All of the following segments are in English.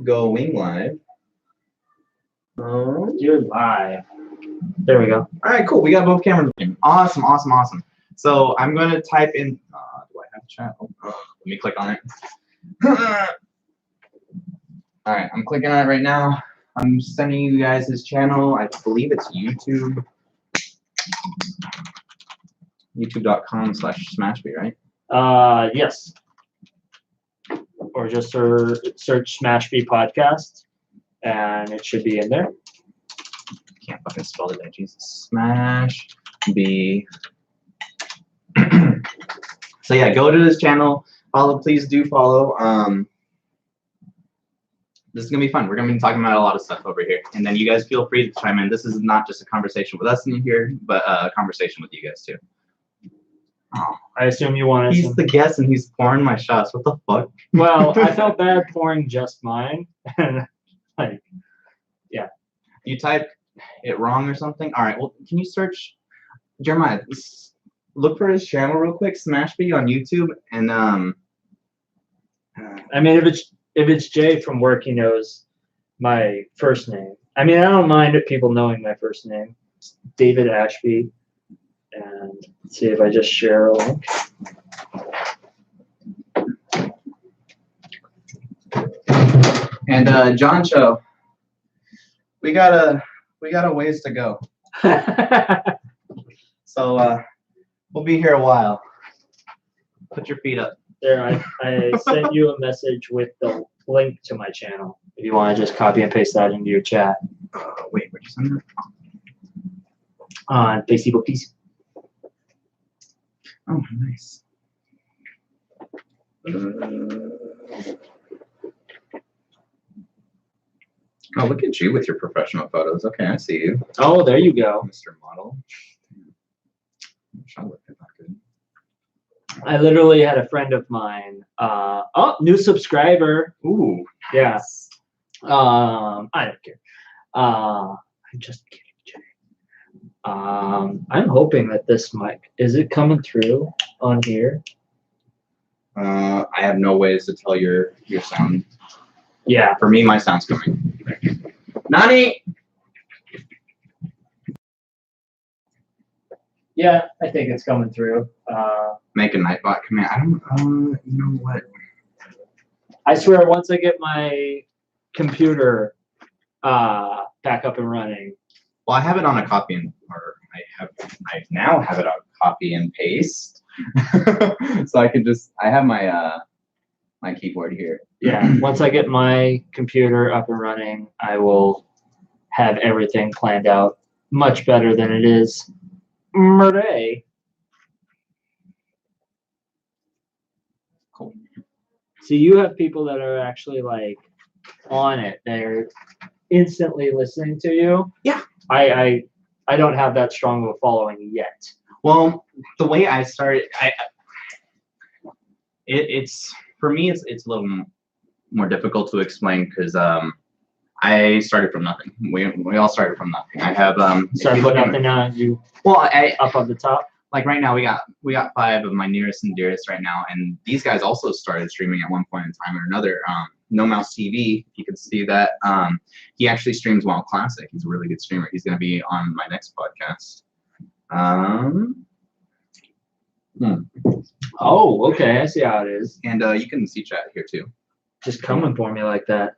going live. You're live. There we go. All right, cool. We got both cameras working. Awesome. So I'm going to type in. Do I have chat? Oh, let me click on it. All right, I'm clicking on it right now. I'm sending you guys his channel. I believe it's YouTube. YouTube.com/Smashby, right? Yes. Or just search Smashby podcast, and it should be in there. Can't fucking spell it, Jesus. Smashby. So yeah, go to his channel. Follow, please do follow. This is gonna be fun. We're gonna be talking about a lot of stuff over here, and then you guys feel free to chime in. This is not just a conversation with us in here, but a conversation with you guys too. Oh, I assume you wanted. He's the guest, and he's pouring my shots. What the fuck? Well, I felt bad pouring just mine. Like, yeah. You typed it wrong or something. All right. Well, can you search Jeremiah? Look for his channel real quick, Smashby on YouTube, and I mean, if it's Jay from work, he knows my first name. I mean, I don't mind people knowing my first name. It's David Ashby. And let's see if I just share a link. And John Cho, we got a ways to go. So we'll be here a while. Put your feet up. There, I sent you a message with the link to my channel. If you want to just copy and paste that into your chat. Wait, where'd you send it? On Facebook, please. Oh, nice. Oh, look at you with your professional photos. Okay, I see you. Oh, there you go. Mr. Model. I look that good. I literally had a friend of mine. Oh, new subscriber. Ooh. Yes. I don't care. I'm just kidding, Jay. I'm hoping that this mic, is it coming through on here? I have no ways to tell your sound. Yeah. For me, my sound's coming. Nani! Yeah, I think it's coming through. Make a Nightbot command. I don't, you know what? I swear, once I get my computer back up and running. Well, I have it on a copy and, or I now have it on copy and paste. So I can just, I have my my keyboard here. Yeah, once I get my computer up and running, I will have everything planned out much better than it is today. Cool. So you have people that are actually like on it. They're instantly listening to you. Yeah. I don't have that strong of a following yet. Well, the way I started, it's for me, it's a little more difficult to explain because I started from nothing. We all started from nothing. I have Started from nothing now. You up on the top. Like right now, we got 5 of my nearest and dearest right now, and these guys also started streaming at one point in time or another. No Mouse TV, if you can see that. He actually streams WoW Classic. He's a really good streamer. He's going to be on my next podcast. Oh, okay. I see how it is. And you can see chat here too. Just coming for me like that.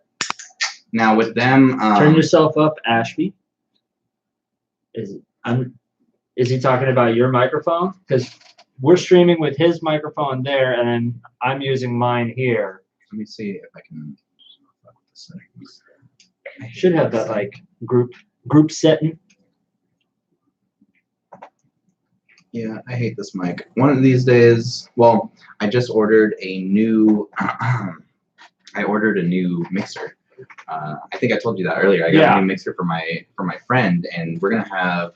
Now with them, turn yourself up, Ashby. Is he talking about your microphone? Because we're streaming with his microphone there, and then I'm using mine here. Let me see if I can. I should have that like group setting. Yeah, I hate this mic. One of these days, well, I just ordered a new. I ordered a new mixer. I think I told you that earlier. I got a new mixer for my friend, and we're gonna have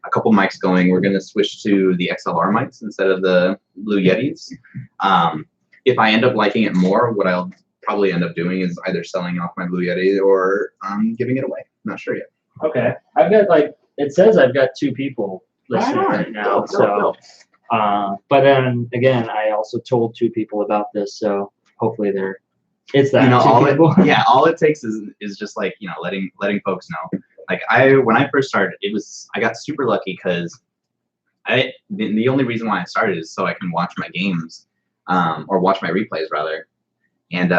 a couple mics going. We're gonna switch to the XLR mics instead of the Blue Yetis. If I end up liking it more, what I'll probably end up doing is either selling off my Blue Yeti or giving it away. Not sure yet. Okay, I've got it says I've got 2 people listening right now. But then again, I also told 2 people about this, so hopefully they're It's that. You know, all people. all it takes is just like, you know, letting folks know. Like when I first started, I got super lucky because the only reason why I started is so I can watch my games, or watch my replays rather, and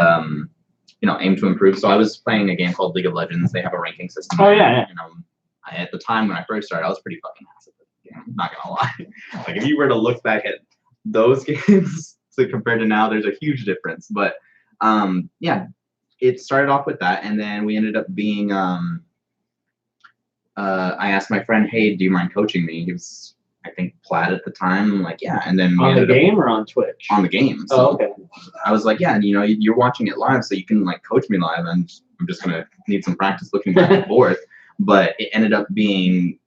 you know, aim to improve. So I was playing a game called League of Legends. They have a ranking system. Oh yeah. You know, at the time when I first started, I was pretty fucking ass at the game. I'm not gonna lie. Like if you were to look back at those games compared to now, there's a huge difference. But yeah, it started off with that, and then we ended up being. I asked my friend, "Hey, do you mind coaching me?" He was, I think, plat at the time. I'm like, yeah. And then we on the game or on Twitch? On the game. So okay. I was like, yeah, you know, you're watching it live, so you can like coach me live, and I'm just gonna need some practice looking back and forth. But it ended up being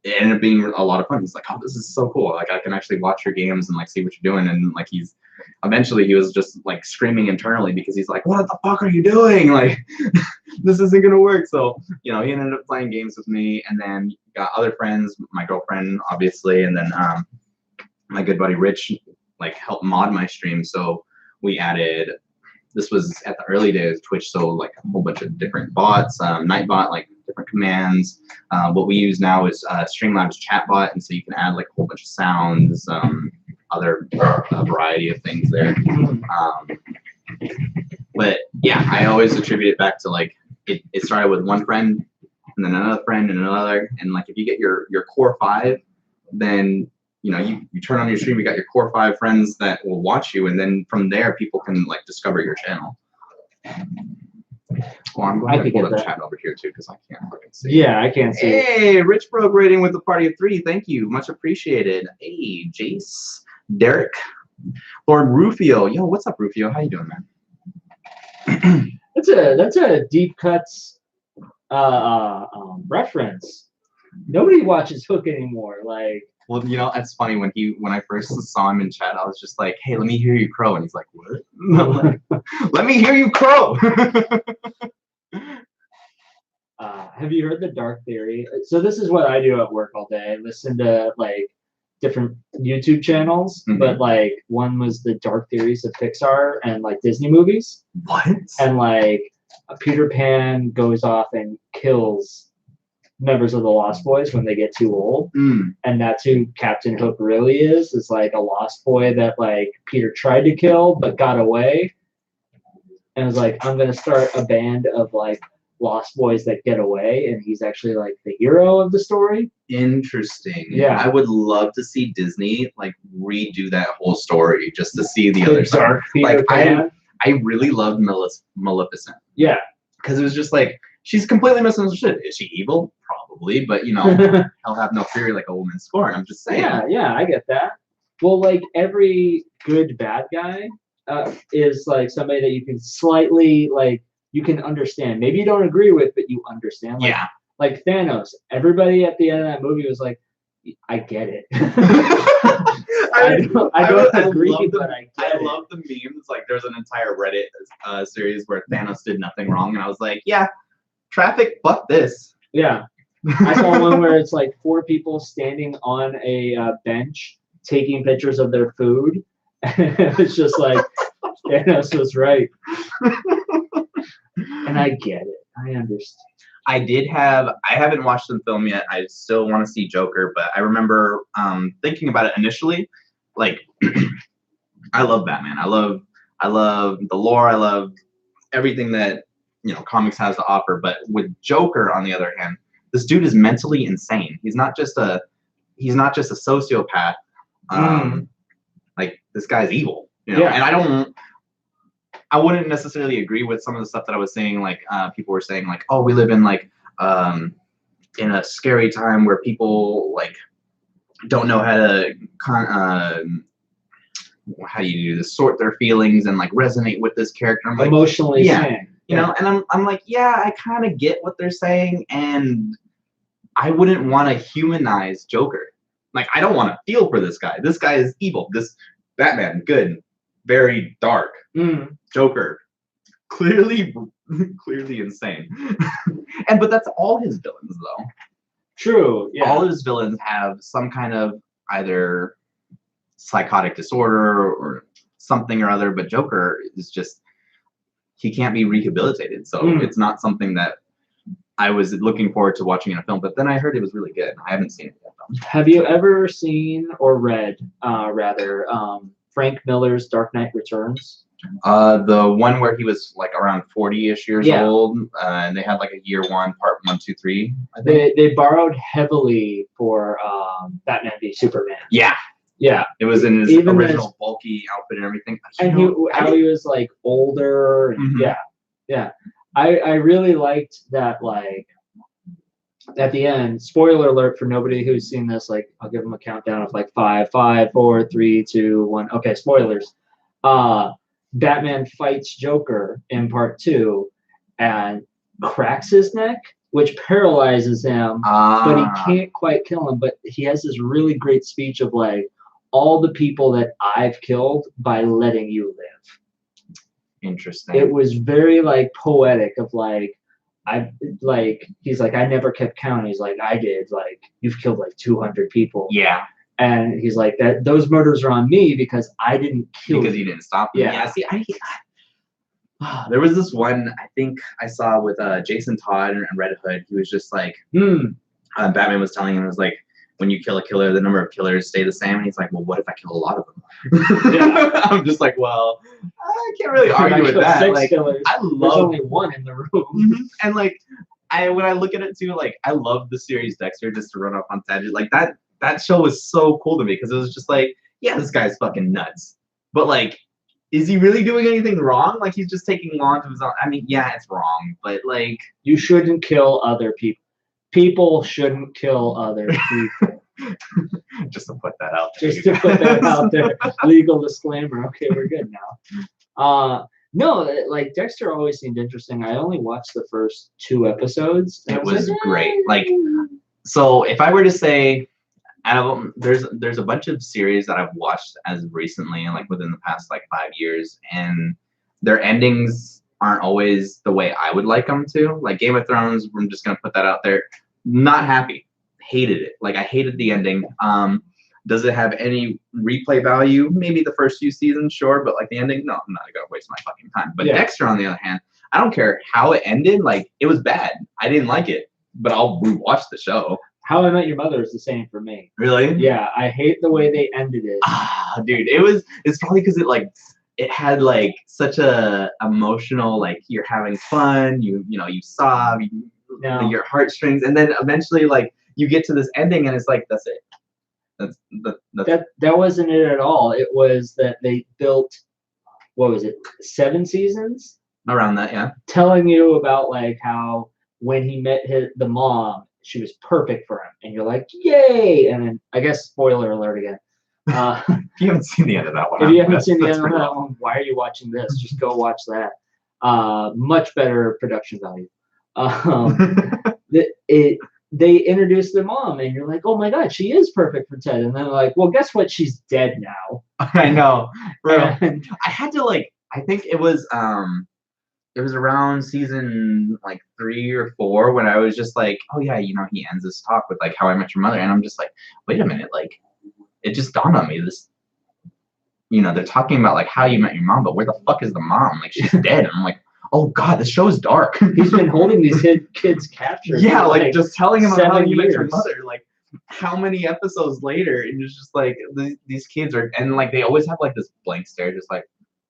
a lot of fun. He's like, oh, this is so cool. Like I can actually watch your games and like see what you're doing. And like eventually he was just like screaming internally because he's like, what the fuck are you doing? Like this isn't gonna work. So, you know, he ended up playing games with me, and then got other friends, my girlfriend obviously, and then my good buddy Rich like helped mod my stream. So we added, this was at the early days of Twitch, so like a whole bunch of different bots, Nightbot, like different commands. What we use now is Streamlabs chatbot, and so you can add like a whole bunch of sounds, other variety of things there. But yeah, I always attribute it back to like it started with one friend, and then another friend, and another, and like if you get your core 5, then you know you turn on your stream, you got your core 5 friends that will watch you, and then from there people can like discover your channel. Well, I'm going to pull the chat over here too because I can't fucking see. Yeah, I can't see. Hey, Rich Broke rating with the party of 3. Thank you, much appreciated. Hey, Jace, Derek, Lord Rufio. Yo, what's up, Rufio? How you doing, man? That's a deep cuts reference. Nobody watches Hook anymore. Like, well, you know, it's funny when I first saw him in chat, I was just like, "Hey, let me hear you crow," and he's like, "What?" I'm like, "Let me hear you crow." Have you heard the Dark Theory? So this is what I do at work all day. I listen to like different YouTube channels, but like one was the Dark Theories of Pixar and like Disney movies. What? And like Peter Pan goes off and kills members of the Lost Boys when they get too old, and that's who Captain Hook really is like a lost boy that like Peter tried to kill but got away, and was like, I'm gonna start a band of like lost boys that get away, and he's actually like the hero of the story. Interesting. Yeah, I would love to see Disney like redo that whole story just to see the other side. Like I really loved Maleficent. Yeah, because it was just like she's completely misunderstood. Is she evil? Probably, but you know, I'll have no fury like a woman scorn. I'm just saying. Yeah, I get that. Well, like every good bad guy is like somebody that you can slightly like you can understand. Maybe you don't agree with, but you understand. Like, yeah. Like Thanos. Everybody at the end of that movie was like, I get it. I don't agree, but I get it. I love the memes. Like there's an entire Reddit series where Thanos did nothing wrong, and I was like, yeah, traffic, fuck this. Yeah. I saw one where it's like 4 people standing on a bench taking pictures of their food. It's just like Thanos was right. And I get it. I understand. I haven't watched the film yet. I still want to see Joker, but I remember thinking about it initially. Like, I love Batman. I love the lore. I love everything that, you know, comics has to offer. But with Joker, on the other hand, this dude is mentally insane. He's not just a sociopath. Like, this guy's evil. You know? Yeah. And I wouldn't necessarily agree with some of the stuff that I was saying. Like, people were saying, like, oh, we live in like in a scary time where people like don't know how to how do you do this? Sort their feelings and like resonate with this character. I'm like, emotionally, yeah, you know. And I'm like, yeah, I kind of get what they're saying, and I wouldn't want to humanize Joker. Like, I don't want to feel for this guy. This guy is evil. This Batman, good, very dark. Joker, clearly insane. But that's all his villains, though. True. Yeah. All his villains have some kind of either psychotic disorder or something or other. But Joker is just he can't be rehabilitated. So it's not something that I was looking forward to watching in a film. But then I heard it was really good. I haven't seen it yet, though. Have you ever seen or read, Frank Miller's Dark Knight Returns? The one where he was like around 40-ish years old, and they had like a year one, part 1, 2, 3. I think they borrowed heavily for Batman v Superman. Yeah, it was in his original bulky outfit and everything. And he was like older. And yeah. I really liked that. Like at the end, spoiler alert for nobody who's seen this. Like I'll give them a countdown of like 5, 4, 3, 2, 1. Okay, spoilers. Batman fights Joker in part 2 and cracks his neck, which paralyzes him, but he can't quite kill him. But he has this really great speech of like, all the people that I've killed by letting you live. Interesting. It was very like poetic of like, he's like, I never kept count. He's like, I did. Like, you've killed like 200 people. Yeah. And he's like, that those murders are on me because I didn't kill because you didn't stop them. Yeah. See, there was this one I think I saw with Jason Todd and Red Hood. He was just like, Batman was telling him, it was like, when you kill a killer, the number of killers stay the same. And he's like, well, what if I kill a lot of them? I'm just like, well, I can't really argue with that. 6 like, killers. There's only 1 in the room. And like, when I look at it too, like, I love the series Dexter, just to run off on tangent. Like that show was so cool to me because it was just like, yeah, this guy's fucking nuts. But like, is he really doing anything wrong? Like, he's just taking on to his own. I mean, yeah, it's wrong, but like, you shouldn't kill other people. People shouldn't kill other people. Just to put that out there. Just to put that out there. Legal disclaimer. Okay, we're good now. No, like Dexter always seemed interesting. I only watched the first 2 episodes. It was great. Like, so if I were to say, out of them, there's a bunch of series that I've watched as recently, like within the past like 5 years, and their endings aren't always the way I would like them to. Like Game of Thrones, I'm just gonna put that out there. Not happy. Hated it. Like, I hated the ending. Does it have any replay value? Maybe the first few seasons, sure, but like the ending, no, I'm not gonna waste my fucking time. But Dexter, on the other hand, I don't care how it ended. Like, it was bad. I didn't like it, but I'll rewatch the show. How I Met Your Mother is the same for me. Really? Yeah, I hate the way they ended it. Dude, it's probably because it had like such a emotional, like, you're having fun, you sob, your heartstrings, and then eventually like you get to this ending and it's like, that's it. That wasn't it at all. It was that they built, what was it, 7 seasons? Around that, yeah. Telling you about like how when he met the mom, she was perfect for him, and you're like, yay! And then I guess spoiler alert again. If you haven't seen the end of that one, if you haven't seen the end of that one, why are you watching this? Just go watch that. Much better production value. They introduced the mom, and you're like, oh my god, she is perfect for Ted. And then like, well, guess what? She's dead now. I know. I had to like, I think it was around season like 3 or 4 when I was just like, oh yeah, he ends this talk with like How I Met Your Mother, and I'm just like, wait a minute, like, it just dawned on me, this, they're talking about like How You Met Your Mom, but where the fuck is the mom? Like, she's dead. And I'm like, oh god, this show is dark. He's been holding these kids captured. Yeah, like just telling him about How You Met Your years. Mother, like how many episodes later, and it's just like these kids are, and like they always have like this blank stare, just like,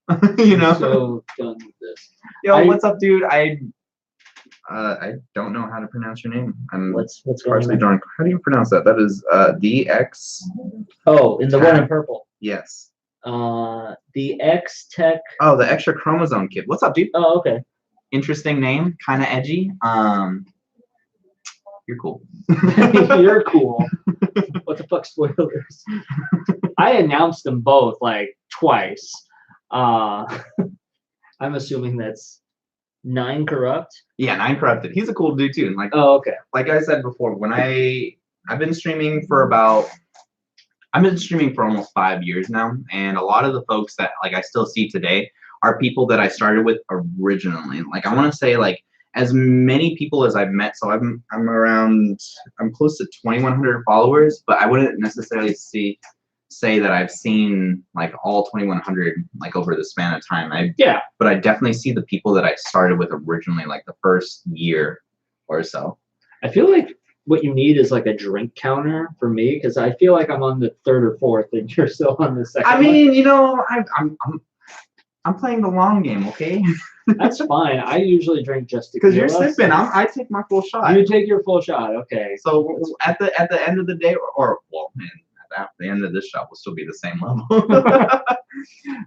So done with this. Yo, what's up, dude? I don't know how to pronounce your name. I'm what's partially going on? drunk. How do you pronounce that? That is DX. Oh, in the one in purple. Yes. The X Tech. Oh, the extra chromosome kid. What's up, dude? Oh, okay. Interesting name, kind of edgy. You're cool. You're cool. What the fuck, spoilers? I announced them both like twice. I'm assuming that's 9 Corrupt. Yeah, 9 Corrupted. He's a cool dude too. And like, oh, okay. Like I said before, when I've been streaming for almost 5 years now, and a lot of the folks that like I still see today are people that I started with originally. Like, I want to say like as many people as I've met. So I'm close to 2,100 followers, but I wouldn't necessarily say say that I've seen like all 2100 like over the span of time. Yeah. But I definitely see the people that I started with originally, like the first year or so. I feel like what you need is like a drink counter for me, because I feel like I'm on the third or fourth and you're still on the second. I mean, you know, I'm playing the long game, okay? That's fine. I usually drink just because you're sipping. I take my full shot. You take your full shot, okay? So at the end of the day, or well, man, at the end of this shot will still be the same level.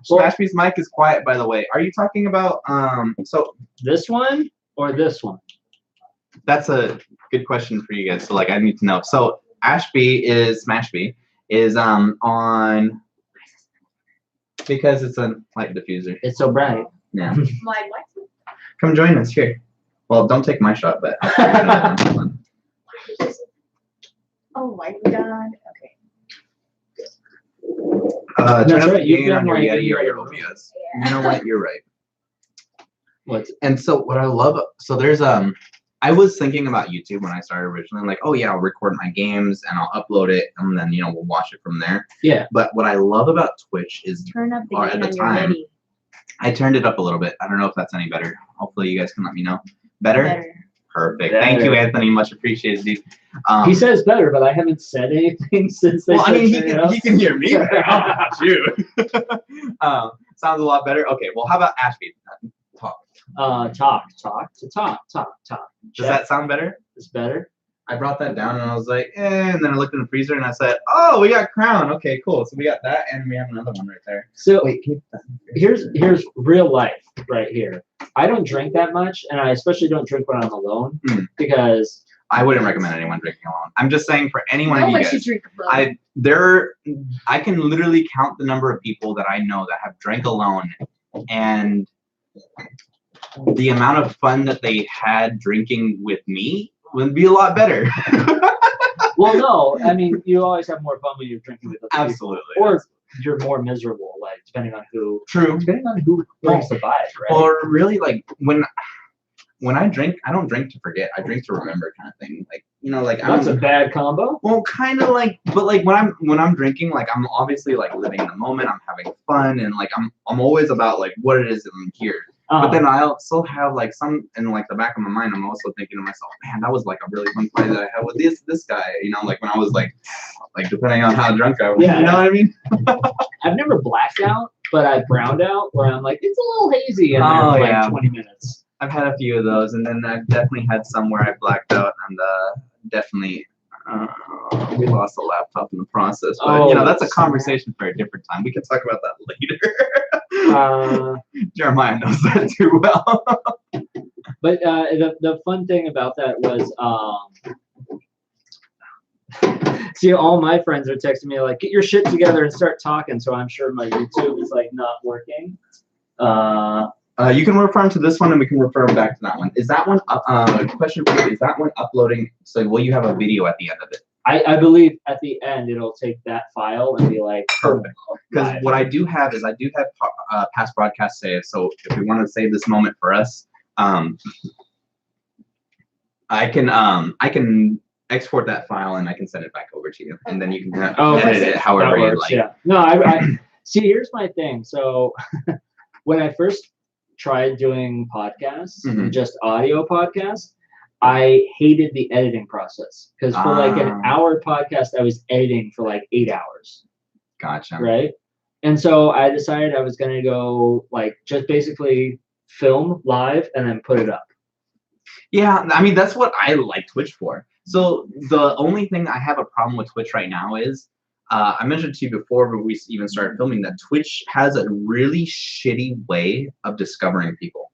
Smashby's mic is quiet, by the way. Are you talking about so this one or this one? That's a good question for you guys. So like I need to know. So Smashby is on because it's a light diffuser. It's so bright. Yeah. My what? Come join us here. Well, don't take my shot, but Oh my god. Okay. turn up right. the You've gain on been your like- Yeti or your OBS. Yeah. You know what? You're right. What? And so what I love, so there's I was thinking about YouTube when I started originally, like, oh yeah, I'll record my games and I'll upload it and then we'll watch it from there. Yeah. But what I love about Twitch is Turn up the Or gain at the on your time. Yeti. I turned it up a little bit. I don't know if that's any better. Hopefully you guys can let me know. Better? Better. Perfect. Thank you, Anthony. Much appreciased, dude. He says better, but I haven't said anything since they well, I said mean, turn it up. he can hear me better. How about you? Sounds a lot better. Okay, well, how about Ashby? Talk. Talk. Does that sound better? It's better. I brought that down and I was like, and then I looked in the freezer and I said, oh, we got Crown. Okay, cool. So we got that and we have another one right there. So Wait, can you here's real life right here. I don't drink that much, and I especially don't drink when I'm alone because I wouldn't recommend anyone drinking alone. I'm just saying for any one No of one you should guys. drink alone. I can literally count the number of people that I know that have drank alone, and the amount of fun that they had drinking with me would be a lot better. well, no, I mean you always have more fun when you're drinking with other people. Absolutely. Or you're more miserable, like depending on who brings the vibe, right? Or really, like when I drink, I don't drink to forget. I drink to remember, kind of thing. Like like That's a bad combo. well, kind of like, but like when I'm drinking, like I'm obviously like living in the moment. I'm having fun, and like I'm always about like what it is that I'm here. But then I also have like some in like the back of my mind. I'm also thinking to myself, man, that was like a really fun party that I had with this guy. Like when I was like depending on how drunk I was. Yeah. You know what I mean? I've never blacked out, but I browned out where I'm like, it's a little hazy in there Oh, for like yeah. 20 minutes. I've had a few of those, and then I've definitely had some where I blacked out, and definitely we lost a laptop in the process. But that's a conversation for a different time. We can talk about that later. Jeremiah knows that too well. But the fun thing about that was, see, all my friends are texting me like, "Get your shit together and start talking." So I'm sure my YouTube is like not working. You can refer them to this one, and we can refer them back to that one. Is that one? Question for you: is that one uploading? So will you have a video at the end of it? I believe at the end it'll take that file and be like, perfect. Because what I do have is past broadcast saved. So if we want to save this moment for us, I can export that file and I can send it back over to you, and then you can edit it however you like. Yeah. No, I see. Here's my thing. So when I first tried doing podcasts, just audio podcasts, I hated the editing process because for like an hour podcast, I was editing for like 8 hours. Gotcha. Right. And so I decided I was going to go like just basically film live and then put it up. Yeah. I mean, that's what I like Twitch for. So the only thing I have a problem with Twitch right now is, I mentioned to you before we even started filming that Twitch has a really shitty way of discovering people.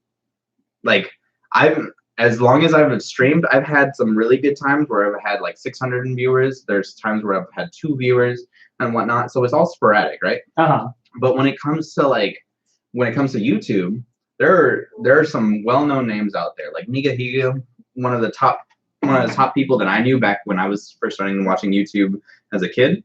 Like as long as I've streamed, I've had some really good times where I've had like 600 viewers. There's times where I've had 2 viewers and whatnot. So it's all sporadic, right? But when it comes to YouTube, there are some well-known names out there, like Niga Higa, one of the top people that I knew back when I was first starting watching YouTube as a kid.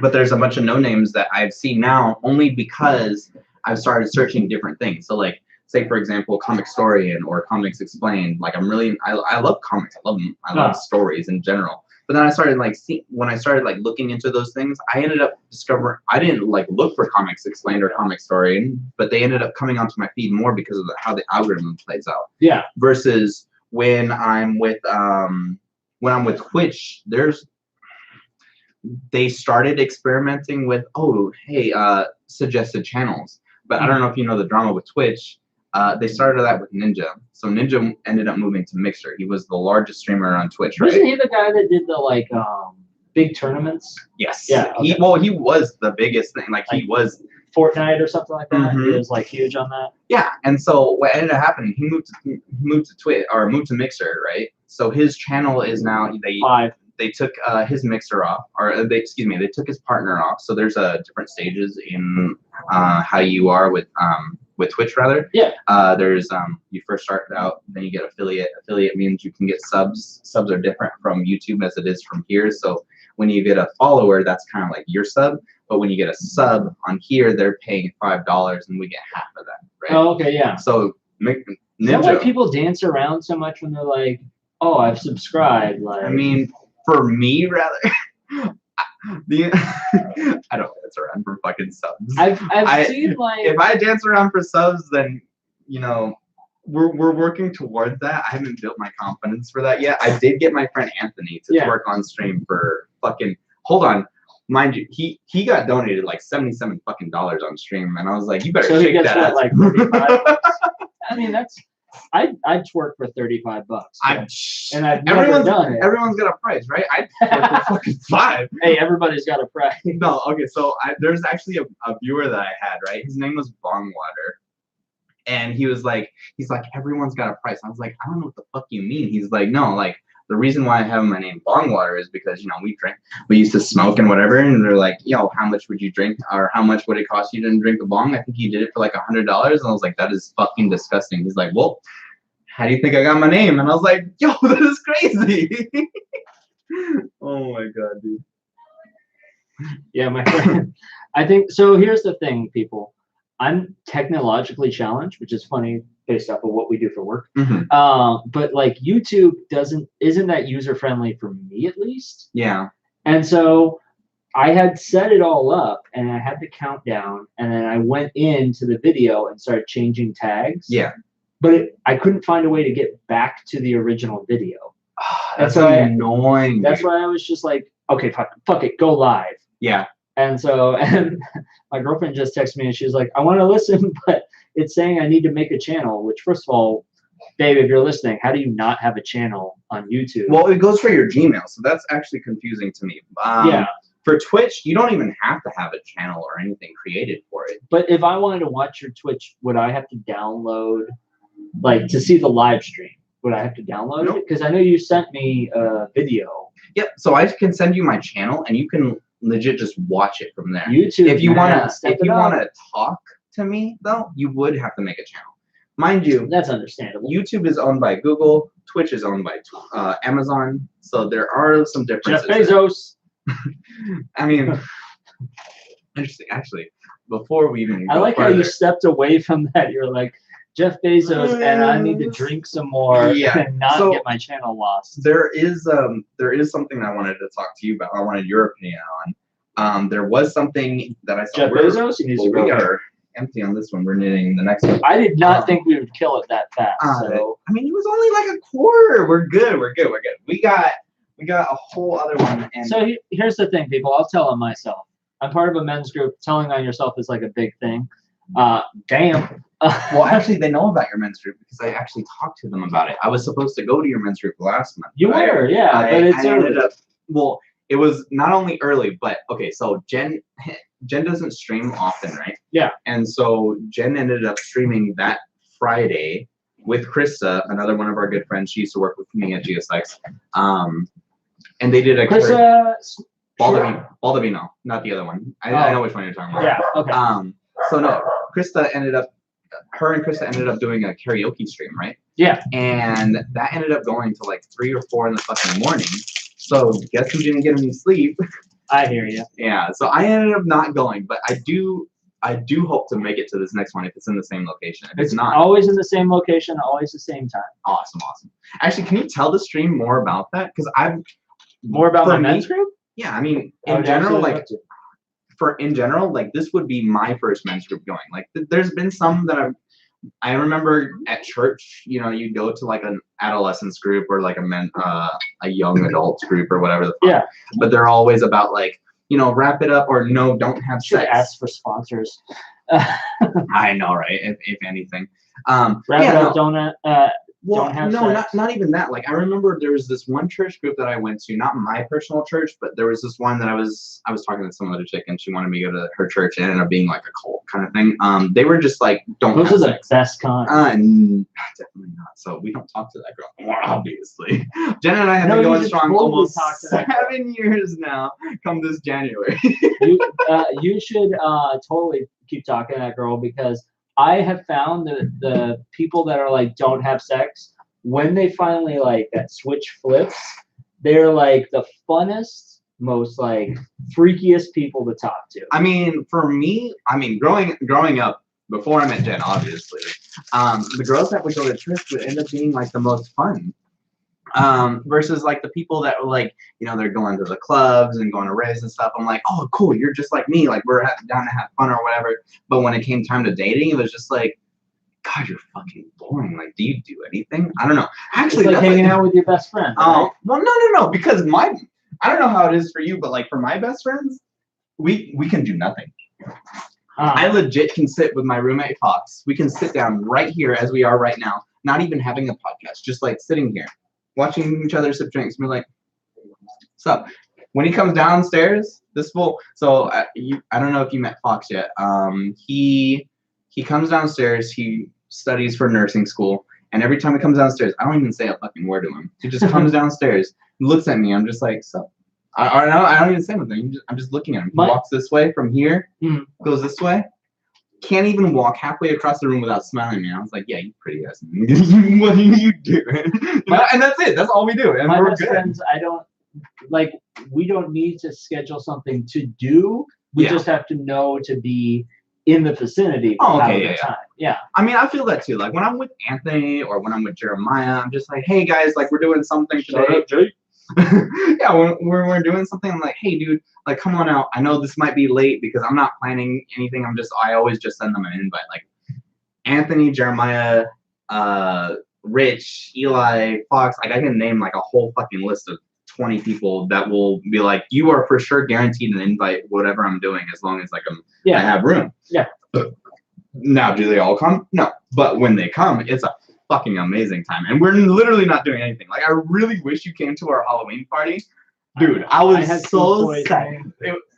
But there's a bunch of no names that I've seen now only because I've started searching different things. So like, say for example, Comic Storian or Comics Explained. Like I love comics. I love them. I love stories in general. But then I started when I started looking into those things, I ended up discovering I didn't look for Comics Explained or Comic Story, but they ended up coming onto my feed more because of how the algorithm plays out. Yeah. Versus when I'm with Twitch, they started experimenting with suggested channels. But I don't know if you know the drama with Twitch. They started that with Ninja. So Ninja ended up moving to Mixer. He was the largest streamer on Twitch, right? Wasn't he the guy that did the big tournaments? Yes. Yeah. Okay. He was the biggest thing. He was Fortnite or something like that. Mhm. He was huge on that. Yeah. And so what ended up happening, he moved to Twitch or moved to Mixer, right? So his channel is now they took his mixer off, or they took his partner off. So there's different stages in how you are with Twitch, rather. Yeah. There's you first start out, then you get affiliate. Affiliate means you can get subs. Subs are different from YouTube as it is from here. So when you get a follower, that's kind of like your sub. But when you get a sub on here, they're paying $5, and we get half of that, right? Oh, okay, yeah. So Is that why people dance around so much when they're like, "Oh, I've subscribed"? I mean, for me, rather, I don't dance around for fucking subs. I've seen if I dance around for subs, then we're working towards that. I haven't built my confidence for that yet. I did get my friend Anthony to work on stream for fucking. Hold on, mind you, he got donated $77 fucking on stream, and I was like, you better so shake that ass. What, 35? I mean, that's. I'd twerk for $35. And I've never done it. Everyone's got a price, right? I'd twerk for fucking $5. Hey, everybody's got a price. No, okay. So there's actually a viewer that I had, right? His name was Bongwater, and he's like, everyone's got a price. I was like, I don't know what the fuck you mean. He's like, no, the reason why I have my name Bongwater is because we used to smoke and whatever, and they're like, yo, how much would you drink, or how much would it cost you to drink a bong? I think he did it for $100, and I was like, that is fucking disgusting. He's like, well, how do you think I got my name? And I was like, yo, that is crazy. Oh my god, dude. Yeah, my friend. I think so. Here's the thing, people. I'm technologically challenged, which is funny based off of what we do for work. Mm-hmm. But YouTube isn't that user friendly for me, at least. Yeah. And so I had set it all up, and I had the countdown, and then I went into the video and started changing tags. Yeah. But I couldn't find a way to get back to the original video. That's annoying. That's why I was just like, okay, fuck it, go live. Yeah. And so, and my girlfriend just texted me, and she was like, I want to listen, but it's saying I need to make a channel, which, first of all, babe, if you're listening, how do you not have a channel on YouTube? Well, it goes for your Gmail, so that's actually confusing to me. Yeah. For Twitch, you don't even have to have a channel or anything created for it. But if I wanted to watch your Twitch, would I have to download, to see the live stream? Would I have to download it? Because I know you sent me a video. Yep. So I can send you my channel, and you can legit just watch it from there. YouTube. If you want to talk to me, though, you would have to make a channel. Mind you, that's understandable. YouTube is owned by Google. Twitch is owned by Amazon. So there are some differences. Jeff Bezos. I mean, interesting. Actually, before we even I like how you stepped away from that. You're like, Jeff Bezos, and I need to drink some more and not get my channel lost. There is something I wanted to talk to you about. I wanted your opinion on. There was something that I saw. Jeff Bezos, we are empty on this one. We're knitting the next one. I did not think we would kill it that fast. So I mean, it was only a quarter. We're good. We got a whole other one. And so here's the thing, people. I'll tell on myself. I'm part of a men's group. Telling on yourself is a big thing. Damn. Well, actually, they know about your men's group because I actually talked to them about it. I was supposed to go to your men's group last month. You were, yeah. But it's ended up. Well, it was not only early, but okay. So Jen doesn't stream often, right? Yeah. And so Jen ended up streaming that Friday with Krista, another one of our good friends. She used to work with me at GSX. And they did a Krista Baldovino, not the other one. I know which one you're talking about. Yeah. Okay. So no, Krista ended up doing a karaoke stream, right? Yeah. And that ended up going to 3 or 4 in the fucking morning. So guess who didn't get any sleep? I hear you. Yeah. So I ended up not going, but I do hope to make it to this next one if it's in the same location. If it's not, always in the same location, always the same time. Awesome. Actually, can you tell the stream more about that? Because More about for my me- men's group? Yeah, I mean, I in would general, absolutely like love to. in general, like this would be my first men's group going. Like there's been some that I remember at church, you know, you go to like an adolescence group or like a young adult group or whatever the fuck. Yeah. But they're always about like, you know, wrap it up or no, don't have Should sex. ask for sponsors. I know, right? If anything. Wrap yeah, it up, no. Well, don't have no, sex. not even that. Like I remember there was this one church group that I went to, not my personal church, but there was this one that I was talking to some other chick and she wanted me to go to her church and it ended up being like a cult kind of thing. They were just like, don't Those have are the sex. best kind. Definitely not. So we don't talk to that girl anymore, obviously. Jen and I have No, been you going should strong totally almost talk to that girl. 7 years now. Come this January. You should totally keep talking to that girl because I have found that the people that are like don't have sex, when they finally like that switch flips, they're like the funnest, most like freakiest people to talk to. I mean, for me, growing up before I met Jen, obviously, the girls that would go to church would end up being like the most fun. Versus like the people that were like, you know, they're going to the clubs and going to raves and stuff. I'm like, oh, cool, you're just like me. Like we're down to have fun or whatever. But when it came time to dating, it was just like, God, you're fucking boring. Like, do you do anything? I don't know. Actually, It's like that's hanging out with your best friend. well, no, because I don't know how it is for you, but like for my best friends, we can do nothing. I legit can sit with my roommate Fox. We can sit down right here as we are right now, not even having a podcast, just like sitting here, watching each other sip drinks. And we're like, what's up? When he comes downstairs, this fool. So I don't know if you met Fox yet. He comes downstairs. He studies for nursing school, and every time he comes downstairs, I don't even say a fucking word to him. He just comes downstairs, looks at me. I'm just like, so. I don't even say anything. I'm just looking at him. He walks this way from here, goes this way. Can't even walk halfway across the room without smiling at me. I was like, yeah, you pretty ass. What are you doing? And that's it. That's all we do. And my we're best good. friends, we don't need to schedule something to do. We just have to know to be in the vicinity Oh, half okay, the time. Yeah. I mean, I feel that too. Like when I'm with Anthony or when I'm with Jeremiah, I'm just like, hey guys, like we're doing something today. Shut up, Jake. Yeah, when we're doing something, I'm like, hey dude, like come on out. I know this might be late because I'm not planning anything. I always just send them an invite. Like Anthony, Jeremiah, Rich, Eli, Fox, like I can name like a whole fucking list of 20 people that will be like, you are for sure guaranteed an invite, whatever I'm doing, as long as like I have room. Yeah. Now, do they all come? No. But when they come, it's a fucking amazing time. And we're literally not doing anything. Like, I really wish you came to our Halloween party. Dude, I was had so two sad.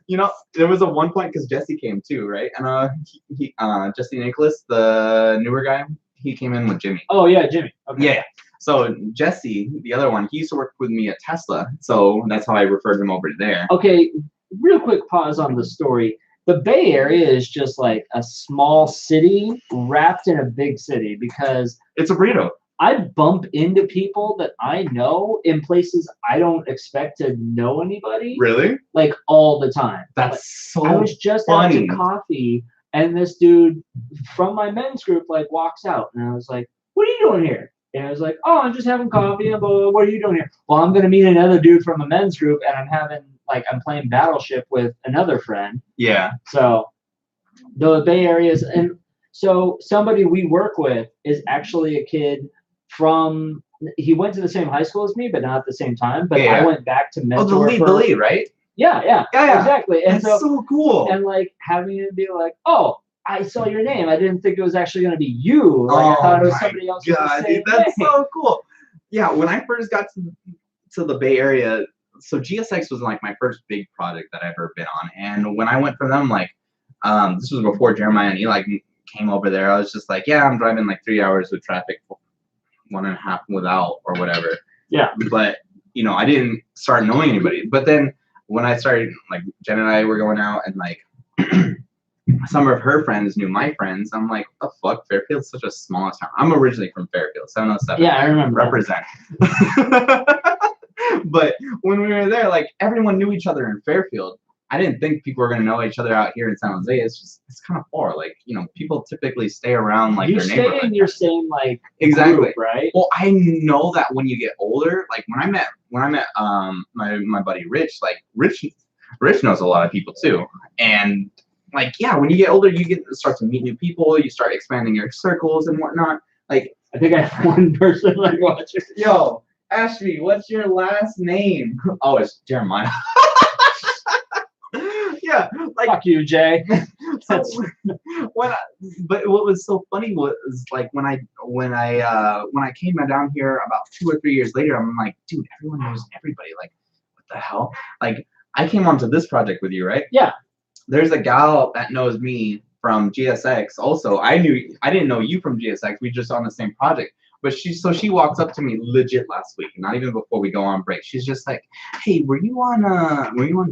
You know, there was a one point because Jesse came too, right? And Jesse Nicholas, the newer guy, he came in with Jimmy. Oh, yeah, Jimmy. Okay. Yeah. So Jesse, the other one, he used to work with me at Tesla. So that's how I referred him over there. Okay, real quick pause on the story. The Bay Area is just like a small city wrapped in a big city because It's a burrito. I bump into people that I know in places I don't expect to know anybody. Really? Like all the time. That's so I was just funny. out to coffee and this dude from my men's group like walks out and I was like, what are you doing here? And I was like, oh, I'm just having coffee. And blah, blah, blah. What are you doing here? Well, I'm going to meet another dude from a men's group and I'm playing Battleship with another friend. Yeah. So the Bay Area is, and so somebody we work with is actually a kid he went to the same high school as me, but not at the same time. But Yeah. I went back to mentor. The lead, right? Yeah, exactly. And That's so cool. and like having it be like, oh, I saw your name. I didn't think it was actually going to be you. Like I thought it was somebody else. God, dude, that's so cool. Yeah, when I first got to the Bay Area, so GSX was like my first big project that I've ever been on. And when I went for them, like, this was before Jeremiah and Eli came over there. I was just like, yeah, I'm driving like 3 hours with traffic, 1.5 without or whatever. Yeah. But you know, I didn't start knowing anybody. But then when I started, like, Jen and I were going out and like. Some of her friends knew my friends. I'm like, what the fuck? Fairfield's such a small town. I'm originally from Fairfield, 707. Yeah, I remember. Represent. But when we were there, like, everyone knew each other in Fairfield. I didn't think people were gonna know each other out here in San Jose. It's kind of far. Like, you know, people typically stay around like you their stay neighborhood. in your same like Exactly. group, right? Well, I know that when you get older, like when I met my buddy Rich, like Rich knows a lot of people too, and like yeah, when you get older, you start to meet new people. You start expanding your circles and whatnot. Like I think I have one person like watching. yo, Ashby, what's your last name? Oh, it's Jeremiah. Yeah, like Fuck you, Jay. so but what was so funny was like when I came down here about 2 or 3 years later, I'm like, dude, everyone knows everybody. Like, what the hell? Like, I came onto this project with you, right? Yeah. There's a gal that knows me from GSX. Also, I didn't know you from GSX. We just on the same project. But she walks up to me legit last week, not even before we go on break. She's just like, "Hey, were you on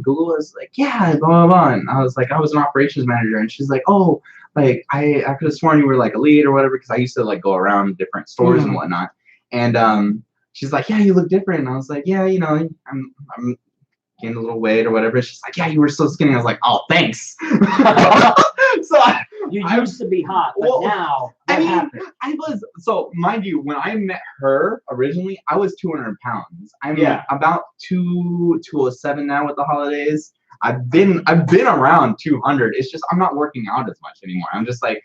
Google?" I was like, "Yeah, blah blah blah." And I was like, "I was an operations manager." And she's like, "Oh, like I could have sworn you were like a lead or whatever," because I used to like go around different stores and whatnot. And she's like, "Yeah, you look different." And I was like, "Yeah, you know, I'm gained a little weight or whatever." She's like, "Yeah, you were so skinny." I was like, "Oh, thanks." So You used to be hot, but well, now I what mean, happened? I was so mind you, when I met her originally, I was 200 pounds. I'm about 207 now with the holidays. I've been around 200. It's just I'm not working out as much anymore. I'm just like,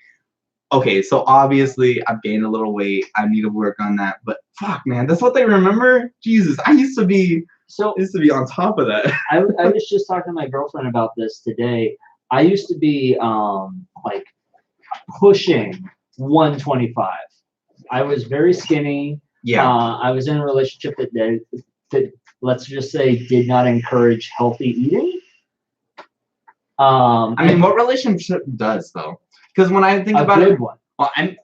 okay, so obviously I've gained a little weight. I need to work on that. But fuck, man, that's what they remember. Jesus, I used to be on top of that. I was just talking to my girlfriend about this today. I used to be like pushing 125. I was very skinny. Yeah. I was in a relationship that let's just say did not encourage healthy eating. I mean, what relationship does though? Because when I think about a it, good one. well, I'm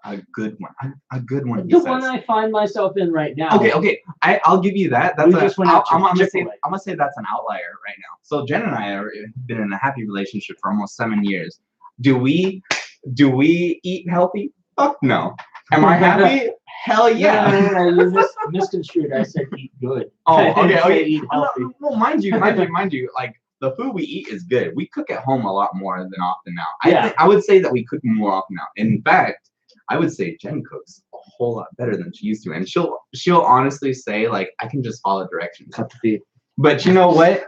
a good one. A good one. The one I find myself in right now. Okay. I'll give you that. That's We just went out to I'm gonna Chick-fil-A. say that's an outlier right now. So Jen and I have been in a happy relationship for almost 7 years. Do we eat healthy? Fuck no. Am I happy? Hell yeah. No, you misconstrued. I said eat good. Oh, I didn't say okay. Eat healthy. Well, mind you, like the food we eat is good. We cook at home a lot more than often now. I would say that we cook more often now. In fact, I would say Jen cooks a whole lot better than she used to, and she'll honestly say like I can just follow directions. Cut the feed. But you know what?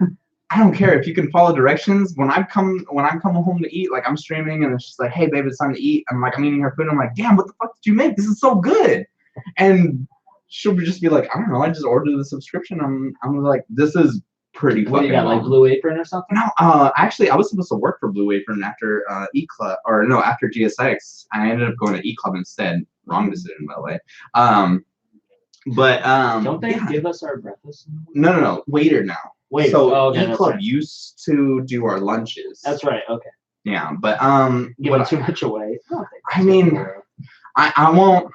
I don't care if you can follow directions. When I'm coming home to eat, like I'm streaming and she's like, "Hey babe, it's time to eat." I'm eating her food. And I'm like, "Damn, what the fuck did you make? This is so good." And she'll just be like, "I don't know. I just ordered the subscription." I'm like, "This is pretty fucking." What do you got, like Blue Apron or something? No, actually, I was supposed to work for Blue Apron after after GSX. I ended up going to E Club instead. Wrong decision, by the way. Don't they give us our breakfast? No, waiter now. Wait, so E Club used to do our lunches. That's right. Okay. Yeah, but giving too much away. I mean, I won't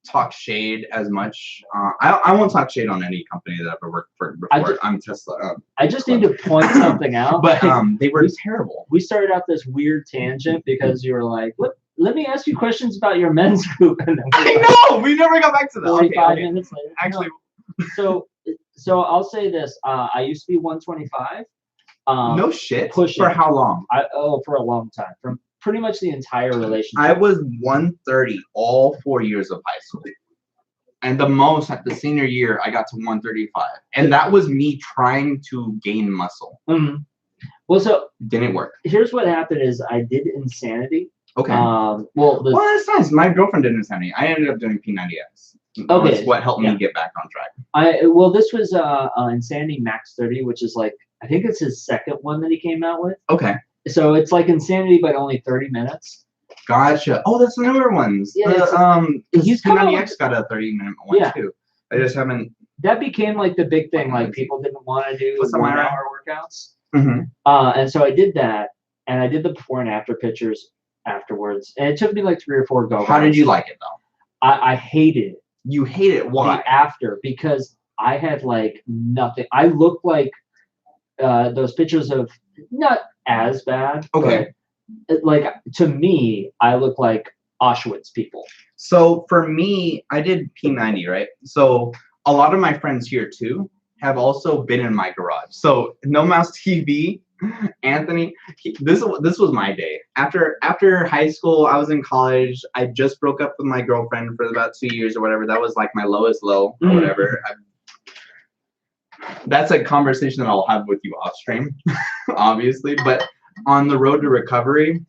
talk shade as much. I won't talk shade on any company that I've ever worked for before. I'm Tesla. I just need to point something out. But they were terrible. We started out this weird tangent because you were like, let me ask you questions about your men's group. And then I know we never got back to that. 45 minutes later. Actually, so I'll say this. I used to be 125. No shit. Pushing. For how long? For a long time. From pretty much the entire relationship. I was 130 all 4 years of high school. And the most at the senior year, I got to 135. And that was me trying to gain muscle. Mm-hmm. Well, so didn't work. Here's what happened is I did Insanity. Okay. Well, that's nice. My girlfriend did Insanity. I ended up doing P90X. Okay. That's what helped me get back on track. This was Insanity Max 30, which is like, I think it's his second one that he came out with. Okay. So it's like Insanity, but only 30 minutes. Gotcha. Oh, that's the newer ones. Yeah. He's P90X got a 30-minute one too. I just haven't. That became like the big thing. Like people didn't want to do 1 hour workouts. Mm-hmm. And so I did that, and I did the before and after pictures afterwards. And it took me like 3 or 4 go. How did you like it though? I hated it. You hate it? Why? The after, because I had like nothing. I looked like those pictures of not as bad. Okay. But like to me, I look like Auschwitz people. So for me, I did P90, right? So a lot of my friends here too, have also been in my garage. So No Mouse TV, Anthony, this was my day. After high school, I was in college. I just broke up with my girlfriend for about 2 years or whatever. That was like my lowest low or whatever. That's a conversation that I'll have with you off stream, obviously. But on the road to recovery,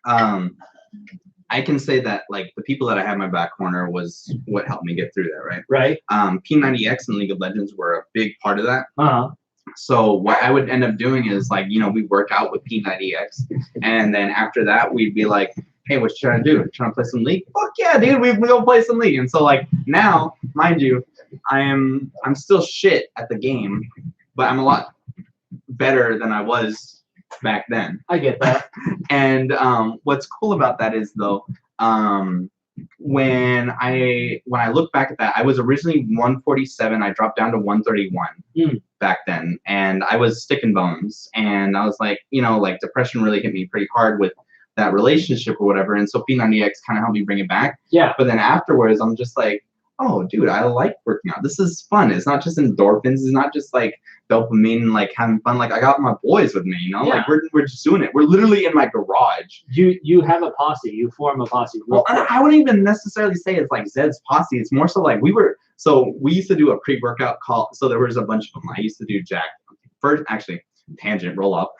I can say that like the people that I had in my back corner was what helped me get through that, right? Right. P90X and League of Legends were a big part of that. Uh-huh. So what I would end up doing is like, you know, we work out with P90X, and then after that we'd be like, hey, what you trying to do? Trying to play some League? Fuck yeah, dude, we go play some League. And so like now, mind you, I'm still shit at the game, but I'm a lot better than I was back then. I get that. And what's cool about that is though, when I look back at that, I was originally 147. I dropped down to 131 back then, and I was stick and bones. And I was like, you know, like depression really hit me pretty hard with that relationship or whatever. And so P90X kind of helped me bring it back. Yeah. But then afterwards, I'm just like, oh, dude, I like working out. This is fun. It's not just endorphins. It's not just like dopamine and like having fun. Like I got my boys with me, you know. Yeah. Like we're just doing it. We're literally in my garage. You have a posse. You form a posse. Well, I wouldn't even necessarily say it's like Zed's posse. It's more so like we used to do a pre-workout call. So there was a bunch of them. I used to do Jack first, actually. Tangent roll up.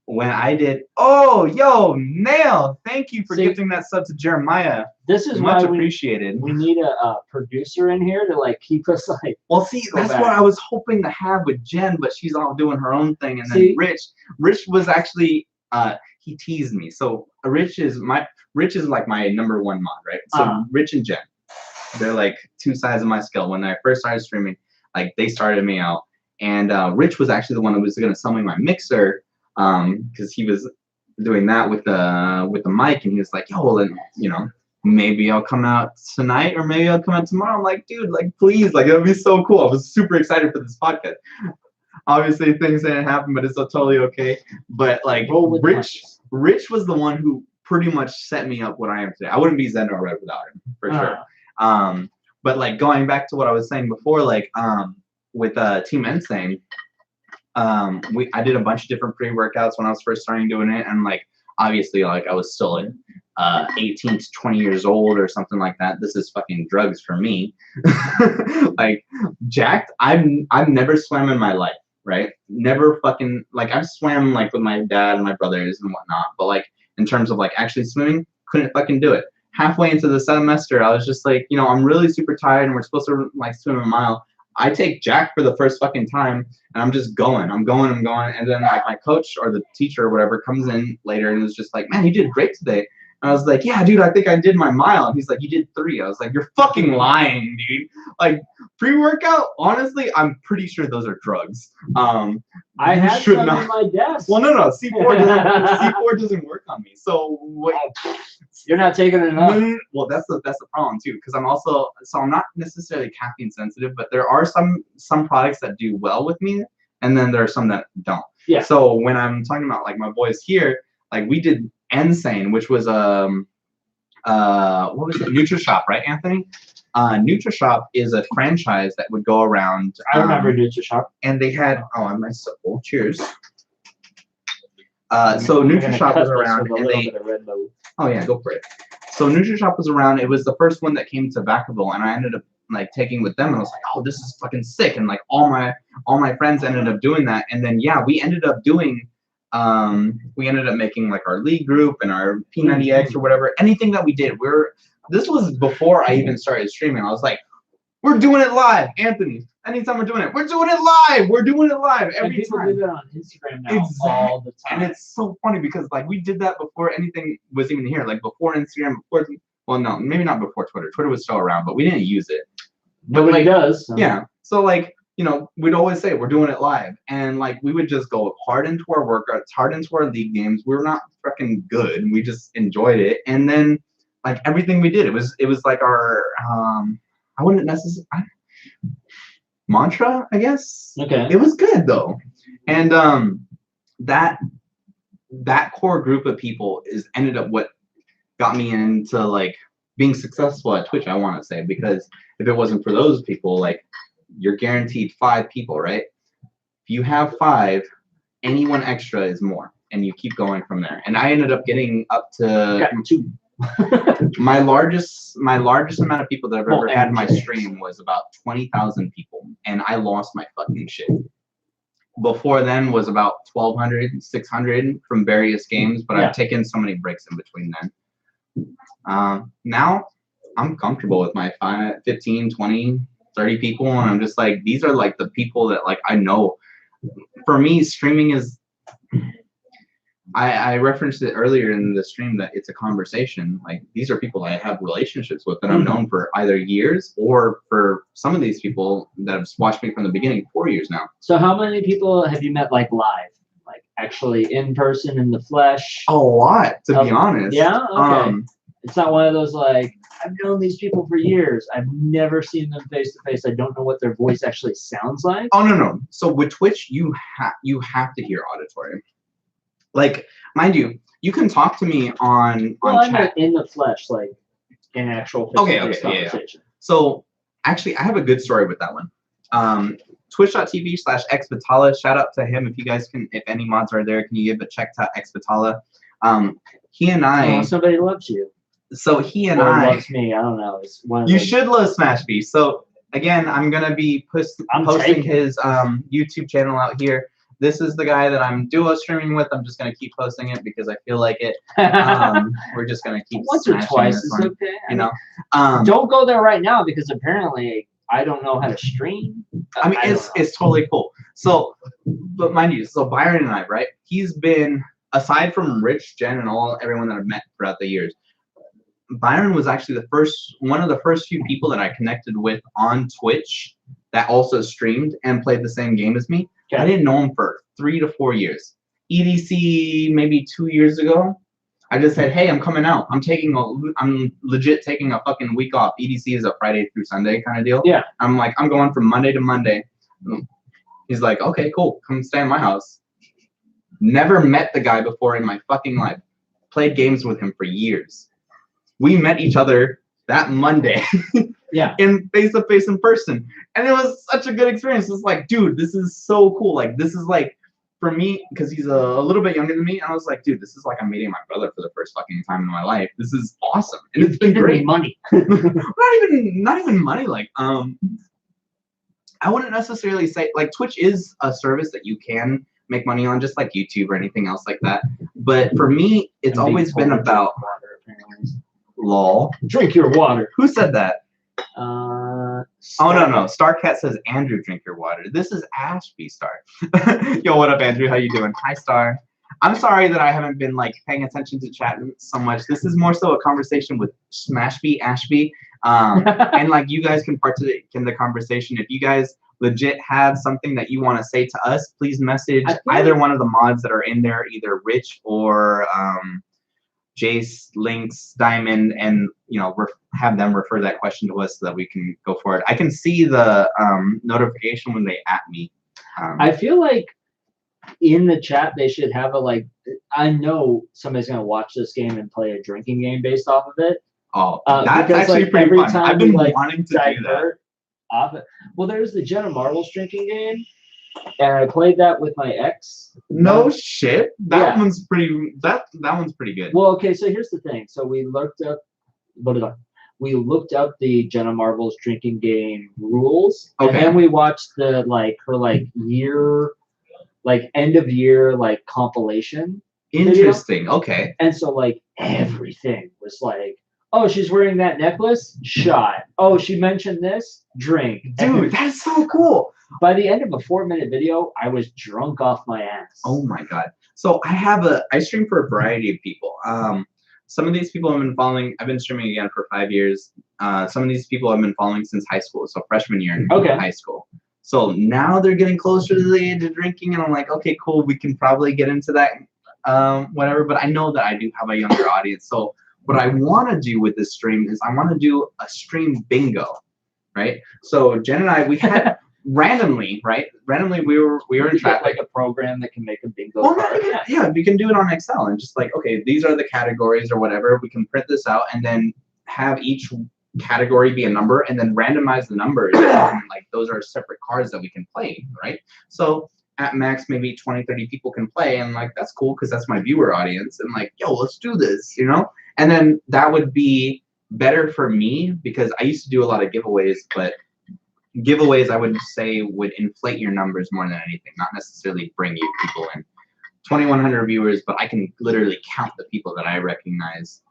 When I did, Nail, thank you for gifting that sub to Jeremiah. This is much why appreciated. We need a producer in here to like keep us like. Well, see, that's what I was hoping to have with Jen, but she's all doing her own thing. And then Rich was actually he teased me. So Rich is like my number one mod, right? So Rich and Jen, they're like two sides of my scale. When I first started streaming, like they started me out. And Rich was actually the one who was going to sell me my mixer, because he was doing that with the mic, and he was like, "Yo, well, then, you know, maybe I'll come out tonight, or maybe I'll come out tomorrow." I'm like, "Dude, like, please, like, it would be so cool." I was super excited for this podcast. Obviously, things didn't happen, but it's totally okay. But like, Rich was the one who pretty much set me up what I am today. I wouldn't be Zen or Red without him, for sure. But like going back to what I was saying before, like with Team Insane, I did a bunch of different pre-workouts when I was first starting doing it, and like obviously like I was still like 18 to 20 years old or something like that. This is fucking drugs for me. Like jacked. I've never swam in my life, right? Never fucking like I've swam like with my dad and my brothers and whatnot, but like in terms of like actually swimming, couldn't fucking do it. Halfway into the semester, I was just like, you know, I'm really super tired and we're supposed to like swim a mile. I take Jack for the first fucking time, and I'm just going. I'm going. And then like my coach or the teacher or whatever comes in later and was just like, "Man, you did great today." And I was like, "Yeah, dude, I think I did my mile." And he's like, "You did 3." I was like, "You're fucking lying, dude." Like pre-workout, honestly, I'm pretty sure those are drugs. I had some on my desk. Well, no, C4 doesn't work on me. So what? You're not taking it enough. Well, that's the problem too, because I'm not necessarily caffeine sensitive, but there are some products that do well with me, and then there are some that don't. Yeah. So when I'm talking about like my boys here, like we did Insane, which was what was it? NutriShop, right, Anthony? NutriShop is a franchise that would go around. I remember NutriShop. And they had I'm nice. Oh, cheers. So NutriShop was around, and they. Oh yeah, go for it. So NutriShop was around. It was the first one that came to Vacaville, and I ended up like taking with them, and I was like, "Oh, this is fucking sick!" And like all my friends ended up doing that, and then yeah, we ended up making like our league group and our P90X or whatever. Anything that we did, this was before I even started streaming. I was like, "We're doing it live, Anthony. Anytime we're doing it live. We're doing it live every people time." do that on Instagram now all the time. And it's so funny because like we did that before anything was even here. Like before Instagram, well, no, maybe not before Twitter. Twitter was still around, but we didn't use it. Nobody does. So. Yeah. So like, you know, we'd always say we're doing it live, and like we would just go hard into our workouts, hard into our league games. We were not freaking good. We just enjoyed it, and then like everything we did, it was like our I wouldn't necessarily. Mantra, I guess. Okay. It was good though, and that core group of people ended up what got me into like being successful at Twitch. I want to say, because if it wasn't for those people, like you're guaranteed 5 people, right? If you have 5, anyone extra is more, and you keep going from there. And I ended up getting up to Got 2. my largest amount of people that I've ever had in my James. stream was about 20,000 people, and I lost my fucking shit. Before then was about 1,200, 600 from various games, but I've taken so many breaks in between then. Now I'm comfortable with my 5, 15, 20, 30 people, and I'm just like, these are like the people that like I know. For me, streaming is, I referenced it earlier in the stream that it's a conversation. Like, these are people I have relationships with that I've known for either years, or for some of these people that have watched me from the beginning, 4 years now. So how many people have you met like live? Like actually in person, in the flesh? A lot, to be honest. Yeah? Okay. It's not one of those like, I've known these people for years. I've never seen them face to face. I don't know what their voice actually sounds like. Oh, no. So with Twitch, you have to hear auditory. Like, mind you, you can talk to me on I chat. meant in the flesh, like in actual face-to-face conversation. So actually, I have a good story with that one. Twitch.tv/xbatala. Shout out to him if you guys can, if any mods are there, can you give a check to xbatala? He and I. Oh, somebody loves you. So he and or I. loves me. I don't know. It's one of you those. should love Smashby. So again, I'm gonna be posting his YouTube channel out here. This is the guy that I'm duo streaming with. I'm just gonna keep posting it because I feel like it. We're just gonna keep once or twice is one, okay. You know. Don't go there right now because apparently I don't know how to stream. I mean, it's totally cool. So, but mind you, so Byron and I, right? He's been, aside from Rich, Jen, and everyone that I've met throughout the years, Byron was actually one of the first few people that I connected with on Twitch that also streamed and played the same game as me. Okay. I didn't know him for 3 to 4 years. EDC maybe 2 years ago, I just said, hey, I'm coming out. I'm legit taking a fucking week off. EDC is a Friday through Sunday kind of deal. Yeah. I'm like, I'm going from Monday to Monday. He's like, okay, cool. Come stay in my house. Never met the guy before in my fucking life. Played games with him for years. We met each other that Monday. Yeah. In face-to-face in person. And it was such a good experience. It's like, dude, this is so cool. Like, this is like, for me, because he's a little bit younger than me, I was like, dude, this is like I'm meeting my brother for the first fucking time in my life. This is awesome. And it's been great. Money. not even money. Like, I wouldn't necessarily say, like, Twitch is a service that you can make money on, just like YouTube or anything else like that. But for me, it's always been about water, apparently. Lol. Drink your water. Who said that? Oh no. Starcat says, Andrew, drink your water. This is Ashby Star. Yo, what up, Andrew? How you doing? Hi, Star. I'm sorry that I haven't been like paying attention to chat so much. This is more so a conversation with Smashby, Ashby. And like you guys can partake in the conversation. If you guys legit have something that you want to say to us, please message either one of the mods that are in there, either Rich or Jace, Lynx, Diamond, and have them refer that question to us so that we can go for it. I can see the notification when they at me. I feel like in the chat they should have I know somebody's gonna watch this game and play a drinking game based off of it. Oh, that's actually pretty fun. I've been wanting to do that. Off it. Well, there's the Jenna Marbles drinking game, and I played that with my ex. No shit. That one's pretty. That one's pretty good. Well, okay. So here's the thing. So we looked up. We looked up the Jenna Marbles drinking game rules, and then we watched the her year, end of year compilation. Interesting. Video. Okay. And so everything was oh, she's wearing that necklace? Shot. Oh, she mentioned this? Drink. Dude, that's so cool. By the end of a 4-minute video, I was drunk off my ass. Oh my god. So I stream for a variety of people. Some of these people I've been following, I've been streaming again for 5 years. Some of these people I've been following since high school, so freshman year in high school. So now they're getting closer to the age of drinking, and I'm like, okay, cool, we can probably get into that, whatever. But I know that I do have a younger audience. So what I want to do with this stream is I want to do a stream bingo, right? So Jen and I, we had randomly we were in traffic. A program that can make a bingo card. Yeah, we can do it on Excel and just okay, these are the categories or whatever. We can print this out and then have each category be a number, and then randomize the numbers. And, like, those are separate cards that we can play, right? So at max, maybe 20, 30 people can play, and like that's cool because that's my viewer audience. And like, yo, let's do this, you know? And then that would be better for me because I used to do a lot of giveaways, but giveaways I would say would inflate your numbers more than anything, not necessarily bring you people in. 2,100 viewers, but I can literally count the people that I recognize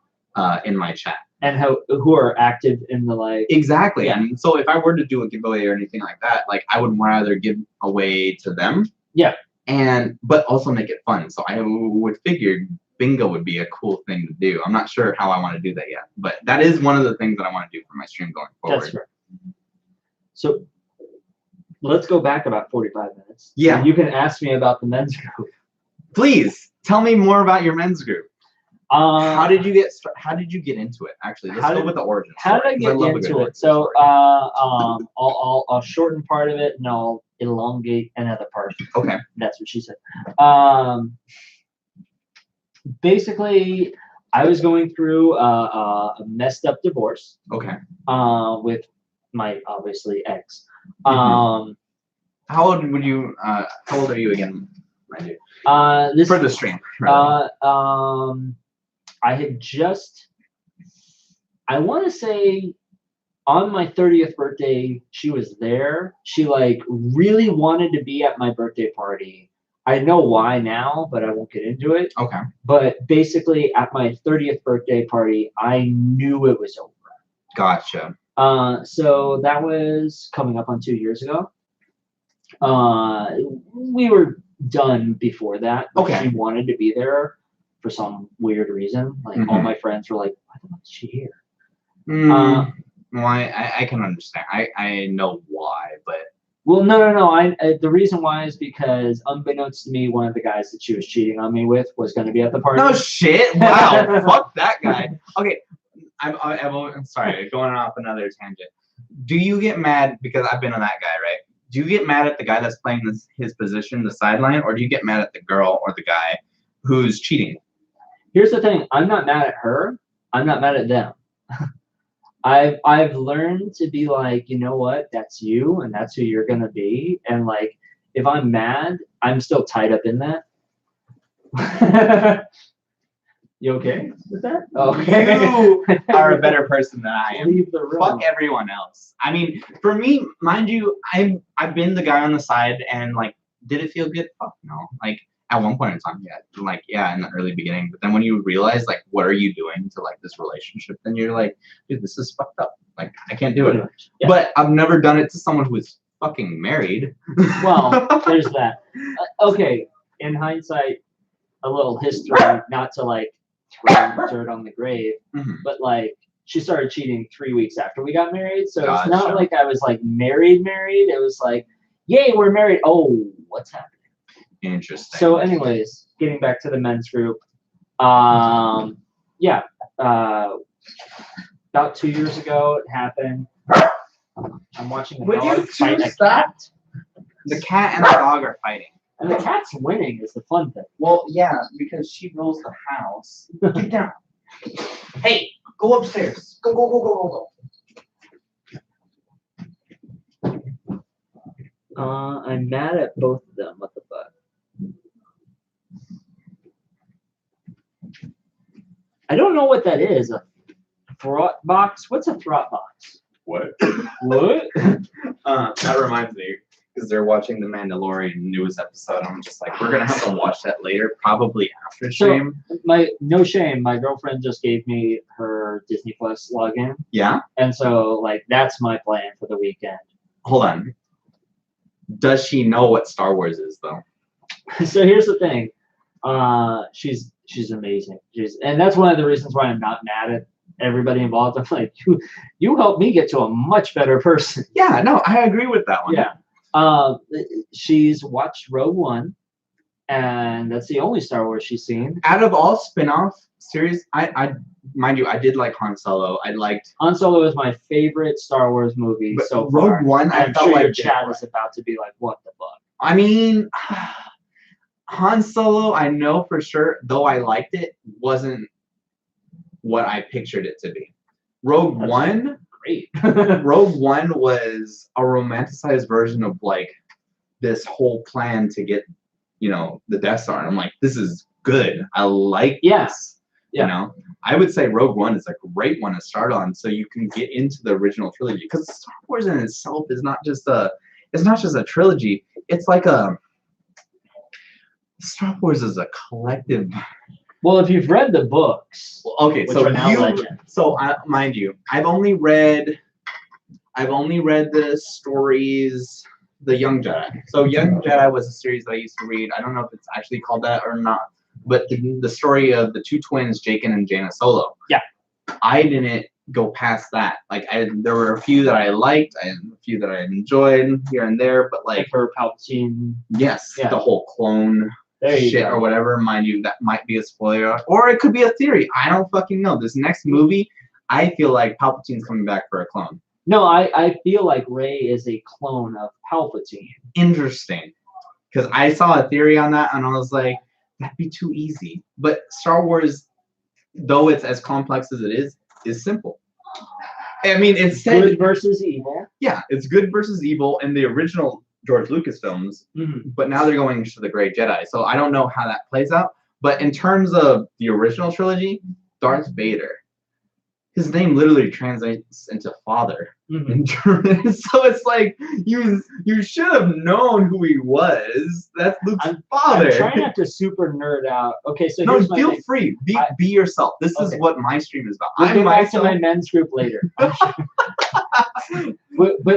in my chat. And who are active in the like. Exactly. Yeah. And so if I were to do a giveaway or anything like that, like I would rather give away to them. Yeah. But also make it fun. So I would figure bingo would be a cool thing to do. I'm not sure how I want to do that yet, but that is one of the things that I want to do for my stream going forward. That's right. So let's go back about 45 minutes. Yeah. And you can ask me about the men's group. Please tell me more about your men's group. How did you get into it? Actually, let's go with the origin How story, did I get into it? So I'll shorten part of it and I'll elongate another part. Okay. That's what she said. Basically, I was going through a messed up divorce. Okay. With my obviously ex. How old are you again, mind you? This For the stream. I had just, I want to say on my 30th birthday, she was there. She like really wanted to be at my birthday party. I know why now, but I won't get into it. Okay. But basically at my 30th birthday party, I knew it was over. Gotcha. So that was coming up on 2 years ago. We were done before that. But Okay. She wanted to be there for some weird reason. Like all my friends were like, why the fuck is she here? Well, I can understand. I know why, but Well, no. The reason why is because unbeknownst to me, one of the guys that she was cheating on me with was going to be at the party. no shit. Wow. Fuck that guy. Okay. I'm sorry. Going off another tangent. Do you get mad because I've been on that guy, right? Do you get mad at the guy that's playing his position, the sideline, or do you get mad at the girl or the guy who's cheating? Here's the thing. I'm not mad at her. I'm not mad at them. I've learned to be like, you know what? That's you, and that's who you're gonna be. And like, if I'm mad, I'm still tied up in that. You okay with that? Okay. You are a better person than I am. Leave the room. Fuck everyone else. I mean, for me, mind you, I've been the guy on the side, and like, did it feel good? Fuck no. Like at one point in time, yeah, in the early beginning. But then when you realize like, what are you doing to like this relationship? Then you're like, dude, this is fucked up. Like I can't do it. Yeah. But I've never done it to someone who is fucking married. Well, there's that. Okay, in hindsight, a little history, not to like throw dirt on the grave, but like she started cheating 3 weeks after we got married. So it's not like I was like married. It was like, yay, we're married. Oh, what's happening? Interesting. So anyways, getting back to the men's group. About 2 years ago it happened. I'm watching a dog fight a cat. The cat and the dog are fighting. And the cat's winning is the fun thing. Well, yeah, because she rules the house. Get down. Hey, go upstairs. Go. I'm mad at both of them. What the fuck? I don't know what that is. A throt box? What's a throt box? What? What? That reminds me, because they're watching the Mandalorian newest episode. I'm just like, we're gonna have to watch that later, probably after stream. No shame. My girlfriend just gave me her Disney Plus login. Yeah. And so like that's my plan for the weekend. Hold on. Does she know what Star Wars is though? So here's the thing. She's amazing. And that's one of the reasons why I'm not mad at everybody involved. I'm like, you helped me get to a much better person. Yeah, no, I agree with that one. Yeah. She's watched Rogue One, and that's the only Star Wars she's seen. Out of all spin-off series, I mind you, I did like Han Solo. I liked Han Solo is my favorite Star Wars movie so Rogue far. One, I I'm felt sure like your chat is about to be like, what the fuck? I mean, Han Solo, I know for sure, though I liked it, wasn't what I pictured it to be. Rogue One, great. Rogue One was a romanticized version of like this whole plan to get, the Death Star. And I'm like, this is good. I like this. Yeah. You know, I would say Rogue One is a great one to start on, so you can get into the original trilogy. Because Star Wars in itself is not just a trilogy. It's like Star Wars is a collective. Well, if you've read the books, Okay, which are now legend. So mind you, I've only read the stories, the Young Jedi. So Young Jedi was a series that I used to read. I don't know if it's actually called that or not, but the story of the two twins, Jaqen and Jaina Solo. Yeah. I didn't go past that. Like there were a few that I liked, and a few that I enjoyed here and there, but like for Palpatine. Yes, Yeah. the whole clone There you shit go. or whatever. Mind you, that might be a spoiler, or it could be a theory. I don't fucking know. This next movie, I feel like Palpatine's coming back for a clone. No, I feel like Rey is a clone of Palpatine. Interesting, because I saw a theory on that, and I was like, that'd be too easy. But Star Wars, though it's as complex as it is simple. I mean, it's Good versus evil. Yeah, it's good versus evil in the original George Lucas films, but now they're going to the Great Jedi. So I don't know how that plays out. But in terms of the original trilogy, Darth Vader, his name literally translates into father in German. So it's like you should have known who he was. That's Luke's father. I'm trying not to super nerd out. Okay, so no, here's my feel thing. free. Be yourself. This is what my stream is about. We'll I'm get back to myself. my men's group later. But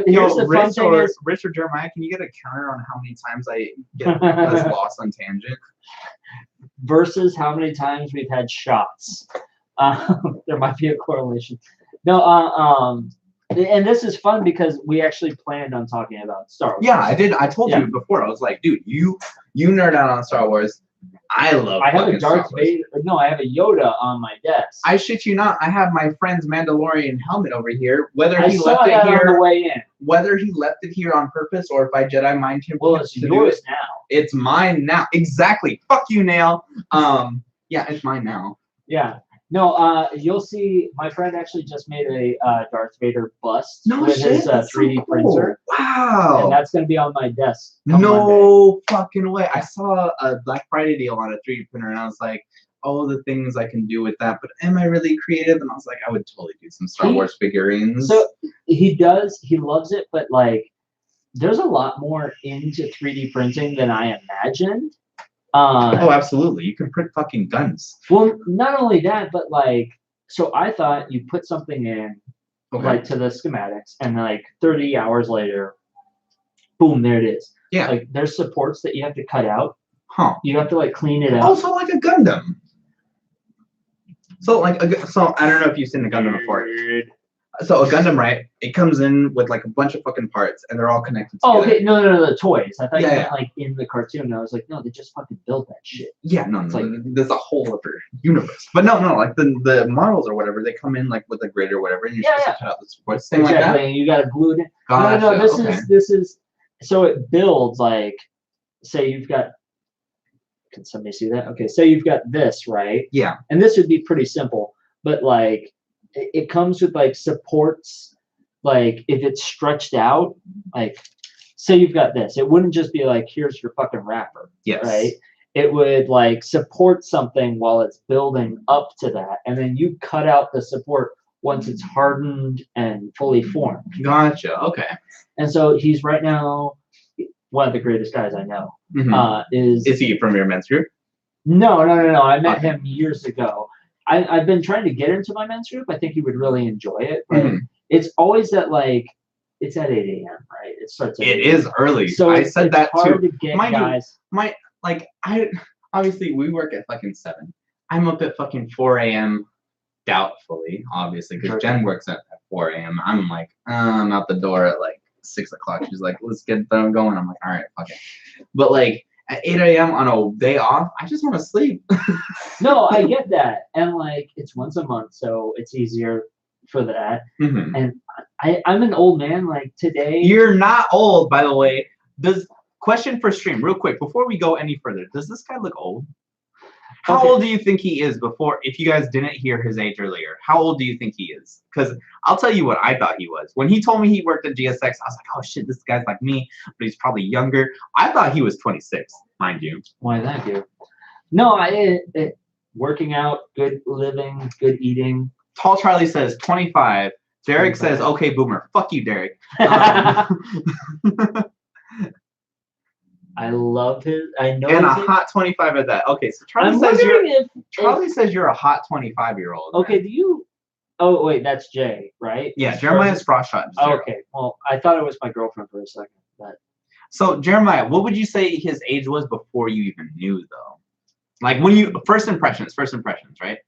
here's the fun thing is, Rich or Jeremiah, can you get a counter on how many times I get lost on tangent? Versus how many times we've had shots. There might be a correlation. No, and this is fun because we actually planned on talking about Star Wars. Yeah, I did. I told you before. I was like, dude, you nerd out on Star Wars. I have a Darth Vader. No, I have a Yoda on my desk. I shit you not. I have my friend's Mandalorian helmet over here. Whether I he saw left it that here on the way in. Whether he left it here on purpose or if I Jedi mind him. Well, it's yours now. It's mine now. Exactly. Fuck you, Nail. Yeah, it's mine now. Yeah. No, you'll see. My friend actually just made a Darth Vader bust with his 3D printer. Wow. And that's going to be on my desk. No fucking way. I saw a Black Friday deal on a 3D printer, and I was like, oh, the things I can do with that. But am I really creative? And I was like, I would totally do some Star Wars figurines. So he does. He loves it, but like, there's a lot more into 3D printing than I imagined. Oh, absolutely. You can print fucking guns. Well, not only that, but like, so I thought you put something in, like to the schematics, and like 30 hours later, boom, there it is. Yeah. Like there's supports that you have to cut out. Huh. You have to like clean it out. Also, like a Gundam. So like, so I don't know if you've seen a Gundam before. So a Gundam, right? It comes in with like a bunch of fucking parts, and they're all connected together. Oh, okay. No, the toys. I thought you meant Yeah. like in the cartoon. I was like, no, they just fucking build that shit. Yeah, no, It's like like- there's a whole other universe. But no, like the models or whatever, they come in like with a grid or whatever, and you're supposed to cut out the supports. Same Exactly. like that. And you got to glue it in. Gotcha. No, this okay. is. So it builds like, say you've got. Can somebody see that? Okay, say you've got this, right? Yeah. And this would be pretty simple, but like, it comes with like supports. Like if it's stretched out, like say you've got this, it wouldn't just be like, here's your fucking wrapper. Yes. Right? It would like support something while it's building up to that. And then you cut out the support once it's hardened and fully formed. Gotcha. Okay. And so he's right now one of the greatest guys I know. Mhm. Is he from your men's group? No. I met him years ago. I've been trying to get into my men's group. I think he would really enjoy it. But it's always at like, it's at 8 a.m., right? It starts at It 8 is early. So I said that hard too. to get Mind you, guys. I obviously we work at fucking 7. I'm up at fucking 4 a.m. doubtfully, obviously, because Jen works at 4 a.m. I'm like, I'm out the door at like 6 o'clock. She's like, let's get them going. I'm like, all right, fuck it. But like at 8 a.m. on a day off, I just want to sleep. No, I get that. And like, it's once a month, so it's easier for that. And I'm an old man, like today. You're not old, by the way. Question for stream, real quick, before we go any further. Does this guy look old? How Okay. old do you think he is before, if you guys didn't hear his age earlier, how old do you think he is? Because I'll tell you what I thought he was. When he told me he worked at GSX, I was like, oh shit, this guy's like me, but he's probably younger. I thought he was 26, mind you. Why, thank you. No, working out, good living, good eating. Tall Charlie says 25. Derek 25. says, okay, boomer. Fuck you, Derek. I love his. I know. And a his age. hot 25 at that. Okay, so I'm Charlie wondering says you're a hot 25-year-old. Okay, do you? Oh wait, that's Jay, right? Yeah, Jeremiah's frost shot. Zero. Okay, well, I thought it was my girlfriend for a second, but So Jeremiah, what would you say his age was before you even knew, though? Like when you first impressions, right?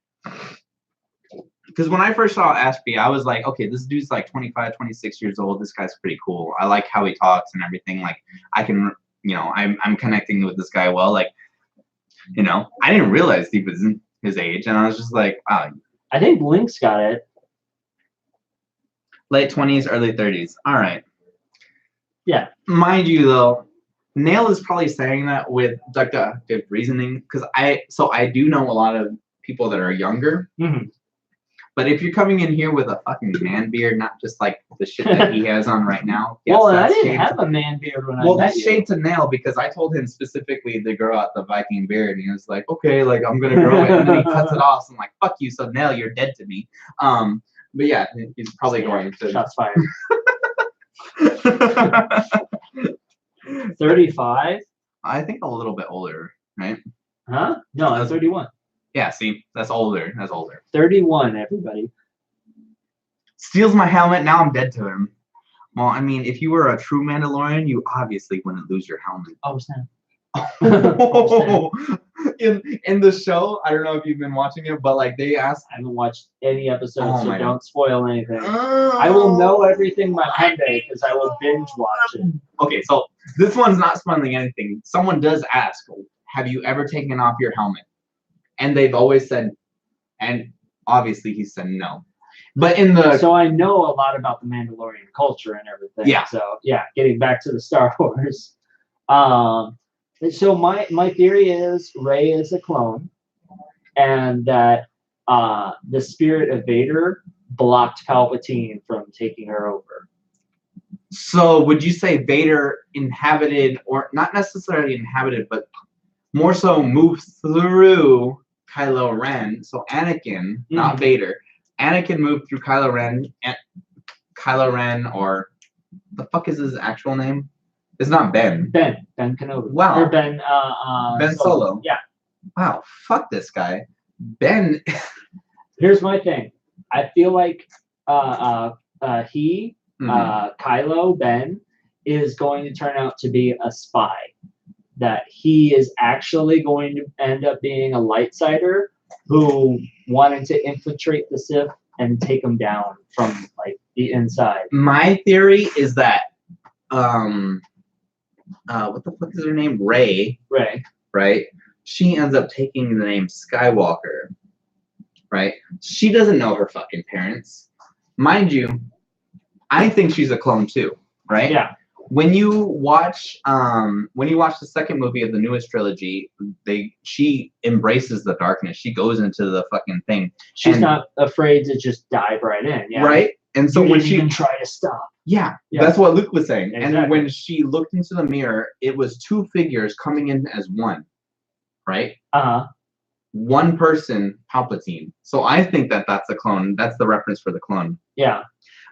Because when I first saw Ashby, I was like, okay, this dude's like 25, 26 years old. This guy's pretty cool. I like how he talks and everything. Like I can, I'm connecting with this guy well. Like, I didn't realize he was his age, and I was just like, wow. I think Link's got it. Late 20s, early 30s. All right. Yeah. Mind you, though, Nail is probably saying that with deductive reasoning, because I do know a lot of people that are younger. Mm-hmm. But if you're coming in here with a fucking man beard, not just like the shit that he has on right now. Yes, Well, I that's didn't shade have a man beard when I Well, met that's you. shade to Nail, because I told him specifically to grow out the Viking beard, and he was like, okay, like I'm gonna grow it, and then he cuts it off. So I'm like, fuck you, so Nail, you're dead to me. But yeah, he's probably going to. Shots fired. 35? I think a little bit older, right? Huh? No, I'm 31. Yeah, see, that's older. That's older. 31, everybody. Steals my helmet. Now I'm dead to him. Well, I mean, if you were a true Mandalorian, you obviously wouldn't lose your helmet. Oh, snap. in the show, I don't know if you've been watching it, but like they asked. I haven't watched any episodes, Oh so my don't spoil anything. Oh. I will know everything by Monday because I will binge watch it. Okay, so this one's not spoiling anything. Someone does ask, have you ever taken off your helmet? And they've always said, and obviously he said no. But in the So I know a lot about the Mandalorian culture and everything. Yeah. So yeah, getting back to the Star Wars. So my theory is Rey is a clone, and that the spirit of Vader blocked Palpatine from taking her over. So would you say Vader inhabited, or not necessarily inhabited, but more so moved through Kylo Ren? So Anakin, not Vader. Anakin moved through Kylo Ren, or the fuck is his actual name? It's not Ben. Ben Kenobi. Wow. Or Ben. Ben Solo. Yeah. Wow. Fuck this guy. Ben. Here's my thing. I feel like Kylo Ben is going to turn out to be a spy. That he is actually going to end up being a lightsider who wanted to infiltrate the Sith and take them down from like the inside. My theory is that what the fuck is her name? Rey, right? She ends up taking the name Skywalker, right? She doesn't know her fucking parents. Mind you, I think she's a clone too, right? Yeah. When you watch the second movie of the newest trilogy, she embraces the darkness. She goes into the fucking thing. She's not afraid to just dive right in. Yeah. Right? And so you when didn't she even try to stop. Yeah, Yeah. that's what Luke was saying. Exactly. And when she looked into the mirror, it was two figures coming in as one, right? One person, Palpatine. So I think that that's a clone. That's the reference for the clone. Yeah.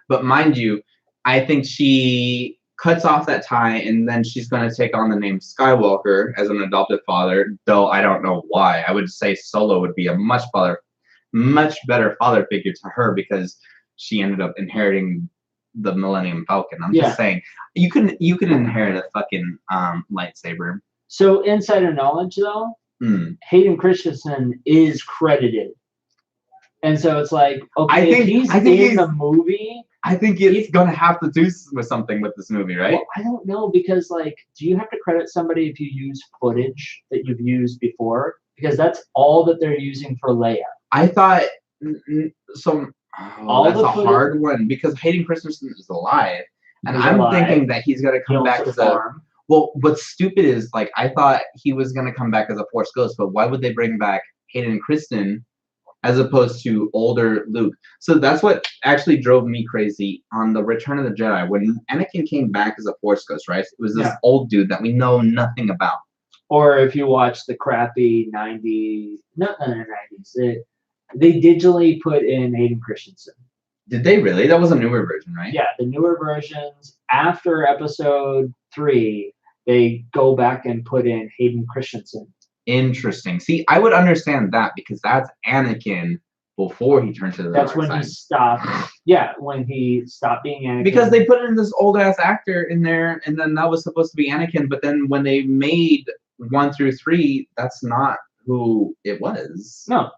But mind you, I think she cuts off that tie, and then she's going to take on the name Skywalker as an adoptive father, though I don't know why. I would say Solo would be a much better father figure to her, because she ended up inheriting the Millennium Falcon. I'm just saying, you can inherit a fucking lightsaber. So insider knowledge though, Hayden Christensen is credited. And so it's like, okay, if he's in the movie, I think it's gonna have to do with something with this movie, right? Well, I don't know, because like, do you have to credit somebody if you use footage that you've used before? Because that's all that they're using for Leia. I thought so. All that's the a footage- hard one, because Hayden Christensen is alive, and He's I'm alive. thinking that he's gonna He come owns back a as a. farm. Well, what's stupid is, like, I thought he was gonna come back as a Force Ghost, but why would they bring back Hayden Christensen as opposed to older Luke. So that's what actually drove me crazy on the Return of the Jedi. When Anakin came back as a Force ghost, right? It was this old dude that we know nothing about. Or if you watch the crappy 90s, not the 90s, they digitally put in Hayden Christensen. Did they really? That was a newer version, right? Yeah, the newer versions. After episode 3, they go back and put in Hayden Christensen. Interesting. See, I would understand that because that's Anakin before he turned to the That's dark when side. he stopped. Yeah, when he stopped being Anakin. Because they put in this old ass actor in there, and then that was supposed to be Anakin. But then when they made 1 through 3, that's not who it was. No.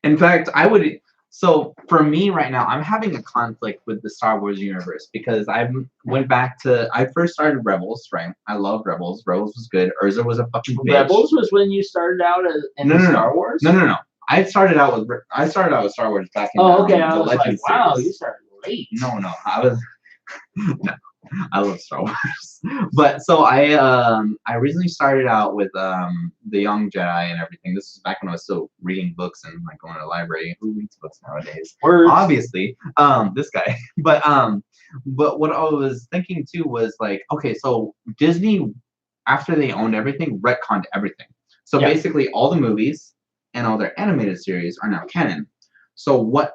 In fact, I would. So for me right now, I'm having a conflict with the Star Wars universe because I went back to. I first started Rebels, right? I love Rebels. Rebels was good. Urza was a fucking bitch. Rebels was when you started out in Star Wars? No. I started out with Star Wars back in okay. the I was Legends like, wow, series. you started late. No, I was no. I love Star Wars. But so I originally started out with the Young Jedi and everything. This is back when I was still reading books and like going to the library. Who reads books nowadays? Words. Obviously, this guy. But what I was thinking too was like, okay, so Disney, after they owned everything, retconned everything. So basically all the movies and all their animated series are now canon. So what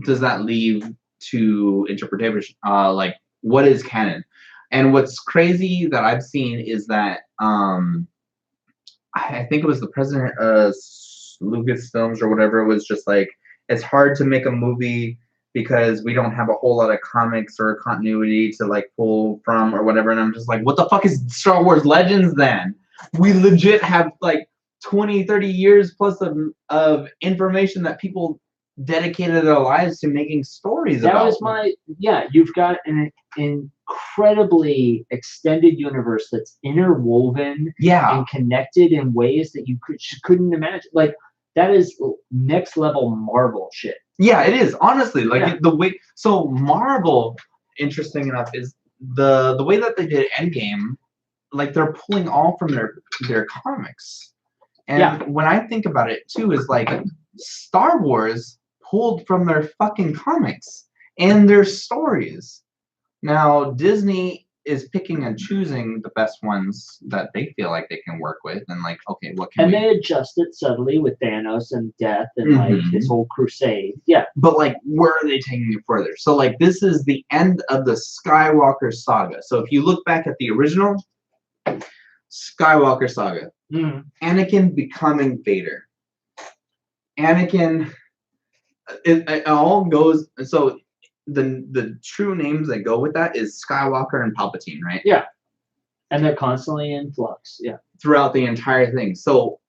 does that leave to interpretation? Like, what is canon? And what's crazy that I've seen is that I think it was the president of Lucasfilms or whatever, it was just like, it's hard to make a movie because we don't have a whole lot of comics or continuity to like pull from or whatever. And I'm just like, what the fuck is Star Wars Legends then? We legit have like 20, 30 years plus of information that people dedicated their lives to making stories about. That was you've got an incredibly extended universe that's interwoven and connected in ways that you couldn't imagine. Like, that is next level Marvel shit. Yeah, it is, honestly. Like the way, so Marvel, interesting enough, is the way that they did Endgame, like they're pulling all from their comics. And when I think about it too, is like Star Wars pulled from their fucking comics and their stories. Now Disney is picking and choosing the best ones that they feel like they can work with, and like, okay, what can they adjust it subtly with Thanos and Death and like this whole crusade. Yeah. But like, where are they taking it further? So like, this is the end of the Skywalker saga. So if you look back at the original Skywalker saga, Anakin becoming Vader. Anakin, it all goes, so the true names that go with that is Skywalker and Palpatine, right? Yeah. And they're constantly in flux. Yeah. Throughout the entire thing. So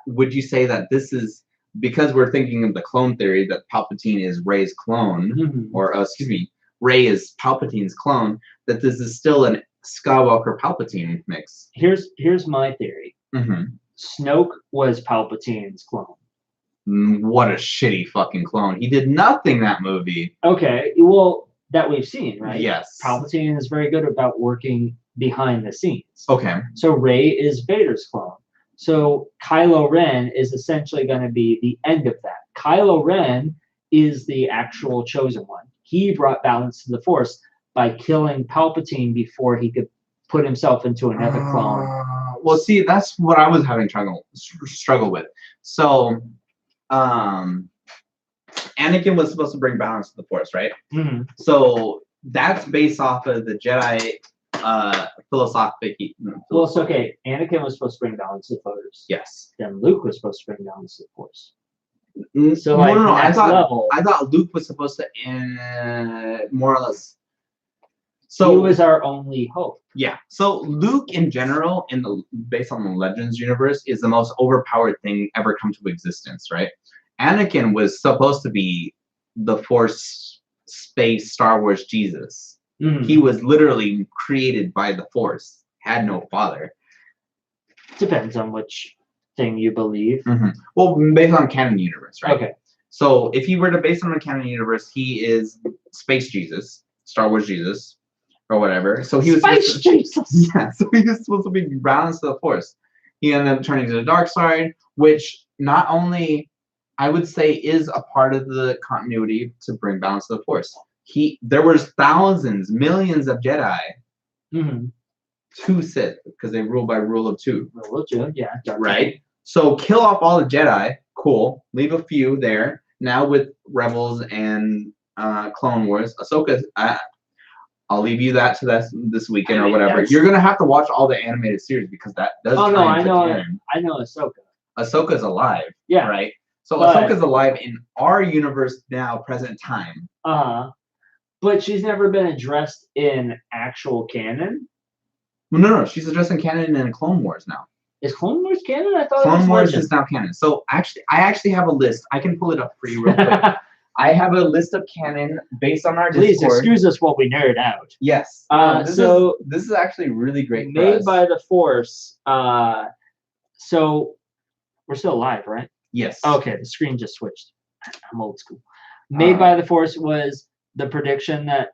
would you say that this is, because we're thinking of the clone theory, that Palpatine is Rey's clone, or excuse me, Rey is Palpatine's clone, that this is still an Skywalker Palpatine mix? Here's my theory. Snoke was Palpatine's clone. What a shitty fucking clone. He did nothing that movie. Okay, well, that we've seen, right? Yes. Palpatine is very good about working behind the scenes. Okay. So Rey is Vader's clone. So Kylo Ren is essentially going to be the end of that. Kylo Ren is the actual chosen one. He brought balance to the Force by killing Palpatine before he could put himself into another clone. Well, see, that's what I was having struggle with. So, Anakin was supposed to bring balance to the Force, right? So that's based off of the Jedi philosophy. Well, it's okay. Anakin was supposed to bring balance to the Force. Yes. Then Luke was supposed to bring balance to the Force. So like, no. I thought Luke was supposed to more or less. So he was our only hope. Yeah. So Luke, in general, based on the Legends universe, is the most overpowered thing ever come to existence, right? Anakin was supposed to be the Force, space, Star Wars Jesus. He was literally created by the Force, had no father. Depends on which thing you believe. Well, based on canon universe, right? Okay. So if you were to base on a canon universe, he is space Jesus, Star Wars Jesus, or whatever. So he was Space Jesus. Yeah. So he was supposed to be balanced to the Force. He ended up turning to the dark side, which not only I would say is a part of the continuity to bring balance to the Force. There was thousands, millions of Jedi, Mm-hmm. 2 Sith, because they rule by rule of 2. Rule of 2, yeah. Right? So kill off all the Jedi, cool. Leave a few there. Now with Rebels and Clone Wars, Ahsoka, I'll leave you that to this weekend or whatever. You're gonna have to watch all the animated series because that does. Oh no, tie I into know. canon. I know Ahsoka. Ahsoka's alive. Yeah. Right. So But- Ahsoka's alive in our universe now, present time. But she's never been addressed in actual canon. Well, no, she's addressing canon in Clone Wars now. Is Clone Wars canon? I thought it Clone was Wars Legends. is now canon. So I actually have a list. I can pull it up for you real quick. I have a list of canon based on our Please Discord. excuse us while we nerd out. Yes. This is actually really great. Made by the Force. So we're still live, right? Yes. Okay, the screen just switched. I'm old school. Made by the Force was the prediction that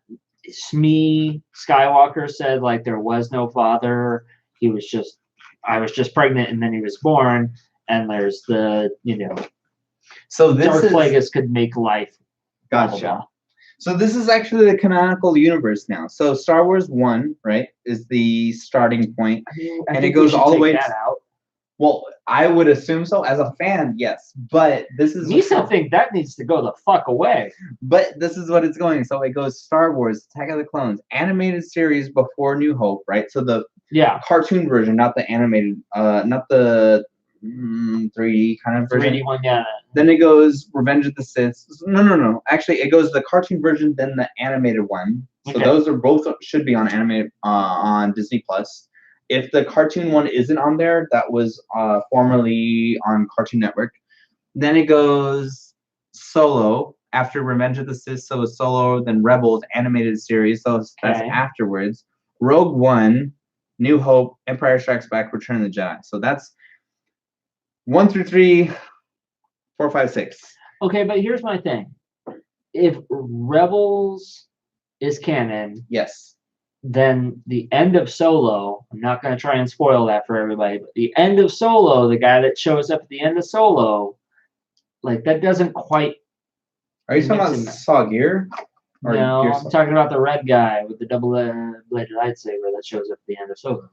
Shmi Skywalker said, like, there was no father. I was just pregnant and then he was born. And there's the, So this Darth is Plagueis could make life. Blah, blah, gotcha. blah. So this is actually the canonical universe now. So Star Wars 1, right, is the starting point. I And think it goes we should all the take way that out. Well, I would assume so. As a fan, yes. But this is Misa think that needs to go the fuck away. But this is what it's going. So it goes Star Wars, Attack of the Clones, animated series before New Hope, right? So the cartoon version, not the animated, not the 3D kind of version. 3D one, yeah. Then it goes Revenge of the Sith. No. Actually, it goes the cartoon version, then the animated one. So those are both should be on animated on Disney Plus. If the cartoon one isn't on there, that was formerly on Cartoon Network. Then it goes Solo after Revenge of the Sith. So it's Solo, then Rebels animated series. So that's afterwards. Rogue One, New Hope, Empire Strikes Back, Return of the Jedi. So that's 1 through 3, 4, 5, 6. Okay, but here's my thing. If Rebels is canon, yes, then the end of Solo, I'm not going to try and spoil that for everybody, but the end of Solo, the guy that shows up at the end of Solo, like, that doesn't quite... Are you talking about Saw Gear? No, I'm talking about the red guy with the double-bladed lightsaber that shows up at the end of Solo.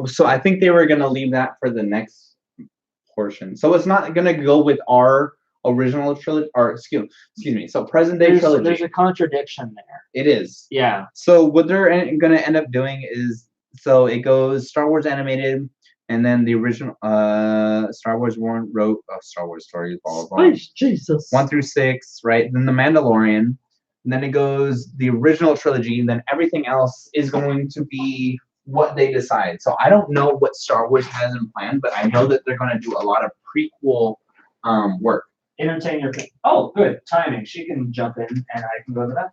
So I think they were going to leave that for the next portion. So it's not going to go with our original trilogy, or excuse me. So present day trilogy. There's a contradiction there. It is. Yeah. So what they're going to end up doing is, so it goes Star Wars animated, and then the original Star Wars Warren wrote Star Wars stories, blah blah blah. Jesus. 1 through 6, right? Then the Mandalorian, and then it goes the original trilogy, and then everything else is going to be what they decide. So I don't know what Star Wars has in plan, but I know that they're going to do a lot of prequel work. Entertain your... Oh, good. Timing. She can jump in, and I can go to that.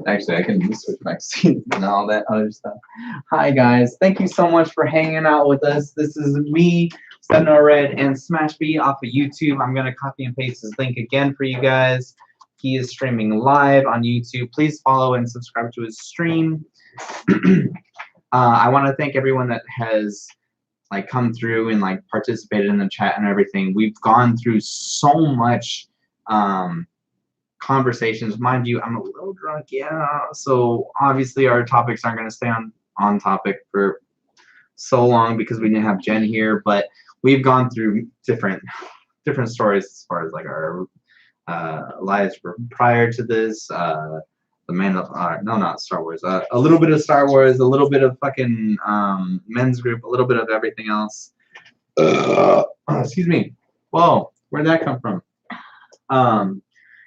Actually, I can switch my seat and all that other stuff. Hi, guys. Thank you so much for hanging out with us. This is me, Sentinel Red, and Smashby off of YouTube. I'm going to copy and paste his link again for you guys. He is streaming live on YouTube. Please follow and subscribe to his stream. I want to thank everyone that has come through and participated in the chat and everything. We've gone through so much conversations. Mind you, I'm a little drunk, so obviously our topics aren't going to stay on topic for so long because we didn't have Jen here, but we've gone through different stories as far as our lives prior to this. Not Star Wars. A little bit of Star Wars, a little bit of fucking men's group, a little bit of everything else. Excuse me. Whoa, where'd that come from?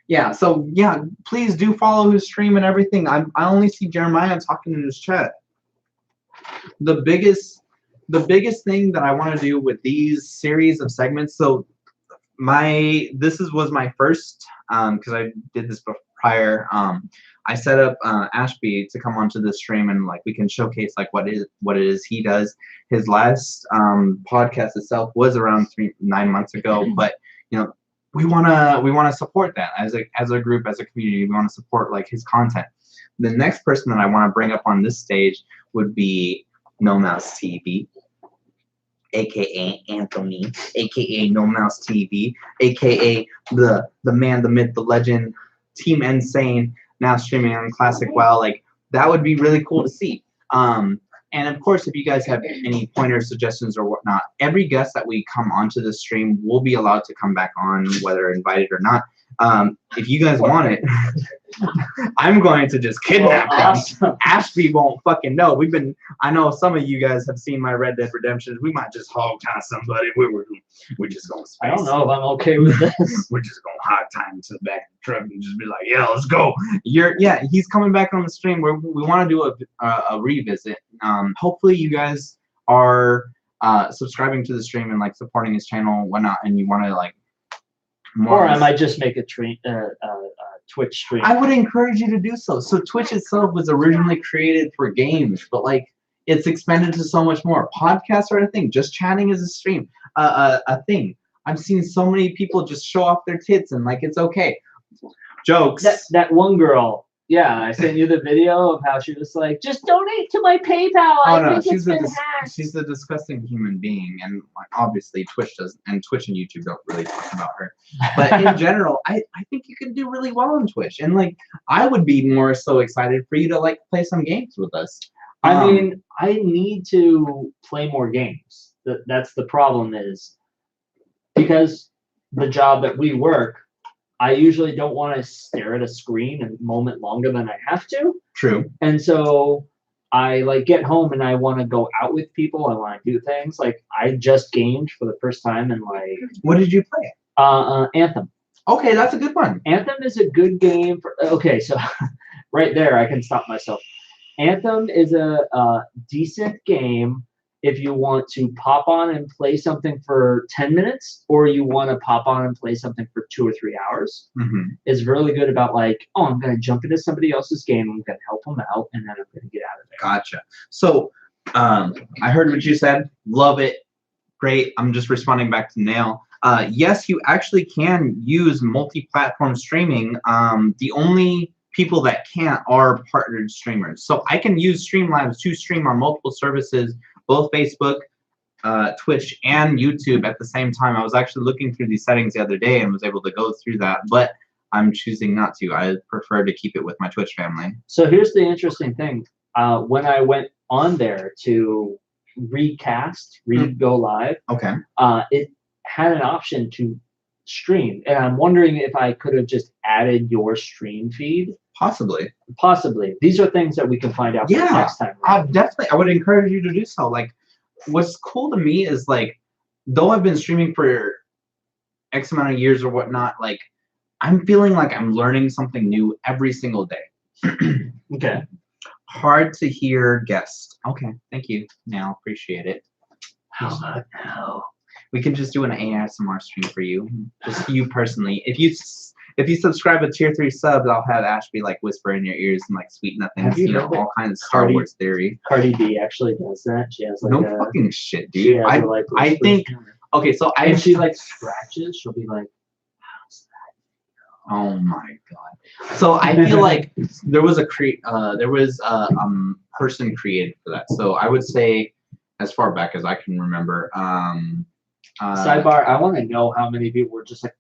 Yeah. So yeah, please do follow his stream and everything. I only see Jeremiah talking in his chat. The biggest thing that I want to do with these series of segments. So this was my first because I did this prior. I set up Ashby to come onto the stream and we can showcase what it is he does. His last podcast itself was around 9 months ago, but we wanna support that as a group, as a community. We want to support his content. The next person that I want to bring up on this stage would be No Mouse TV. aka Anthony, aka No Mouse TV, aka the man, the myth, the legend, Team Insane, now streaming on Classic WoW. Like that would be really cool to see. And of course, if you guys have any pointers, suggestions, or whatnot, every guest that we come onto the stream will be allowed to come back on, whether invited or not. If you guys want it, I'm going to just kidnap them. Awesome. Ashby won't fucking know. I know some of you guys have seen my Red Dead Redemption. We might just hog tie somebody. We're just going to space. I don't know if I'm okay with this. We're just going to hog tie him to the back of the truck and just be like, yeah, let's go. He's coming back on the stream where we want to do a revisit. Hopefully you guys are subscribing to the stream and like supporting his channel and whatnot, and you want to like Or I might just make a Twitch stream. I would encourage you to do so. So Twitch itself was originally created for games, but like it's expanded to so much more. Podcasts are a thing. Just chatting is a stream, a thing. I've seen so many people just show off their tits and like it's okay. Jokes. That one girl. Yeah, I sent you the video of how she was like, just donate to my PayPal. She's a disgusting human being, and like, obviously Twitch and YouTube don't really talk about her. But in general, I think you can do really well on Twitch, and like I would be more so excited for you to like play some games with us. I mean, I need to play more games. That's the problem is because the job that we work, I usually don't want to stare at a screen a moment longer than I have to. True. And so I like get home and I want to go out with people. I want to do things. Like I just gamed for the first time and like. What did you play? Anthem. Okay, that's a good one. Anthem is a good game. Okay, so right there I can stop myself. Anthem is a decent game if you want to pop on and play something for 10 minutes, or you want to pop on and play something for 2 or 3 hours. Mm-hmm. It's really good about like, oh, I'm going to jump into somebody else's game, I'm going to help them out, and then I'm going to get out of there. Gotcha. So I heard what you said. Love it. Great. I'm just responding back to Nail. Yes, you actually can use multi-platform streaming. The only people that can't are partnered streamers. So I can use Streamlabs to stream on multiple services, both Facebook, Twitch, and YouTube at the same time. I was actually looking through these settings the other day and was able to go through that, but I'm choosing not to. I prefer to keep it with my Twitch family. So here's the interesting thing. When I went on there to go live, okay, it had an option to stream, and I'm wondering if I could have just added your stream feed. Possibly. These are things that we can find out for next time. Right? Definitely. I would encourage you to do so. Like, what's cool to me is like, though I've been streaming for X amount of years or whatnot, like, I'm feeling like I'm learning something new every single day. Okay. Hard to hear guests. Okay, thank you. Now, appreciate it. How about now? We can just do an ASMR stream for you, just you personally. If you subscribe a tier 3 sub, I'll have Ashby like whisper in your ears and like sweet nothings, all kinds of Star Wars theory. Cardi B actually does that. She has like no fucking shit, dude. I think okay, so she like scratches. She'll be like, "How's that?" Oh my god. So I feel like there was a person created for that. So I would say, as far back as I can remember, sidebar, I want to know how many people were just like,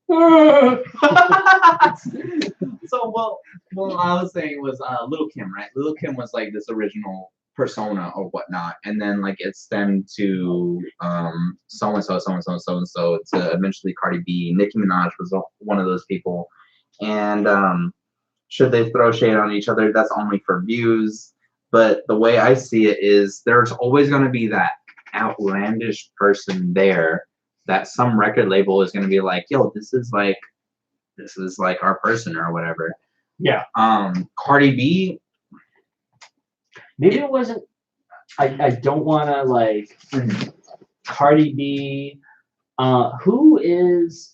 So, well, I was saying was Lil' Kim, right? Lil' Kim was like this original persona or whatnot, and then like it stemmed to so and so to eventually Cardi B. Nicki Minaj was one of those people, and should they throw shade on each other? That's only for views. But the way I see it is, there's always going to be that outlandish person there that some record label is going to be like, yo, this is like our person or whatever. Yeah. Cardi B. Maybe it wasn't. I don't want to like Cardi B. Who is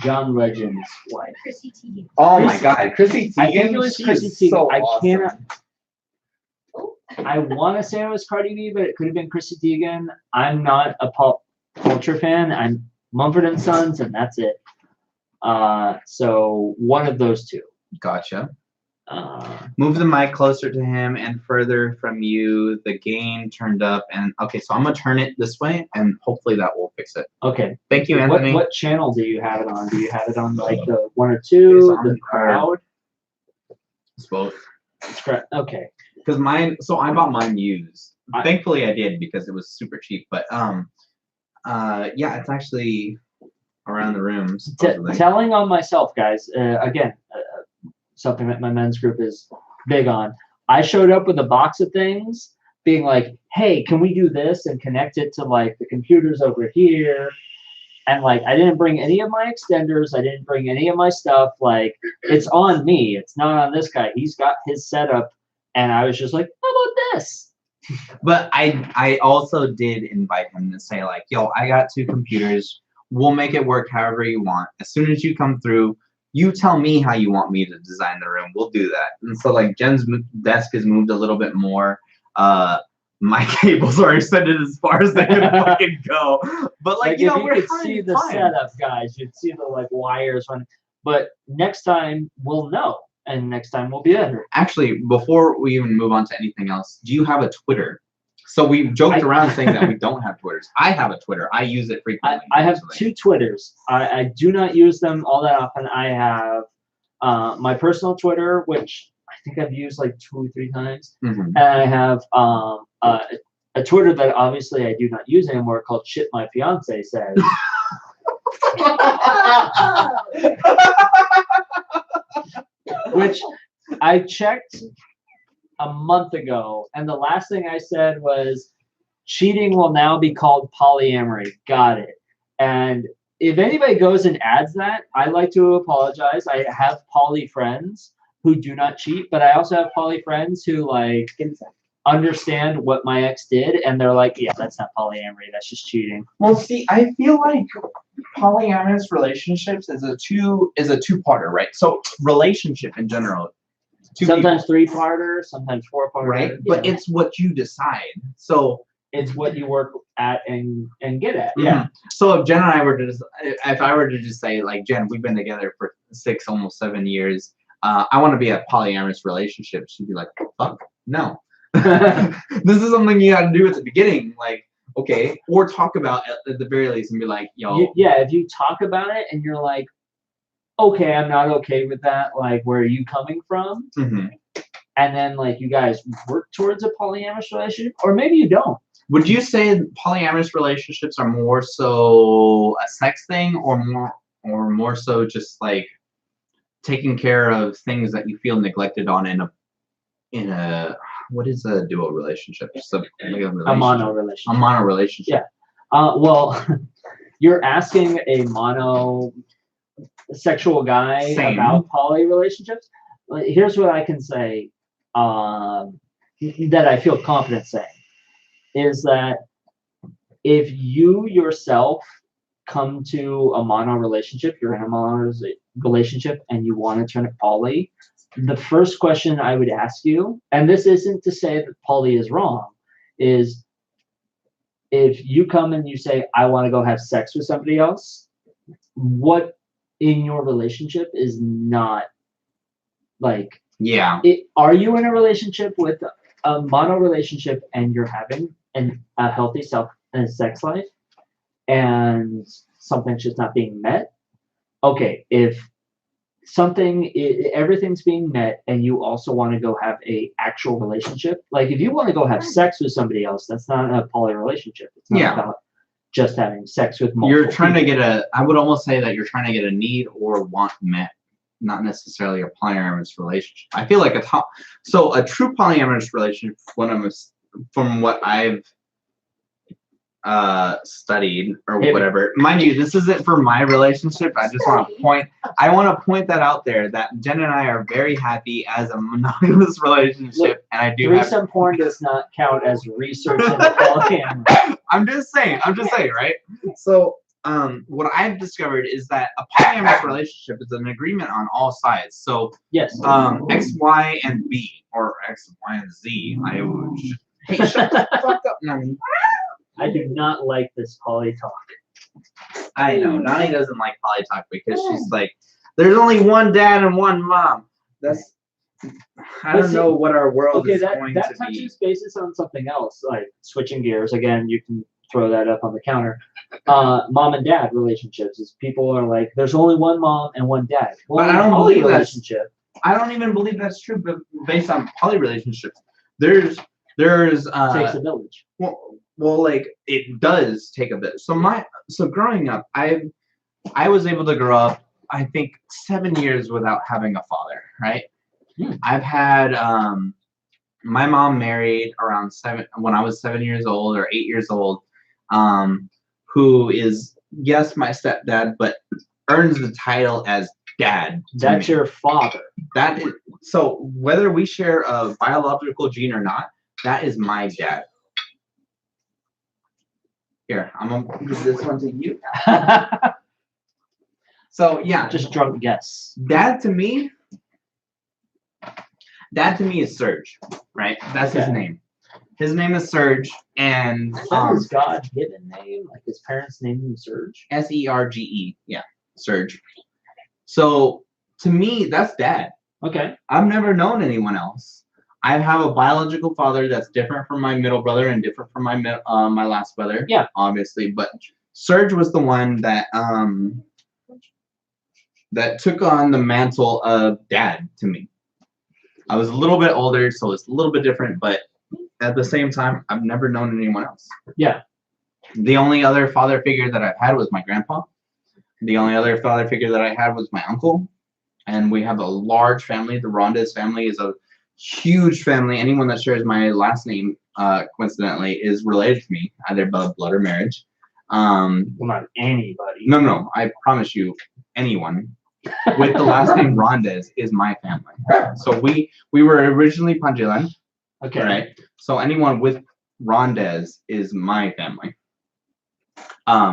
John Legend's wife? Chrissy Teigen. Oh my God, Chrissy Teigen. I think it was Chrissy Teigen. So I awesome. cannot. I want to say it was Cardi B, but it could have been Chrissy Teigen. I'm not a pop culture fan. I'm Mumford & Sons, and that's it. So one of those two. Gotcha. Move the mic closer to him and further from you. The gain turned up, and okay, so I'm gonna turn it this way, and hopefully that will fix it. Okay. Thank you, Anthony. What channel do you have it on? Do you have it on like the 1 or 2, on the the card. crowd? It's both. It's correct. Okay. Because mine, so I bought mine used. I- Thankfully, I did because it was super cheap. But yeah, it's actually around the room. Supposedly. Telling on myself, guys. Again, something that my men's group is big on. I showed up with a box of things, being like, "Hey, can we do this and connect it to like the computers over here?" And like, I didn't bring any of my extenders. I didn't bring any of my stuff. Like, it's on me. It's not on this guy. He's got his setup. And I was just like, how about this? But I also did invite him to say like, yo, I got 2 computers. We'll make it work however you want. As soon as you come through, you tell me how you want me to design the room. We'll do that. And so like Jen's desk has moved a little bit more. My cables are extended as far as they can fucking go. But like, you know, if you could see the setup, guys, you'd see the like wires on. But next time we'll know. And next time we'll be better. Actually, before we even move on to anything else, do you have a Twitter? So we joked around saying that we don't have Twitters. I have a Twitter. I use it frequently. I have 2 Twitters. I do not use them all that often. I have my personal Twitter, which I think I've used like 2 or 3 times. Mm-hmm. And I have a Twitter that obviously I do not use anymore called Shit My Fiance Says. Which I checked a month ago, and the last thing I said was, cheating will now be called polyamory. Got it. And if anybody goes and adds that, I like to apologize. I have poly friends who do not cheat, but I also have poly friends who like understand what my ex did, and they're like, yeah, that's not polyamory, that's just cheating. Well, see, I feel like polyamorous relationships is a two-parter, right? So relationship in general, sometimes 3-parter, sometimes 4-parter, right? But it's what you decide. So it's what you work at and get at. Mm-hmm. Yeah. So if Jen and I were to just, if I were to just say like, Jen, we've been together for 6, almost 7 years. I want to be a polyamorous relationship. She'd be like, fuck, no. This is something you got to do at the beginning, like, okay, or talk about at the very least and be like, yo. Yeah, if you talk about it and you're like, okay, I'm not okay with that, like, where are you coming from? Mm-hmm. And then like you guys work towards a polyamorous relationship, or maybe you don't. Would you say polyamorous relationships are more so a sex thing, or more so just like taking care of things that you feel neglected on in a what is a dual relationship? So, like a mono relationship. A mono relationship. Yeah. Well, you're asking a mono sexual guy about poly relationships. Here's what I can say that I feel confident saying is that if you yourself come to a mono relationship, you're in a mono relationship and you want to turn it poly, the first question I would ask you, and this isn't to say that poly is wrong, is if you come and you say, I want to go have sex with somebody else, what in your relationship is not like, yeah. Are you in a relationship with a mono relationship and you're having a healthy sex life and something's just not being met? Okay, if everything's being met and you also want to go have a actual relationship, like if you want to go have sex with somebody else, that's not a poly relationship. It's not about just having sex with multiple You're trying people. to get I would almost say that you're trying to get a need or want met, not necessarily a polyamorous relationship. I feel like a true polyamorous relationship, from what I've studied or whatever. Mind you, this isn't for my relationship. I just want to point that out there that Jen and I are very happy as a monogamous relationship. Look, and I do threesome porn does not count as research in polyamory. I'm just saying, right? So what I've discovered is that a polyamorous relationship is an agreement on all sides. So yes, X, Y, and B, or X, Y, and Z. Hey, shut the fuck up, Nani. I do not like this poly talk. I know. Nani doesn't like poly talk because she's like, there's only one dad and one mom. I don't know what our world Okay, is that going that to be. touches bases on something else, like switching gears. Again, you can throw that up on the counter. Mom and dad relationships. Is people are like, there's only one mom and one dad. Well, But I don't poly believe that's- relationship. I don't even believe that's true. But based on poly relationships, there's Takes a village. well, like it does take a bit. So growing up, I was able to grow up, I think, 7 years without having a father. Right. I've had my mom married around 7 when I was 7 years old or 8 years old, who is, yes, my stepdad, but earns the title as dad. That's your father. That is, so whether we share a biological gene or not, that is my dad. Here, I'm gonna give this one to you. So yeah, Just drunk guess. dad to me is Serge, right? That's his Okay. name. His name is Serge, and Is that his God-given name? Like his parents named him Serge? Serge. Yeah, Serge. So to me, that's dad. Okay. I've never known anyone else. I have a biological father that's different from my middle brother and different from my last brother. Yeah. Obviously, but Serge was the one that that took on the mantle of dad to me. I was a little bit older, so it's a little bit different, but at the same time, I've never known anyone else. Yeah. The only other father figure that I've had was my grandpa. The only other father figure that I had was my uncle. And we have a large family. The Rondes family is a huge family. Anyone that shares my last name, coincidentally, is related to me, either by blood or marriage. Well, not anybody. No, I promise you, anyone with the last name Rondes is my family. So we were originally Panjilan, Okay. right? So anyone with Rondes is my family.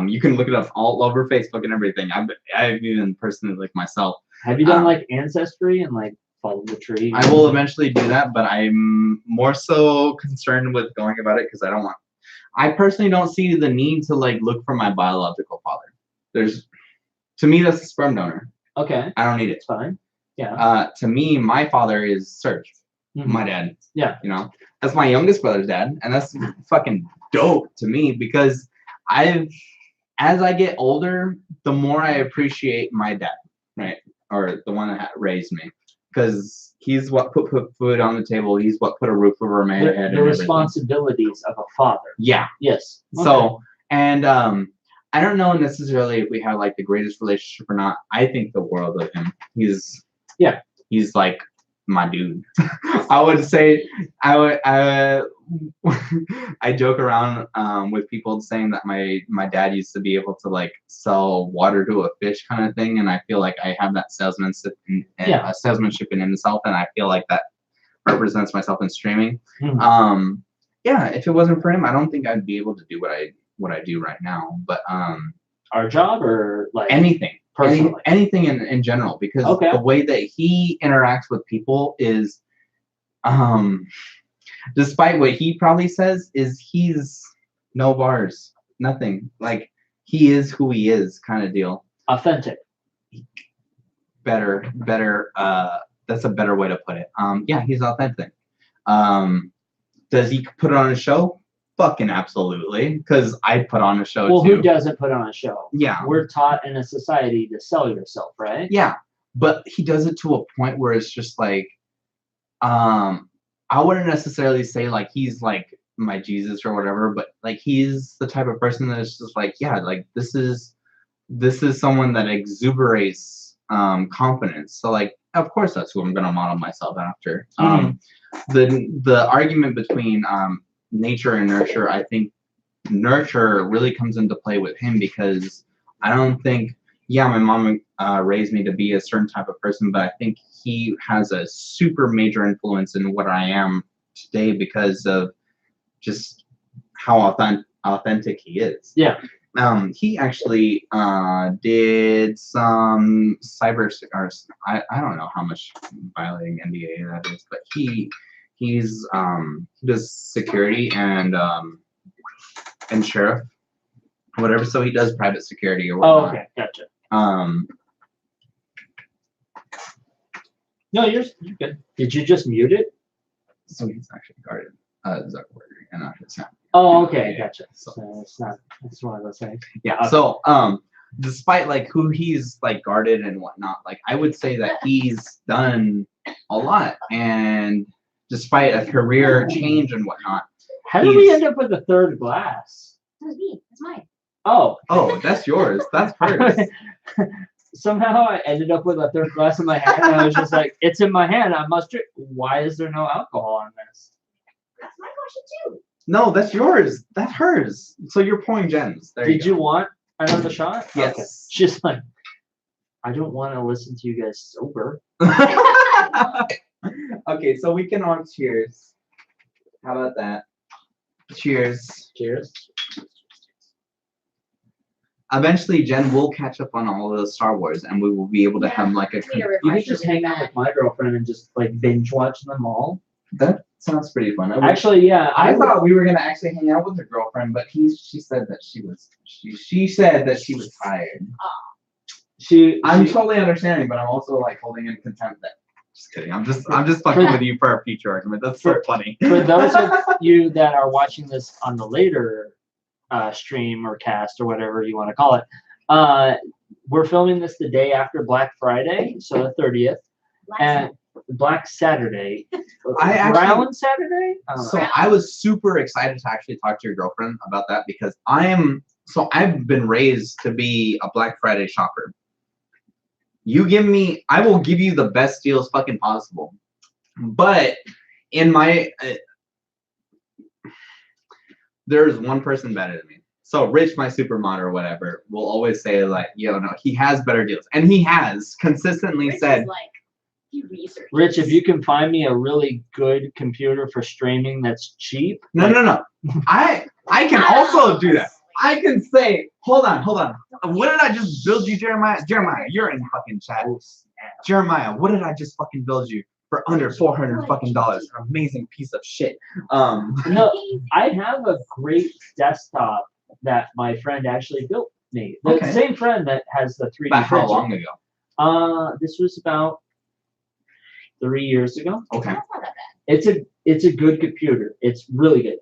You can look it up all over Facebook and everything. I've even personally, like myself. Have you done like Ancestry and like follow the tree? I will eventually do that, but I'm more so concerned with going about it because I personally don't see the need to like look for my biological father. To me, that's a sperm donor. Okay. I don't need it. It's fine. Yeah. To me, my father is Serge, my dad. Yeah. You know, that's my youngest brother's dad, and that's fucking dope to me because as I get older, the more I appreciate my dad, right? Or the one that raised me, because he's what put food on the table. He's what put a roof over my head. The responsibilities of a father. Yeah. Yes. Okay. So, and I don't know necessarily if we have like the greatest relationship or not. I think the world of him. He's like my dude. I would say I joke around with people saying that my dad used to be able to like sell water to a fish kind of thing, and I feel like I have that salesmanship in himself, and I feel like that represents myself in streaming. Yeah, if it wasn't for him, I don't think I'd be able to do what I do right now. But our job or like anything. Personally. Anything in general, because the way that he interacts with people is, despite what he probably says, is he's no bars, nothing. Like he is who he is, kind of deal. Authentic. Better. That's a better way to put it. Yeah, he's authentic. Does he put it on a show? Fucking absolutely, because I put on a show too. Well, who doesn't put on a show? Yeah. We're taught in a society to sell yourself, right? Yeah, but he does it to a point where it's just like, I wouldn't necessarily say like he's like my Jesus or whatever, but like he's the type of person that is just like, yeah, like this is someone that exuberates confidence. So like, of course, that's who I'm gonna model myself after. The argument between nature and nurture, I think nurture really comes into play with him because I don't think, my mom raised me to be a certain type of person, but I think he has a super major influence in what I am today because of just how authentic he is. Yeah. He actually did some cyber, or I don't know how much violating NDA that is, but he does security and sheriff, whatever. So he does private security or whatnot. Oh, okay, gotcha. No, you're good. Did you just mute it? So he's actually guarded Zuckerberg and not his family. Oh, okay, gotcha. So- So it's not. That's what I was saying. Yeah. So despite like who he's like guarded and whatnot, like I would say that he's done a lot, and despite a career change and whatnot. How did we He's- end up with a third glass? That was me. That's mine. Oh. Oh, that's yours. That's hers. Somehow I ended up with a third glass in my hand, and I was just like, "It's in my hand. I must drink." Why is there no alcohol on this? That's my question too. No, that's yours. That's hers. So you're pouring Jen's. There Did you you want another shot? Yes. Okay. She's like, I don't want to listen to you guys sober. go. Okay, so we can all cheers. How about that? Cheers. Cheers. Eventually, Jen will catch up on all of the Star Wars, and we will be able to have like a. Need a You refresher could just really hang out bad. with my girlfriend and just like binge watch them all. That sounds pretty fun. I wish- Actually, yeah, I thought we were gonna actually hang out with her girlfriend, but she said that she said that she was tired. I'm totally understanding, but I'm also like holding in contempt that. Just kidding. I'm just fucking with you for our future argument. That's so funny. For those of you that are watching this on the later stream or cast or whatever you want to call it, we're filming this the day after Black Friday, so the 30th, and Black Saturday. Brown Saturday? I don't know. So I was super excited to actually talk to your girlfriend about that because I've been raised to be a Black Friday shopper. I will give you the best deals fucking possible. But in my, there's one person better than me. So Rich, my supermod or whatever, will always say like, no, he has better deals. And he has consistently Rich said, is like, he researches. Rich, if you can find me a really good computer for streaming that's cheap. no. I can also do that. I can say, hold on. What did I just build you, Jeremiah? Jeremiah, you're in fucking chat. Jeremiah, what did I just fucking build you for under $400 fucking dollars? An amazing piece of shit. No, I have a great desktop that my friend actually built me. The Okay. same friend that has the 3D About how printer. long ago? This was about 3 years ago. Okay. That's not that bad. It's a good computer. It's really good.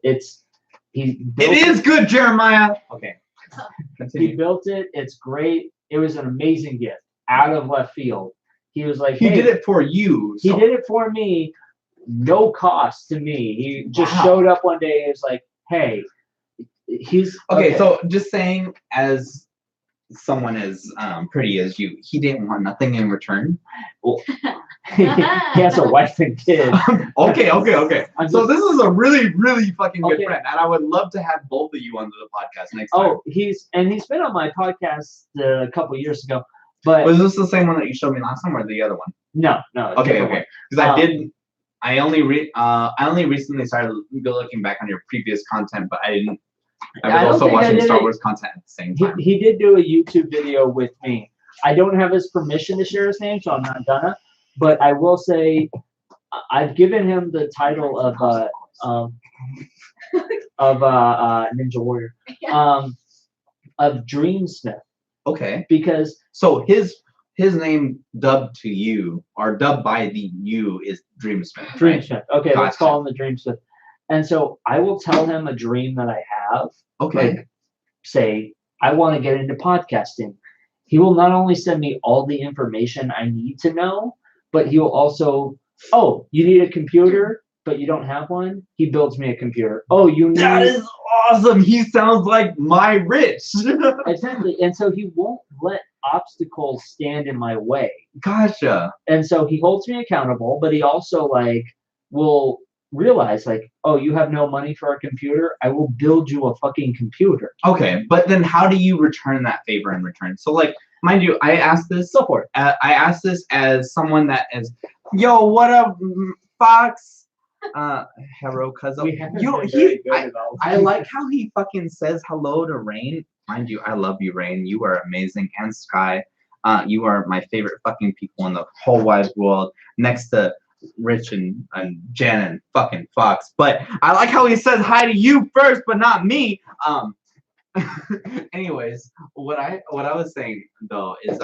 He It is good, Jeremiah. Okay. He Continue. built it. It's great. It was an amazing gift out of left field. He was like, He hey, did it for you. He so- did it for me, no cost to me. He just Wow. showed up one day and was like, hey, he's Okay, so just saying, as someone as pretty as you, he didn't want nothing in return. he has a wife and kids. Okay. I'm So just- this is a really, really fucking good Okay. friend, and I would love to have both of you onto the podcast next time. Oh, he's been on my podcast a couple years ago, but Was this the same one that you showed me last time, or the other one? no. Okay. Because I only recently started looking back on your previous content, but I didn't. I I was don't also think I watching did Star it. Wars content at the same time. He did do a YouTube video with me. I don't have his permission to share his name, so I'm not gonna. But I will say, I've given him the title of Ninja Warrior, of Dreamsmith, Okay. because So his name dubbed to you, or dubbed by the you, is Dreamsmith. right? Dreamsmith. Okay, let's Gotcha. call him the Dreamsmith. And so I will tell him a dream that I have. Okay. Like, say, I want to get into podcasting. He will not only send me all the information I need to know, but he will also, oh, you need a computer, but you don't have one? He builds me a computer. Oh, you need... That is awesome. He sounds like my Rich. Exactly. And so he won't let obstacles stand in my way. Gotcha. And so he holds me accountable, but he also, like, will realize, like, oh, you have no money for a computer? I will build you a fucking computer. Okay, but then how do you return that favor in return? So, like, mind you, I asked this. So forth. I asked this as someone that is, yo, what up, Fox? Hero, cuz We haven't yo, been very good at all. I like how he fucking says hello to Rain. Mind you, I love you, Rain. You are amazing, and Sky. You are my favorite fucking people in the whole wide world, next to Rich and Jen and fucking Fox. But I like how he says hi to you first, but not me. Anyways, what I was saying though is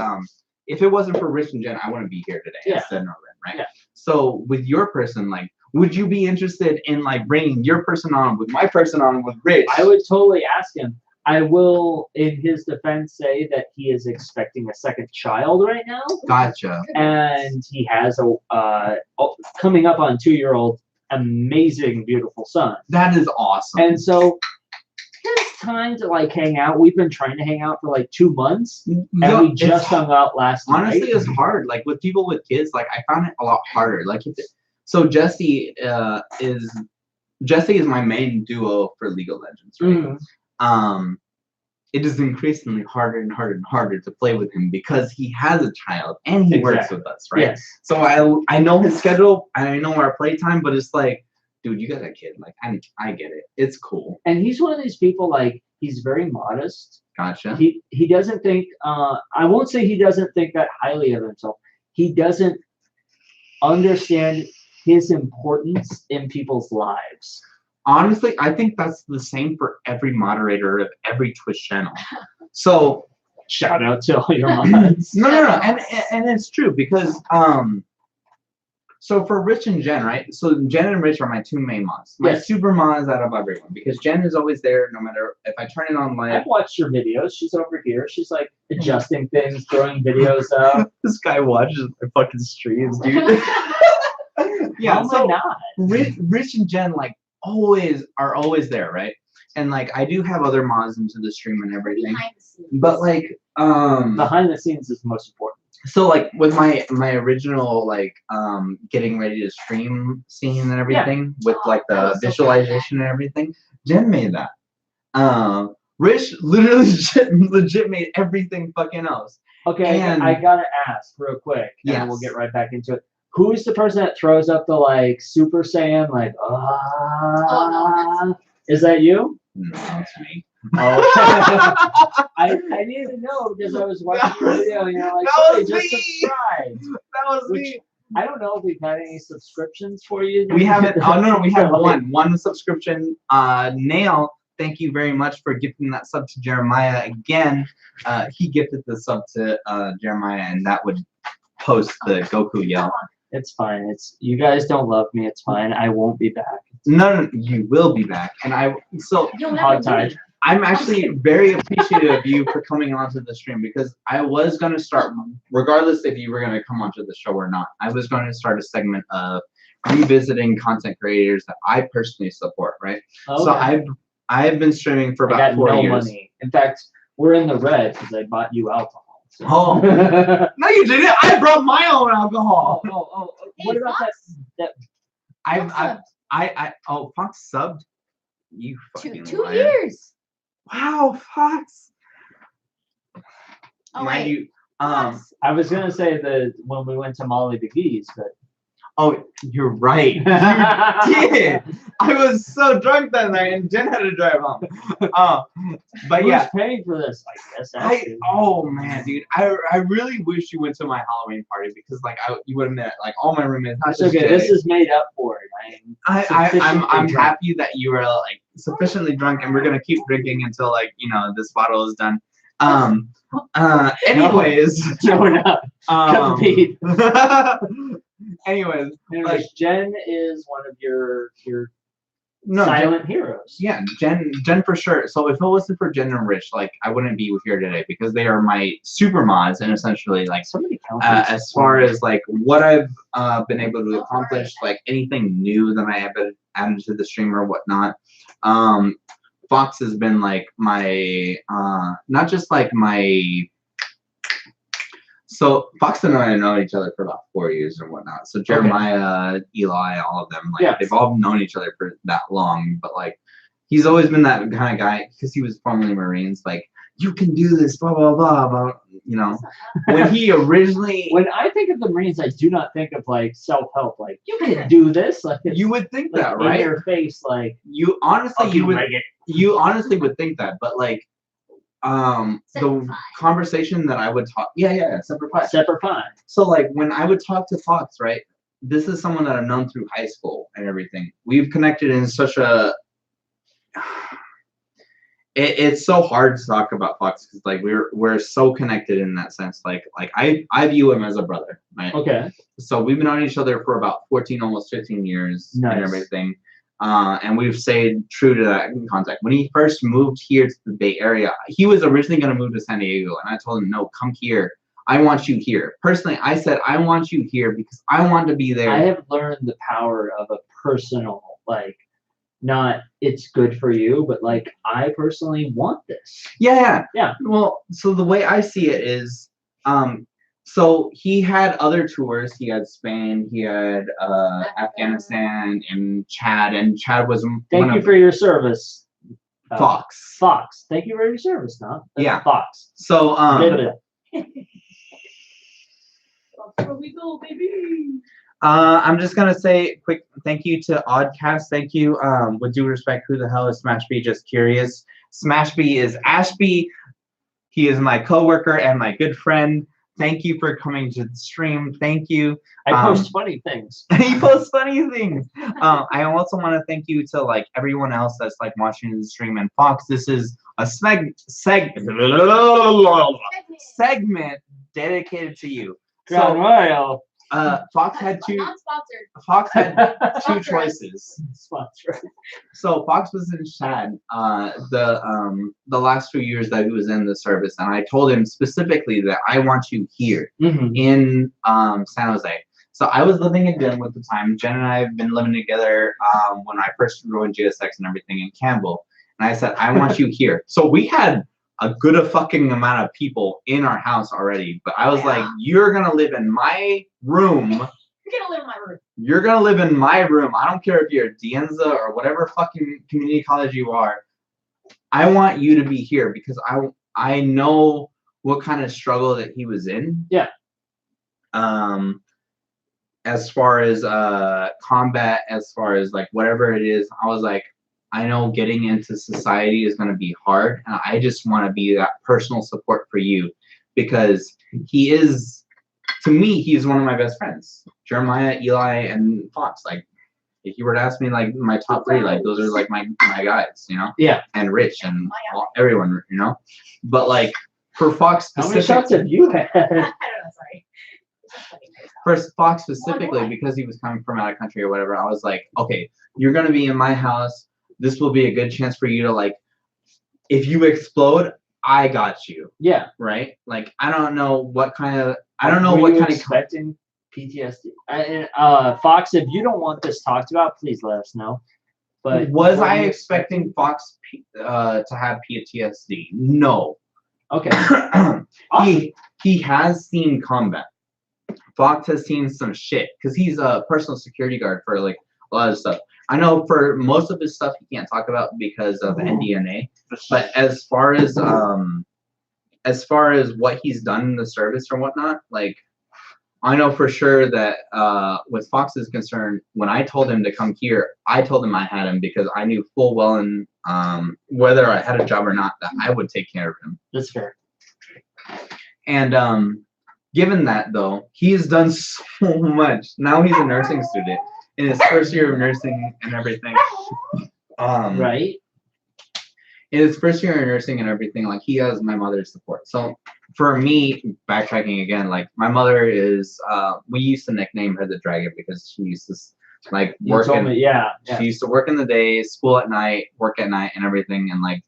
if it wasn't for Rich and Jen, I wouldn't be here today. Yeah. I said no, right? Yeah. So with your person, like, would you be interested in like bringing your person on with my person on with Rich? I would totally ask him. I will, in his defense, say that he is expecting a second child right now, Gotcha. and he has a coming up on 2-year-old, amazing, beautiful son. That is awesome. And so there's time to like hang out. We've been trying to hang out for like 2 months, and Yeah, we just hung out last night. honestly, it's hard. Like with people with kids, like I found it a lot harder. Like so Jesse is my main duo for League of Legends, right? Mhm. It is increasingly harder and harder and harder to play with him because he has a child and he works Exactly. with us, right? Yes. So I know his schedule, I know our playtime, but it's like, dude, you got a kid. Like I get it. It's cool. And he's one of these people, like, he's very modest. Gotcha. He doesn't think, I won't say he doesn't think that highly of himself. He doesn't understand his importance in people's lives. Honestly, I think that's the same for every moderator of every Twitch channel. So Shout out to all your mods. no, and it's true because so for Rich and Jen, right? So Jen and Rich are my two main mods. My Yes. super mods out of everyone because Jen is always there no matter if I turn it on live. I've watched your videos. She's over here. She's like adjusting things, throwing videos out. This guy watches my fucking streams, dude. Yeah, How am I not? Rich and Jen like are always there, right? And like I do have other mods into the stream and everything, Behind the scenes. but like Behind the scenes is the most important. so like with my original like getting ready to stream scene and everything with like that the was so visualization and everything, Jen made that. Rich literally legit made everything fucking else. Okay, And- I gotta ask real quick, and then we'll Yes. get right back into it. Who's the person that throws up the like Super Saiyan like no, Is that you? No, it's me. Oh. I needed to know because I was watching your video and you're like, That "Somebody was just me!" subscribed." That was Which- me. I don't know if we've had any subscriptions for you. We haven't. Oh no, we have Like, one subscription. Nail, thank you very much for gifting that sub to Jeremiah again. He gifted the sub to Jeremiah, and that would post the Goku yell. It's fine. It's you guys don't love me. It's fine. I won't be back. No, you will be back, and You'll Hog never tied. leave. I'm actually very appreciative of you for coming onto the stream because I was gonna start, regardless if you were gonna come onto the show or not, I was going to start a segment of revisiting content creators that I personally support, right? Okay. So I've been streaming for I about got 4 no years. money. In fact, we're in the red because I bought you alcohol. So. Oh. No, you didn't. I brought my own alcohol. What about Fox? that? Oh, Fox subbed. You fucking Two liar. years. Wow, Fox. Oh, Mind wait. you, Fox. I was gonna say that when we went to Molly McGee's, but oh, you're right. You did. I was so drunk that night, and Jen had to drive home. But who's yeah, paying for this? I guess that's it. oh man, dude, I really wish you went to my Halloween party because like you would have met like all my roommates. Not It's just okay. Jay. This is made up for it. I'm sufficiently drunk. happy that you are like sufficiently drunk, and we're gonna keep drinking until like this bottle is done. Anyways, No, we're not. Compete. anyways, Anyways, Jen is one of your no, silent heroes. yeah, Jen for sure. So if it wasn't for Jen and Rich, like I wouldn't be here today because they are my super mods and essentially like Somebody count as far as like what I've been able to accomplish, like anything new that I have added to the stream or whatnot. Fox has been like my not just like my. So Fox and I have known each other for about 4 years and whatnot. So Jeremiah, Eli, all of them, like they've all known each other for that long. But like, he's always been that kind of guy because he was formerly Marines. Like, you can do this, blah blah blah, blah. When he originally, when I think of the Marines, I do not think of like self-help. Like you can do this. Like you would think like, that, in right? your face, like You honestly, oh, you would, make it. you honestly would think that, but like, the Separate pie. conversation that I would talk, separate pie. Separate pie. So like when I would talk to Fox, right? This is someone that I've known through high school and everything. We've connected in such a it's so hard to talk about Fox because like we're so connected in that sense. Like I view him as a brother, right? Okay. So we've known each other for about 14, almost 15 years Nice. and everything. And we've stayed true to that contact. When he first moved here to the Bay Area, he was originally going to move to San Diego, and I told him, no, come here. I want you here. Personally, I said, I want you here because I want to be there. I have learned the power of a personal, like, not it's good for you, but like, I personally want this. Yeah. Yeah. Well, so the way I see it is, so he had other tours. He had Spain, he had Afghanistan, and Chad was Thank you for your service. Fox. Fox. Thank you for your service, now. Yeah. Fox. So Here we go, baby. I'm just gonna say quick thank you to Oddcast. Thank you. With due respect, who the hell is Smashby? Just curious. Smashby is Ashby. He is my coworker and my good friend. Thank you for coming to the stream. Thank you. I post funny things. He posts funny things. I also want to thank you to like everyone else that's like watching the stream. And Fox, this is a segment dedicated to you. Crown Royal. Fox had two. Not sponsored. Fox had two choices. Sponsor. So Fox was in Chad the last few years that he was in the service, and I told him specifically that I want you here in San Jose. So I was living in Denver at the time. Jen and I have been living together when I first joined GSX and everything in Campbell, and I said I want you here. So we had a good fucking amount of people in our house already, but I was like, you're gonna live in my room. You're gonna live in my room. You're gonna live in my room. I don't care if you're at Dienza or whatever fucking community college you are. I want you to be here because I know what kind of struggle that he was in. Yeah. As far as combat, as far as like whatever it is, I was like, I know getting into society is going to be hard, and I just want to be that personal support for you because he is, to me, he's one of my best friends. Jeremiah, Eli, and Fox. Like, if you were to ask me, like, my top three, like, those are, like, my guys, you know? Yeah. And Rich and everyone, you know? But, like, for Fox How many shots have you had? I don't know, sorry. For Fox specifically, because he was coming from out of country or whatever, I was like, okay, you're going to be in my house. This will be a good chance for you to, like, if you explode, I got you. Yeah. Right? Like, I don't know what kind of, expecting PTSD. Fox, if you don't want this talked about, please let us know. But was I expecting Fox to have PTSD? No. Okay. He has seen combat. Fox has seen some shit because he's a personal security guard for like a lot of stuff. I know for most of his stuff he can't talk about because of NDNA. But as far as what he's done in the service or whatnot, like I know for sure that with Fox's concern, when I told him to come here, I told him I had him because I knew full well and whether I had a job or not that I would take care of him. That's fair. And given that though, he's done so much. Now he's a nursing student in his first year of nursing and everything. Right. In his first year of nursing and everything, like he has my mother's support. So for me, backtracking again, like my mother is, we used to nickname her the dragon because she used to like work. She used to work in the day, school at night, work at night, and everything. And like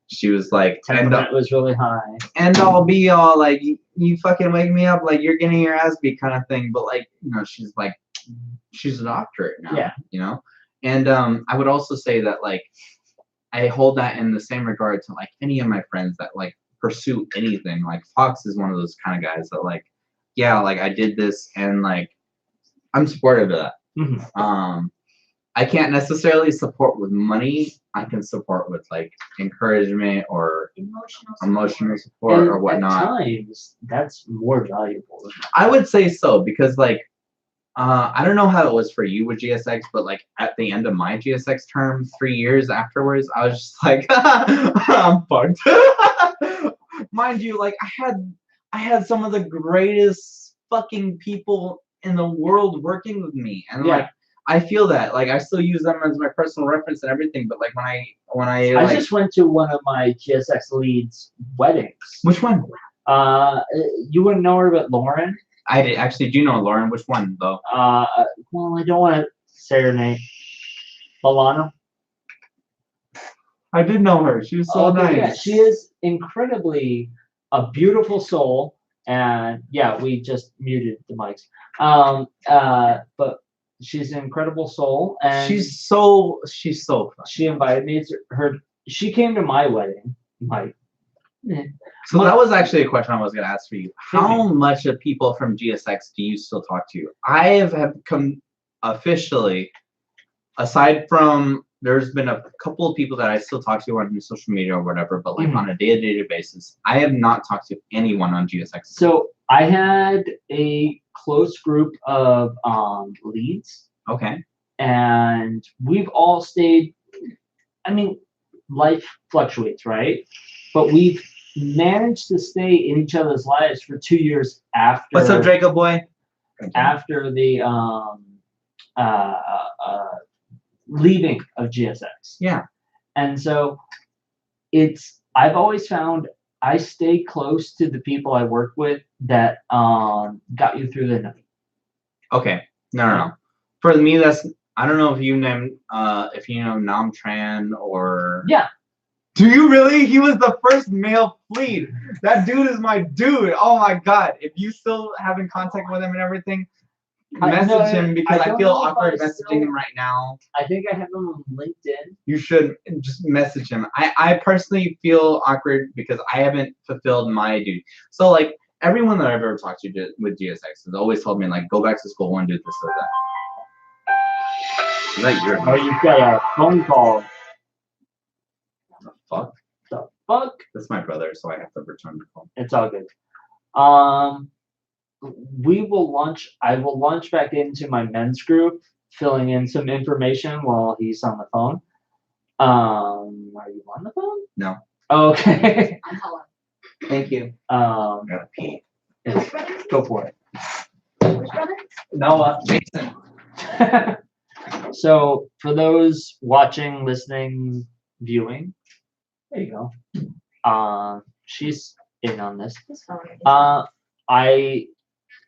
she was like, temperament was really high. And I'll be all like, you fucking wake me up, like you're getting your ass beat kind of thing. But like, you know, she's like, she's a doctorate now. Yeah. You know, and I would also say that like I hold that in the same regard to like any of my friends that like pursue anything. Like Fox is one of those kind of guys that like, yeah, like I did this and like I'm supportive of that. Mm-hmm. I can't necessarily support with money. I can support with like encouragement or emotional support or whatnot. At times, that's more valuable. I would say so because like I don't know how it was for you with GSX, but like at the end of my GSX term, 3 years afterwards, I was just like, I'm fucked. Mind you, like I had some of the greatest fucking people in the world working with me, and like I feel that. Like I still use them as my personal reference and everything, but like when I I like, just went to one of my GSX leads weddings. which one? You wouldn't know her, but Lauren. Actually do know Lauren. Which one though? Well, I don't want to say her name. Alana. I did know her. She was so nice. Yeah, she is incredibly a beautiful soul, and yeah, we just muted the mics. But she's an incredible soul, and She's so fun. she invited me to her. She came to my wedding, Mike. So that was actually a question I was going to ask for you. How much of people from GSX do you still talk to? I have come officially, aside from there's been a couple of people that I still talk to on social media or whatever, but like on a day-to-day basis, I have not talked to anyone on GSX. So I had a close group of leads. Okay. And we've all stayed. I mean, life fluctuates, right? But we've managed to stay in each other's lives for 2 years after. What's up, Draco boy? After the leaving of GSX. Yeah. And so I've always found I stay close to the people I work with that got you through the night. Okay. No. For me, I don't know if you know Nam Tran or. Yeah. Do you really? He was the first male fleet. That dude is my dude. Oh my god. If you still have in contact with him and everything, message him because I feel awkward messaging him right now. I think I have him on LinkedIn. You should just message him. I personally feel awkward because I haven't fulfilled my duty. So like everyone that I've ever talked to with GSX has always told me like go back to school and do this or that. Is that your? Oh, you've got a phone call. The fuck? The fuck? That's my brother, so I have to return the call. It's all good. We will launch. I will launch back into my men's group, filling in some information while he's on the phone. Are you on the phone? No. Okay. I'm hello. Thank you. I Gotta pee. Which brother? Go for it. Which brother? Noah. Jason. So for those watching, listening, viewing, there you go. She's in on this. His phone. I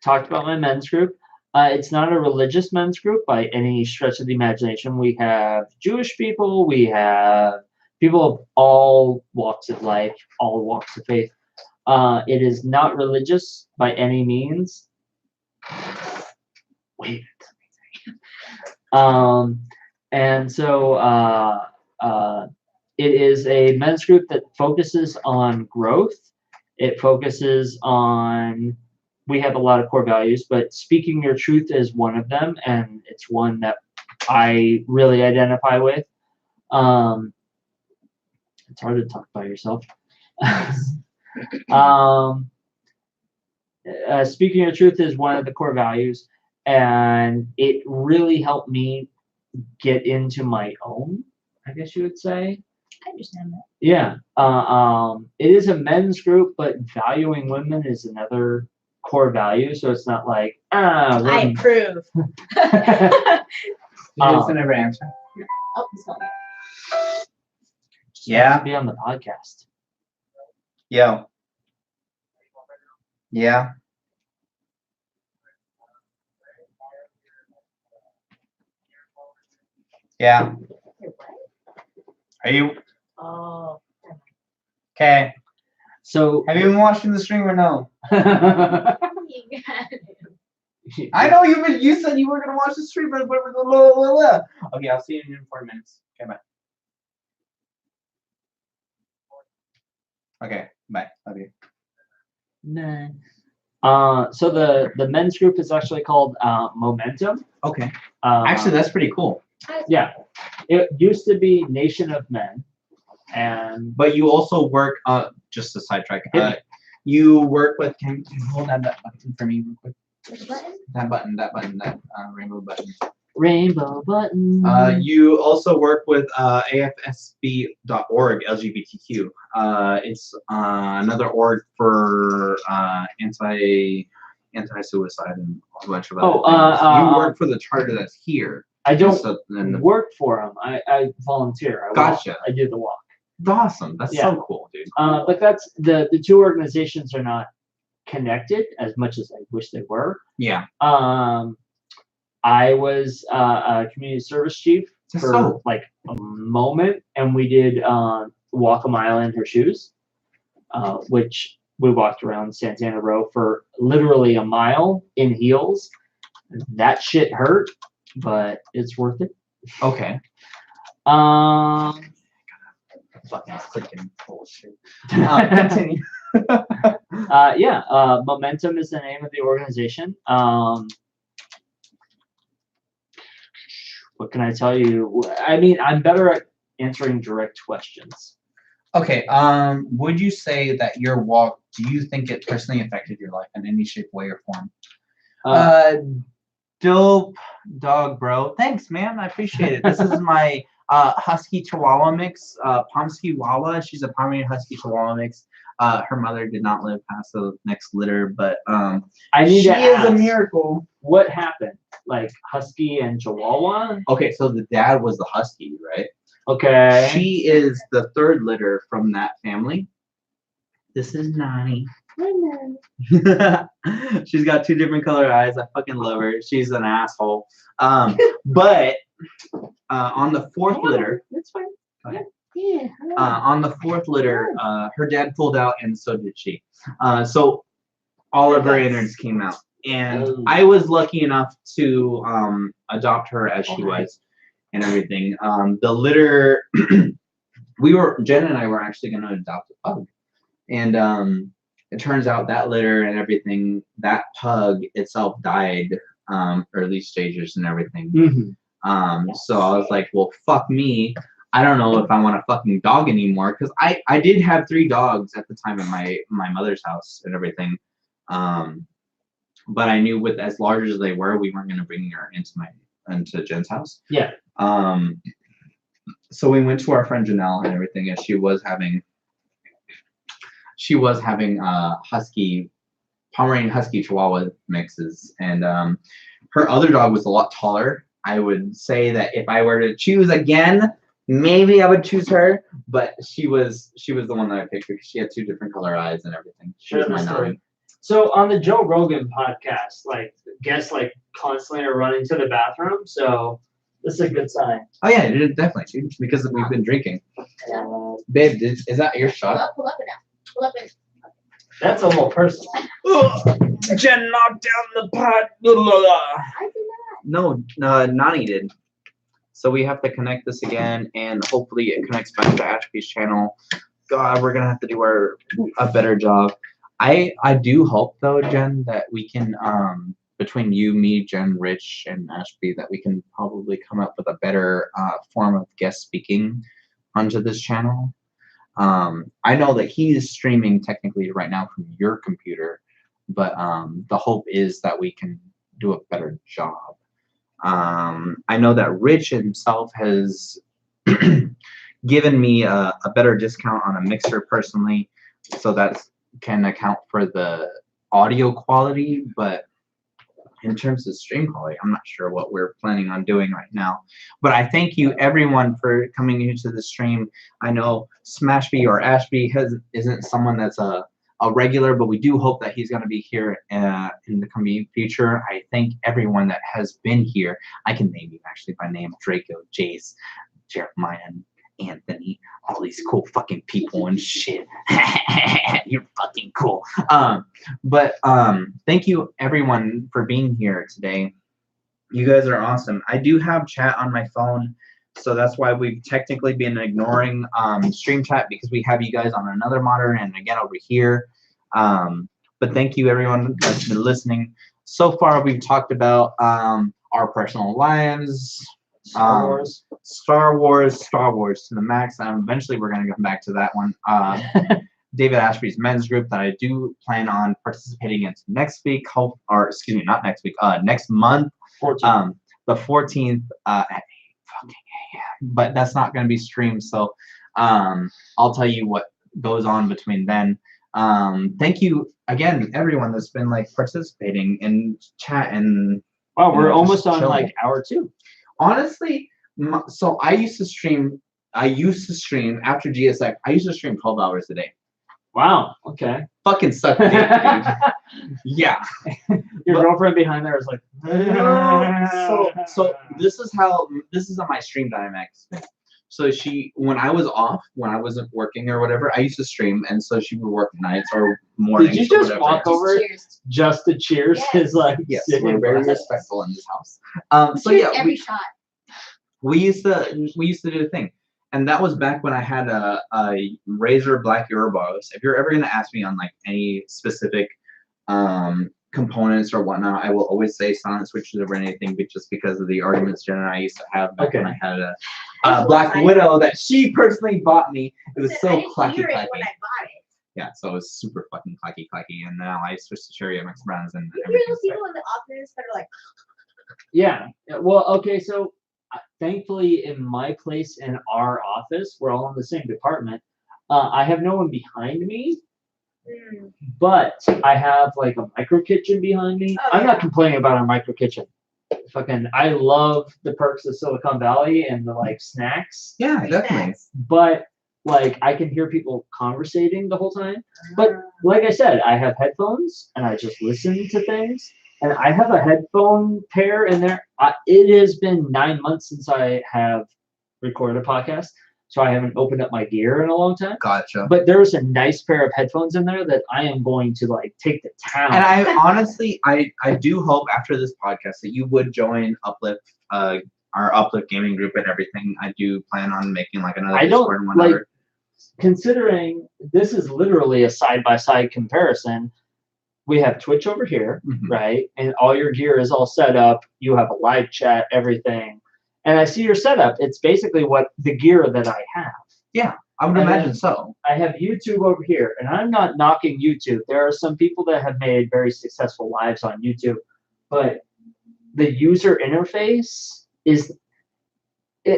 talked about my men's group. It's not a religious men's group by any stretch of the imagination. We have Jewish people. We have people of all walks of life, all walks of faith. It is not religious by any means. Wait. And so it is a men's group that focuses on growth. It focuses on, we have a lot of core values, but speaking your truth is one of them, and it's one that I really identify with. It's hard to talk by yourself. Speaking your truth is one of the core values, and it really helped me get into my own, I guess you would say. I understand that. Yeah. It is a men's group, but valuing women is another core value. So it's not like, I approve. Jason never answer. Oh, he's calling. Yeah. Be on the podcast. Yo. Yeah. Yeah. Wait, what? Are you Oh. okay? So Have you been watching the stream or no? I I know you said you were gonna watch the stream, but okay, I'll see you in 4 minutes. Okay, bye. Okay, bye. Love you. Nah. So the men's group is actually called Momentum. Okay. Actually, that's pretty cool. Yeah. It used to be Nation of Men, and But you also work. Just a sidetrack. You work with. Can you hold that button for me real quick? Which button? That button. That rainbow button. Rainbow Button. You also work with AFSB.org LGBTQ. It's another org for anti-suicide and a bunch of other things. You work for the charter that's here. I don't So then work for them. I volunteer. I walk. Gotcha. I do the walk. awesome. That's Yeah. so cool, dude. But that's the two organizations are not connected as much as I wish they were. Yeah. I was a community service chief for So- like a moment, and we did walk a mile in her shoes, which we walked around Santana Row for literally a mile in heels. That shit hurt, but it's worth it. Okay. Fucking clicking bullshit. Continue. Momentum is the name of the organization. What can I tell you? I mean, I'm better at answering direct questions. Okay. Would you say that your walk? Do you think it personally affected your life in any shape, way, or form? Dope dog, bro. Thanks, man. I appreciate it. This is my Husky Chihuahua mix. Pomsky Wawa. She's a Pomeranian Husky Chihuahua mix. Her mother did not live past the next litter, but I need she to is a ask, miracle. what happened? Like Husky and Chihuahua? Okay, so the dad was the Husky, right? Okay. She is the third litter from that family. This is Nani. She's got 2 different colored eyes. I fucking love her. She's an asshole. But on the 4th litter, That's fine. Yeah. on the 4th litter, her dad pulled out, and so did she. So all of her innards came out, and Oh. I was lucky enough to adopt her as she was, and everything. The litter, Jen and I were actually going to adopt a pug, and it turns out that litter and everything, that pug itself died early stages and everything. Mm-hmm. So I was like, well, fuck me. I don't know if I want a fucking dog anymore, because I did have 3 dogs at the time in my mother's house and everything. But I knew with as large as they were, we weren't going to bring her into Jen's house. Yeah. So we went to our friend Janelle and everything, and she was having Husky, Pomeranian Husky Chihuahua mixes, and her other dog was a lot taller. I would say that if I were to choose again, maybe I would choose her, but she was the one that I picked because she had 2 different color eyes and everything. She was my Nani. So on the Joe Rogan podcast, like guests like constantly are running to the bathroom, so this is a good sign. Oh yeah, it definitely, because we've been drinking. Babe, is that your shot? Pull up it now. Pull up it. That's a little personal. Jen knocked down the pot. I did not. No, Nani did. So we have to connect this again, and hopefully it connects back to Ashby's channel. God, we're gonna have to do a better job. I do hope though, Jen, that we can between you, me, Jen, Rich, and Ashby, that we can probably come up with a better form of guest speaking onto this channel. I know that he is streaming technically right now from your computer, but the hope is that we can do a better job. I know that Rich himself has given me a better discount on a mixer personally, so that can account for the audio quality, but in terms of stream quality, I'm not sure what we're planning on doing right now. But I thank you everyone for coming into the stream. I know Smashby or Ashby isn't someone that's a regular, but we do hope that he's going to be here in the coming future. I thank everyone that has been here. I can name you actually by name: Draco, Jace, Jeremiah, Anthony, all these cool fucking people and shit. You're fucking cool. But thank you everyone for being here today. You guys are awesome. I do have chat on my phone, so that's why we've technically been ignoring stream chat, because we have you guys on another monitor and again over here. But thank you everyone that's been listening. So far we've talked about our personal lives, Star Wars to the max. Eventually we're going to come back to that one. David Ashby's men's group that I do plan on participating in next week, next month. 14. The 14th, but that's not going to be streamed, so I'll tell you what goes on between then. Thank you again, everyone that's been like participating in chat and Wow, we're just almost on chilling. like hour 2. honestly, so I used to stream after GSX. I used to stream 12 hours a day. Wow. Okay. Fucking sucked dick, dude. Yeah. Your But- girlfriend behind there is like. So this is how my stream dynamics. So when I was off, when I wasn't working or whatever, I used to stream, and so she would work nights or mornings. Did you or just whatever. walk over Cheers. just to cheers? Yes. His like. Yes, sitting we're very behind- respectful in this house. So Cheers yeah, every shot. we used to do the thing, and that was back when I had a Razer Black Eurobos. If you're ever gonna ask me on like any specific components or whatnot, I will always say silent switches over anything, but just because of the arguments Jen and I used to have back when I had a Black Widow that she personally bought me. It was so I didn't clacky hear it clacky. when I bought it. Yeah, so it was super fucking clacky clacky, and now I switched to Cherry MX brands and You hear those everything. people in the office that are like, Yeah. Well, okay. So thankfully, in my place in our office, we're all in the same department. I have no one behind me, but I have like a micro kitchen behind me. Oh, I'm not yeah. complaining about our micro kitchen. Fucking, I love the perks of Silicon Valley and the like snacks, Yeah, definitely. but like I can hear people conversating the whole time. But like I said, I have headphones and I just listen to things. And I have a headphone pair in there. It has been 9 months since I have recorded a podcast, so I haven't opened up my gear in a long time. Gotcha. But there's a nice pair of headphones in there that I am going to like take to town. And I honestly, I do hope after this podcast that you would join Uplift, our Uplift gaming group and everything. I do plan on making like another I Discord don't and like, whatever. considering this is literally a side-by-side comparison. We have Twitch over here, Mhm. right? And all your gear is all set up. You have a live chat, everything. And I see your setup. It's basically what the gear that I have. I would and imagine then- so. I have YouTube over here, and I'm not knocking YouTube. There are some people that have made very successful lives on YouTube, but the user interface is,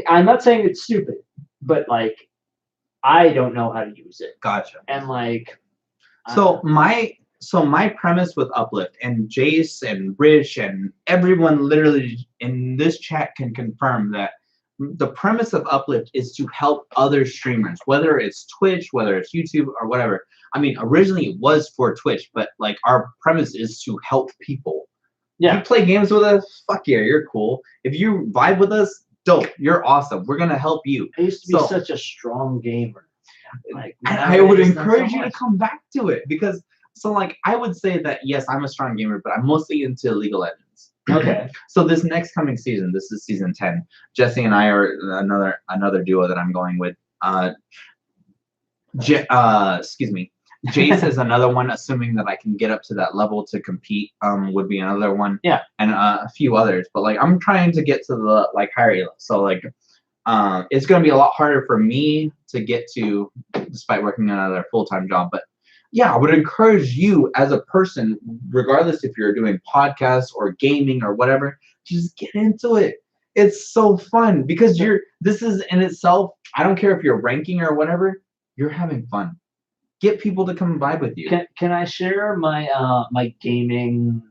I'm not saying it's stupid, but like, I don't know how to use it. Gotcha. And like, So my premise with Uplift and Jace and Rich and everyone literally in this chat can confirm that the premise of Uplift is to help other streamers, whether it's Twitch, whether it's YouTube or whatever. I mean, originally it was for Twitch, but like our premise is to help people. Yeah. You play games with us, fuck yeah, you're cool. If you vibe with us, dope, you're awesome. We're gonna help you. I used to be So- such a strong gamer. Like, And I would nowadays, not so encourage you to much. come back to it because so like I would say that yes, I'm a strong gamer, but I'm mostly into League of Legends. Okay. So this next coming season, this is season 10. Jesse and I are another duo that I'm going with. Excuse me. Jace is another one, assuming that I can get up to that level to compete. Would be another one. Yeah. And a few others, but like I'm trying to get to the like higher elo. So like, it's gonna be a lot harder for me to get to, despite working another full-time job. But yeah, I would encourage you as a person, regardless if you're doing podcasts or gaming or whatever, just get into it. It's so fun because this is in itself. I don't care if you're ranking or whatever. You're having fun. Get people to come vibe with you. Can I share my my gaming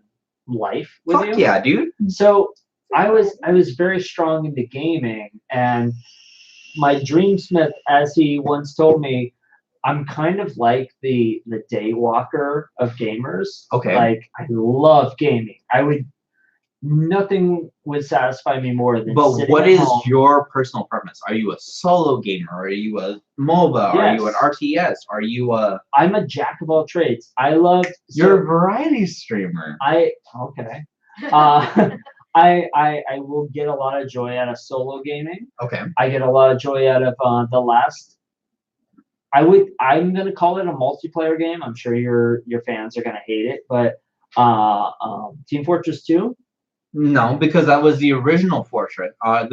life with Fuck you? yeah, dude. So I was very strong into gaming, and my dreamsmith, as he once told me, I'm kind of like the day walker of gamers. Okay. Like I love gaming. Nothing would satisfy me more than But sitting what at is home. your personal preference? Are you a solo gamer? Are you a MOBA? Are you an Yes. RTS? Are you a I'm a jack of all trades. I love. you're a variety streamer? Okay. I will get a lot of joy out of solo gaming. Okay. I get a lot of joy out of the last. I'm gonna call it a multiplayer game. I'm sure your fans are gonna hate it, but Team Fortress 2. No, because that was the original Fortress. I'm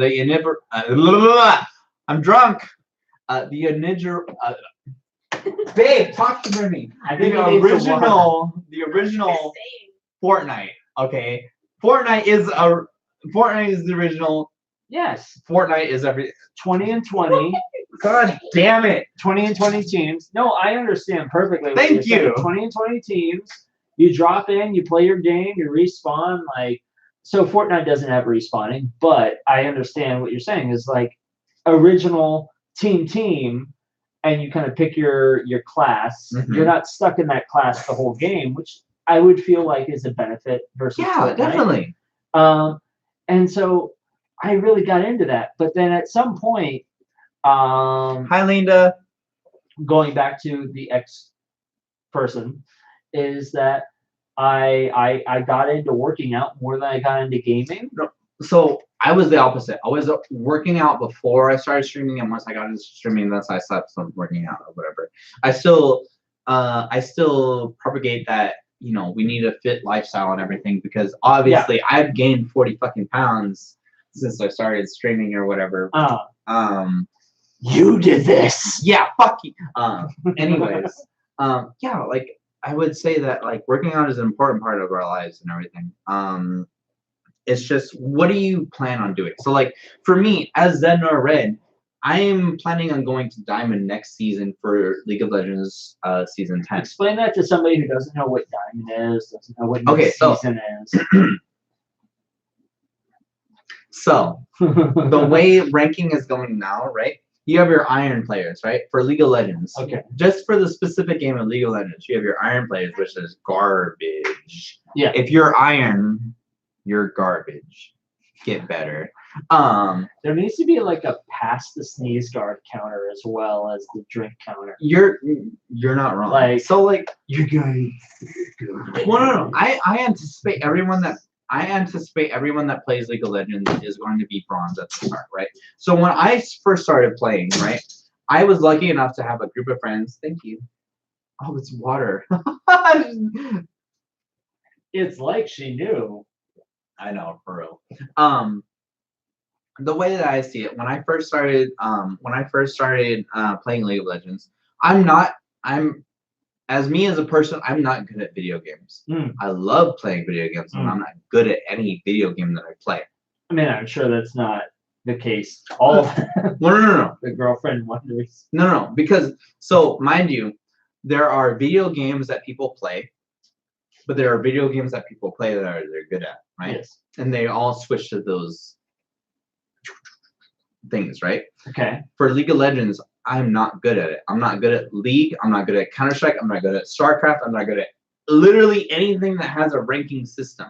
drunk. Babe, talk to me. I think it needs some water. The original Fortnite. Okay, Fortnite is the original. Yes, Fortnite is 20 and 20. God damn it! 20 and 20 teams. No, I understand perfectly. what Thank you're saying. you. 20 and 20 teams. You drop in, you play your game, you respawn. Like, so Fortnite doesn't have respawning, but I understand what you're saying is like original team, and you kind of pick your class. Mhm. You're not stuck in that class the whole game, which I would feel like is a benefit versus Yeah, Fortnite. definitely. And so I really got into that, but then at some point, Hi, Linda. going back to the ex person, is that I got into working out more than I got into gaming. So I was the opposite. I was working out before I started streaming, and once I got into streaming, thus I stopped working out or whatever. I still propagate that, you know, we need a fit lifestyle and everything, because obviously I've gained 40 fucking pounds since I started streaming or whatever. You did this. Yeah, fuck you. Anyways, yeah, like I would say that like working out is an important part of our lives and everything. It's just, what do you plan on doing? So like for me, as Zen or Red, I am planning on going to Diamond next season for League of Legends season 10. Explain that to somebody who doesn't know what Diamond is, doesn't know what next season is. So the way ranking is going now, right? You have your iron players, right? For League of Legends. Okay. Just for the specific game of League of Legends, you have your iron players, which is garbage. Yeah. If you're iron, you're garbage. Get better. There needs to be like a pass the sneeze guard counter as well as the drink counter. You're not wrong. Like, so like you're going. well, no. I anticipate everyone that plays League of Legends is going to be bronze at the start, right? So when I first started playing, right, I was lucky enough to have a group of friends. Thank you. Oh, it's water. It's like she knew. I know, for real. The way that I see it, when I first started playing League of Legends, as me as a person, I'm not good at video games. I love playing video games, and I'm not good at any video game that I play. I mean, I'm sure that's not the case. All No. the girlfriend wonders. No, because, so mind you, there are video games that people play, but there are video games that people play that they're good at, right? Yes. And they all switch to those things, right? Okay. For League of Legends, I'm not good at it. I'm not good at League. I'm not good at Counter-Strike. I'm not good at StarCraft. I'm not good at literally anything that has a ranking system.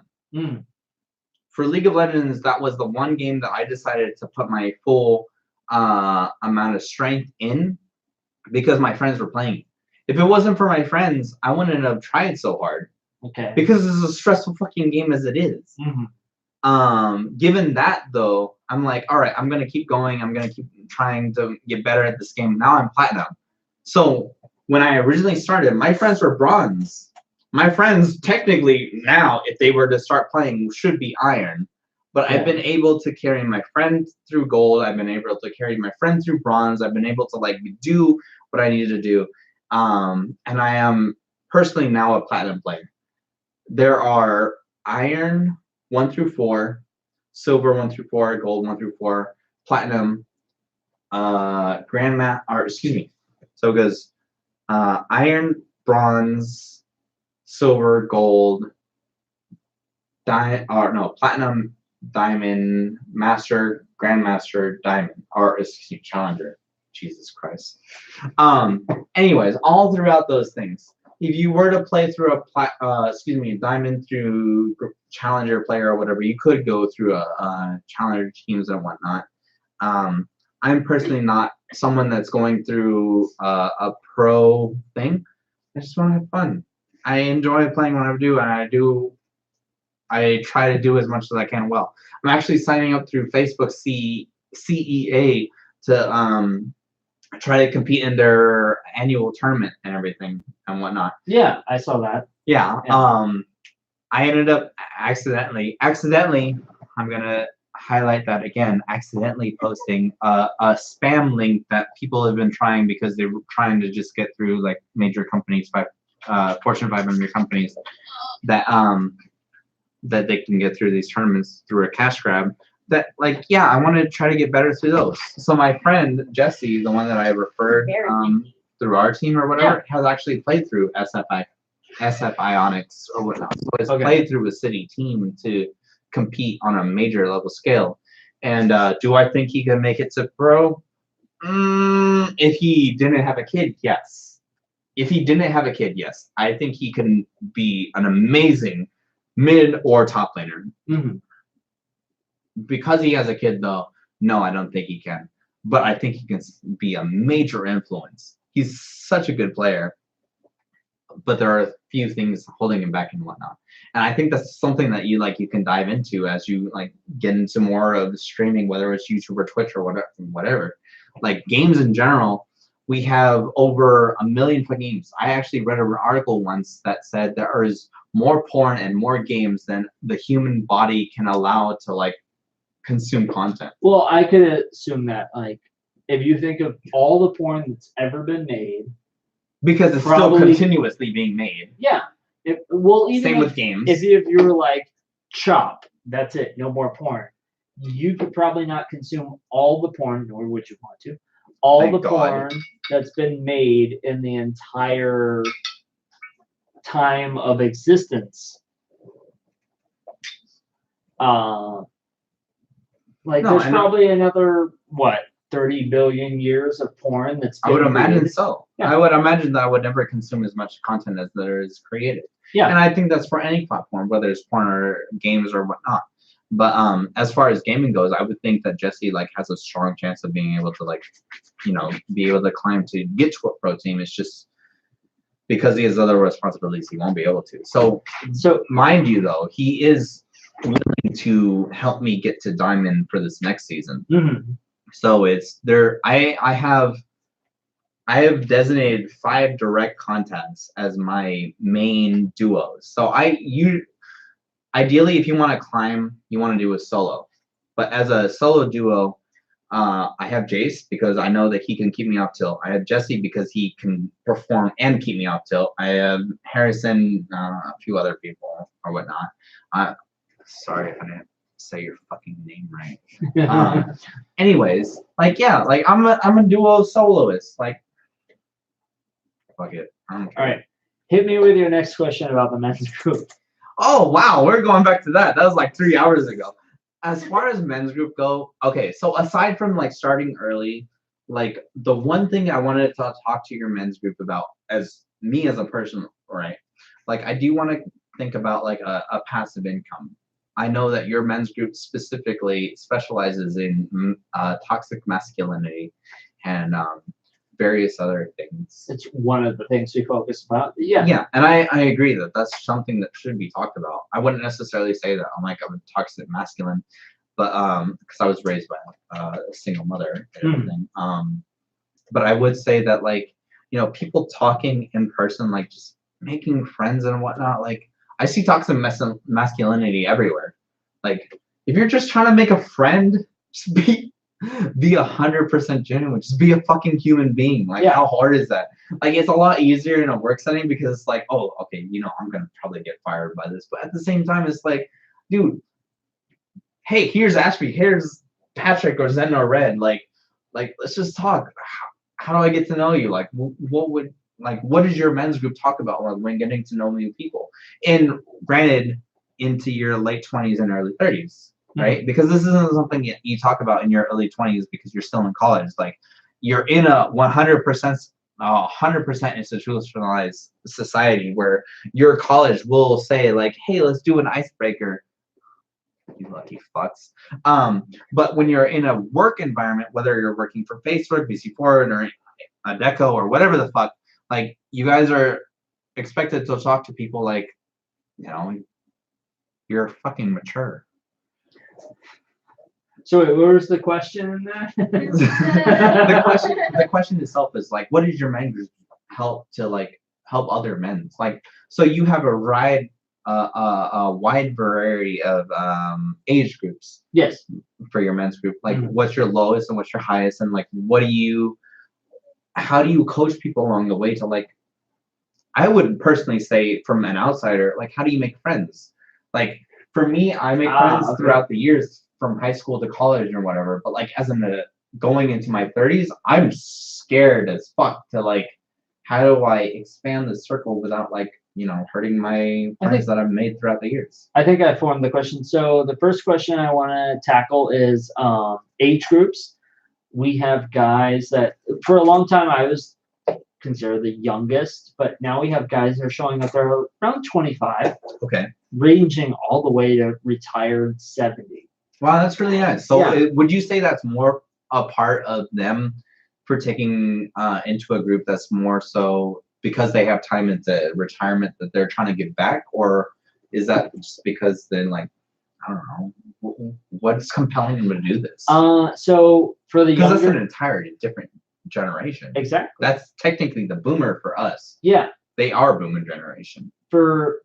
For League of Legends, that was the one game that I decided to put my full amount of strength in because my friends were playing. If it wasn't for my friends, I wouldn't have tried so hard. Okay. Because it's a stressful fucking game as it is. Given that though, I'm like, all right, I'm gonna keep going. I'm gonna keep trying to get better at this game. Now I'm platinum. So when I originally started, my friends were bronze. My friends technically now, if they were to start playing, should be iron. But I've been able to carry my friend through gold. I've been able to carry my friend through bronze. I've been able to like do what I needed to do. And I am personally now a platinum player. There are iron 1 through 4, silver 1 through 4, gold 1 through 4, platinum, grandmaster, or excuse me. So it goes iron, bronze, silver, gold, platinum, diamond, master, grandmaster, diamond, or excuse me, challenger. Jesus Christ. Anyways, all throughout those things. If you were to play through a diamond through challenger player or whatever, you could go through a challenger teams and whatnot. I'm personally not someone that's going through a pro thing. I just want to have fun. I enjoy playing what I do, and I try to do as much as I can well. I'm actually signing up through Facebook CEA to try to compete in their annual tournament and everything and whatnot. Yeah, I saw that. Yeah. I ended up accidentally, I'm gonna highlight that again, accidentally posting a spam link that people have been trying because they were trying to just get through like major companies, Fortune 500 companies that they can get through these tournaments through a cash grab. That like, yeah, I want to try to get better through those. So my friend Jesse, the one that I referred through our team or whatever, has actually played through SF Ionics or whatnot. So it's played through a city team compete on a major level scale. And do I think he can make it to pro? If he didn't have a kid, yes. If he didn't have a kid, yes. I think he can be an amazing mid or top laner. Mhm. Because he has a kid, though, no, I don't think he can. But I think he can be a major influence. He's such a good player. But there are a few things holding him back and whatnot. And I think that's something that you can dive into as you get into more of streaming, whether it's YouTube or Twitch or whatever. Like games in general, we have over 1 million games. I actually read an article once that said there is more porn and more games than the human body can allow to consume content. Well, I could assume that if you think of all the porn that's ever been made, because it's still continuously being made. Yeah. Even same with games. If you were chop, that's it, no more porn. You could probably not consume all the porn, nor would you want to. Porn that's been made in the entire time of existence. There's probably another 30 billion years of porn that's been I would imagine created. so. Yeah. I would imagine that I would never consume as much content as there is created. Yeah. And I think that's for any platform, whether it's porn or games or whatnot. But as far as gaming goes, I would think that Jesse has a strong chance of being able to be able to climb to get to a pro team. It's just because he has other responsibilities, he won't be able to. So mind you, though, he is willing to help me get to Diamond for this next season. Mm-hmm. So it's there. I have designated 5 direct contacts as my main duos. So ideally, if you want to climb, you want to do a solo. But as a solo duo, I have Jace because I know that he can keep me off tilt. I have Jesse because he can perform and keep me off tilt. I have Harrison, a few other people or whatnot. Sorry if I didn't say your fucking name right. Anyways, I'm a duo soloist. Fuck it. All right. Hit me with your next question about the men's group. Oh wow, we're going back to that. That was 3 hours ago. As far as men's group go, okay, so aside from starting early, the one thing I wanted to talk to your men's group about as me as a person, right? I do want to think about a passive income. I know that your men's group specifically specializes in toxic masculinity and various other things. It's one of the things we focus about. Yeah. Yeah, and I agree that that's something that should be talked about. I wouldn't necessarily say that I'm a toxic masculine, but because I was raised by a single mother and everything. But I would say that people talking in person, just making friends and whatnot. I see toxic masculinity everywhere. If you're just trying to make a friend, just be 100% genuine. Just be a fucking human being. How hard is that? It's a lot easier in a work setting because it's oh, okay, I'm gonna probably get fired by this. But at the same time, it's dude, hey, here's Ashby, here's Patrick or Zen or Red. Let's just talk. How do I get to know you? What does your men's group talk about when getting to know new people? And granted, into your late 20s and early 30s, right? Because this isn't something you talk about in your early 20s because you're still in college. You're in a 100% institutionalized society where your college will say hey, let's do an icebreaker. You lucky fucks. But when you're in a work environment, whether you're working for Facebook, BC Forward, or Deco, or whatever the fuck, you guys are expected to talk to people you're fucking mature. So wait, what was the question in there? the question itself is what does your men group help to help other men? So you have a wide variety of age groups. Yes. For your men's group, what's your lowest and what's your highest, and how do you coach people along the way to I would personally say from an outsider, how do you make friends? For me, I make friends throughout the years from high school to college or whatever. But as I'm going into my 30s, I'm scared as fuck to how do I expand the circle without hurting my I friends that I've made throughout the years. I think I formed the question. So the first question I want to tackle is age groups. We have guys that for a long time I was considered the youngest, but now we have guys that are showing up there around 25, Okay. ranging all the way to retired 70. Wow, that's really nice. So Yeah. would you say that's more a part of them for taking into a group that's more so because they have time at the retirement that they're trying to give back, or is that just because then I don't know, what's compelling them to do this? So for the Because that's an younger, entirely different generation. exactly. That's technically the boomer for us. Yeah. They are boomer generation. For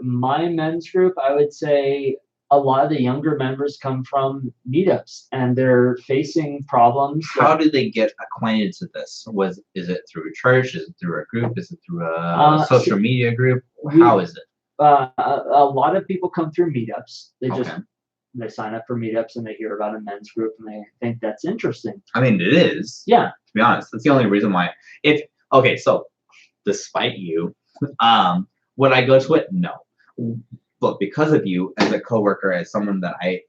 my men's group, I would say a lot of the younger members come from meetups and they're facing problems. How do they get acquainted to this? Is it through a church? Is it through a group? Is it through a social media group? How is it? A lot of people come through meetups. Okay. They sign up for meetups and they hear about a men's group and they think that's interesting. I mean, it is. Yeah. To be honest, that's the only reason why. So despite you, would I go to it? No. But because of you, as a coworker, as someone that I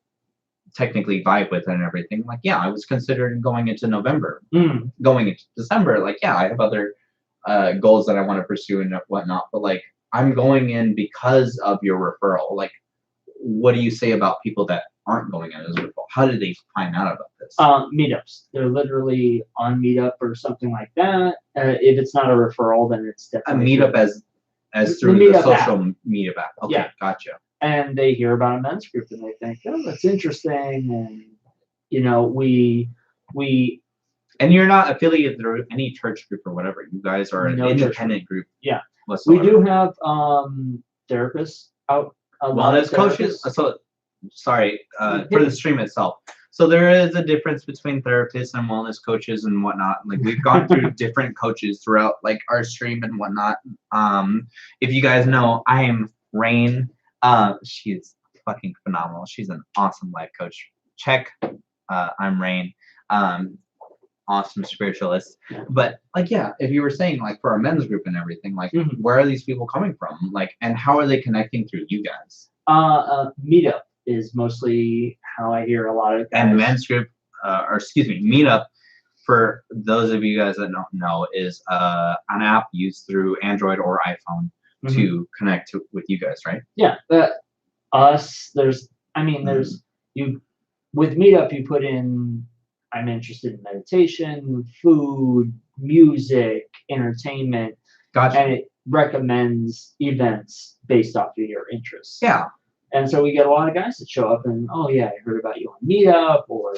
technically vibe with and everything, I was considering going into November, going into December. I have other goals that I want to pursue and whatnot. But I'm going in because of your referral. What do you say about people that aren't going in as a referral? How did they find out about this? Meetups. They're literally on Meetup or something like that. If it's not a referral, then it's A definitely meetup as through the Meetup social media app. Okay, Yeah. Gotcha. And they hear about a men's group and they think, oh, that's interesting. And we And you're not affiliated through any church group or whatever. You guys are an No church independent group. Yeah. we whatsoever. do have therapists out. Wellness coaches. So sorry for the stream itself. So there is a difference between therapists and wellness coaches and whatnot. We've gone through different coaches throughout our stream and whatnot. If you guys know, I am Rain. She is fucking phenomenal. She's an awesome life coach. Check. I'm Rain. Awesome spiritualist. But if you were saying for our men's group and everything, where are these people coming from? And how are they connecting through you guys? Meetup is mostly how I hear a lot of guys. And men's group, Meetup, for those of you guys that don't know, is an app used through Android or iPhone to connect with you guys, right? Yeah, there's you with Meetup you put in I'm interested in meditation, food, music, entertainment, Gotcha. and it recommends events based off of your interests. Yeah. And so we get a lot of guys that show up and, oh yeah, I heard about you on Meetup, or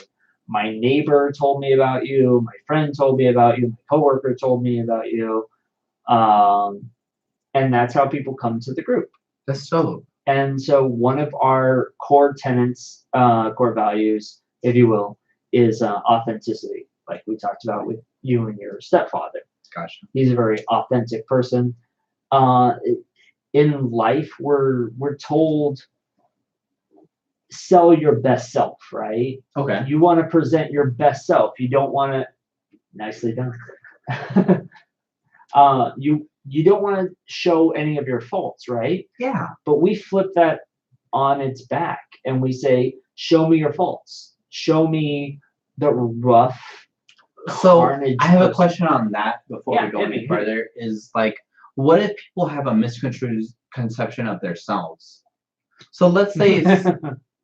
my neighbor told me about you, my friend told me about you, my coworker told me about you. And that's how people come to the group. That's so. And so one of our core tenets, core values, if you will, is authenticity, like we talked about with you and your stepfather. Gotcha. He's a very authentic person. In life, we're told sell your best self, right? Okay. You want to present your best self. You don't want to. Nicely done. You don't want to show any of your faults, right? Yeah. But we flip that on its back and we say, show me your faults. Show me the rough. So carnage I have a person. question on that before we go hit any me. further. Is what if people have a misconception of themselves? So let's say it's,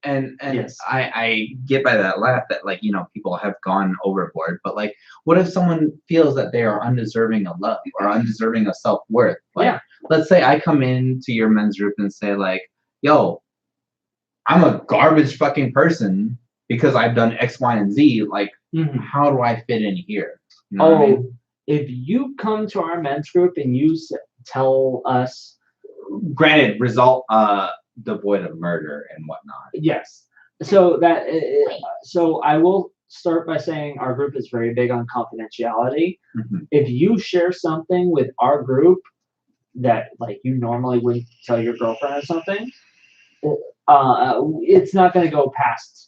and Yes. I get by that laugh that people have gone overboard, but what if someone feels that they are undeserving of love or undeserving of self-worth? Let's say I come into your men's group and say yo, I'm a garbage fucking person because I've done X, Y, and Z. How do I fit in here? You know what I mean? If you come to our men's group and you tell us, granted, result devoid of murder and whatnot. yes. So so I will start by saying our group is very big on confidentiality. If you share something with our group that you normally wouldn't tell your girlfriend or something, it's not going to go past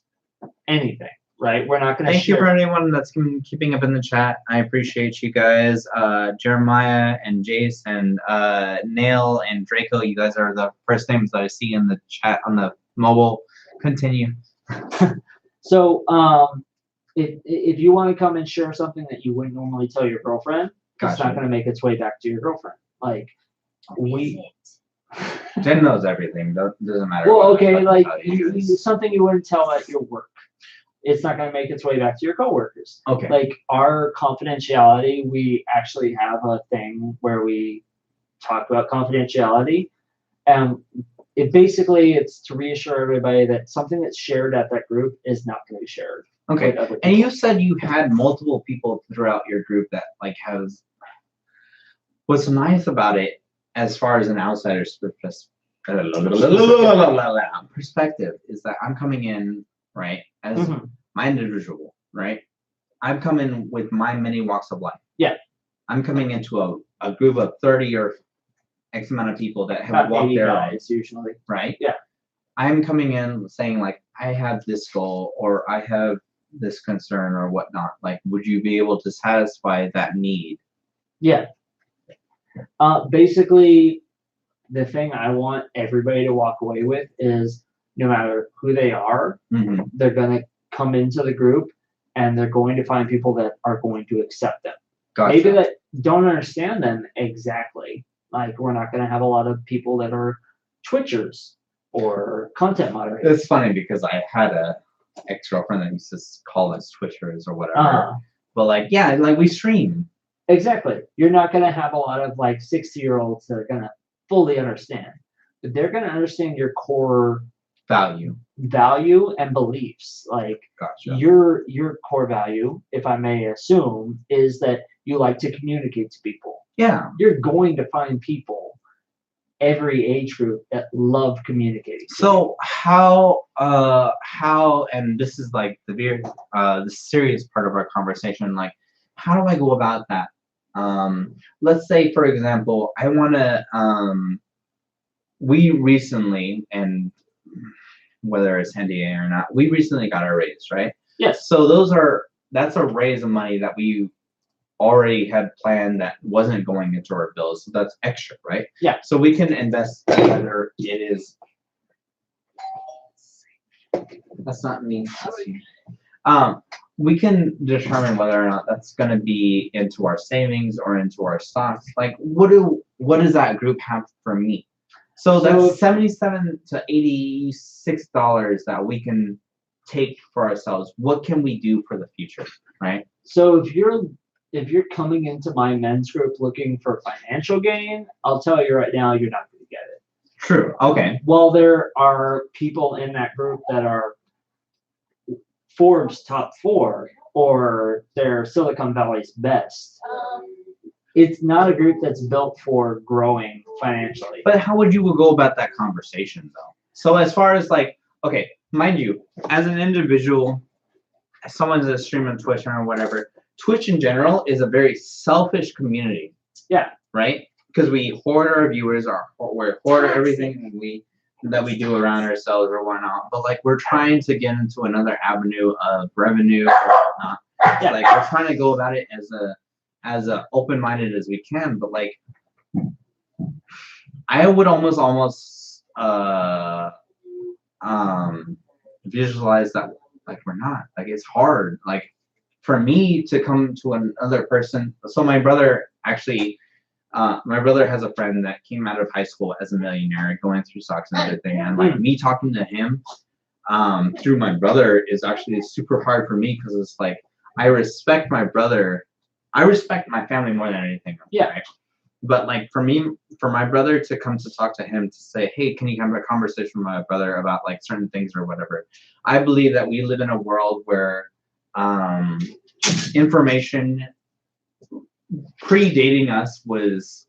anything, right? We're not going to Thank you share. for anyone that's been keeping up in the chat. I appreciate you guys. Jeremiah and Jace and Nail and Draco, you guys are the first names that I see in the chat on the mobile. Continue. So if you want to come and share something that you wouldn't normally tell your girlfriend, it's not going to make its way back to your girlfriend. Like Jen knows everything. Doesn't matter. Well, what okay, I like tell you. something you wouldn't tell at your work. It's not going to make its way back to your coworkers. Okay. Like our confidentiality, we actually have a thing where we talk about confidentiality. And it's to reassure everybody that something that's shared at that group is not going to be shared. Okay. with other And people. you said you had multiple people throughout your group that like has. What's nice about it, as far as an outsider's perspective, is that I'm coming in right as Mhm. my individual, right? I'm coming with my many walks of life. Yeah. I'm coming into a group of 30 or X amount of people that have About walked 80 their own, guys usually. right? Yeah. I'm coming in saying like, I have this goal or I have this concern or whatnot. Like, would you be able to satisfy that need? Yeah. Basically, the thing I want everybody to walk away with is no matter who they are, Mm-hmm. they're going to come into the group and they're going to find people that are going to accept them. Gotcha. Maybe that don't understand them exactly. Like we're not going to have a lot of people that are Twitchers or content moderators. It's funny because I had a ex-girlfriend that used to call us Twitchers or whatever. But like, yeah, like we stream. Exactly. You're not going to have a lot of like 60-year-olds that are going to fully understand. But they're going to understand your core Value and beliefs. Like Gotcha. your core value, if I may assume, is that you like to communicate to people. Yeah. You're going to find people every age group that love communicating. So how and this is like the serious part of our conversation, like how do I go about that? Let's say for example, I wanna we recently, and whether it's NDA or not, we recently got our raise, right? Yes. So that's a raise of money that we already had planned that wasn't going into our bills. So that's extra, right? Yeah. So we can invest whether it is. That's not me. We can determine whether or not that's going to be into our savings or into our stocks. Like, what does that group have for me? So that's $77 to $86 that we can take for ourselves. What can we do for the future, right? So if you're coming into my men's group looking for financial gain, I'll tell you right now, you're not going to get it. True. Okay. While there are people in that group that are Forbes top 4 or they're Silicon Valley's best, it's not a group that's built for growing financially. But how would you go about that conversation though? So as far as like, okay, mind you, as an individual, as someone's a streamer on Twitch or whatever, Twitch in general is a very selfish community. Yeah. Right? Because we hoard our viewers, we hoard everything that we do around ourselves or whatnot. But like we're trying to get into another avenue of revenue or whatnot. Yeah. Like we're trying to go about it as open-minded as we can. But like I would almost visualize that like we're not. Like it's hard. Like for me to come to another person. So my brother actually, my brother has a friend that came out of high school as a millionaire, going through stocks and everything. And like me talking to him through my brother is actually super hard for me because it's like I respect my brother. I respect my family more than anything. Yeah. Right? But like for my brother to come to talk to him to say, hey, can you have a conversation with my brother about like certain things or whatever? I believe that we live in a world where information predating us was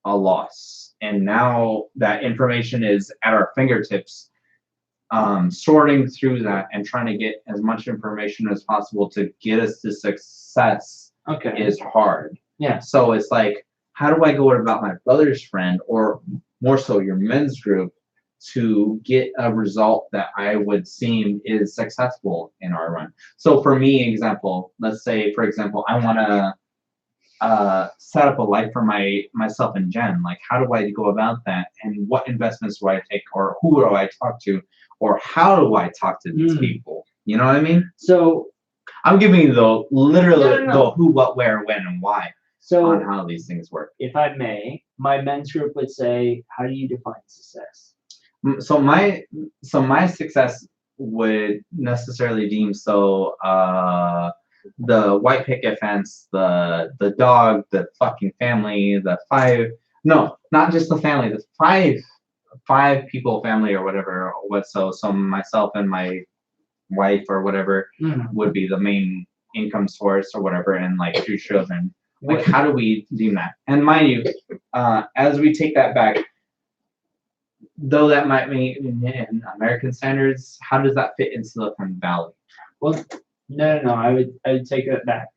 a loss, and now that information is at our fingertips, sorting through that and trying to get as much information as possible to get us to success is hard. Yeah. So it's like, how do I go about my brother's friend, or more so your men's group, to get a result that I would seem is successful in our run. So for me, example, let's say, for example, I want to set up a life for myself and Jen. Like, how do I go about that? And what investments do I take? Or who do I talk to? Or how do I talk to these people? You know what I mean? So I'm giving you the literally No. the who, what, where, when, and why on so how these things work. if I may, my men's group would say, how do you define success? So my success would necessarily deem the white picket fence, the dog, the fucking family, not just the family, the five people family or whatever. So myself and my wife or whatever would be the main income source or whatever, and like 2 children. Like, how do we deem that? And mind you, as we take that back, though that might be in American standards, how does that fit in Silicon Valley? Well, no. I would take it back.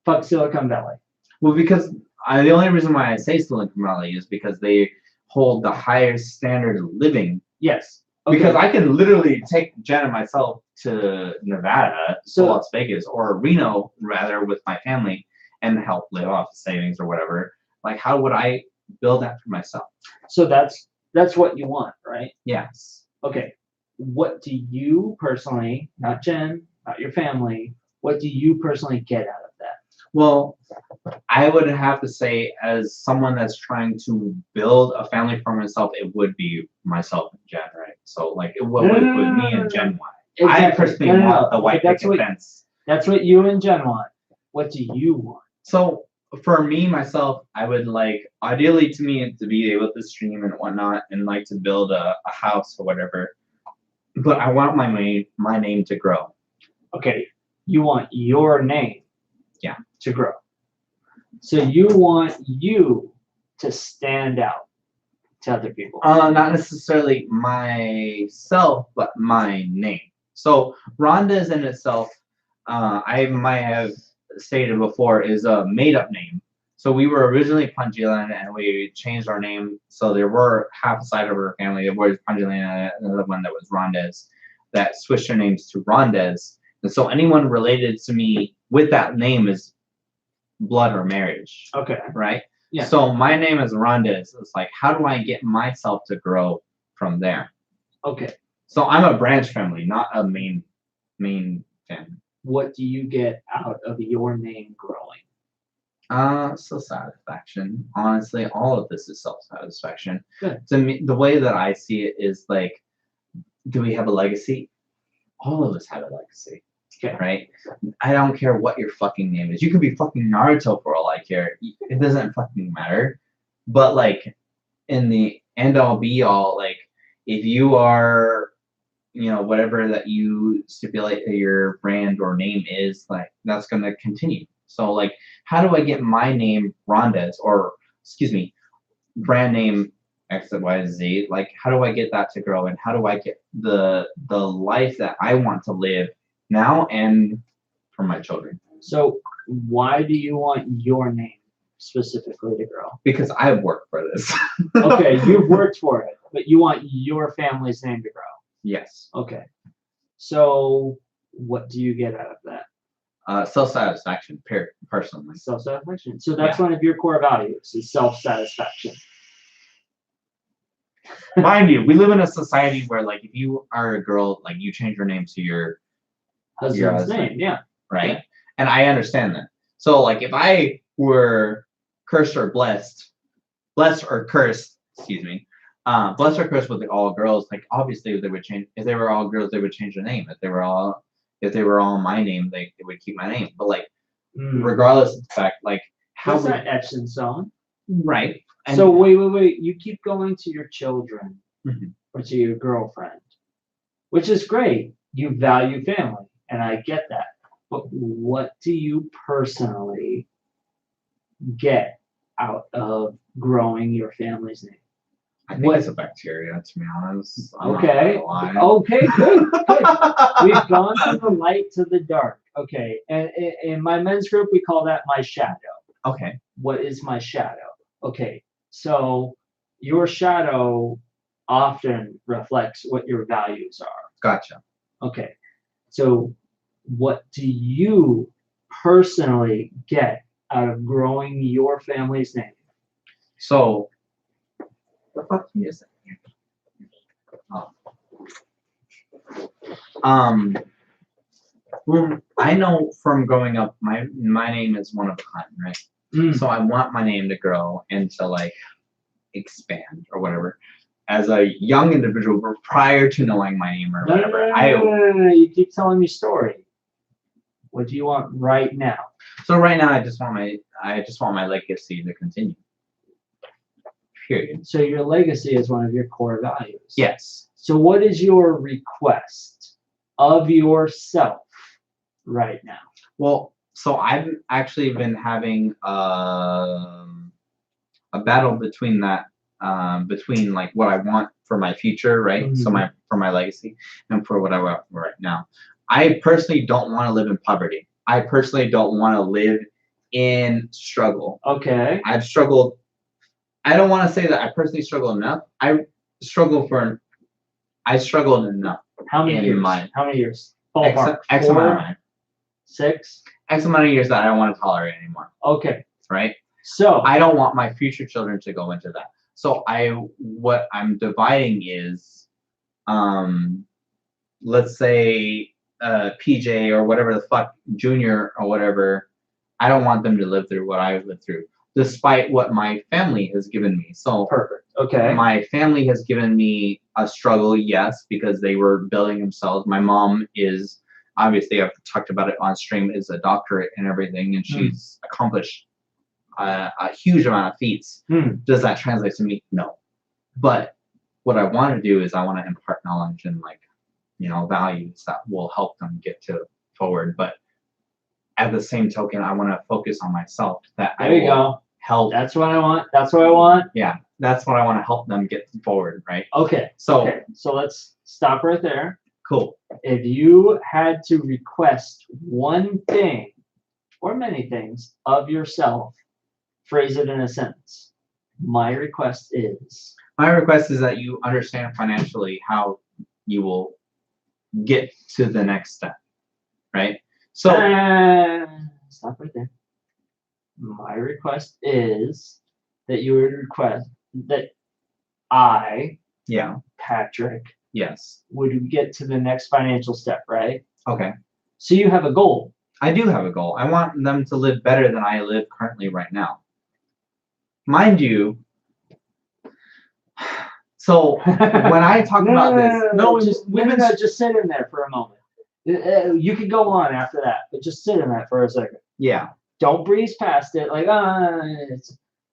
Fuck Silicon Valley. Well, because the only reason why I say Silicon Valley is because they hold the highest standard of living. Yes. Because I can literally take Jen and myself to Nevada, Las Vegas, or Reno, rather, with my family and help live off savings or whatever. Like, how would I build that for myself? So that's what you want, right? Yes. Okay. What do you personally, not Jen, not your family, what do you personally get out of that? Well, I would have to say, as someone that's trying to build a family for myself, it would be myself and Jen, right? So, like, what would me and Jen want? Exactly. I personally want the white picket fence. That's what you and Jen want. What do you want? So, for me, myself, I would like, ideally to me, to be able to stream and whatnot, and like to build a house or whatever. But I want my name to grow. Okay, you want your name, yeah, to grow. So you want you to stand out to other people. Not necessarily myself, but my name. So Rhonda's in itself, I might have stated before, is a made-up name. So we were originally Punjilan, and we changed our name. So there were half a side of our family that was Punjilan, and another one that was Rondez, that switched their names to Rondez. And so anyone related to me with that name is blood or marriage. Okay. Right? Yeah. So my name is Rondez. It's like, how do I get myself to grow from there? Okay. So I'm a branch family, not a main family. What do you get out of your name growing? Self-satisfaction. Honestly, all of this is self-satisfaction. Good. To me, the way that I see it is like, do we have a legacy? All of us have a legacy. Okay. Right? I don't care what your fucking name is. You could be fucking Naruto for all I care. It doesn't fucking matter. But like, in the end all be all, like, if you are, you know, whatever that you stipulate that your brand or name is, like, that's gonna continue. So like, how do I get my name Rondez, or excuse me, brand name X, Y, Z? Like, how do I get that to grow, and how do I get the life that I want to live now and for my children? So why do you want your name specifically to grow? Because I've worked for this. Okay, you've worked for it, but you want your family's name to grow. Yes. Okay. So what do you get out of that? Self-satisfaction, personally. Self-satisfaction. So that's one of your core values, is self-satisfaction. Mind you, we live in a society where, like, if you are a girl, like, you change your name to your Husband's husband, name, yeah. right? Yeah. And I understand that. So, like, if I were cursed or blessed or cursed, excuse me, blessed or cursed with all girls, like, obviously they would change. If they were all girls, they would change their name. If they were all my name, they would keep my name. But like, regardless of the fact, like, how That's not etched in stone. right? And so wait. You keep going to your children or to your girlfriend, which is great. You value family, and I get that. But what do you personally get out of growing your family's name? I think it's a bacteria, to be honest. Okay. Okay, good. We've gone from the light to the dark. Okay. And in my men's group, we call that my shadow. Okay. What is my shadow? Okay. So your shadow often reflects what your values are. Gotcha. Okay. So what do you personally get out of growing your family's name? So, the fuck is it? Oh. Well, I know from growing up, my name is one of a kind, right? So I want my name to grow and to like expand or whatever. As a young individual, but prior to knowing my name or whatever, No, you keep telling me story. What do you want right now? So right now, I just want my legacy to continue. Period. So your legacy is one of your core values. Yes. So what is your request of yourself right now? Well, so I've actually been having a battle between that, between like what I want for my future, right? So for my legacy, and for what I want right now. I personally don't want to live in poverty. I personally don't want to live in struggle. Okay. I've struggled. I don't want to say that I personally struggle enough. I struggled enough. How many years? How many years? Ballpark. X amount of time. 6? X amount of years that I don't want to tolerate anymore. Okay. Right? So I don't want my future children to go into that. So what I'm dividing is, let's say PJ or whatever the fuck, Junior or whatever, I don't want them to live through what I lived through, despite what my family has given me. So perfect. Okay. My family has given me a struggle, yes, because they were building themselves. My mom is, obviously, I've talked about it on stream, is a doctorate and everything, and she's accomplished a huge amount of feats. Does that translate to me? No. But what I want to do is I want to impart knowledge and like, values that will help them get to forward. But at the same token, I want to focus on myself. That there you go. Help. That's what I want. That's what I want. Yeah, that's what I want to help them get forward, right? Okay. So let's stop right there. Cool. If you had to request one thing or many things of yourself, phrase it in a sentence. My request is that you understand financially how you will get to the next step, right? So stop right there. My request is that you would request that I, Patrick, yes, would get to the next financial step, right? Okay. So you have a goal. I do have a goal. I want them to live better than I live currently right now. Mind you, so when I talk about this, just sit in there for a moment. You can go on after that, but just sit in that for a second. Yeah. Don't breeze past it. Like,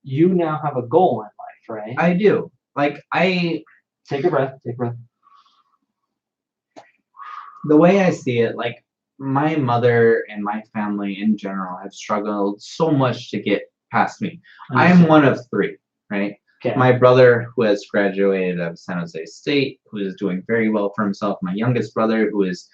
you now have a goal in life, right? I do. Like, take a breath. Take a breath. The way I see it, like, my mother and my family in general have struggled so much to get past me. I'm one of 3, right? Okay. My brother, who has graduated out of San Jose State, who is doing very well for himself. My youngest brother, who is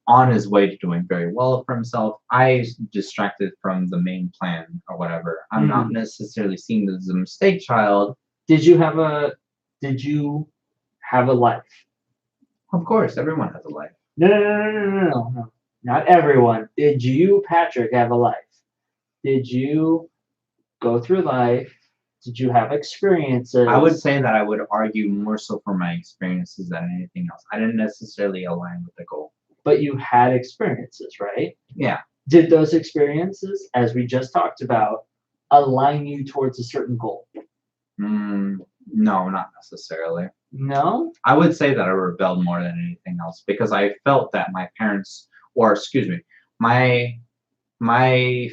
on his way to doing very well for himself. I distracted from the main plan or whatever. I'm not necessarily seen as a mistake child. Did you have a life? Of course, everyone has a life. No. Not everyone. Did you, Patrick, have a life? Did you go through life? Did you have experiences? I would say that I would argue more so for my experiences than anything else. I didn't necessarily align with the goal. But you had experiences, right? Yeah. Did those experiences, as we just talked about, align you towards a certain goal? No, not necessarily. No? I would say that I rebelled more than anything else because I felt that my parents, or excuse me, my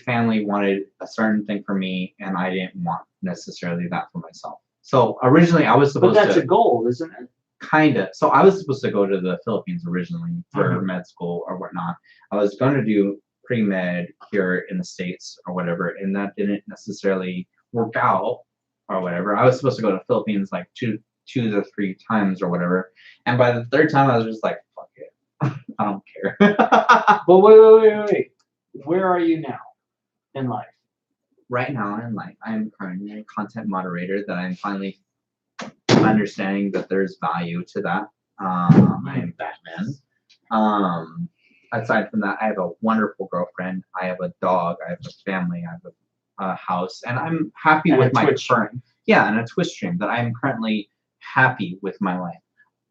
family wanted a certain thing for me, and I didn't want necessarily that for myself. So originally, I was supposed to. But that's a goal, isn't it? Kinda. So I was supposed to go to the Philippines originally for med school or whatnot. I was going to do pre-med here in the States or whatever, and that didn't necessarily work out or whatever. I was supposed to go to the Philippines like two to 3 times or whatever, and by the 3rd time, I was just like, fuck it, I don't care. But wait. Where are you now in life? Right now in life, I'm currently a content moderator that I'm finally understanding that there's value to that. I am Batman. Aside from that, I have a wonderful girlfriend. I have a dog. I have a family. I have a house, and I'm happy And with a my Twitch current. stream. Yeah, and a Twitch stream that I'm currently happy with my life.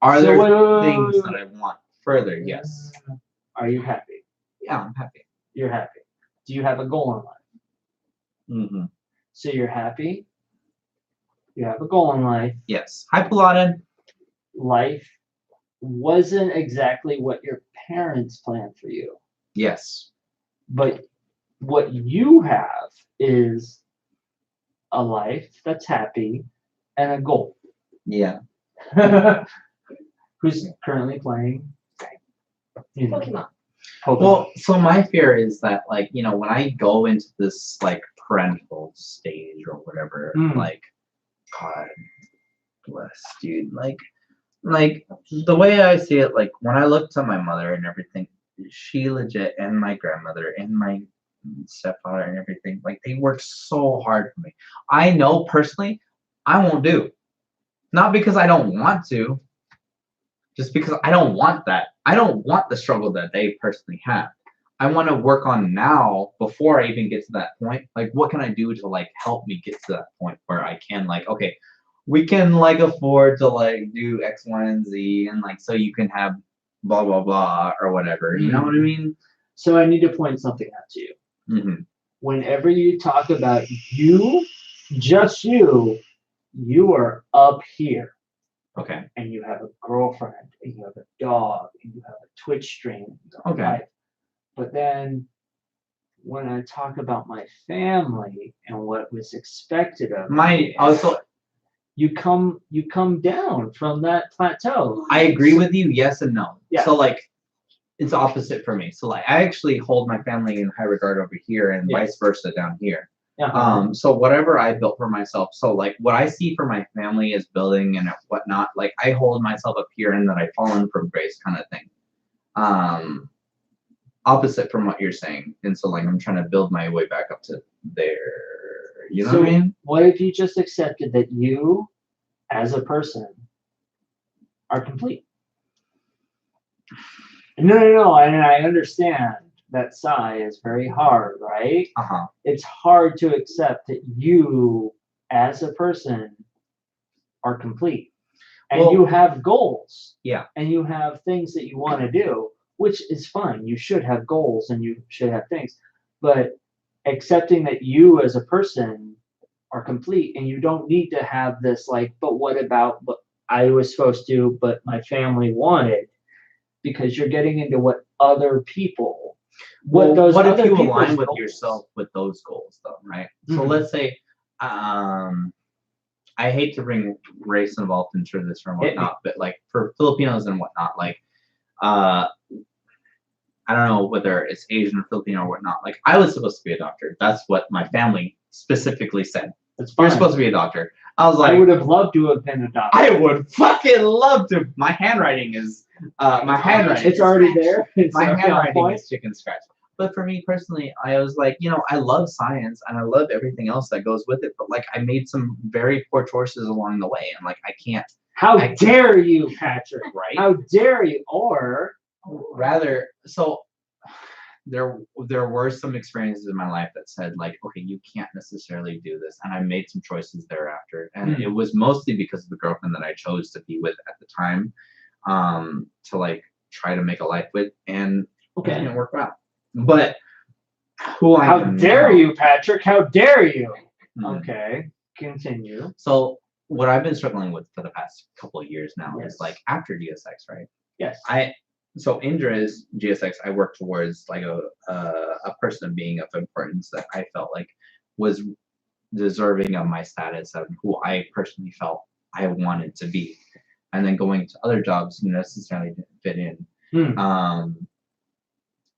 Are So there wait. things that I want further? Yes. Are you happy? Yeah, I'm happy. You're happy. Do you have a goal in life? Mm-hmm. So you're happy. You have a goal in life. Yes. Hi, Pilaten. Life wasn't exactly what your parents planned for you, Yes. but what you have is a life that's happy and a goal. Yeah. Who's currently playing? You know, Pokemon. Pokemon. Well, so my fear is that, like, you know, when I go into this, like, parental stage or whatever, like, God bless, dude. Like, the way I see it, like, when I look to my mother and everything, she legit, and my grandmother and my stepfather and everything, like, they work so hard for me. I know personally I won't do. Not because I don't want to, just because I don't want that. I don't want the struggle that they personally have. I want to work on now before I even get to that point. Like, what can I do to, like, help me get to that point where I can, like, okay, we can, like, afford to, like, do X, Y, and Z, and, like, so you can have blah, blah, blah, or whatever. You know what I mean? So I need to point something out to you. Mm-hmm. Whenever you talk about you, just you are up here. Okay. And you have a girlfriend, and you have a dog, and you have a Twitch stream. Okay. Life. But then when I talk about my family and what was expected of me, also, you come down from that plateau. I agree with you, yes and no. Yeah. So, like, it's opposite for me. So, like, I actually hold my family in high regard over here, and vice versa down here. So whatever I built for myself, so, like, what I see for my family is building and whatnot, like, I hold myself up here and that I've fallen from grace kind of thing. Opposite from what you're saying. And so, like, I'm trying to build my way back up to there. You know what I mean? What if you just accepted that you, as a person, are complete? No, and I understand that sigh is very hard, right? Uh-huh. It's hard to accept that you, as a person, are complete. And you have goals. Yeah. And you have things that you want to do, which is fine. You should have goals and you should have things. But accepting that you as a person are complete and you don't need to have this, like, but what about what I was supposed to, but my family wanted, because you're getting into what other people, what if you people's align with goals. yourself with those goals, though, right? Mm-hmm. So let's say, I hate to bring race involved into this or whatnot, but, like, for Filipinos and whatnot, like, I don't know whether it's Asian or Filipino or whatnot. Like, I was supposed to be a doctor. That's what my family specifically said. You're supposed to be a doctor. I was like, I would have loved to have been a doctor. I would fucking love to. My handwriting is It's already there. It's my handwriting point. is chicken scratch. But for me personally, I was like, you know, I love science and I love everything else that goes with it. But, like, I made some very poor choices along the way, and, like, I can't. How dare you, Patrick? Right? How dare you? Or rather, so there were some experiences in my life that said, like, okay, you can't necessarily do this, and I made some choices thereafter, and it was mostly because of the girlfriend that I chose to be with at the time, to, like, try to make a life with, and it didn't work out. But how dare you, Patrick? How dare you? Mm-hmm. Okay, continue. So what I've been struggling with for the past couple of years now is, like, after GSX, right? Yes. So in GSX, I worked towards, like, a person being of importance that I felt like was deserving of my status of who I personally felt I wanted to be, and then going to other jobs necessarily didn't fit in.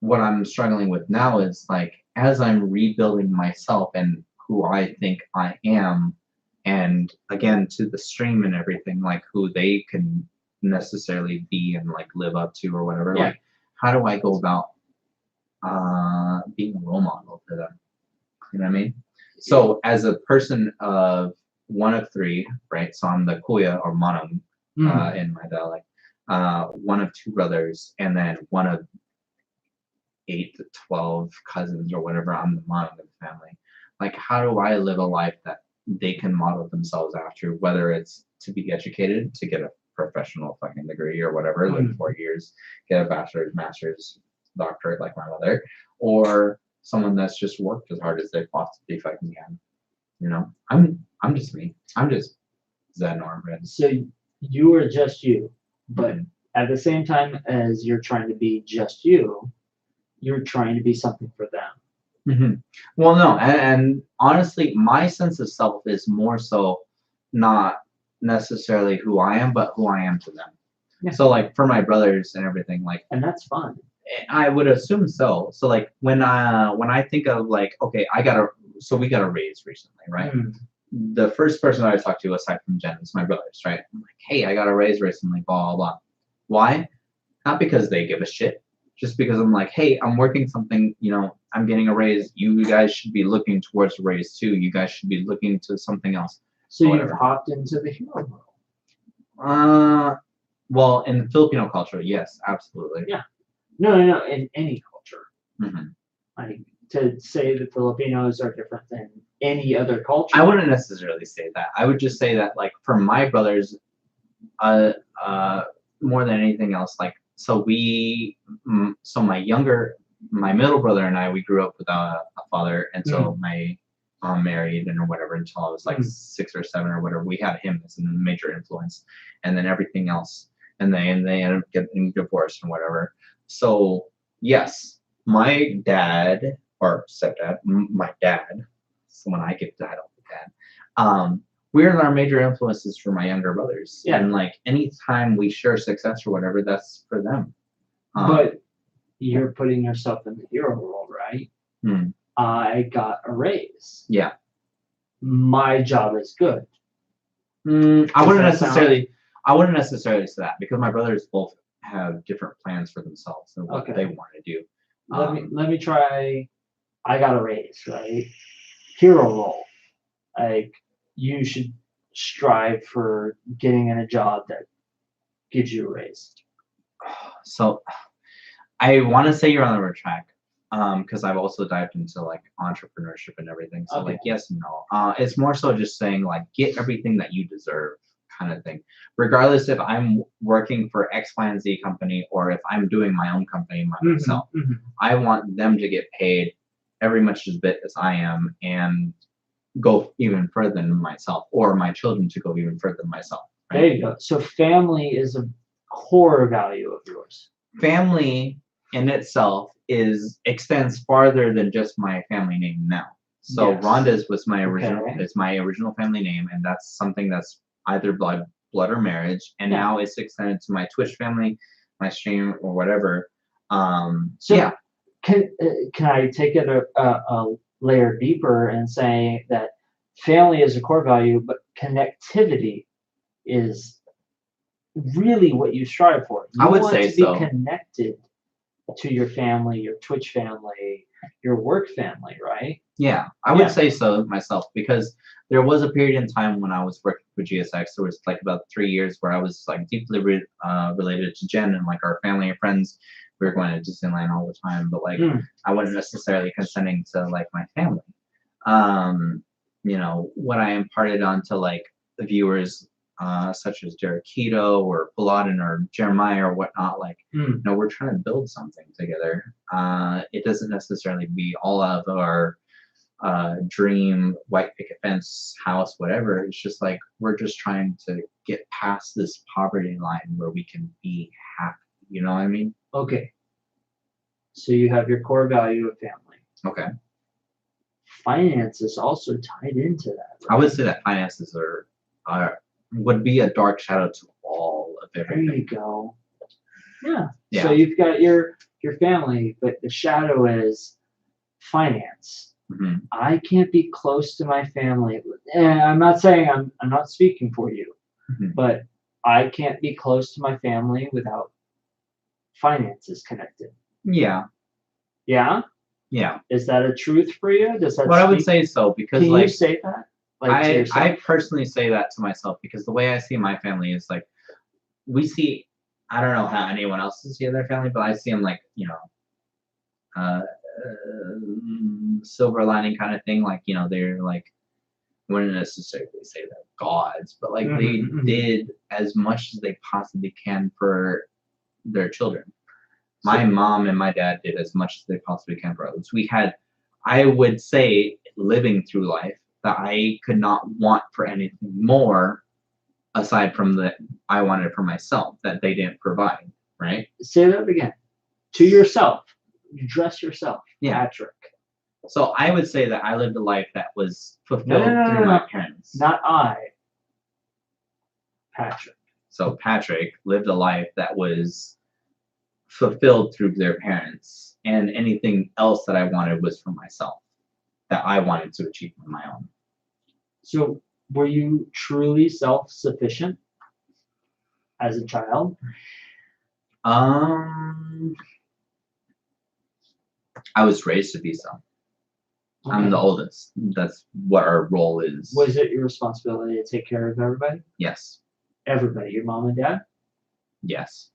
What I'm struggling with now is, like, as I'm rebuilding myself and who I think I am, and again to the stream and everything, like, who they can necessarily be and, like, live up to or whatever. Like, how do I go about being a role model for them? You know what I mean? So as a person of one of three, right? So I'm the kuya or manong in my dialect. One of two brothers, and then one of 8 to 12 cousins or whatever. I'm the manong of the family. Like, how do I live a life that they can model themselves after, whether it's to be educated, to get a professional fucking degree or whatever, live 4 years, get a bachelor's, master's, doctorate like my mother, or someone that's just worked as hard as they possibly fucking can. You know, I'm just me. I'm just Zen Norman. So you are just you, but at the same time as you're trying to be just you, you're trying to be something for them. Well, no, and honestly, my sense of self is more so not necessarily who I am, but who I am to them. Yeah. So, like, for my brothers and everything, like, And that's fun. I would assume so. So, like, when I think of, like, okay, we got a raise recently, right? The first person I talked to, aside from Jen, is my brothers, right? I'm like, hey, I got a raise recently, blah, blah, blah. Why? Not because they give a shit. Just because I'm like, hey, I'm working something, you know, I'm getting a raise. You guys should be looking towards a raise too. You guys should be looking to something else. So you've hopped into the hero world. Well, in the Filipino culture, yes, absolutely. Yeah. No, in any culture. Like, to say that Filipinos are different than any other culture. I wouldn't necessarily say that. I would just say that, like, for my brothers, more than anything else, like, so my middle brother and I, we grew up without a father until my mom married and or whatever, until I was like 6 or 7 or whatever. We had him as a major influence, and then everything else, and they ended up getting divorced and whatever. So yes, my dad or stepdad, my dad, so when I get title dad, we're our major influences for my younger brothers. Yeah. And like anytime we share success or whatever, that's for them. But you're putting yourself in the hero role, right? I got a raise. Yeah. My job is good. I wouldn't necessarily say that, because my brothers both have different plans for themselves and what they want to do. Let me try. I got a raise, right? Hero role. Like, you should strive for getting in a job that gives you a raise. So I want to say you're on the right track, because I've also dived into like entrepreneurship and everything. So like, yes and no. It's more so just saying like, get everything that you deserve, kind of thing. Regardless if I'm working for X, Y, and Z company, or if I'm doing my own company myself, I want them to get paid every much as bit as I am, and go even further than myself, or my children to go even further than myself. Right? There you go. So family is a core value of yours. Family in itself extends farther than just my family name now. So Rhonda's was my original family name, and that's something that's either blood or marriage, and now it's extended to my Twitch family, my stream, or whatever. Can I take it a layer deeper and say that family is a core value, but connectivity is really what you strive for? I would say so. You want to be connected to your family, your Twitch family, your work family, right? Yeah, I would say so myself, because there was a period in time when I was working for GSX. There was like about 3 years where I was like deeply related to Jen and like our family and friends. We were going to Disneyland all the time, but like I wasn't necessarily consenting to like my family. You know, what I imparted onto like the viewers, such as Derek Keto or Paladin or Jeremiah or whatnot, like, you know, we're trying to build something together. It doesn't necessarily be all out of our dream white picket fence house, whatever. It's just like we're just trying to get past this poverty line where we can be happy. You know what I mean? Okay. So you have your core value of family. Okay. Finance is also tied into that. Right? I would say that finances would be a dark shadow to all of everything. There you go. Yeah. So you've got your family, but the shadow is finance. I can't be close to my family. And I'm not saying I'm not speaking for you, but I can't be close to my family without finances connected. Yeah. Yeah? Yeah. Is that a truth for you? Does that I would say so, because can like, you say that? Like to yourself? I personally say that to myself because the way I see my family is like we see. I don't know how anyone else sees their family, but I see them like silver lining kind of thing. Like they're like wouldn't necessarily say they're gods, but like they did as much as they possibly can for their children. My mom and my dad did as much as they possibly can for others. We had, I would say, living through life that I could not want for anything more aside from the I wanted for myself that they didn't provide, right? Say that again. To yourself. You dress yourself, Patrick. So I would say that I lived a life that was fulfilled through my parents. Not I. Patrick. So Patrick lived a life that was fulfilled through their parents, and anything else that I wanted was for myself, that I wanted to achieve on my own. So were you truly self-sufficient as a child? I was raised to be so. Okay. I'm the oldest. That's what our role is. Was it your responsibility to take care of everybody? Yes. Everybody, your mom and dad? Yes.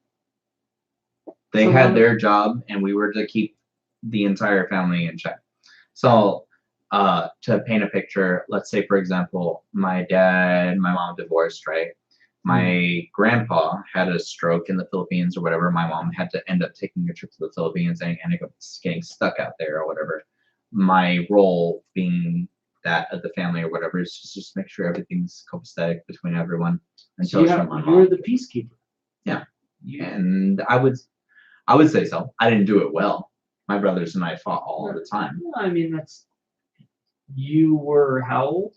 They had their job, and we were to keep the entire family in check. So, to paint a picture, let's say, for example, my dad and my mom divorced, right? My grandpa had a stroke in the Philippines or whatever. My mom had to end up taking a trip to the Philippines and ended up getting stuck out there or whatever. My role being that of the family or whatever is just make sure everything's copacetic between everyone. So you're the peacekeeper. Yeah. And I would say so. I didn't do it well. My brothers and I fought all the time. I mean, you were how old?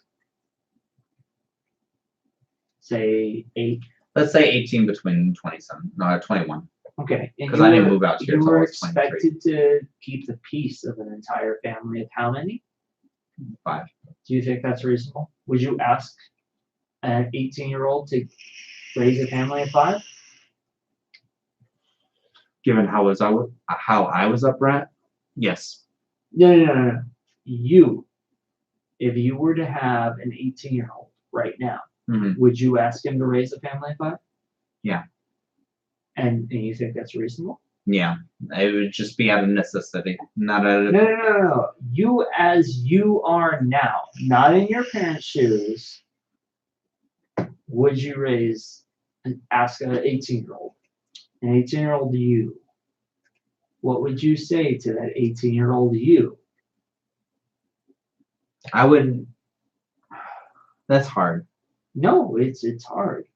Say 8. Let's say 18 between 21. Okay. Because I didn't move out here until I was 23. You were expected to keep the peace of an entire family of how many? 5. Do you think that's reasonable? Would you ask an 18-year-old to raise a family of 5? Given how I was upbrought, yes. No. You, if you were to have an 18-year-old right now, would you ask him to raise a family of 5? Yeah. And you think that's reasonable? Yeah. It would just be out of necessity, not out of... No. You as you are now, not in your parents' shoes, would you ask an 18-year-old? An 18-year-old you. What would you say to that 18-year-old you? I wouldn't... That's hard. No, it's hard.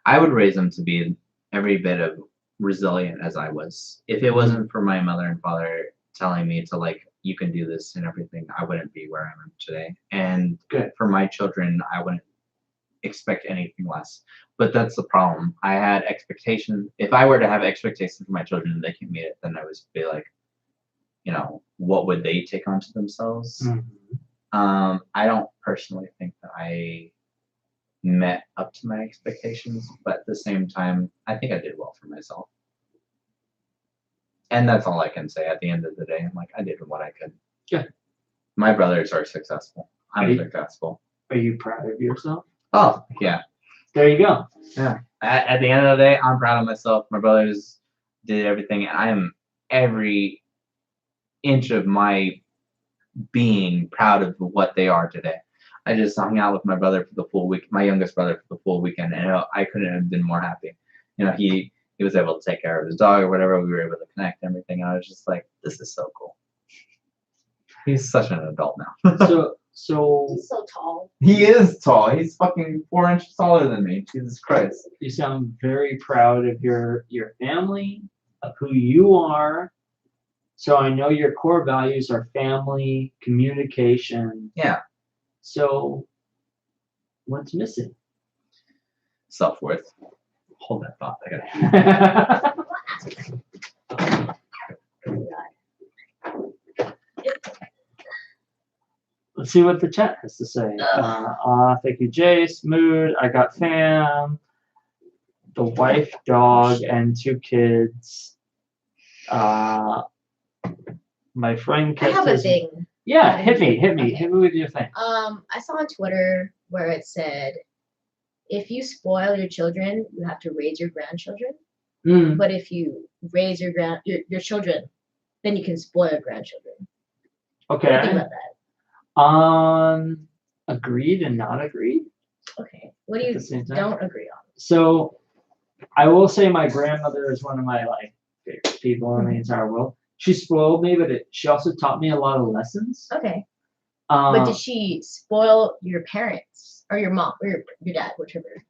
I would raise them to be every bit of resilient as I was. If it wasn't for my mother and father telling me to you can do this and everything, I wouldn't be where I am today. And for my children, I wouldn't expect anything less. But that's the problem. I had expectations. If I were to have expectations for my children and they can meet it, then I would be like, what would they take onto themselves? I don't personally think that I met up to my expectations, but at the same time, I think I did well for myself. And that's all I can say at the end of the day. I'm like, I did what I could. Yeah. My brothers are successful. I'm successful. Are you proud of yourself? Oh, yeah. There you go. Yeah. At the end of the day, I'm proud of myself. My brothers did everything, and I am every inch of my being proud of what they are today. I just hung out with my brother for the full week, my youngest brother for the full weekend, and I couldn't have been more happy. He was able to take care of his dog or whatever. We were able to connect and everything. And I was just like, this is so cool. He's such an adult now. So he's so tall. He is tall. He's fucking 4 inches taller than me. Jesus Christ. You sound very proud of your family, of who you are. So I know your core values are family, communication. Yeah. So what's missing? Self-worth. Hold that thought. I gotta... Let's see what the chat has to say. Thank you, Jace. Mood. I got fam. The wife, dog, and 2 kids. My friend kept I have a thing. Yeah, hit me with your thing. I saw on Twitter where it said, if you spoil your children, you have to raise your grandchildren. Mm. But if you raise your children, then you can spoil your grandchildren. What do you think Okay. about that? Agreed and not agreed. Okay. What do At you the same time? don't agree on? So, I will say my grandmother is one of my like favorite people in the entire world. She spoiled me, but she also taught me a lot of lessons. Okay. But did she spoil your parents or your mom or your dad, whichever?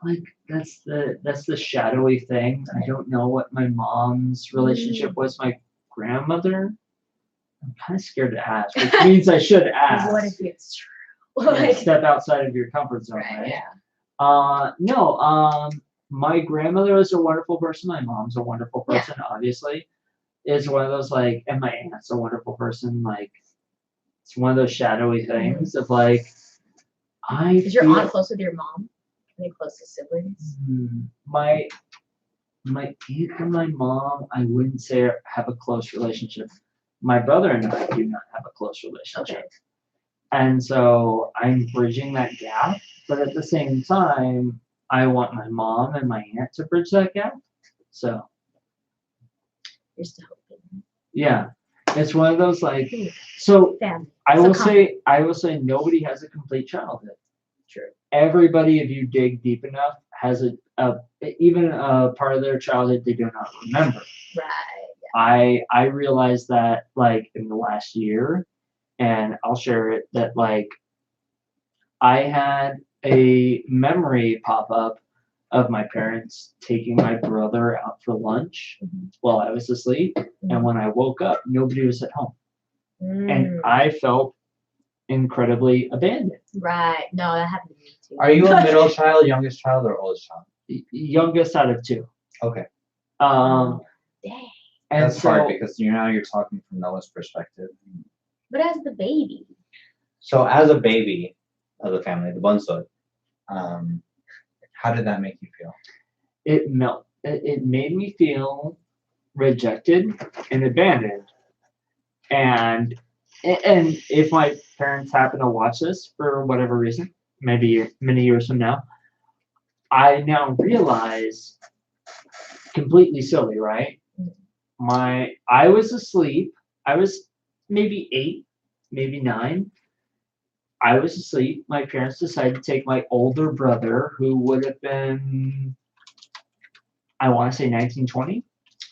Like that's the shadowy thing. I don't know what my mom's relationship was. My grandmother. I'm kind of scared to ask, which means I should ask. What if it's true? Yeah, step outside of your comfort zone, right? Yeah. No. My grandmother is a wonderful person. My mom's a wonderful person, obviously. Is one of those like, and my aunt's a wonderful person. Like, it's one of those shadowy things of like, Is your aunt close with your mom? Are they close to siblings? My aunt and my mom, I wouldn't say have a close relationship. My brother and I do not have a close relationship. Okay. And so I'm bridging that gap, but at the same time, I want my mom and my aunt to bridge that gap. So You're still hoping. yeah, it's one of those like. So Family. I will say nobody has a complete childhood. True. Everybody, if you dig deep enough, has even a part of their childhood they do not remember. Right. I realized that like in the last year, and I'll share it that like I had a memory pop up of my parents taking my brother out for lunch while I was asleep, and when I woke up, nobody was at home, and I felt incredibly abandoned. Right. No, that happened to me too. Are you a middle child, youngest child, or oldest child? Youngest out of two. Okay. Dang. And that's hard because you're talking from Noah's perspective. But as the baby. So as a baby of the family, the bunsod, how did that make you feel? It made me feel rejected and abandoned. And if my parents happen to watch this for whatever reason, maybe many years from now, I now realize completely silly, right? I was asleep. I was maybe 8, maybe 9. I was asleep. My parents decided to take my older brother, who would have been, I want to say 1920.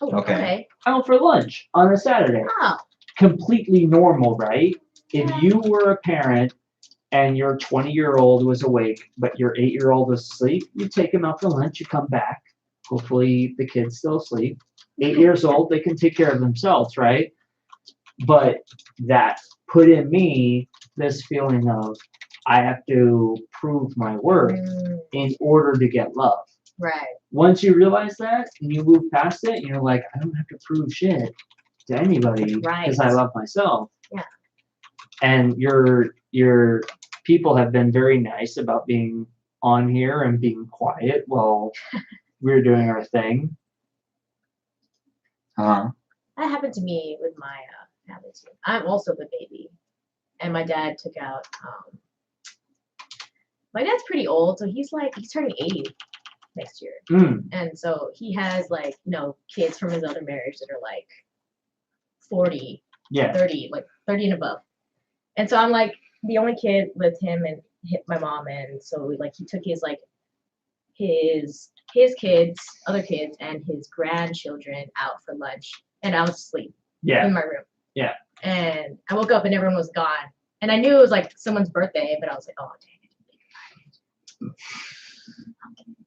Oh, okay. Out for lunch on a Saturday. Oh. Completely normal, right? If you were a parent and your 20-year-old was awake, but your 8-year-old was asleep, you take him out for lunch, you come back. Hopefully the kid's still asleep. 8 years old, they can take care of themselves, right? But that put in me this feeling of I have to prove my worth in order to get love. Right. Once you realize that and you move past it, you're like, I don't have to prove shit to anybody because I love myself. Yeah. And your people have been very nice about being on here and being quiet while we're doing our thing. That happened to me with my family too. I'm also the baby, and my dad took out. My dad's pretty old, so he's turning 80 next year, and so he has like kids from his other marriage that are like 40, 30, like 30 and above, and so I'm like the only kid with him and my mom, and so like he took his kids, other kids, and his grandchildren out for lunch, and I was asleep in my room. Yeah. And I woke up and everyone was gone, and I knew it was like someone's birthday, but I was like, oh dang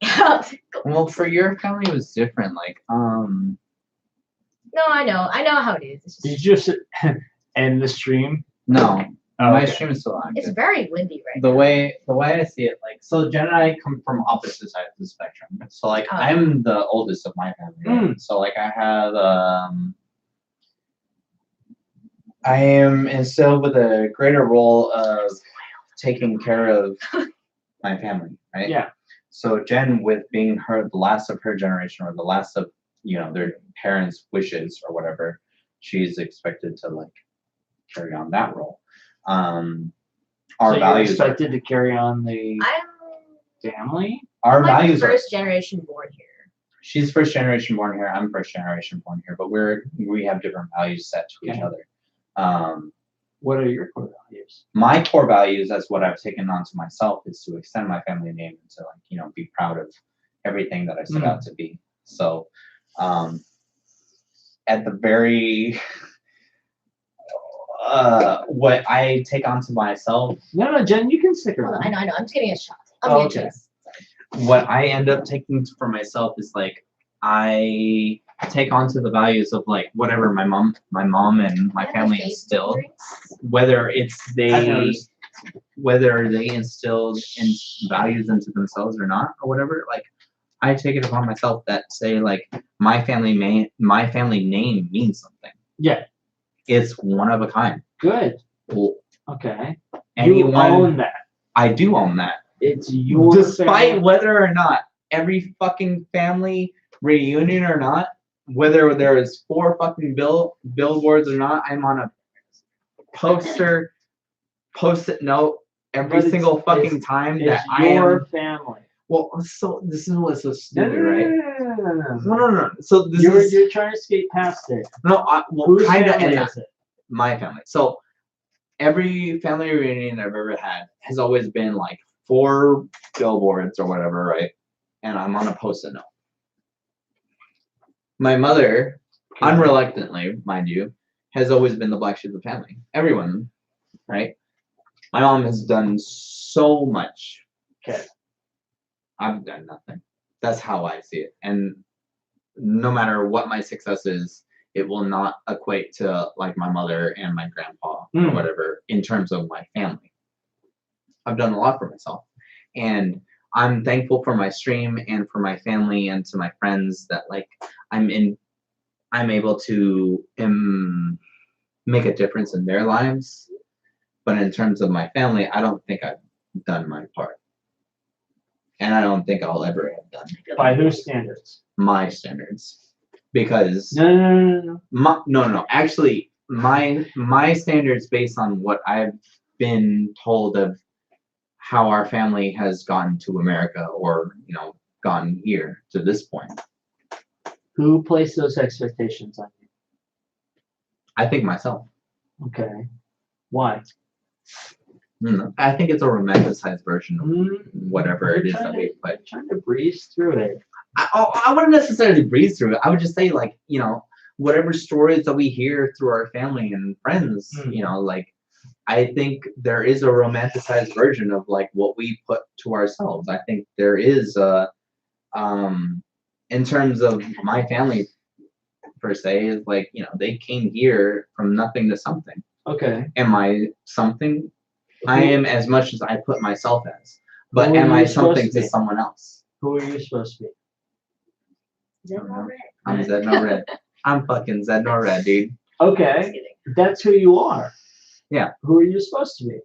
it. Well, for your family, it was different. Like, No, I know how it is. It's just, Did you just end the stream? No. My stream is still active. It's very windy right now. now. The way I see it, like, so Jen and I come from opposite sides of the spectrum. So like, I'm the oldest of my family. Right? So like, I have I am instilled with a greater role of taking care of my family, right? Yeah. So Jen, with being the last of her generation, or the last of their parents' wishes or whatever, she's expected to like carry on that role. Our values you're expected to carry on the family. Our I'm like values first generation born here. She's first generation born here. I'm first generation born here, but we have different values set to each other. What are your core values? My core values, as what I've taken on to myself, is to extend my family name and to, like, be proud of everything that I set out to be. So, at the very what I take on to myself. No, Jen, you can stick around. I know. I'm just getting a shot. Okay. What I end up taking for myself is like I take on to the values of like whatever my mom and my family instilled, whether they instilled in values into themselves or not or whatever. Like I take it upon myself that say like my family name means something. Yeah. It's one of a kind. Good. Well, okay. You own that. I do own that. It's your Despite family. whether or not every fucking family reunion or not, whether there is 4 fucking billboards or not, I'm on a post-it note every single fucking time that I am. Your family. Well, so this is what's so stupid, No. right? No. So you're trying to skate past it. No, whose family is it? My family. So every family reunion I've ever had has always been like 4 billboards or whatever, right? And I'm on a post-it note. My mother, unreluctantly, mind you, has always been the black sheep of the family. Everyone, right? My mom has done so much. Okay. I've done nothing. That's how I see it. And no matter what my success is, it will not equate to like my mother and my grandpa or whatever in terms of my family. I've done a lot for myself. And I'm thankful for my stream and for my family and to my friends that like I'm able to make a difference in their lives. But in terms of my family, I don't think I've done my part. And I don't think I'll ever have done. By whose standards? My standards. Because No. No. Actually, my standards based on what I've been told of how our family has gotten to America or, gotten here to this point. Who placed those expectations on you? I think myself. Okay. Why? I think it's a romanticized version of whatever it is that we play. Trying to breeze through it. I wouldn't necessarily breeze through it. I would just say, like, whatever stories that we hear through our family and friends, like, I think there is a romanticized version of, like, what we put to ourselves. I think there is in terms of my family, per se, is like, they came here from nothing to something. Okay. Am I something? I am as much as I put myself as. But am I something to someone else? Who are you supposed to be? Zed No Red. I'm Zed No Red. I'm fucking Zed No Red, dude. Okay. That's who you are. Yeah. Who are you supposed to be?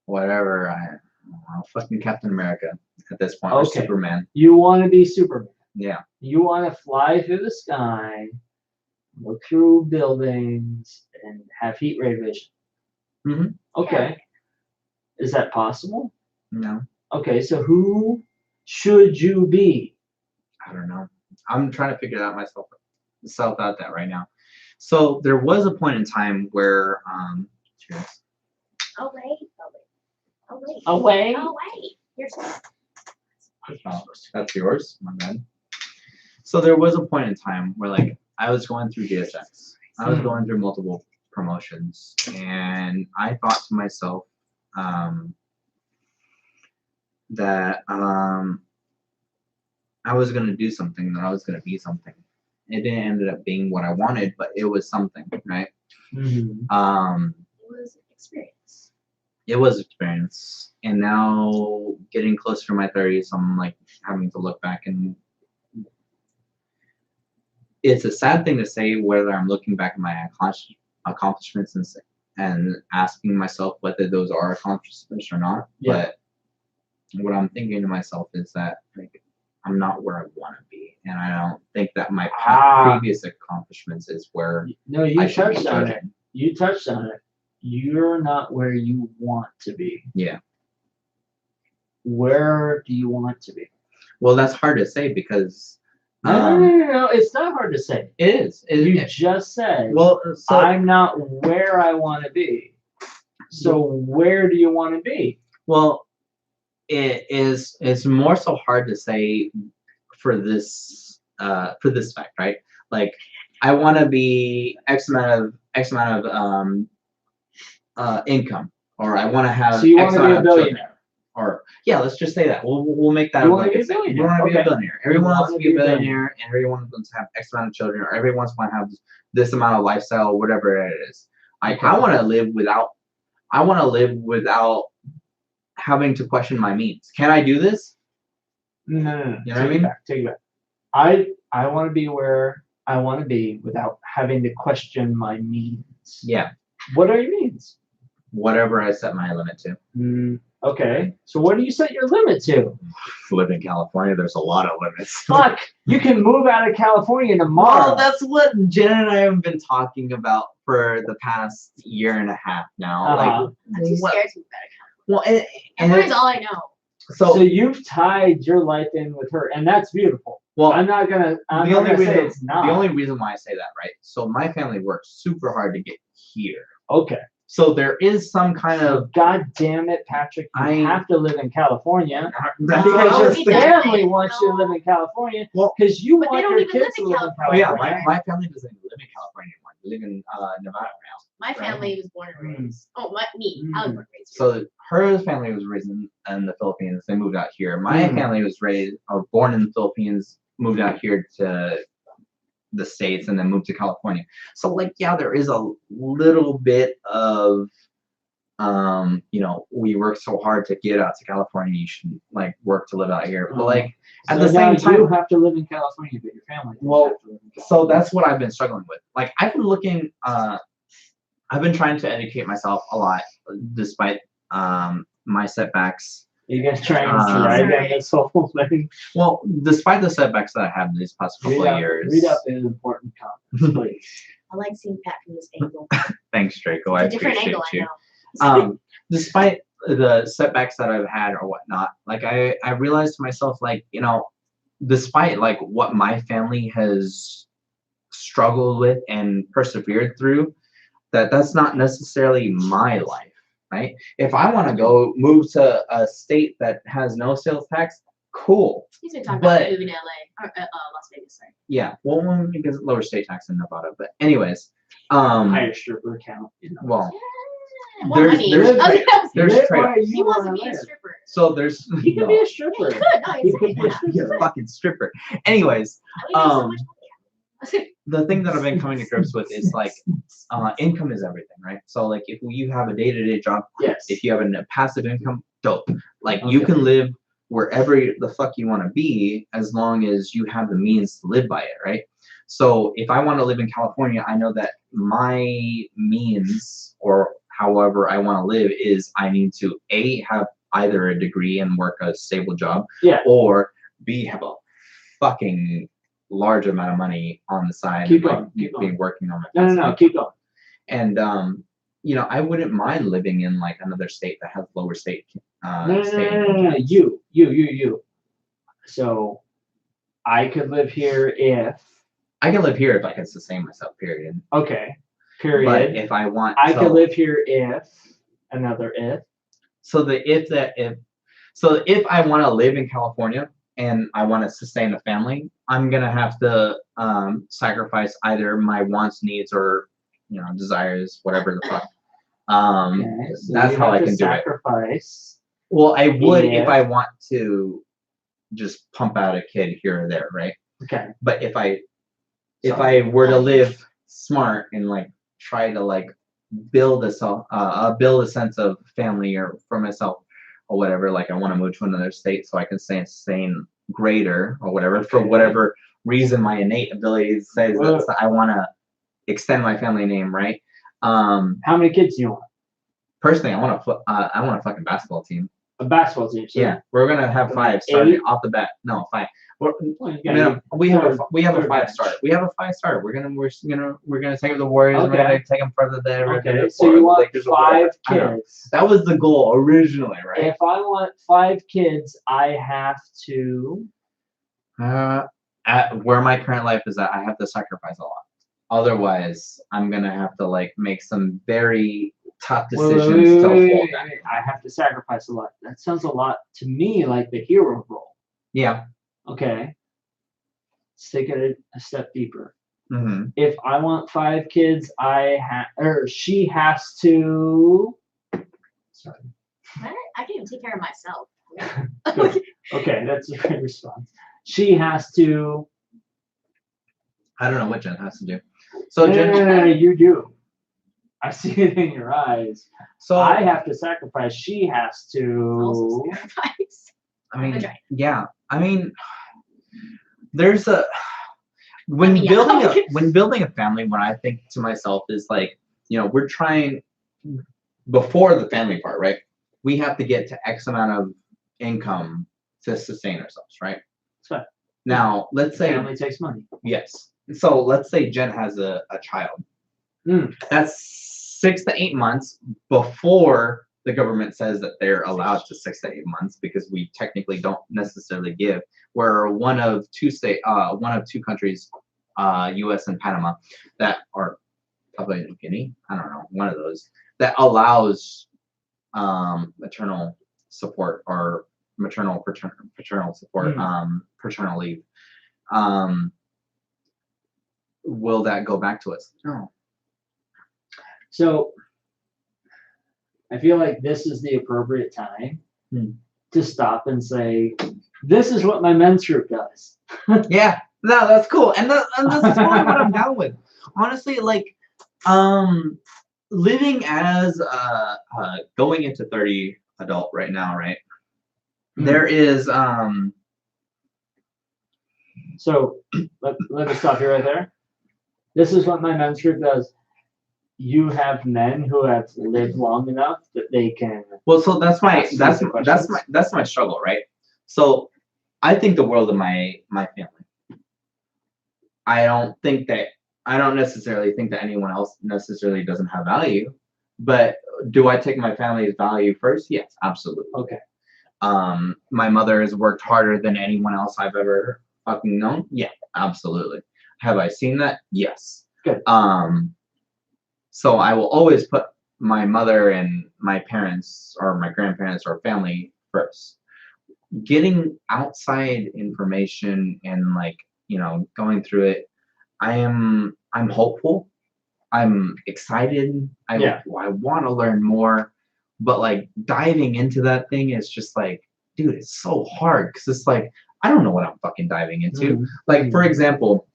Whatever. I'm fucking Captain America at this point. Or Superman. You want to be Superman. Yeah. You want to fly through the sky, look through buildings, and have heat ray vision. Mm-hmm. Okay. Is that possible? No. Okay, so who should you be? I don't know. I'm trying to figure that myself out that right now. So there was a point in time where cheers. Oh wait. Here's That's yours. My bad. So there was a point in time where like I was going through DSX. I was going through multiple promotions, and I thought to myself that I was gonna do something, that I was gonna be something. It didn't end up being what I wanted, but it was something, right? Mm-hmm. It was experience. It was experience, and now getting closer to my 30s, I'm like having to look back, and it's a sad thing to say whether I'm looking back at my accomplishments and asking myself whether those are accomplishments or not. Yeah. But what I'm thinking to myself is that like I'm not where I want to be, and I don't think that my previous accomplishments is where. No, you touched on it. You touched on it. you're not where you want to be. Yeah. Where do you want to be? Well, that's hard to say because No. It's not hard to say. it is. You just said, well, so I'm not where I want to be. So where do you want to be? well, it's more so hard to say for this fact, right? Like, I want to be X amount of income, or I want to have So you want X to be amount a of children. billionaire. Or yeah, let's just say that. We'll make that You like wanna be a thing. We billionaire. want to be a Okay. billionaire. Everyone wants to wanna be a billionaire, and everyone wants to have X amount of children, or everyone wants to have this amount of lifestyle, whatever it is. I want to live without. I want to live without having to question my means. Can I do this? No. You know what I mean? Take it back. I want to be where I want to be without having to question my means. Yeah. What are your means? Whatever I set my limit to. Okay. So what do you set your limit to? Live in California, there's a lot of limits. Fuck! You can move out of California tomorrow. Well, that's what Jen and I have been talking about for the past year and a half now. Uh-huh. I'm too What- scared to move out of well, California. and California's all I know. So you've tied your life in with her, and that's beautiful. well, I'm not gonna the only say reason it's not. the only reason why I say that, right? So my family worked super hard to get here. Okay. So there is some kind of God damn it, Patrick! You have to live in California that's because what I your was he thinking. doesn't. family wants you to No. live in California Well, because you but they want don't your even live kids to in live in California. Oh California. yeah, my family doesn't live in California anymore. They live in Nevada now. My family was born and raised. Oh, me. I was born and raised. So her family was raised in the Philippines. They moved out here. My family was raised or born in the Philippines, moved out here to the States, and then moved to California. So like, yeah, there is a little bit of we worked so hard to get out to California. You should like work to live out here. But like at So the now same time, you have to live in California, but your family doesn't Well, have to live in so California. that's what I've been struggling with. Like I've been looking I've been trying to educate myself a lot despite my setbacks. You guys trying to Sorry. drag on this whole thing. Well, despite the setbacks that I have these past couple of years. Read up an important comment, please. I like seeing Pat from this angle. Thanks, Draco. I It's a different appreciate angle, you. I know. Despite the setbacks that I've had or whatnot, like I realized to myself, like, despite like what my family has struggled with and persevered through, that's not necessarily my life, right? If I want to go move to a state that has no sales tax, cool. He's been talking But- about moving to LA or Las Vegas. Sorry. Yeah, well, because lower state tax in Nevada, but anyways, Higher stripper account. well, Yeah, more money. there's Live trade-offs. where He you wants to wanna be a live. stripper. So there's He could be a stripper. He could. No, He he's could be a saying You're a fucking stripper. Anyways, the thing that I've been coming to grips with is like income is everything, right? So like if you have a day-to-day job, Yes. if you have a passive income, dope. Like you Okay. can live wherever the fuck you want to be as long as you have the means to live by it, right? So if I want to live in California, I know that my means or however I want to live is I need to A, have either a degree and work a stable job, Yeah. or B, have a fucking large amount of money on the side. Keep and, going, keep be going. working on my No, passive keep going. and I wouldn't mind living in like another state that has lower state No. state income tax. You. So, I could live here if. I can live here if I can sustain myself, period. Okay. Period. But if I want I could live here if. Another if. so if I want to live in California and I want to sustain a family, I'm gonna have to sacrifice either my wants, needs, or desires, whatever the fuck. Okay, so That's you how have I to can do it. sacrifice. Well, I would if Yeah. I want to just pump out a kid here or there, right? Okay. But if I So- were to live smart and like try to like build a sense of family or for myself or whatever, like I want to move to another state so I can sustain greater or whatever for whatever reason my innate ability says that I want to extend my family name, right? How many kids do you want? Personally, I want a fucking basketball team. A basketball team. So Yeah, we're gonna have 5 starting off the bat. No, 5. We have a 5-star. We have a 5-star. We're gonna take the Warriors. Okay. We're gonna take them further than Okay, so you want 5 kids. That was the goal originally, right? If I want 5 kids, I have to. At where my current life is at, I have to sacrifice a lot. Otherwise, I'm gonna have to like make some very tough decisions to hold that. I have to sacrifice a lot. That sounds a lot to me like the hero role. Yeah. Okay. Let's take it a step deeper. Mm-hmm. If I want 5 kids, she has to. Sorry. I can even take care of myself. Okay, that's a great response. She has to. I don't know what Jen has to do. So no, you do. I see it in your eyes. So I have to sacrifice. She has to. Also sacrifice. I mean, yeah. I mean, there's a when building a family. When I think to myself is like, we're trying before the family part, right? We have to get to X amount of income to sustain ourselves, right? That's right. Now, let's say family takes money. Yes. So let's say Jen has a child. That's 6 to 8 months before the government says that they're allowed to 6 to 8 months, because we technically don't necessarily give. We're one of two countries, U.S. and Panama, that are Papua New Guinea. I don't know, one of those that allows maternal support or paternal support, paternal leave. Will that go back to us? No. So I feel like this is the appropriate time to stop and say, this is what my men's group does. Yeah, no, that's cool. And that's totally what I'm down with. Honestly, like, living as going into 30 adult right now, right? There is So let me stop you right there. This is what my men's group does. You have men who have lived long enough that they can. Well, so that's my struggle, right? So I think the world of my family. I don't necessarily think that anyone else necessarily doesn't have value, but do I take my family's value first? Yes, absolutely. Okay. My mother has worked harder than anyone else I've ever fucking known. Yeah, absolutely. Have I seen that? Yes. Good. So I will always put my mother and my parents or my grandparents or family first. Getting outside information and going through it, I'm hopeful. I'm excited. I want to learn more, but diving into that thing is just dude, it's so hard because it's I don't know what I'm fucking diving into. For example,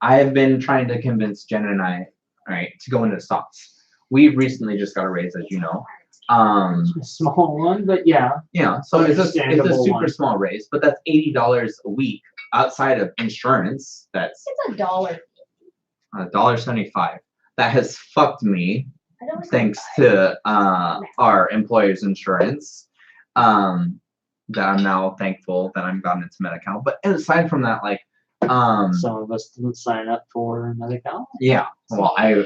I have been trying to convince Jen and I, right, to go into stocks. We recently just got a raise, as you know. A small one, but yeah. Yeah, so it's a super small raise, but that's $80 a week outside of insurance. It's $1. $1.75. That has fucked me, thanks to our employer's insurance. That I'm now thankful that I'm gotten into Medi-Cal. But aside from that, some of us didn't sign up for Medi-Cal. Yeah, well, I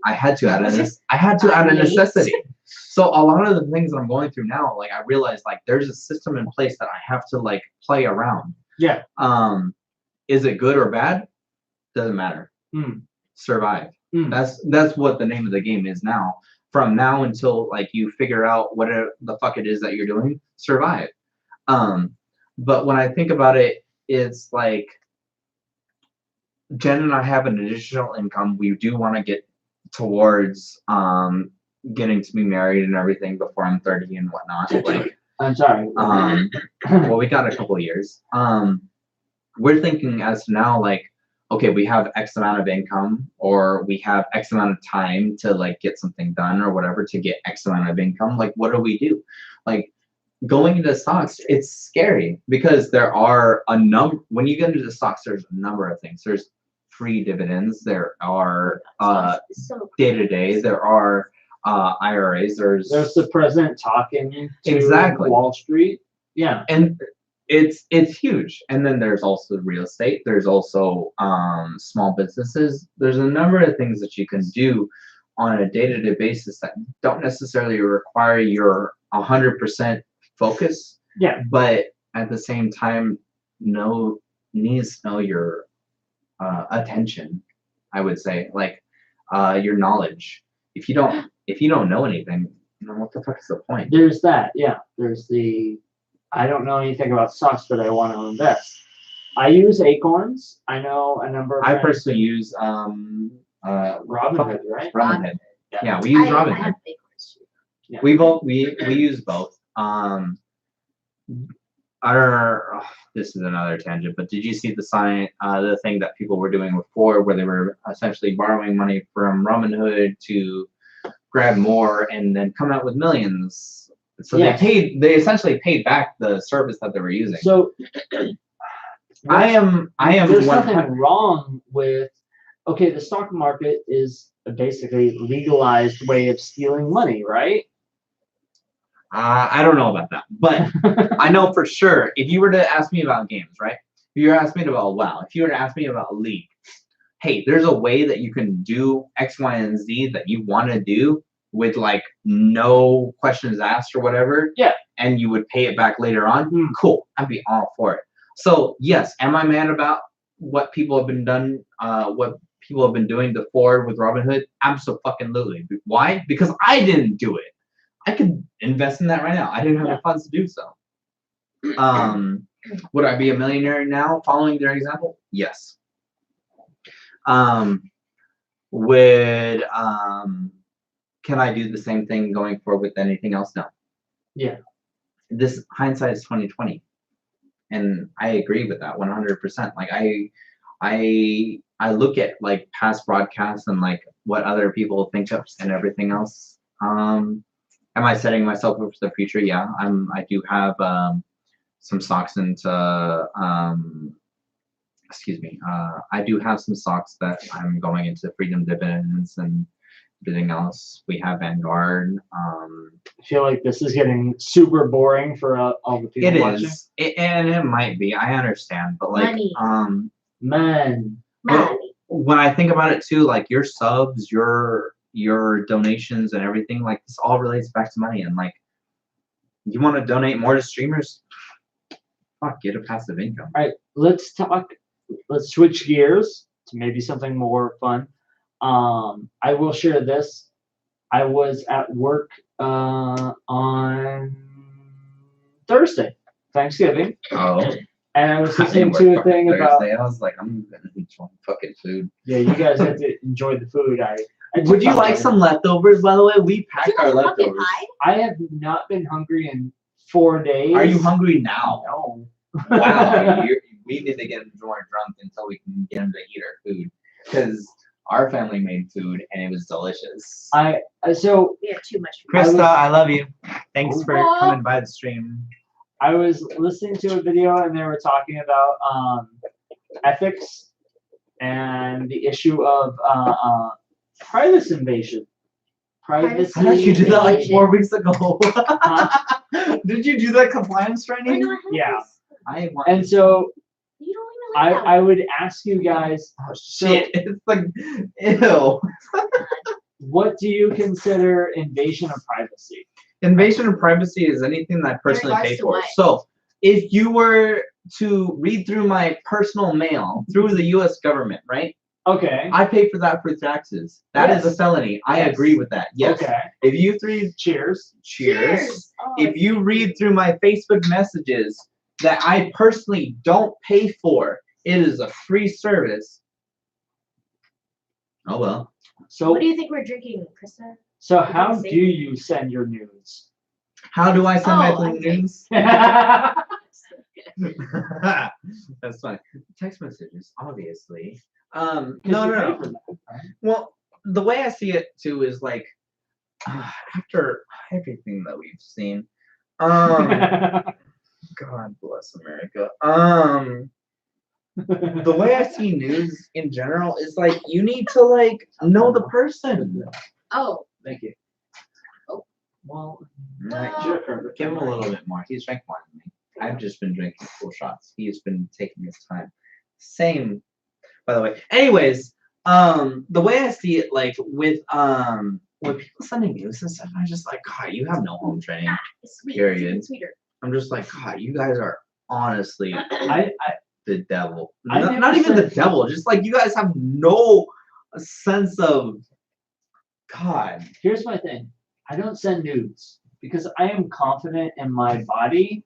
had to out of necessity. So a lot of the things that I'm going through now, I realize there's a system in place that I have to play around. Yeah. Is it good or bad? Doesn't matter. Survive. That's what the name of the game is now. From now until you figure out what the fuck it is that you're doing, survive. But when I think about it, it's Jen and I have an additional income. We do want to get towards getting to be married and everything before I'm 30 and whatnot. I'm sorry. Well, we got a couple of years. We're thinking as to now, okay, we have X amount of income, or we have X amount of time to get something done or whatever to get X amount of income. What do we do? Going into stocks, it's scary because there are a number. When you get into the stocks, there's a number of things. There's free dividends. There are day to day. There are IRAs. There's the president talking to exactly Wall Street. Yeah, and it's huge. And then there's also real estate. There's also small businesses. There's a number of things that you can do on a day-to-day basis that don't necessarily require your 100% focus. Yeah. But at the same time, needs to know your attention. I would say, like, your knowledge. If you don't know anything, then what the fuck is the point? There's that. Yeah. There's the. I don't know anything about stocks, but I want to invest. I use Acorns. I know a number of. I personally use Robinhood, right? Robinhood. Yeah, we use Robinhood. I have Acorns too. Yeah. We use both. This is another tangent, but did you see the thing that people were doing before, where they were essentially borrowing money from Robinhood to grab more and then come out with millions? So yes. they essentially paid back the service that they were using. So I am. There's nothing wrong with. Okay, the stock market is a basically legalized way of stealing money, right? I don't know about that, but I know for sure if you were to ask me about games, right? If you were to ask me about WoW, if you were to ask me about League, hey, there's a way that you can do X, Y, and Z that you want to do with like no questions asked or whatever. Yeah. And you would pay it back later on. Cool. I'd be all for it. So yes, am I mad about what people have been doing before with Robinhood? Absolutely. Why? Because I didn't do it. I could invest in that right now. I didn't have the funds to do so. Would I be a millionaire now following their example? Yes. Can I do the same thing going forward with anything else? No. Yeah. This hindsight is 2020, and I agree with that 100%. Like I look at like past broadcasts and like what other people think of and everything else. Am I setting myself up for the future? Yeah, I do have some stocks into I do have some stocks that I'm going into freedom dividends and everything else. We have Vanguard. I feel like this is getting super boring for all the people watching. It is, and it might be. I understand, but like, money. When I think about it too, like your subs, your donations, and everything, like this all relates back to money. And like, you want to donate more to streamers? Fuck, get a passive income. All right, let's switch gears to maybe something more fun. I will share this. I was at work on Thursday, Thanksgiving. Oh. And I was listening to a thing about. I was like, I'm gonna enjoy fucking food. Yeah, you guys have to enjoy the food. Would you like some leftovers, by the way? We packed our leftovers. I have not been hungry in 4 days. Are you hungry now? No. Wow. We need to get more drunk until we can get him to eat our food. Because our family made food and it was delicious. So we have too much food. Krista, I love you. Thanks for coming by the stream. I was listening to a video and they were talking about ethics and the issue of privacy invasion. Privacy. I thought you did that like 4 weeks ago. Did you do that compliance training? Yeah. And so you don't even like I would ask you guys. Oh shit! It's like, ew. What do you consider invasion of privacy? Invasion of privacy is anything that I personally pay for. So if you were to read through my personal mail through the U.S. government, right? Okay. I pay for that for taxes. That is a felony. I agree with that. Yes. Okay. If you cheers. Oh, if you read through my Facebook messages that I personally don't pay for, it is a free service. Oh well. So what do you think we're drinking, Krista? So how do you send your nudes? How do I send my nudes? That's fine. Text messages, obviously. No. Well, the way I see it too is like after everything that we've seen. God bless America. The way I see news in general is like you need to like know the person. Oh. Thank you. Well, give him a little bit more. He's drank more than me. I've just been drinking full shots. He's been taking his time. Same, by the way. Anyways, the way I see it, like with when people sending news and stuff, I'm just like, God, you have no home training. It's sweet. Period. It's even sweeter. I'm just like, God, you guys are honestly I the devil. I Not, never not even the said- devil. Just like you guys have no sense of God. Here's my thing. I don't send nudes because I am confident in my body,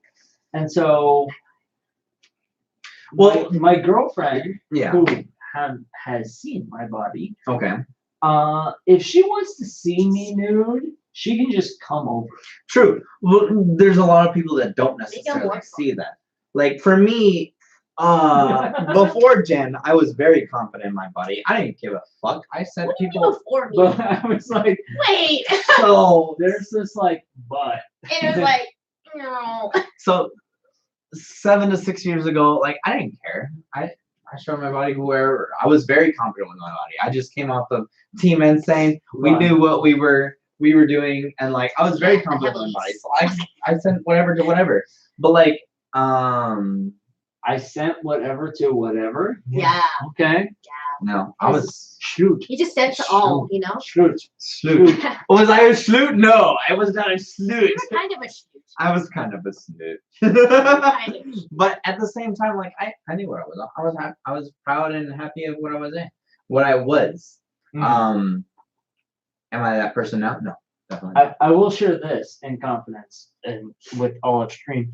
and so Well, my girlfriend yeah. who has seen my body, Okay. if she wants to see me nude, she can just come over. True. Well, there's a lot of people that don't Make 'em necessarily more see that. Like for me, before Jen, I was very confident in my body. I didn't give a fuck. I said What do you people. do before me? But I was like, Wait. So there's this like butt. And it was like, no. so 7 to 6 years ago, like I didn't care. I showed my body wherever. I was very confident with my body. I just came off of Team Insane. We Right. knew what we were doing, and like I was very confident with my body. So I sent whatever to whatever. But like I sent whatever to whatever. Yeah. Okay. no, I was Shoot. You just sent to all, you know? Shoot. sloot. Was I a sloot? No, I was not a sloot. You're kind of a shoot. I was kind of a sloot. Kind of. But at the same time, like I knew what I was. I was proud and happy of what I was in. What I was. Mhm. Am I that person now? No, definitely not. I will share this in confidence and with all extreme.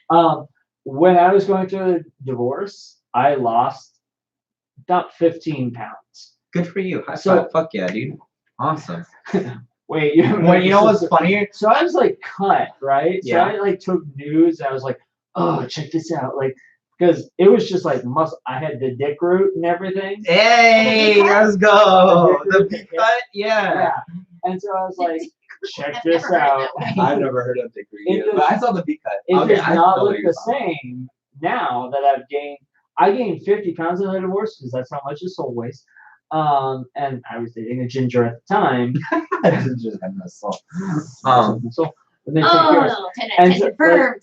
Uh, when I was going through the divorce, I lost about 15 pounds. Good for you. High So- five. Fuck yeah, dude. Awesome. Wait, you Well, you know what's funny? So I was like cut, right? Yeah. So I like took news. I was like, oh, check this out. Like, because it was just like muscle. I had the dick root and everything. Hey, let's go. The beef cut? Yeah. Yeah. And so I was like, check I've this never heard out. that one. I've never heard of dick root It either, does- but I saw the beef cut. It Okay, does I not know look what you're the talking same now that I've gained. I gained 50 pounds in the divorce because that's how much a soul weighs. And I was dating a ginger at the time. about. Just had no soul. So and then took yours. Oh, 10 And out of 10 so, confirmed.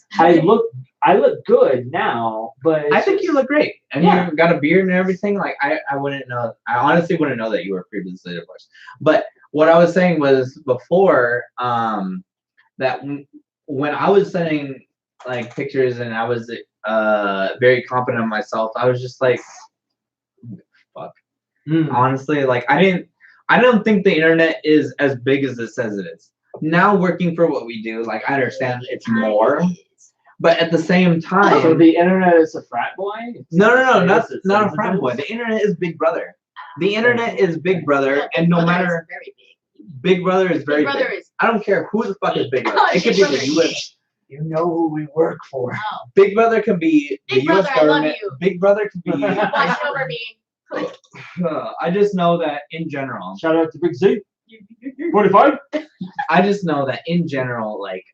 I look good now, but it's I think just- you look great, and Yeah. you got a beard and everything. Like I wouldn't know. I honestly wouldn't know that you were previously divorced. But what I was saying was before that when I was sending like pictures and I was very confident in myself, I was just like, fuck. Mm. Honestly, like I don't think the internet is as big as it says it is. Now working for what we do, like I understand it's more, but at the same time, So the internet is a frat boy? no, not It's not a sensitive? frat boy. The internet is Big Brother. The internet is Big Brother, Yeah, and no Big Brother is matter very big. Big Brother is very Big Brother big. is. I don't care who the fuck is Big Brother. Oh, It could Big be Brother the is U.S. You know who we work for. Oh, Big Brother can be the Big U.S. Brother, I love government. you. Big Brother can be. watch over me. I just know that in general. Shout out to Big Z. 45? I just know that in general, like,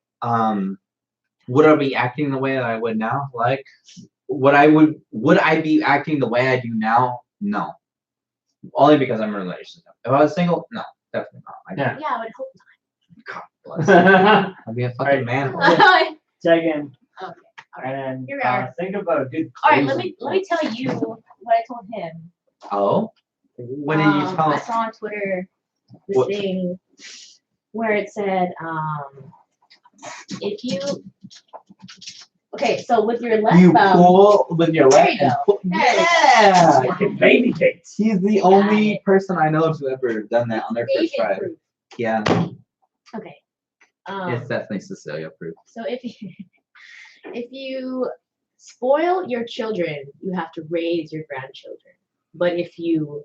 would I be acting the way that I would now? Like, would I be acting the way I do now? No. Only because I'm in a relationship. If I was single, no, definitely not. Like, Yeah. Yeah, I would hope God bless. Tag I'd be a fucking Right. man. not. in. Okay. And Here we are. think about a good All right, let closing me tell you what I told him. Oh? When did you tell I him? saw on Twitter this What? thing where it said, if you, okay, so with your left You thumb, pull with your There left you and go. pull. There you go. Yeah! Fucking baby cakes. He's the You got only it. person I know to ever done that on their first bacon try. proof. Yeah, Okay. it's definitely Cecilia proof. So if you spoil your children, you have to raise your grandchildren. But if you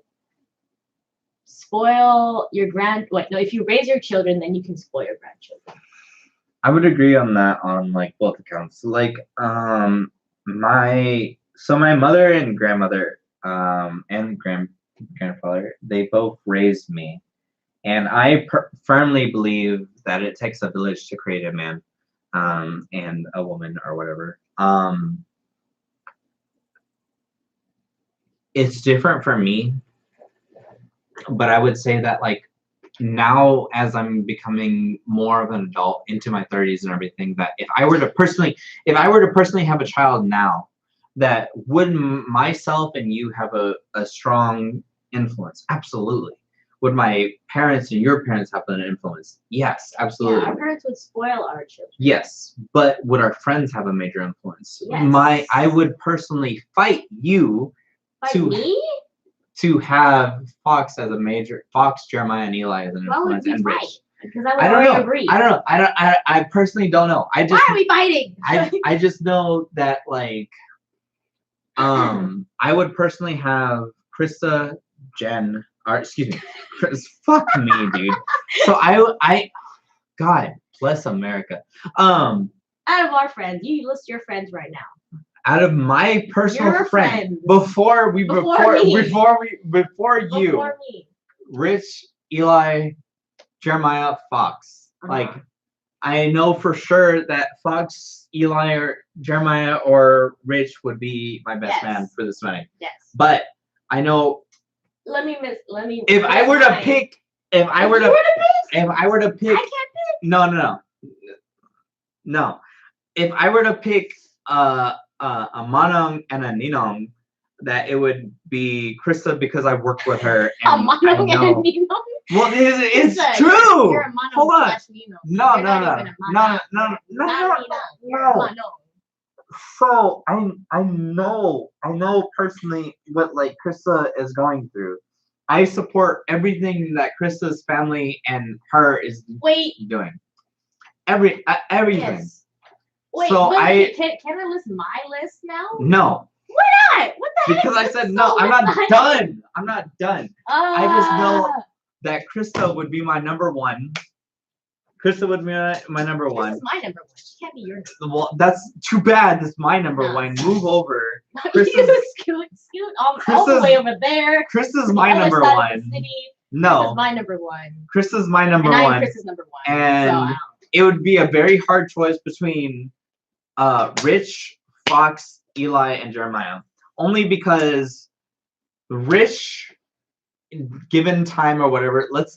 spoil your if you raise your children, then you can spoil your grandchildren. I would agree on that on like both accounts. Like my mother and grandmother and grandfather, they both raised me, and I firmly believe that it takes a village to create a man and a woman or whatever. It's different for me, but I would say that like now as I'm becoming more of an adult into my 30s and everything, that if I were to personally have a child now, that would myself and you have a strong influence? Absolutely. Would my parents and your parents have an influence? Yes, absolutely. Yeah, our parents would spoil our children. Yes, but would our friends have a major influence? Yes. I would personally fight you to have Fox as a major, Fox, Jeremiah, and Eli as an influence, and Rich. Because I would already agree. I don't know. I personally don't know. Why are we fighting? I just know that like, I would personally have Krista, Jen, or excuse me, fuck me, dude. So I, God bless America. Out of our friends, you list your friends right now. Out of my personal friend, before you, Rich, Eli, Jeremiah, Fox. Like, I know for sure that Fox, Eli, or Jeremiah, or Rich would be my best man for this wedding. Yes. But I know. Let me. If I were to pick, I can't pick. No. If I were to pick a Manong and a Ninong, that it would be Krista because I worked with her. A Manong and a Ninong? Well, it's true. You're a Manong Hold on. No. So I know personally what like Krista is going through. I support everything that Krista's family and her is doing. Everything. Yes. Wait, so can I list my list now? No. Why not? What the heck? Because I said no. I'm not done. I just know that Krista would be my number one. Krista would be my number one. This is my number one. She can't be your number one. Well, that's too bad. This is my number one. Move over. Scoot all the way over there. Krista's my number one. No. Krista's my number one. Krista's my number one. I'm Krista's number one. And it would be a very hard choice between Rich, Fox, Eli, and Jeremiah. Only because Rich, given time or whatever, Let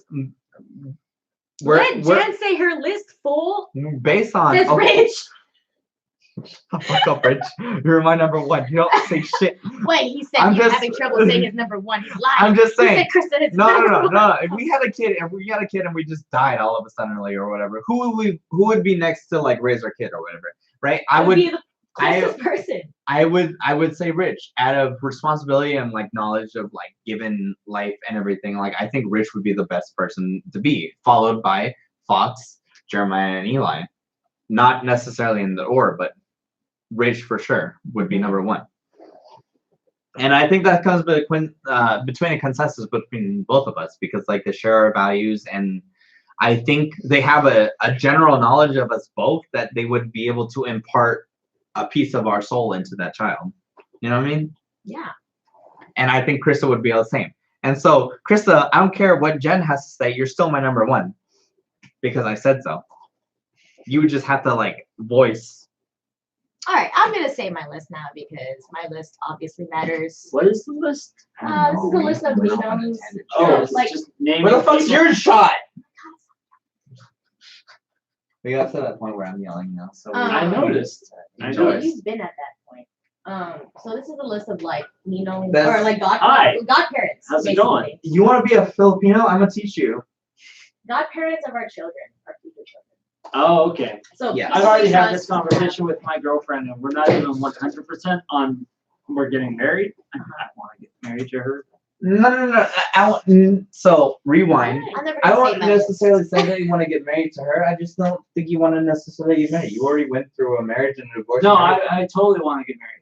Jen say her list full. Based on Rich. Fuck up, Rich. You're my number one. You don't say shit. Wait, he said he's having trouble saying his number one. He's lying. I'm just saying. He said Krista is no. If we had a kid and we just died all of a sudden or whatever, who would be next to like raise our kid or whatever, right? I would be the closest person. I would say Rich, out of responsibility and like knowledge of like given life and everything. Like I think Rich would be the best person to be, followed by Fox, Jeremiah, and Eli. Not necessarily in the order, but Rich for sure would be number one. And I think that comes between a consensus between both of us because like they share our values, and I think they have a general knowledge of us both that they would be able to impart a piece of our soul into that child. You know what I mean? Yeah. And I think Krista would be the same. And so, Krista, I don't care what Jen has to say, you're still my number one. Because I said so. You would just have to like voice. Alright, I'm gonna say my list now because my list obviously matters. What is the list? This is a list of names. Oh, like just name. Where the fuck's your shot? We got to that point where I'm yelling now. So I noticed. You've been at that point. So this is a list of like or like godparents. How's it going? You want to be a Filipino? I'm gonna teach you. Godparents of our children, our future children. Oh, okay. So yeah, I've already had this conversation with my girlfriend, and we're not even 100% on we're getting married. I want to get married to her. No. So rewind. I won't necessarily say that you want to get married to her. I just don't think you want to necessarily get married. You already went through a marriage and a divorce. No, I totally want to get married.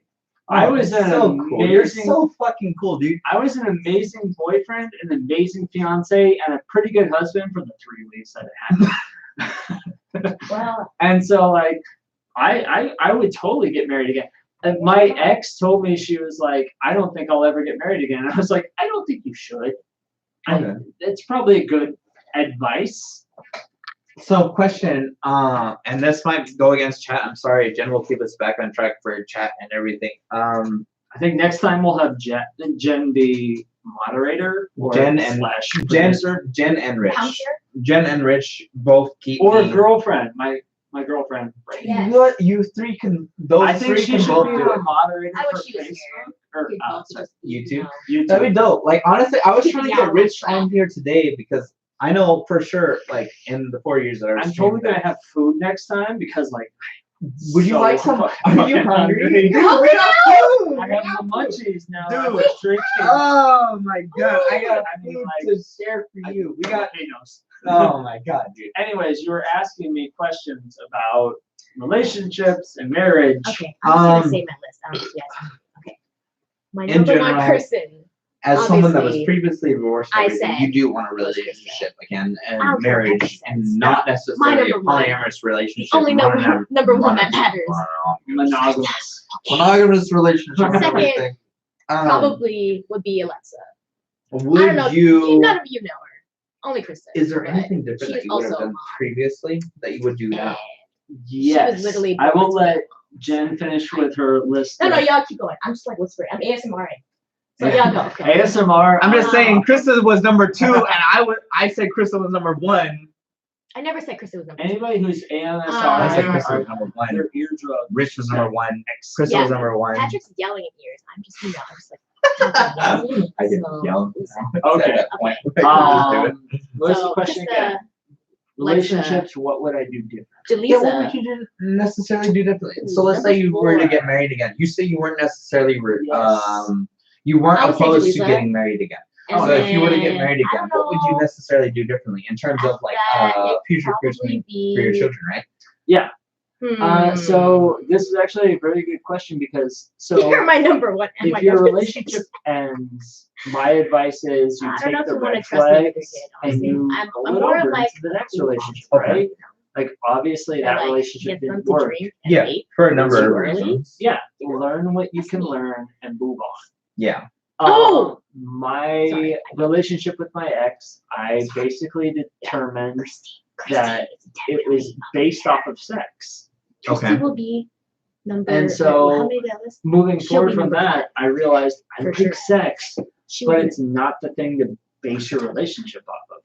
I was cool. You're so fucking cool, dude. I was an amazing boyfriend, an amazing fiance, and a pretty good husband for the 3 weeks that it happened. Wow. And so, like, I would totally get married again. And my ex told me, she was like, I don't think I'll ever get married again. And I was like, I don't think you should. Okay. It's probably a good advice. So question, and this might go against chat. I'm sorry, Jen will keep us back on track for chat and everything. I think next time we'll have Jen be moderator or Jen and slash Jen producer and Rich. Counselor? Jen and Rich both keep or me. girlfriend. My girlfriend. Yes. What you three can? Those I think three she can should both be do a it. moderator I for wish she was here. Facebook or Could both sorry, just, YouTube? YouTube. That'd be dope. Like honestly, I was Keep trying to it get down Rich on on here today because I know for sure, like in the 4 years that I was I'm totally streaming gonna have food next time because like. Would you like some? Are you hungry? You're hungry now? I have the munchies now. Dude. I was drinking. Oh my god, I got I mean, food like, to share for you. We got. Volcanoes. Oh my god, dude. Anyways, you were asking me questions about relationships and marriage. Okay, I'm just gonna say my list. I don't know if you guys okay. My In number one general, person. As someone that was Obviously, previously divorced, and I everything, said- you do want a What's Krista? relationship again and I don't care what marriage, Krista and says. not My necessarily a number one. polyamorous The relationship. only number one that matters. Monogamous. Monogamous relationship. and Second, everything. Probably would be Alexa. I Would don't know. you? None of you know her. Only Kristen. Is there but anything different that she's you would have also done mom. previously that you would do now? Yes. literally I will born let Jen finish with her list. No, of y'all keep going. I'm just like whispering. I'm ASMR. So y'all go. ASMR. I'm just Wow. saying, Krista was number 2, and I said Krista was number 1. I never said Kristen was number two. Anybody who's AMSR, I said Uh, Krista was number 1. their eardrum. Rich was number 1. Krista Yeah, was number 1. Patrick's yelling in ears. I'm just, I'm just like. I can So, yell. Okay. At that point. I can just do it. What's the So, question Krista, again? Relationships, what would I do different? Yeah, what Jaleesa. would you necessarily do differently? So let's say you were to Number get married again. You say you weren't necessarily, Yes. you weren't I would say opposed to Jaleesa. getting married again. And So if you were to get then, married I again, don't what would you know, necessarily do differently in terms of like after that, future probably Christmas be, for your children, right? So this is actually a very good question because You're my number one. if your relationship ends, my advice is you I don't take know if the you want to red trust me with your flags kid, and honestly. you I'm go more over of like into the next relationship, Okay. right? Like obviously that like, relationship get them didn't to work. drink and Yeah, vape. for a number Too of early? reasons. Yeah, learn what you That's can me. learn and move on. Yeah. Oh! My Sorry. relationship with my ex, I basically determined that it was based off of sex. Christy Okay. will be number. And so, how many did I list? Moving She'll forward be from number that, I realized I For like sure. sex, She will but be it's not the thing to base your relationship off of.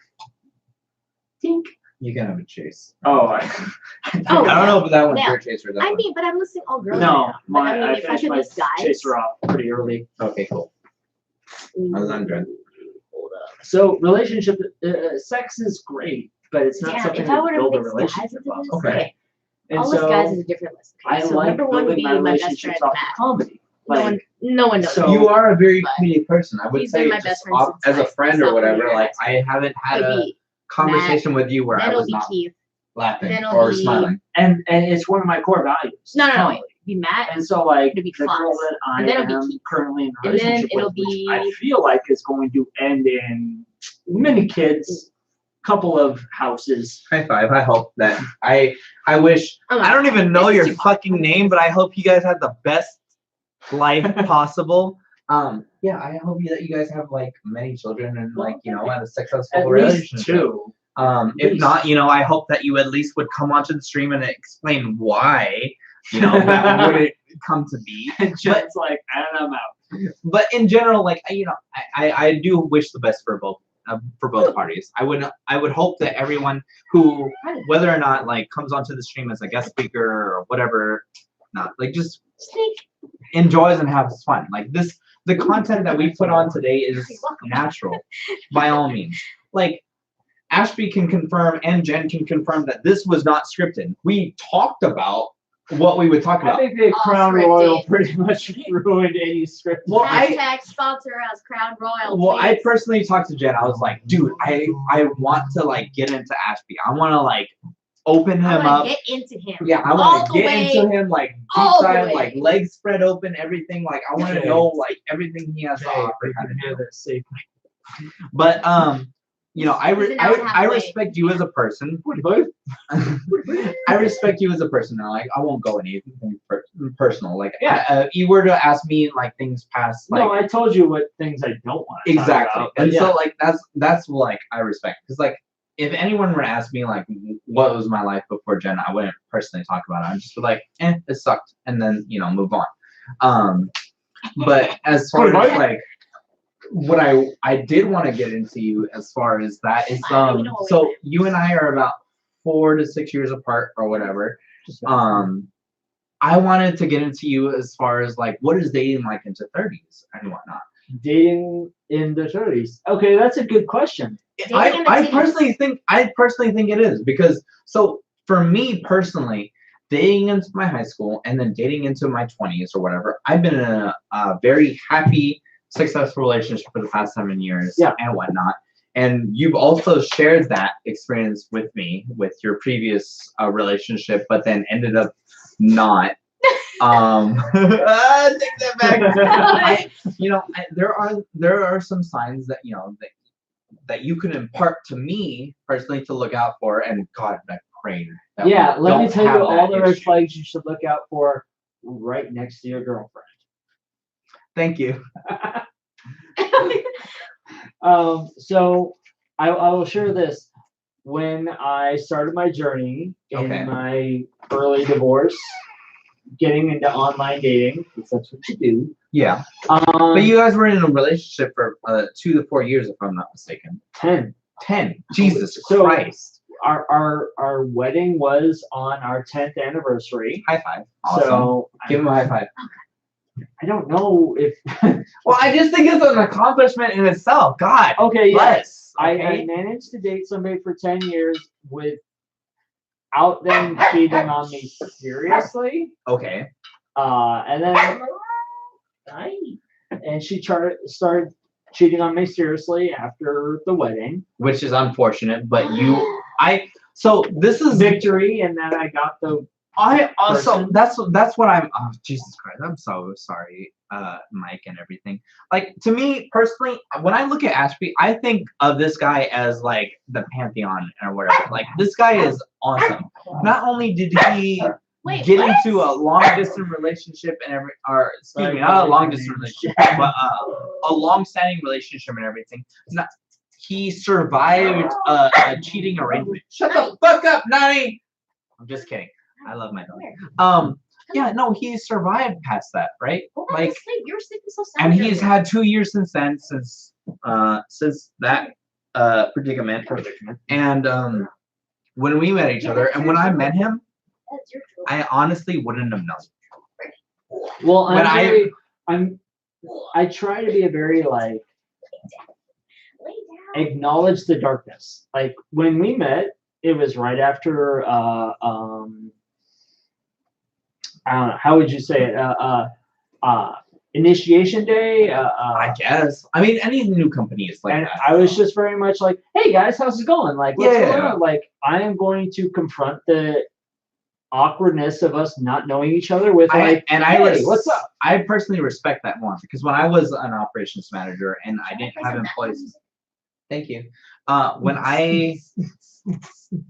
think. You can have a chase. Oh, Oh, I don't know if that one's Now, your chase or that I one. mean, but I'm listing all girls. no, right now. But I mean, I if I finished could my list guys. chaser off pretty early. Okay, cool. I was under. Hold up. So relationship, sex is great, but it's not Damn, something if I to were to build a mix guys relationship into off. this, of. Okay. And I'll list so guys as a different list. Okay, I so like number one would building be my my best friend relationships off of Matt. comedy. No one knows. so- me. You are a very But comedic person. I would he's say been my just best friend since, as a like, friend or sophomore whatever, year. like I haven't had It'd a be conversation with you where then I it'll was be not Keith. laughing then it'll or be- smiling. and it's one of my core values. No, comedy. it'd be Matt. And so, like, It'll be the girl Fox. that I And then it'll be am Keith. currently in a And then relationship it'll with, which be- I feel like is going to end in many kids, couple of houses. High five. I hope that I wish Oh, I don't even know this is your too far. fucking name, but I hope you guys have the best life possible. Yeah, I hope that you guys have like many children and like, you know, have a successful At least relationship. two. If least. not, you know, I hope that you at least would come onto the stream and explain why, you know, that wouldn't come to be. And Jen's like, and I'm out. But in general, like, you know, I do wish the best for both parties. I would hope that everyone who, whether or not like comes onto the stream as a guest speaker or whatever, not like just enjoys and has fun. Like the content that we put on today is natural, by all means. Like Ashby can confirm and Jen can confirm that this was not scripted. We talked about what we would talk I about. think the All Crown scripted. Royal pretty much ruined any script. Well, Hashtag sponsor us, Crown Royal. Well, I please. personally talked to Jen. I was like, dude, I want to like get into Ashby. I want to like open I him wanna up. get into him. Yeah, I All want to the get way- into him like deep all the dive, way. like legs spread open, everything. Like I want to Okay. know like everything he has to Hey, offer. you Kind can hear of. this safe. But you know, I He's an hour and a half away. respect you as a person. I respect you as a person. Now, like I won't go anything personal. Like you were to ask me like things past like No, I told you what things I don't want to exactly, talk about. and but so like that's like I respect because like if anyone were to ask me like what was my life before Jen, I wouldn't personally talk about it. I'd just be like, it sucked, and then you know move on. But as far as like what I did want to get into you as far as that is so you and I are about 4 to 6 years apart or whatever. I wanted to get into you as far as like what is dating like into 30s and whatnot. Dating in the 30s. Okay, that's a good question. I personally think it is because so for me personally, dating into my high school and then dating into my 20s or whatever, I've been in a very happy, successful relationship for the past 7 years and whatnot. And you've also shared that experience with me with your previous relationship, but then ended up not. Take that back. There are some signs that that you can impart to me personally to look out for, and God, I pray. Let me tell you all the red flags you should look out for right next to your girlfriend. Thank you. So I will share this. When I started my journey in my early divorce, getting into online dating, because that's what you do. Yeah. But you guys were in a relationship for 2 to 4 years, if I'm not mistaken. 10. Jesus Christ. Our wedding was on our 10th anniversary. High five. Awesome. So give him a high five. I don't know if. Well, I just think it's an accomplishment in itself. God. Okay. Yes. I managed to date somebody for 10 years without them cheating on me seriously. Okay. And then she started cheating on me seriously after the wedding, which is unfortunate. But so this is victory, and then I got the. I also that's what I'm. Oh, Jesus Christ! I'm so sorry, Mike, and everything. Like to me personally, when I look at Ashby, I think of this guy as like the pantheon or whatever. Like this guy is awesome. Not only did he get into a long distance relationship and not a long distance relationship, but a long standing relationship and everything. He survived a cheating arrangement. Shut the fuck up, Nani! I'm just kidding. I love my dog. He survived past that, right? Like you're sleeping so sound. And he's had 2 years since then, since that predicament. And when we met each other, and when I met him, I honestly wouldn't have known. Well, I try to be a very like acknowledge the darkness. Like when we met, it was right after I don't know, how would you say it? Initiation day. I guess. I mean, any new company is like that. I was just very much like, "Hey guys, how's it going? Like, what's going on?" Like, I am going to confront the awkwardness of us not knowing each other with what's up? I personally respect that more because when I was an operations manager and I didn't have employees. Thank you. When I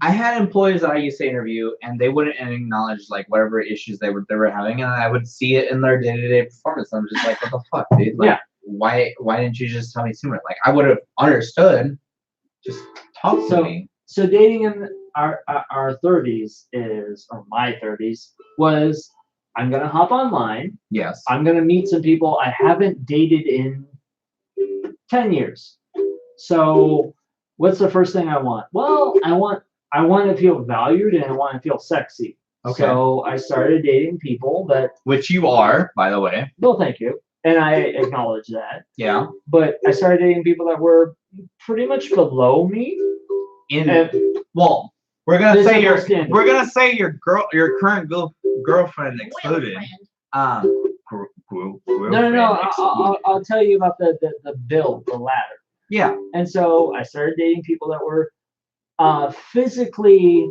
had employees that I used to interview, and they wouldn't acknowledge like whatever issues they were having, and I would see it in their day-to-day performance. I'm just like, what the fuck, dude? Like, why didn't you just tell me sooner? Like, I would have understood. Just talk to me. So dating in our 30s or my 30s was, I'm gonna hop online. Yes. I'm gonna meet some people I haven't dated in 10 years. So what's the first thing I want? Well, I want to feel valued and I want to feel sexy. Okay. So I started dating people which you are, by the way. Well, thank you. And I acknowledge that. Yeah. But I started dating people that were pretty much below me. We're gonna say your current girlfriend excluded. No. I'll tell you about the build, the ladder. Yeah. And so I started dating people that were physically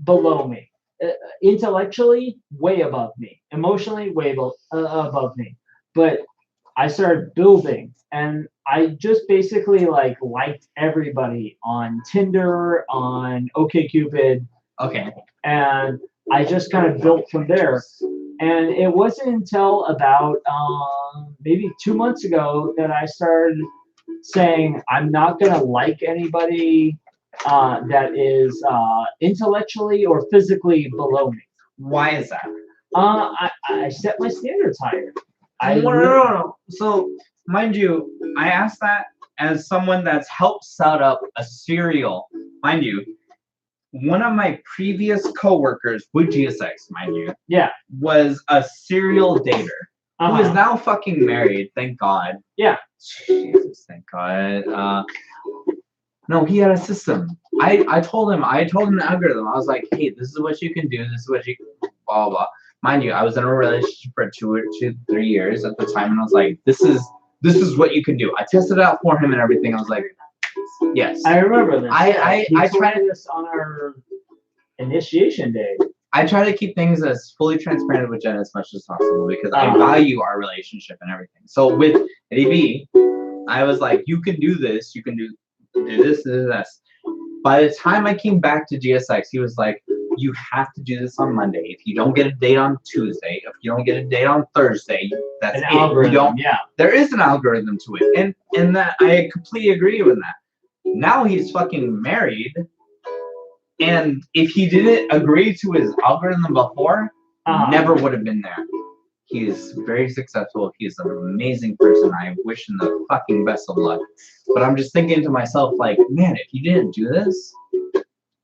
below me, intellectually way above me, emotionally way above me. But I started building, and I just basically liked everybody on Tinder, on OkCupid. Okay. And I just kind of built from there. And it wasn't until about maybe 2 months ago that I started saying I'm not going to like anybody that is intellectually or physically below me. Why is that? I set my standards higher. No. So mind you, I asked that as someone that's helped set up a serial. Mind you, one of my previous coworkers with GSX, mind you, was a serial dater who is now fucking married. Thank God. Yeah. Jesus, thank God. No, he had a system. I told him the algorithm. I was like, hey, this is what you can do. This is what you blah blah. Mind you, I was in a relationship for 3 years at the time, and I was like, this is what you can do. I tested it out for him and everything. I was like, yes. I remember this. I tried this on our initiation day. I try to keep things as fully transparent with Jen as much as possible because I value our relationship and everything. So with AB, I was like, you can do this. You can do this, this. By the time I came back to GSX, he was like, you have to do this on Monday. If you don't get a date on Tuesday, if you don't get a date on Thursday, that's an it. algorithm, There is an algorithm to it. And that I completely agree with that. Now he's fucking married. And if he didn't agree to his algorithm before, never would have been there. He is very successful. He's an amazing person. I wish him the fucking best of luck. But I'm just thinking to myself, like, man, if you didn't do this,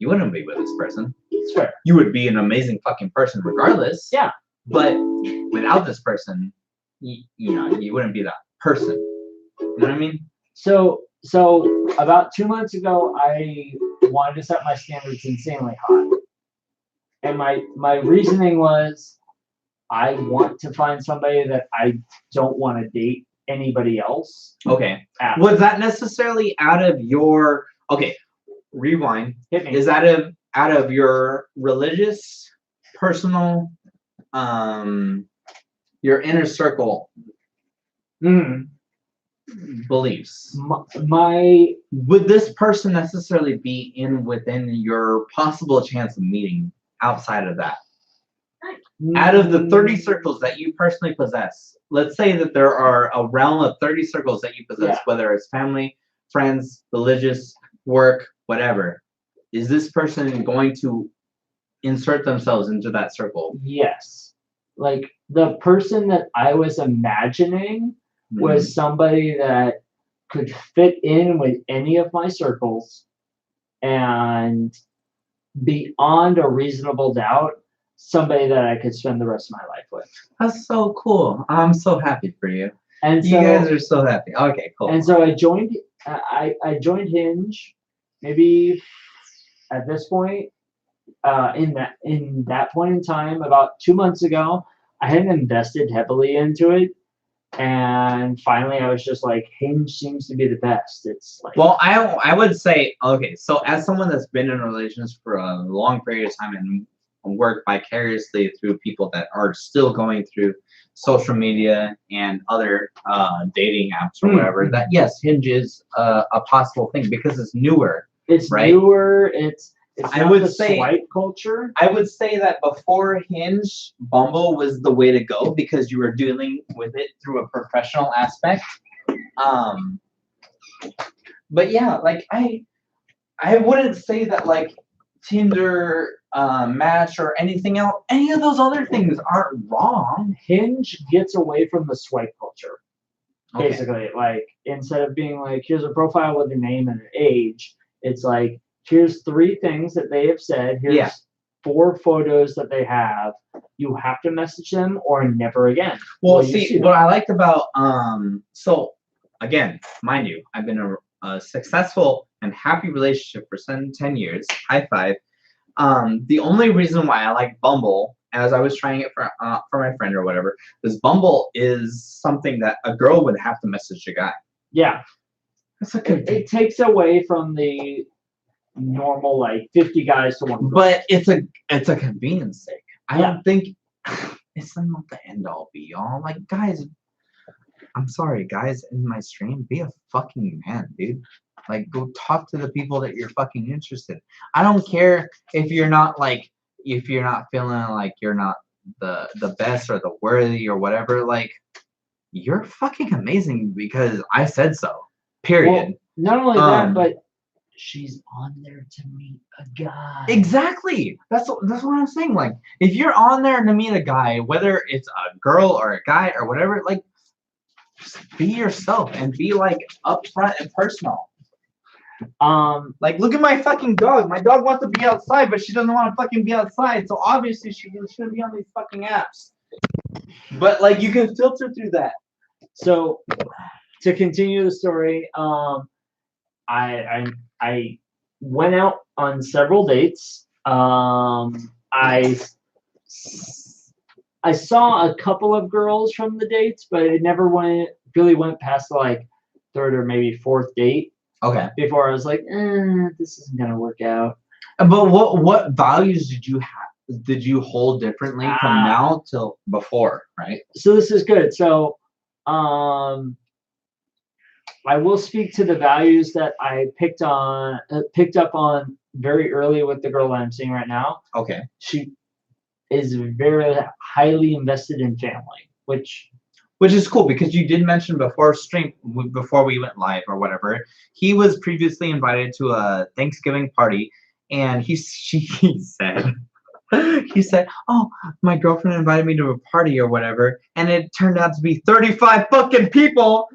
you wouldn't be with this person. It's fair. You would be an amazing fucking person regardless. Yeah. But without this person, you wouldn't be that person. You know what I mean? So about 2 months ago, I wanted to set my standards insanely high. And my reasoning was, I want to find somebody that I don't want to date anybody else. Okay. Was that necessarily out of your rewind? Hit me. Is that out of your religious, personal, your inner circle beliefs? Would this person necessarily be within your possible chance of meeting outside of that? Out of the 30 circles that you personally possess, let's say that there are a realm of 30 circles that you possess, whether it's family, friends, religious, work, whatever. Is this person going to insert themselves into that circle? Yes. Like, the person that I was imagining was somebody that could fit in with any of my circles, and beyond a reasonable doubt, somebody that I could spend the rest of my life with. That's so cool. I'm so happy for you. And you guys are so happy. Okay, cool. And so I joined Hinge maybe at this point, in that point in time, about 2 months ago. I hadn't invested heavily into it. And finally, I was just like, Hinge seems to be the best. It's like, well, I would say, okay, so as someone that's been in a relationship for a long period of time and work vicariously through people that are still going through social media and other dating apps or whatever, that yes, Hinge is a possible thing because it's newer. It's right? newer. It's I would say swipe culture. I would say that before Hinge, Bumble was the way to go because you were dealing with it through a professional aspect. But yeah, like I wouldn't say that like Tinder, Match, or anything else. Any of those other things aren't wrong. Hinge gets away from the swipe culture. Basically, like instead of being like, here's a profile with a name and an age, it's like, here's 3 things that they have said. Here's 4 photos that they have. You have to message them or never again. Well, see, what I liked about so again, mind you, I've been in a successful and happy relationship for 10 years. High five. The only reason why I like Bumble, as I was trying it for my friend or whatever, is Bumble is something that a girl would have to message a guy. Yeah. That's a good it takes away from the normal like 50 guys to 1 girl. But it's a convenience sake. I don't think it's not the end all be all. Like, guys, I'm sorry, guys in my stream, be a fucking man, dude. Like, go talk to the people that you're fucking interested in. I don't care if you're not feeling like you're not the best or the worthy or whatever. Like, you're fucking amazing because I said so. Period. Well, not only that, but she's on there to meet a guy. Exactly. That's what I'm saying. Like, if you're on there to meet a guy, whether it's a girl or a guy or whatever, like, just be yourself and be like upfront and personal. Like, look at my fucking dog. My dog wants to be outside, but she doesn't want to fucking be outside. So obviously she shouldn't be on these fucking apps. But like, you can filter through that. So to continue the story, I went out on several dates. I saw a couple of girls from the dates, but it never really went past the like third or maybe fourth date. Okay. Before I was like, this isn't gonna work out. But what values did you have? Did you hold differently from now till before? Right. So this is good. So, I will speak to the values that I picked up on very early with the girl that I'm seeing right now. Okay. She is very highly invested in family, which is cool because you did mention before we went live or whatever, he was previously invited to a Thanksgiving party, and he said, oh, my girlfriend invited me to a party or whatever, and it turned out to be 35 fucking people.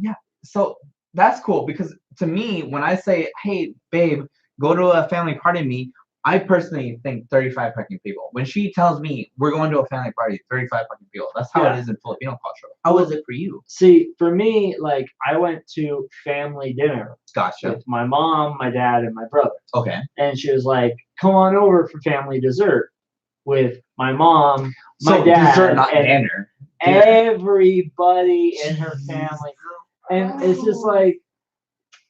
Yeah, so that's cool because to me, when I say, hey, babe, go to a family party with me, I personally think 35 fucking people. When she tells me we're going to a family party, 35 fucking people. That's how it is in Filipino culture. How is it for you? See, for me, like I went to family dinner. Gotcha. With my mom, my dad, and my brother. Okay. And she was like, "Come on over for family dessert." With my mom, my dad, dessert, not dinner. Everybody in her family, and it's just like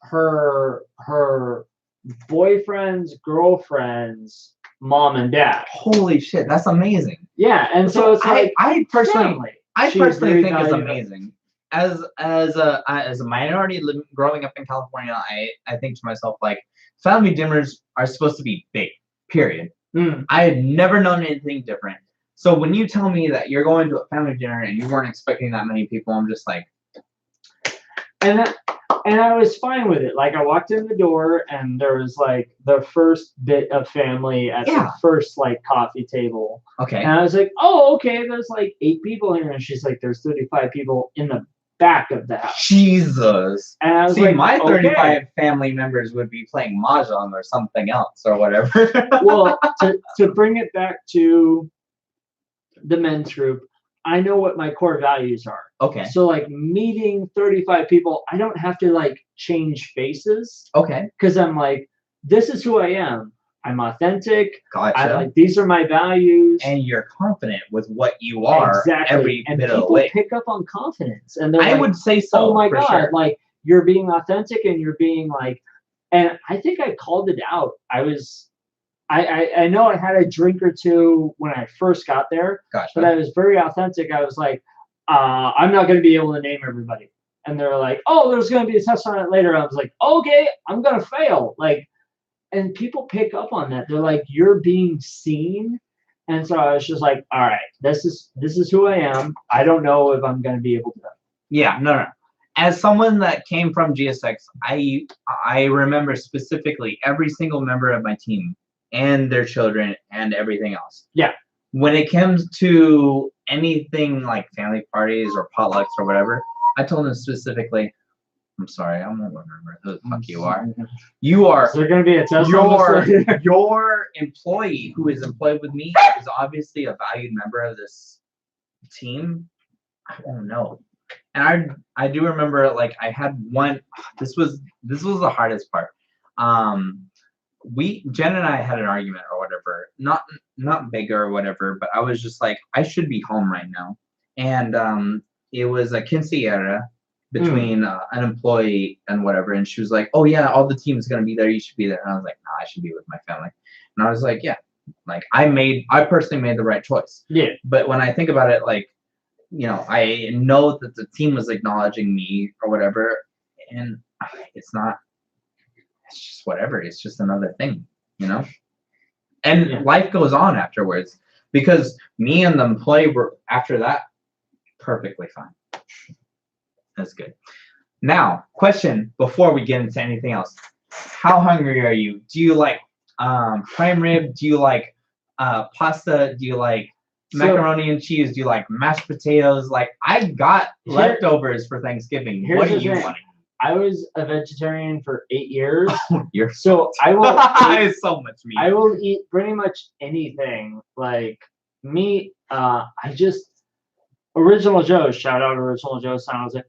her boyfriend's girlfriend's mom and dad. Holy shit, that's amazing. Yeah, and so it's like I personally think it's valuable. amazing. As a minority growing up in California, I think to myself, like, family dinners are supposed to be big. Period. I had never known anything different. So when you tell me that you're going to a family dinner and you weren't expecting that many people, I'm just like, And I was fine with it. Like I walked in the door and there was like the first bit of family at the first like coffee table. Okay. And I was like, oh, okay, there's like 8 people here. And she's like, there's 35 people in the back of the house. Jesus. And I was like, my 35 okay. family members would be playing mahjong or something else or whatever. Well, to bring it back to the men's group, I know what my core values are. Okay. So like meeting 35 people, I don't have to like change faces. Okay. Because I'm like, this is who I am. I'm authentic. Gotcha. These are my values. And you're confident with what you are every and bit of the way. People pick up on confidence. And they're I would say so. Oh my God. Sure. Like you're being authentic and you're being like, and I think I called it out. I know I had a drink or two when I first got there, gotcha. But I was very authentic. I was like, I'm not going to be able to name everybody. And they're like, oh, there's going to be a test on it later. I was like, okay, I'm going to fail. Like, and people pick up on that. They're like, you're being seen. And so I was just like, all right, this is who I am. I don't know if I'm going to be able to. Yeah, no. As someone that came from GSX, I remember specifically every single member of my team and their children and everything else. Yeah. When it comes to anything like family parties or potlucks or whatever, I told them specifically, I'm sorry, I don't remember who the fuck you are. You are. Is there going to be a test? Your employee who is employed with me is obviously a valued member of this team. I don't know. And I do remember, like, I had one. This was the hardest part. Jen and I had an argument or whatever, not big or whatever, but I was just like, I should be home right now. And it was a quinceañera between an employee and whatever, and she was like, oh yeah, all the team is gonna be there, you should be there. And I was like, no, I should be with my family. And I was like, yeah, like I personally made the right choice. Yeah. But when I think about it, like, you know, I know that the team was acknowledging me or whatever, and it's just whatever. It's just another thing, you know? And life goes on afterwards, because me and the employee were, after that, perfectly fine. That's good. Now, question before we get into anything else. How hungry are you? Do you like prime rib? Do you like pasta? Do you like macaroni and cheese? Do you like mashed potatoes? Like, I got leftovers for Thanksgiving. What do you want? I was a vegetarian for 8 years. So I will eat so much meat. I will eat pretty much anything. Like meat, Original Joe's, shout out Original Joe's San Jose.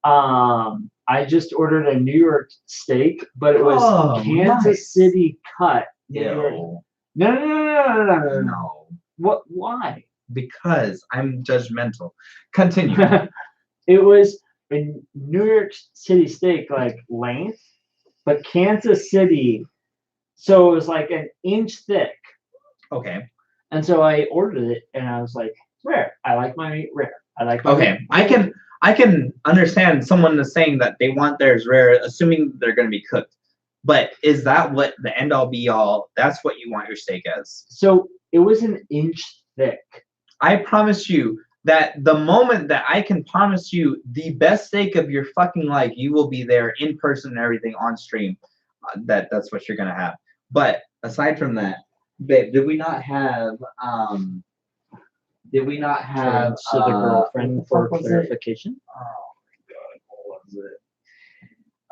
I just ordered a New York steak, but it was Kansas City cut. Ew. No. What? Why? Because I'm judgmental. Continue. It was a New York City steak, like length, but Kansas City, so it was like an inch thick. Okay. And so I ordered it, and I was like, rare. I like my meat rare. I like my meat. I can understand someone is saying that they want theirs rare, assuming they're going to be cooked. But is that what the end all be all? That's what you want your steak as? So it was an inch thick. I promise you that the moment that I can promise you the best steak of your fucking life, you will be there in person and everything on stream. That's what you're gonna have. But aside from that, babe, did we not have the girlfriend for clarification? Oh my god, what was it?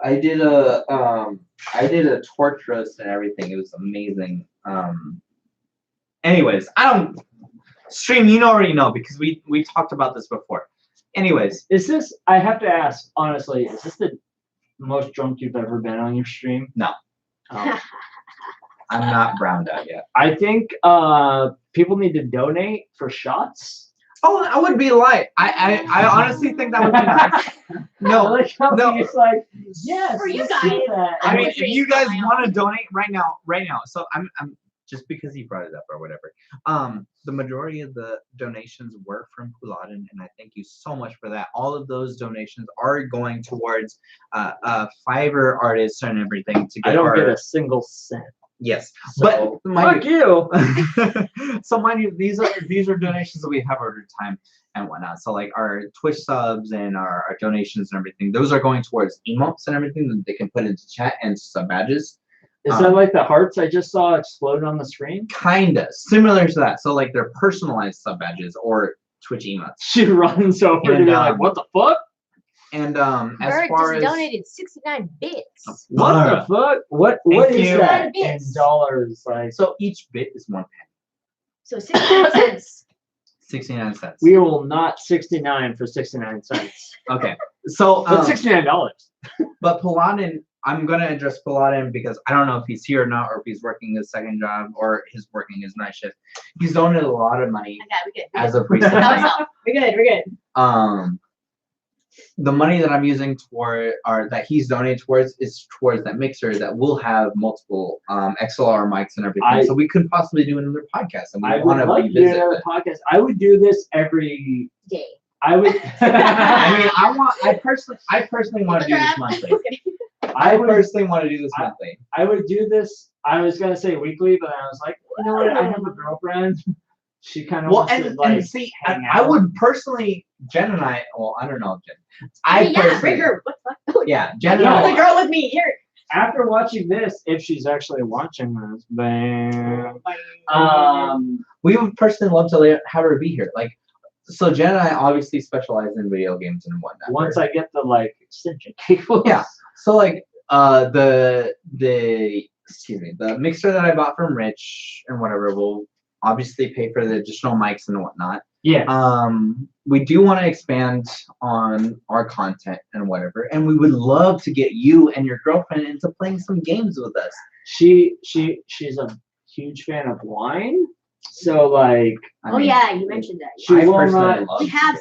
I did a torch roast and everything. It was amazing. Anyways, Stream, you already know because we talked about this before. Anyways, I have to ask, honestly, is this the most drunk you've ever been on your stream? No. I'm not browned out yet. I think people need to donate for shots. Oh, I would be light. I honestly think that would be nice. No. It's like, yes, for you guys. I mean, if you guys want to donate right now. So I'm just because he brought it up or whatever. The majority of the donations were from Puladen, and I thank you so much for that. All of those donations are going towards Fiverr artists and everything to get. I don't get a single cent. Yes, so, but fuck you. So mind you, these are donations that we have over time and whatnot. So like our Twitch subs and our donations and everything, those are going towards emotes and everything that they can put into chat and sub badges. Is that like the hearts I just saw explode on the screen? Kinda similar to that. So like they're personalized sub badges or Twitch emotes. She runs over to me like, what the fuck? And as far as donated 69 bits. What the fuck? What is that in dollars? Like, so each bit is 1 penny. So 69 cents. 69 cents. We will not 69 for 69 cents. Okay. So but $69. But Puladen, I'm gonna address Puladen because I don't know if he's here or not, or if he's working his second job or he's working his night shift. He's donated a lot of money as of recently. We're good. The money that I'm using that he's donating towards is towards that mixer that will have multiple XLR mics and everything. So we could possibly do another podcast. And I would love to do another podcast. I would do this every day. I would. I personally want to do this monthly. I personally want to do this monthly. I would do this. I was gonna say weekly, but I was like, you know what? I have a girlfriend. She kind of wants to like. And see, I would personally, Jen and I. Well, I don't know, Jen. Bring her. What the fuck? Yeah, Jen. No, the girl with me here. After watching this, if she's actually watching this, we would personally love to have her be here. Like, so Jen and I obviously specialize in video games and whatnot. Once I get the like extension cable. Yeah. So like the mixer that I bought from Rich and whatever will obviously pay for the additional mics and whatnot. Yeah. We do want to expand on our content and whatever, and we would love to get you and your girlfriend into playing some games with us. She's a huge fan of wine. So like yeah, you mentioned that. She will not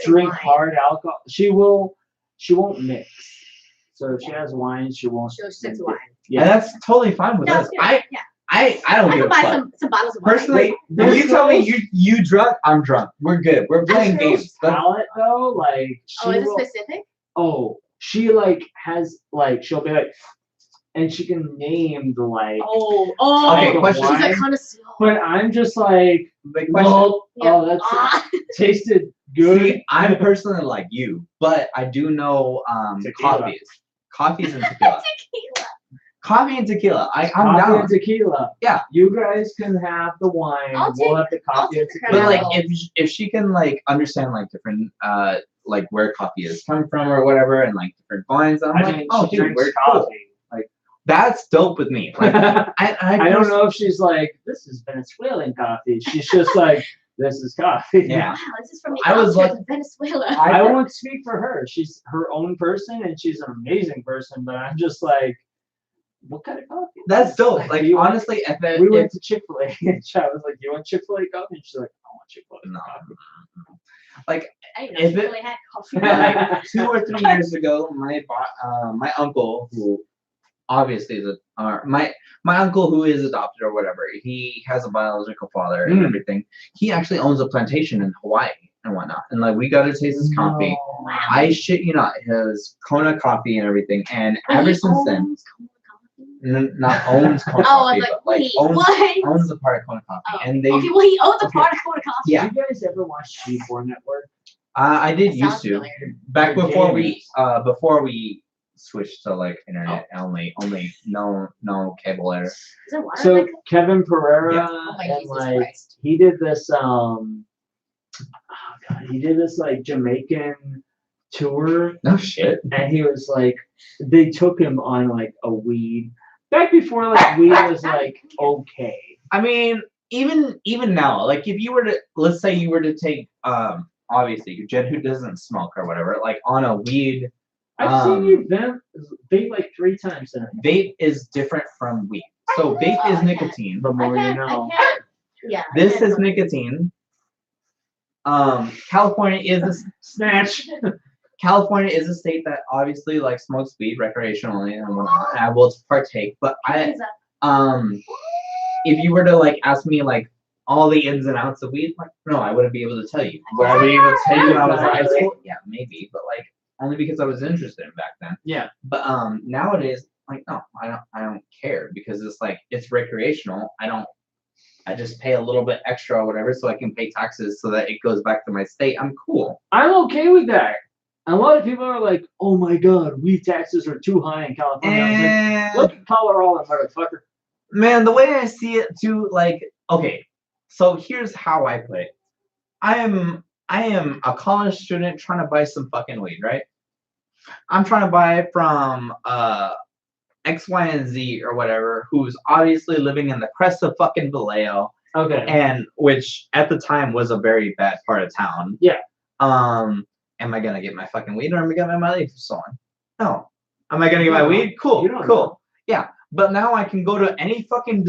drink hard alcohol. She won't mix. So if she has wine, she won't. She'll stick to wine. Yeah, and that's totally fine with us. I don't give a fuck. I can buy some bottles of wine. Personally, if you tell me you drunk, I'm drunk. We're good. We're playing games. Palette though, like is it specific? Oh, she like has like she'll be like, and she can name the like. Okay, question. She's a connoisseur. But I'm just like, that tasted good. See, I'm personally like you, but I do know coffees and tequila. Coffee and tequila. I'm Coffee down. and tequila. Yeah. You guys can have the wine. We'll have the coffee and tequila. But like, if she can like understand like different like where coffee is coming from or whatever, and like different wines, I'm like, oh, she dude, drinks we're coffee. cool. Like, that's dope with me. Like, I don't know if she's like, this is Venezuelan coffee. She's just like, this is coffee. Yeah. Wow, this is from the I was like, Venezuela. I won't speak for her. She's her own person, and she's an amazing person. But I'm just like, what kind of coffee? That's dope. Like, honestly, we went to Chick-fil-A, and I was like, "You want Chick-fil-A coffee?" And she's like, "I want Chick-fil-A coffee." Like, I didn't know if Chick-fil-A had coffee. like 2 or 3 years ago, my uncle, who obviously is my uncle who is adopted or whatever, he has a biological father and everything. He actually owns a plantation in Hawaii and whatnot, and like we got to taste his coffee. Wow. I shit you not, his Kona coffee and everything, and ever since then, not owns Kona coffee, but like owns a part of Kona coffee, and they. Okay, well he owns a part of Kona coffee. Yeah. Did you guys ever watch G4 Network? I did used to familiar. back before we switched to like internet only no cable there. Is there water So like Kevin Pereira Yeah. Oh my and Jesus like Christ. he did this he did this like Jamaican tour, No shit. and he was like, they took him on like a weed back before like weed was like okay. I mean, even now, like if you were to, let's say you were to take obviously Jen who doesn't smoke or whatever, like on a weed. I've seen you vape like 3 times in a Vape is different from weed. So vape is nicotine. The more you I know. can't. Yeah. This is nicotine. California is a Snatch. California is a state that obviously like smokes weed recreationally and whatnot. And I will partake, but if you were to like ask me like all the ins and outs of weed, like no, I wouldn't be able to tell you. Would I be able to tell you when I was in high school? Yeah, maybe, but like only because I was interested in back then. Yeah. But nowadays, like no, I don't care because it's like it's recreational. I just pay a little bit extra or whatever so I can pay taxes so that it goes back to my state. I'm cool. I'm okay with that. A lot of people are like, "Oh my God, weed taxes are too high in California." I was like, "Look at Colorado, motherfucker." Man, the way I see it too, like, okay, so here's how I put it. I am a college student trying to buy some fucking weed, right? I'm trying to buy it from X, Y, and Z or whatever, who's obviously living in the crest of fucking Vallejo. Okay. And which at the time was a very bad part of town. Yeah. Am I gonna get my fucking weed or am I gonna get my leaf stolen? No. Am I gonna get my weed? Cool. You don't Cool. know. Yeah. But now I can go to any fucking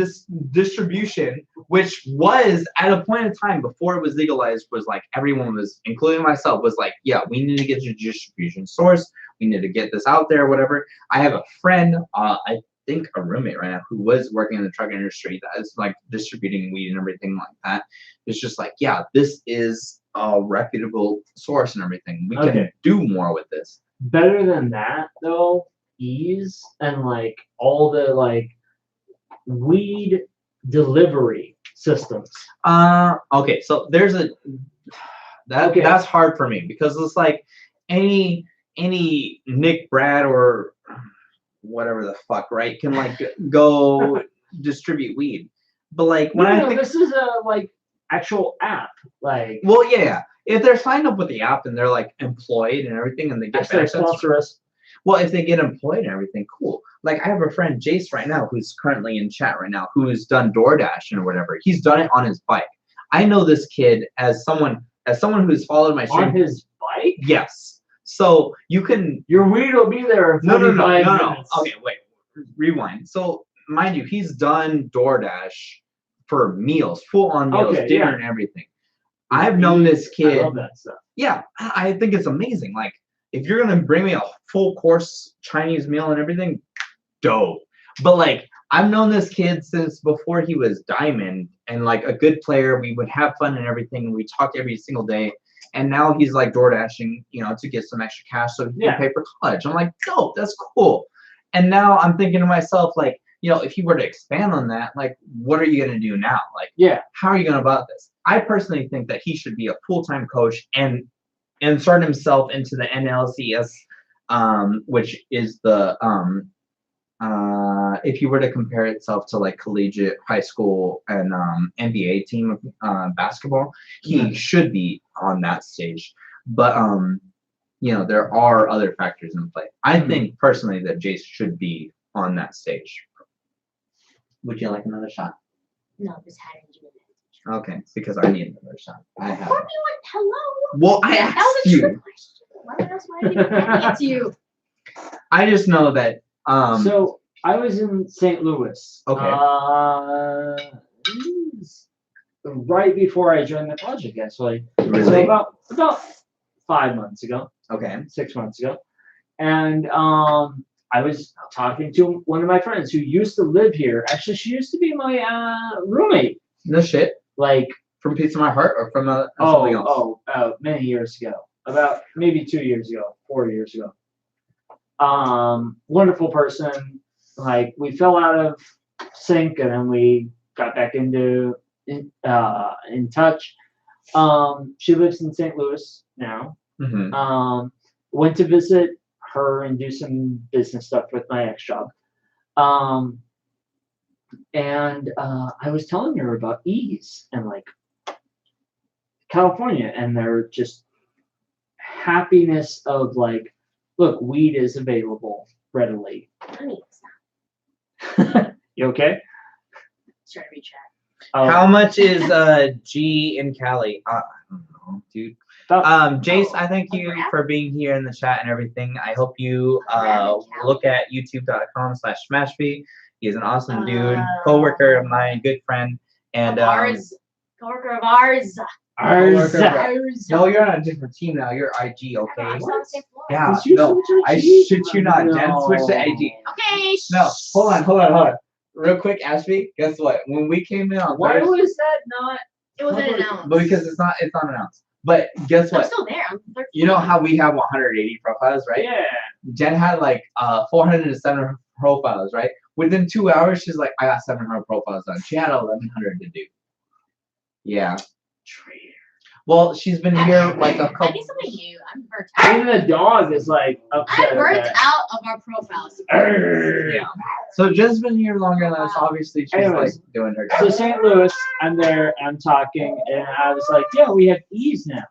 distribution, which was at a point in time before it was legalized, was like everyone was, including myself, was like, yeah, we need to get your distribution source. We need to get this out there, whatever. I have a friend, I think a roommate right now, who was working in the truck industry that is like distributing weed and everything like that. It's just like, yeah, this is a reputable source and everything. We can do more with this. Better than that, though, ease and like all the like weed delivery systems. Okay, so there's that's hard for me because it's like any Nick Brad or whatever the fuck, right, can like go distribute weed. But like when I think this is a like actual app, like well yeah, if they're signed up with the app and they're like employed and everything and they get sponsor us. Well, if they get employed and everything, cool. Like I have a friend, Jace, right now, who's currently in chat right now, who's done DoorDash and whatever. He's done it on his bike. I know this kid as someone who's followed my stream. On his bike? Yes. So you can. Your weed will be there in 45 minutes. Okay, wait. Rewind. So mind you, he's done DoorDash for meals, full-on meals, dinner and everything. I've known this kid. I love that stuff. Yeah, I think it's amazing. Like, if you're gonna bring me a full course Chinese meal and everything, dope. But like, I've known this kid since before he was Diamond and like a good player. We would have fun and everything. And we talk every single day. And now he's like DoorDashing, to get some extra cash so he can pay for college. I'm like, dope, that's cool. And now I'm thinking to myself, like, if you were to expand on that, like, what are you gonna do now? Like, how are you gonna about this? I personally think that he should be a full-time coach and insert himself into the NLCS, which is the if you were to compare itself to like collegiate, high school, and NBA team basketball, he should be on that stage. But there are other factors in play. I think personally that Jace should be on that stage. Would you like another shot? No, just had it. Okay, because I need another shot. I have. Hello. Well, I asked you. Why else would I give it to you? I just know that. So I was in St. Louis. Okay. Right before I joined the project, actually. Really? So about 5 months ago. Okay. 6 months ago, and I was talking to one of my friends who used to live here. Actually, she used to be my roommate. No shit. Like from Piece of My Heart or from something else? Many years ago. About maybe 2 years ago, 4 years ago. Wonderful person. Like we fell out of sync and then we got back in touch. She lives in St. Louis now. Mm-hmm. Went to visit her and do some business stuff with my ex job. And I was telling her about ease and like California and their just happiness of like, look, weed is available readily. You okay? Trying to reach How much is G in Cali? I don't know, dude. Jace, I thank you for being here in the chat and everything. I hope you look at youtube.com/Smashby. He's an awesome dude, coworker of mine, good friend, and coworker of ours. No, you're on a different team now. You're IG, okay? Yeah, You no, I shit you not. Jen switched to IG. Okay. No, hold on. Real quick, Ashby, guess what? When we came in on Why Thursday, was that not? It wasn't announced. because it's not announced. But guess what? I'm still there. I'm 13. You know how we have 180 profiles, right? Yeah. Jen had like 407 profiles, right? Within 2 hours, she's like, I got 700 profiles done. She had 1,100 to do. Yeah. Traitor. Well, she's been here like a couple. I need something new. I'm burnt out. Even the dog is like upset. I'm burnt out of our profiles. Yeah. So Jen's been here longer than us. Obviously, she's Anyways, like doing her So job. St. Louis, I'm there, I'm talking, and I was like, yeah, we have ease now.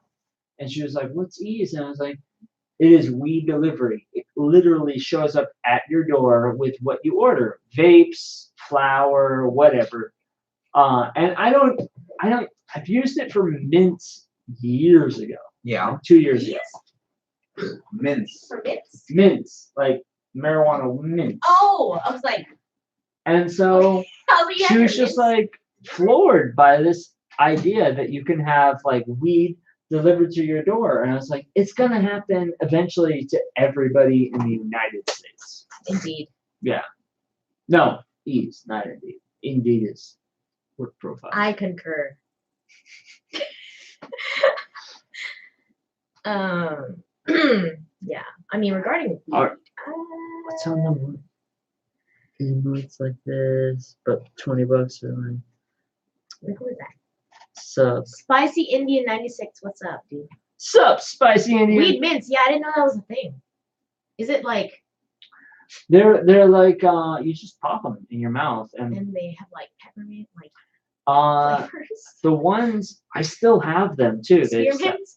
And she was like, what's ease? And I was like, it is weed delivery. It literally shows up at your door with what you order. Vapes, flour, whatever. And I've used it for mints years ago. Yeah. 2 years ago. Mints. For bits. Mints, like marijuana mints. Oh, I was like. And so she was just like floored by this idea that you can have like weed delivered to your door. And I was like, it's going to happen eventually to everybody in the United States. Indeed. Yeah. No, ease, not indeed. Indeed is work profile. I concur. Yeah. I mean, regarding weed, What's on the it's like this, but $20 for one. who is that? Sup? Spicy Indian 96. What's up, dude? Sup, spicy Indian? Weed mints. Yeah, I didn't know that was a thing. Is it like? They're like you just pop them in your mouth and they have like peppermint like flavors. The ones I still have them too. Spearmint?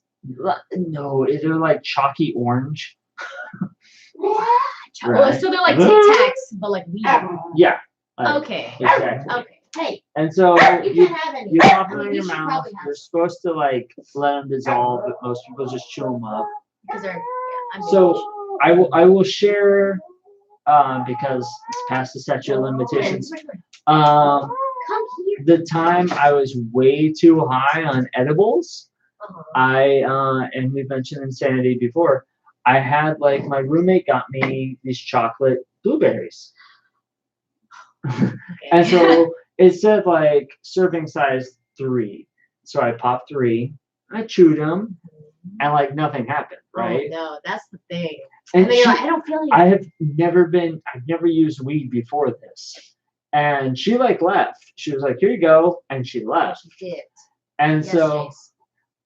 No, they're like chalky orange. Right. So they're like Tic Tacs, but like weed. Yeah. Okay. Exactly. Okay. Hey. And so you can't have any. you pop them in your mouth. You're supposed to like let them dissolve, but most people just chew them up. Because they're. Yeah, So I will share because it's past the statute of limitations. Come here. The time I was way too high on edibles. And we mentioned insanity before. I had like my roommate got me these chocolate blueberries. And so it said like serving size 3. So I popped 3, I chewed them, and like nothing happened, right? Oh, no, that's the thing. And you're like, I don't feel I've never used weed before this. And she like left. She was like, here you go. And she left. She did. And so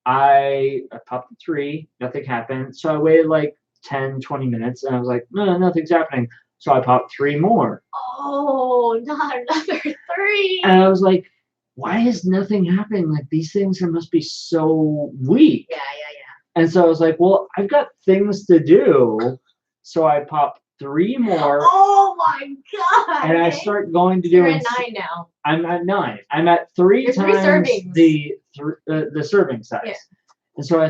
I popped the 3, nothing happened. So I waited like 10, 20 minutes and I was like, no, nothing's happening. So I popped 3 more. Oh, not another 3. And I was like, why is nothing happening? Like, these things must be so weak. Yeah. And so I was like, well, I've got things to do. So I popped 3 more. Oh my god. And I start going to do. You're at 9 now. I'm at 9. I'm at 3 You're times 3 servings. the serving size. Yeah. And so I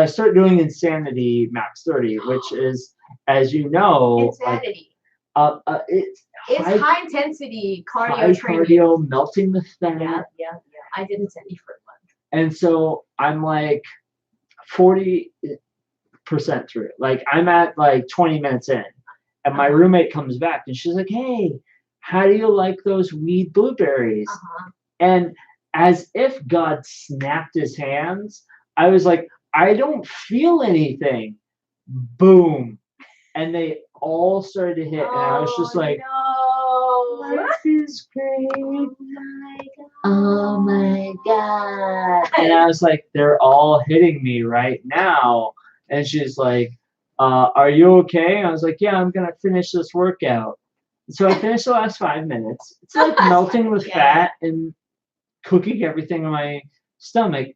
start doing Insanity Max 30, which is, as you know, Insanity. It's high intensity cardio high training. cardio, melting the fat. Yeah. I did Insanity for a month. And so I'm like 40% through it. Like I'm at like 20 minutes in, and my roommate comes back and she's like, "Hey, how do you like those weed blueberries?" And as if God snapped his hands, I was like, "I don't feel anything." Boom. And they all started to hit, and I was just like, no. life is great. Oh my god. And I was like, they're all hitting me right now. And she's like, are you okay? And I was like, yeah, I'm going to finish this workout. So I finished the last 5 minutes. It's like melting the fat and cooking everything in my stomach.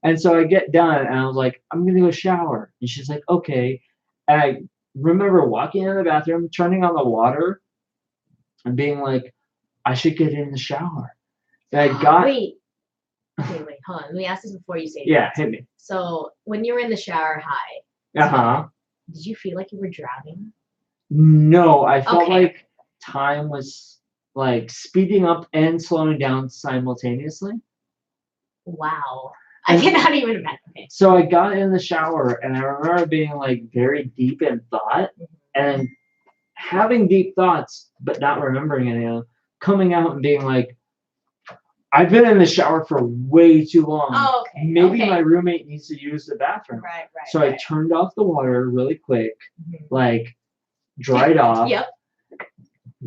And so I get done, and I was like, I'm going to go shower. And she's like, okay. And I remember walking in the bathroom, turning on the water, and being like, I should get in the shower. And I got. Wait, hold on. Let me ask this before you say Yeah, that. hit me. So when you were in the shower high, did you feel like you were drowning? No, I felt like time was like speeding up and slowing down simultaneously. Wow. I cannot even imagine. So I got in the shower, and I remember being like very deep in thought, and having deep thoughts, but not remembering any of them, coming out and being like, I've been in the shower for way too long. Oh, okay. Maybe my roommate needs to use the bathroom. Right. So I turned off the water really quick, like dried off. Yep.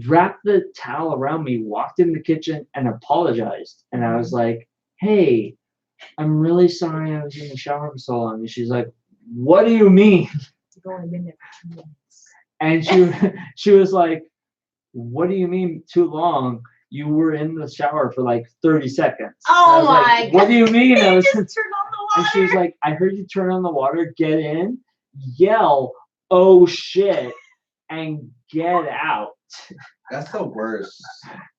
Wrapped the towel around me, walked in the kitchen, and apologized. And I was like, hey, I'm really sorry I was in the shower for so long. And she's like, what do you mean? You've only been there for 2 minutes. And she was like, what do you mean too long? You were in the shower for like 30 seconds. Oh my God. What do you mean? I was just turn on the water. And she was like, I heard you turn on the water, get in, yell, oh shit, and get out. That's the worst.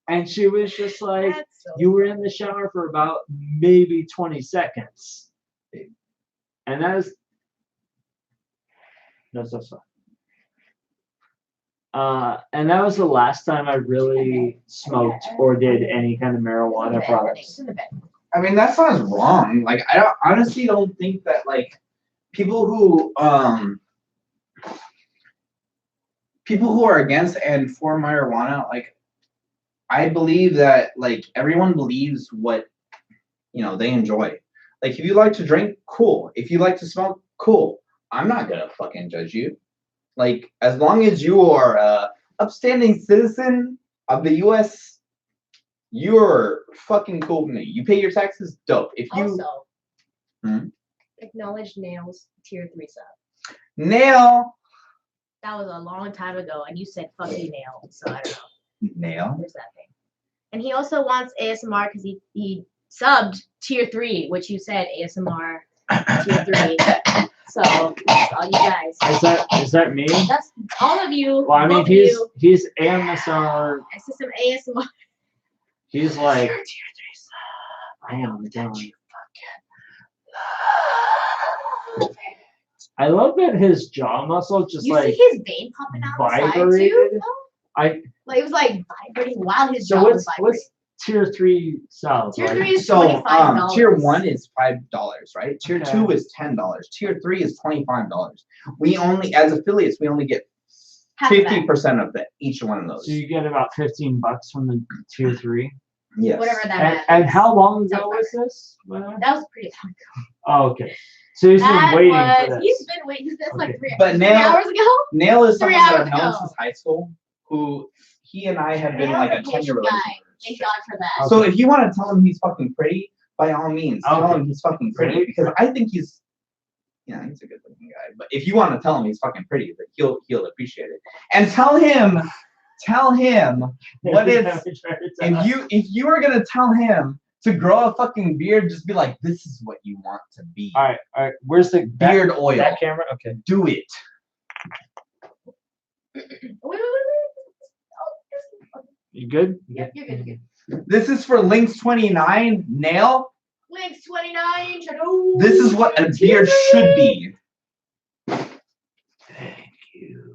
And she was just like, you were in the shower for about maybe 20 seconds. And that's and that was the last time I really smoked or did any kind of marijuana products. I mean, that sounds wrong. Like, I honestly don't think that like people who are against and for marijuana, like, I believe that like everyone believes what they enjoy. Like, if you like to drink, cool. If you like to smoke, cool. I'm not gonna fucking judge you. Like, as long as you are a upstanding citizen of the U.S., you're fucking cool with me. You pay your taxes, dope. If you acknowledge Nail's tier 3 sub. Nail. That was a long time ago, and you said fuck you, Nail. So I don't know. Nail. There's that thing. And he also wants ASMR because he subbed tier 3, which you said ASMR tier 3. So that's all you guys. Is that me? That's all of you. Well, I mean, he's AMSR. It's just some ASMR. He's like, I am done. I love that his jaw muscle just you like see his vein popping out vibrated. the side too? Like it was like vibrating while his jaw was vibrating. What's tier 3 sound? Tier 3 is so $25. Tier 1 is $5, right? Tier 2 is $10. Tier 3 is $25. We only, as affiliates, we only get 50% of each one of those. So you get about $15 from the tier 3. Yes. Whatever that is. And how long ago was this? That was pretty long ago. Oh, okay. So he's been waiting for this. He's been waiting. That's like 3 hours ago. Nail is someone that I've known since high school. Who he and I have been like a 10-year relationship. Thank God for that. So if you want to tell him he's fucking pretty, by all means, tell him he's fucking pretty because I think he's Yeah, he's a good looking guy. But if you want to tell him he's fucking pretty, but he'll appreciate it. And tell him what it's if you are gonna tell him to grow a fucking beard, just be like, this is what you want to be. All right. Where's the beard oil? That camera? Okay. Do it. Wait. You good? Yep, you're good. This is for Lynx 29 nail. Lynx 29. Shadow. This is what a beard should be. Thank you.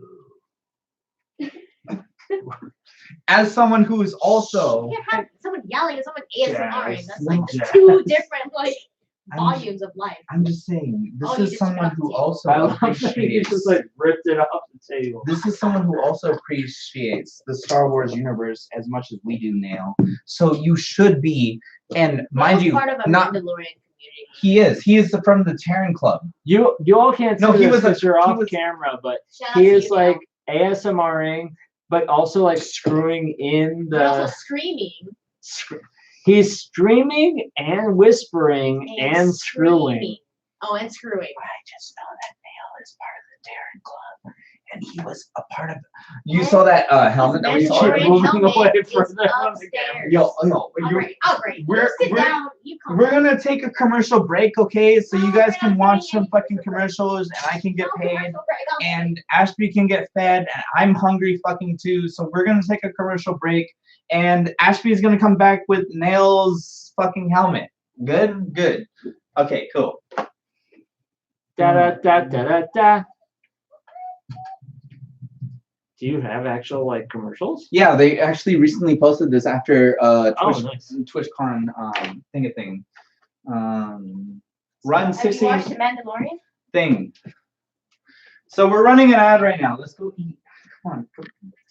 As someone who is also You can't have someone yelling and someone ASMRing. That's like the Yes. two different volumes of life. I'm just saying, this You is just someone interrupted who me. also I love that you appreciates. just like ripped it off the table. This is someone who also appreciates the Star Wars universe as much as we do now. So you should be, and mind you, part of a not Mandalorian community. he is. He is from the Terran Club. You all can't see No, he this was a- because you're he off was- camera, but Shout out he to is you, like ASMRing, but also like screwing in But also the. screaming. He's streaming and whispering and screwing. screaming. Oh, and screwing. I just know that Nail is part of the Terran Club, and he was a part of. You And saw that helmet that we saw. Keep Mandalorian moving helmet away is from the upstairs. camera. Yo, Alright. we're- Sit we're- down. You come. We're gonna take a commercial break, okay? So you No, guys we're can not watch taking some any fucking commercial commercials, and I can get No, paid, commercial break. Okay. and Ashby can get fed, and I'm hungry fucking too. So we're gonna take a commercial break, and Ashby is gonna come back with Nail's fucking helmet. Good. Okay, cool. Da da da da da da. Do you have actual like commercials? Yeah, they actually recently posted this after Oh, Twitch nice. TwitchCon thing. Run Have you 16 watched The Mandalorian? thing. So we're running an ad right now. Let's go eat. Come on, go,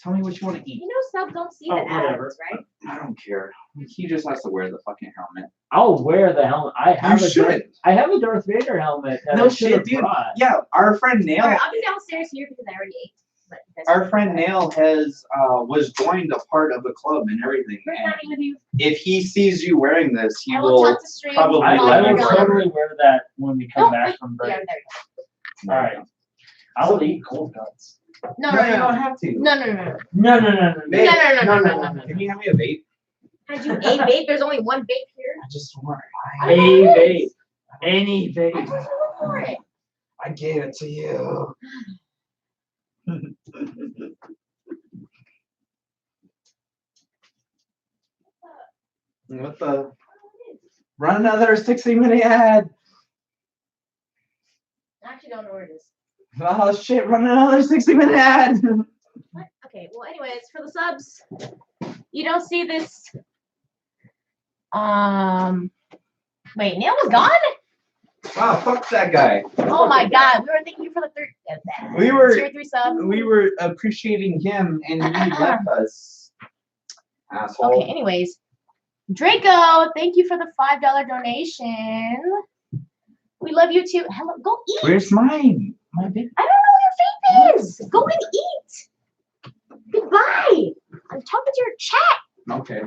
tell me what you want to eat. You know, subs don't see Oh, the ads, whatever. right? I don't care. He just has to wear the fucking helmet. I'll wear the helmet. I have You I have a Darth Vader helmet. That No I should shit, have dude. brought. Yeah, our friend Nail. Alright, I'll be downstairs here because I already ate. But you guys Our can- friend Nail has was joined a part of the club and everything. We're And dining with you. if he sees you wearing this, he I will will. talk to stream. probably I while let will you're me gone. totally wear that when we come No, back wait. from break. Yeah, there you All right. I'll eat cold cuts. go. No, you don't no. have to. No. No. Babe, No. Can you hand me a vape? Had you a vape? There's only one vape here. I just want. A vape. Any I vape. told you to look for it. I gave it to you. What the? Run another 60-minute ad. I actually don't know where it is. Oh shit! Run another 60-minute ad. What? Okay, well, anyways, for the subs, you don't see this. Wait, Neil was gone? Wow, fuck that guy. Oh my god, we were thanking you for the third. We were- tier 3 subs. We were appreciating him, and he left us. Asshole. Okay, anyways, Draco, thank you for the $5 donation. We love you too. Hello, go eat. Where's mine? My big. I don't know where your vape is. Go and eat. Goodbye. I'm talking to your chat. Okay.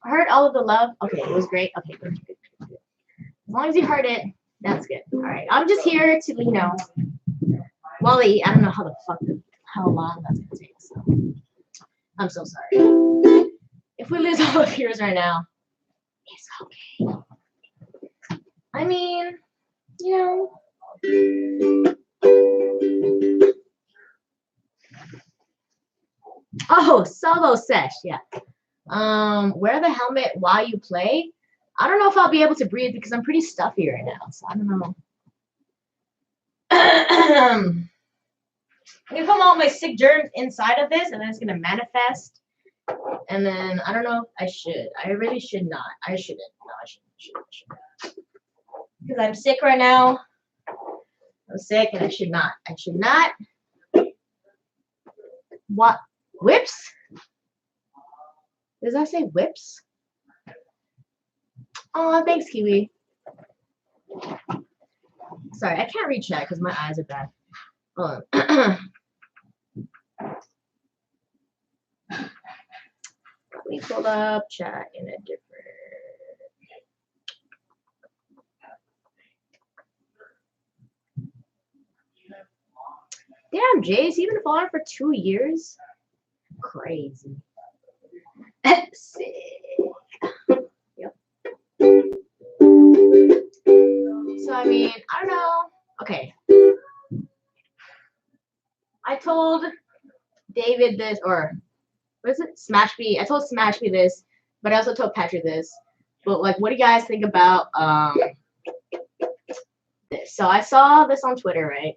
I heard all of the love. Okay, it was great. Okay, good. As long as you heard it, that's good. All right, I'm just here to, Wally, I don't know how long that's gonna take. So I'm so sorry. If we lose all the viewers right now, it's okay. I mean, Oh, solo sesh, yeah. Wear the helmet while you play. I don't know if I'll be able to breathe because I'm pretty stuffy right now, so I don't know. I'm gonna put all my sick germs inside of this, and then it's gonna manifest. And then I don't know if I should. I really should not. I shouldn't. No, I shouldn't. Because I'm sick right now. I'm sick, and I should not. I should not. What? Whips? Does that say whips? Oh, thanks, Kiwi. Sorry, I can't read chat because my eyes are bad. Hold on. Let me pull up chat in a different. Damn, Jace, you've been following for 2 years? Crazy. Sick. Yep. So, I mean, I don't know. Okay. I told David this, or what is it? Smashby. I told Smashby this, but I also told Patrick this. But, like, what do you guys think about this? So I saw this on Twitter, right?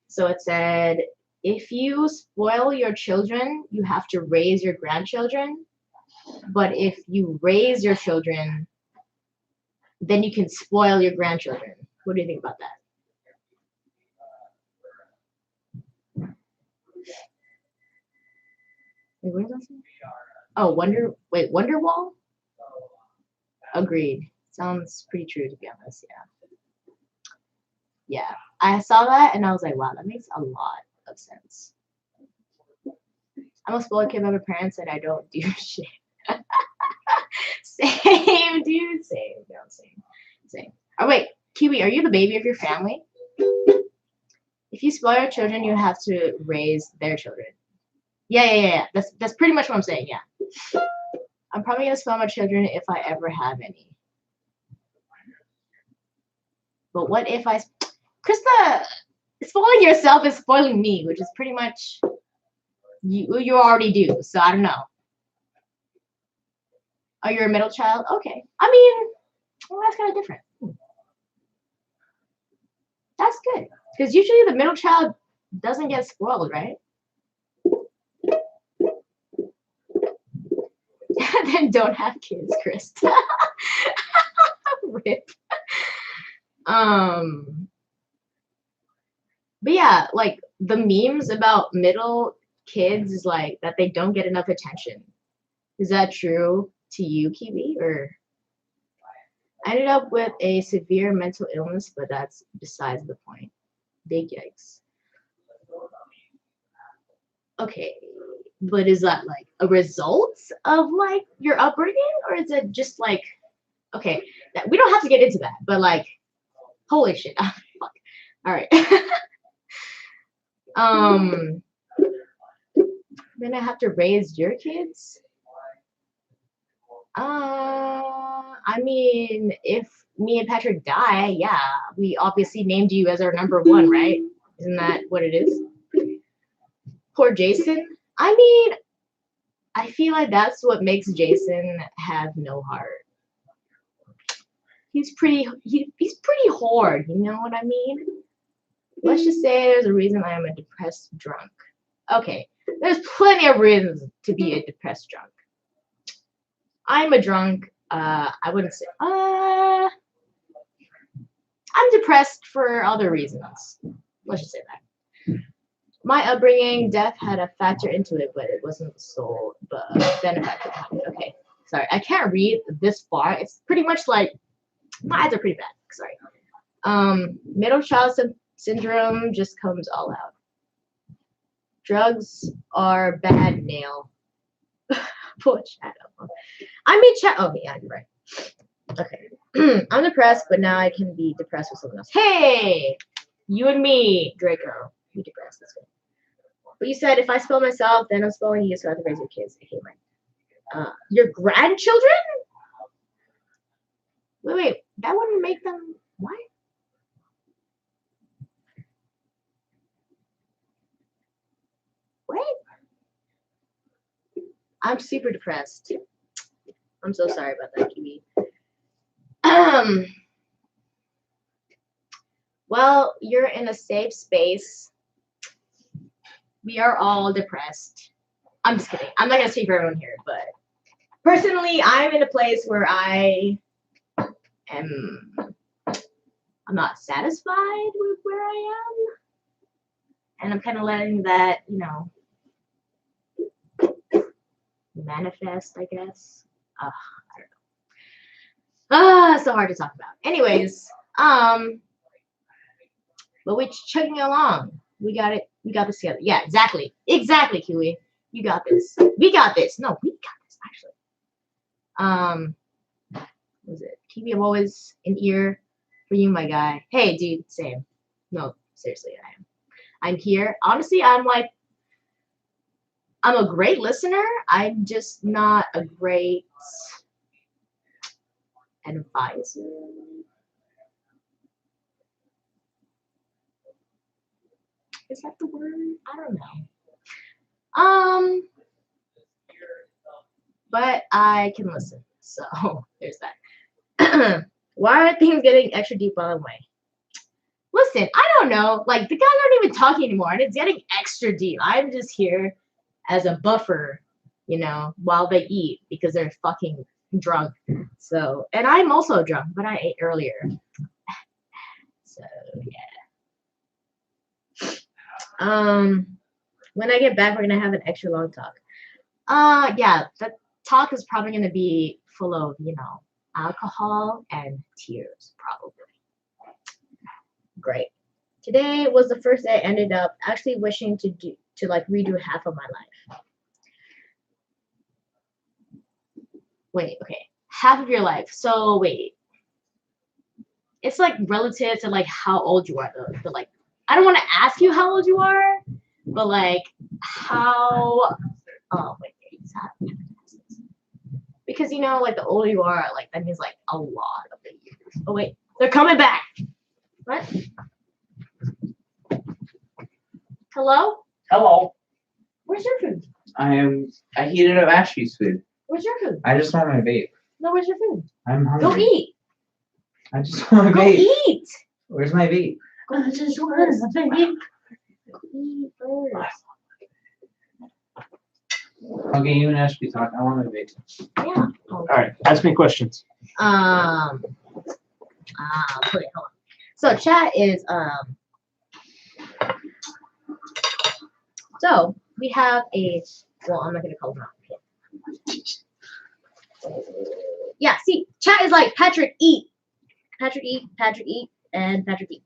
So it said, if you spoil your children, you have to raise your grandchildren. But if you raise your children, then you can spoil your grandchildren. What do you think about that? Wait, what is that? Oh, Wonderwall? Agreed. Sounds pretty true, to be honest. Yeah. I saw that and I was like, wow, that makes a lot of sense. I'm a spoiled kid by my parents and I don't do shit. Same, dude. Same. No, same. Oh, wait. Kiwi, are you the baby of your family? If you spoil your children, you have to raise their children. Yeah. That's pretty much what I'm saying, yeah. I'm probably going to spoil my children if I ever have any. But what if I... Krista, spoiling yourself is spoiling me, which is pretty much you already do. So I don't know. Oh, you're a middle child? Okay. I mean, well, that's kind of different. That's good. Because usually the middle child doesn't get spoiled, right? Then don't have kids, Krista. Rip. But yeah, like the memes about middle kids is like that they don't get enough attention. Is that true to you, Kiwi? Or I ended up with a severe mental illness, but that's besides the point. Big yikes. Okay, but is that like a result of like your upbringing, or is it just like okay? We don't have to get into that, but like, holy shit! Fuck. All right. Then I have to raise your kids. I mean, if me and Patrick die, yeah, we obviously named you as our number one, right? Isn't that what it is? Poor Jason. I mean, I feel like that's what makes Jason have no heart. He's pretty hard, you know what I mean? Let's just say there's a reason I am a depressed drunk. Okay, there's plenty of reasons to be a depressed drunk. I'm a drunk. I wouldn't say. I'm depressed for other reasons. Let's just say that. My upbringing, death had a factor into it, but it wasn't the sole benefactor. Okay, sorry, I can't read this far. It's pretty much like my eyes are pretty bad. Sorry. Middle child syndrome just comes all out. Drugs are bad, Nail. Poor Shadow. I mean, oh yeah, you're right. Okay. I'm depressed, but now I can be depressed with someone else. Hey, you and me, Draco. Be depressed. That's good. But you said if I spell myself, then I'm spelling you, so I have to raise your kids. I hate mine. Your grandchildren? Wait. That wouldn't make them. What? What? I'm super depressed. I'm so sorry about that, Kiwi. Well, you're in a safe space. We are all depressed. I'm just kidding. I'm not gonna speak for everyone here, but personally, I'm in a place where I'm not satisfied with where I am, and I'm kind of letting that, manifest, I guess. I don't know. So hard to talk about. Anyways, but we're chugging along. We got it. We got this together. Yeah, exactly, Kiwi. You got this. We got this. No, we got this actually. What was it? Kiwi, I'm always an ear for you, my guy. Hey, dude, same. No, seriously, I'm here. Honestly, I'm a great listener. I'm just not a great advisor. Is that the word? I don't know. But I can listen. So there's that. Why are things getting extra deep on the way? Listen, I don't know. Like, the guys aren't even talking anymore, and it's getting extra deep. I'm just here as a buffer, while they eat because they're fucking drunk. So, and I'm also drunk, but I ate earlier. So, yeah. When I get back, we're gonna have an extra long talk. Yeah, that talk is probably gonna be full of, alcohol and tears, probably. Great. Today was the first day I ended up actually wishing to redo half of my life. Wait, okay. Half of your life. So wait. It's relative to how old you are though. But I don't want to ask you how old you are, but how wait, because the older you are, that means a lot of the years. Oh wait, they're coming back. What? Hello? Hello. Where's your food? I heated up Ashby's food. Where's your food? I just want my vape. No, where's your food? I'm hungry. Go eat. I just want my Go vape. eat. Where's my vape? I just want my vape. Eat first. Okay, you and Ashby talk. I want my vape. Yeah. All right, ask me questions. Wait, hold on. So chat is so we have well, I'm not gonna call him out. Yeah, see, chat is Patrick eat. Patrick eat, and Patrick eat.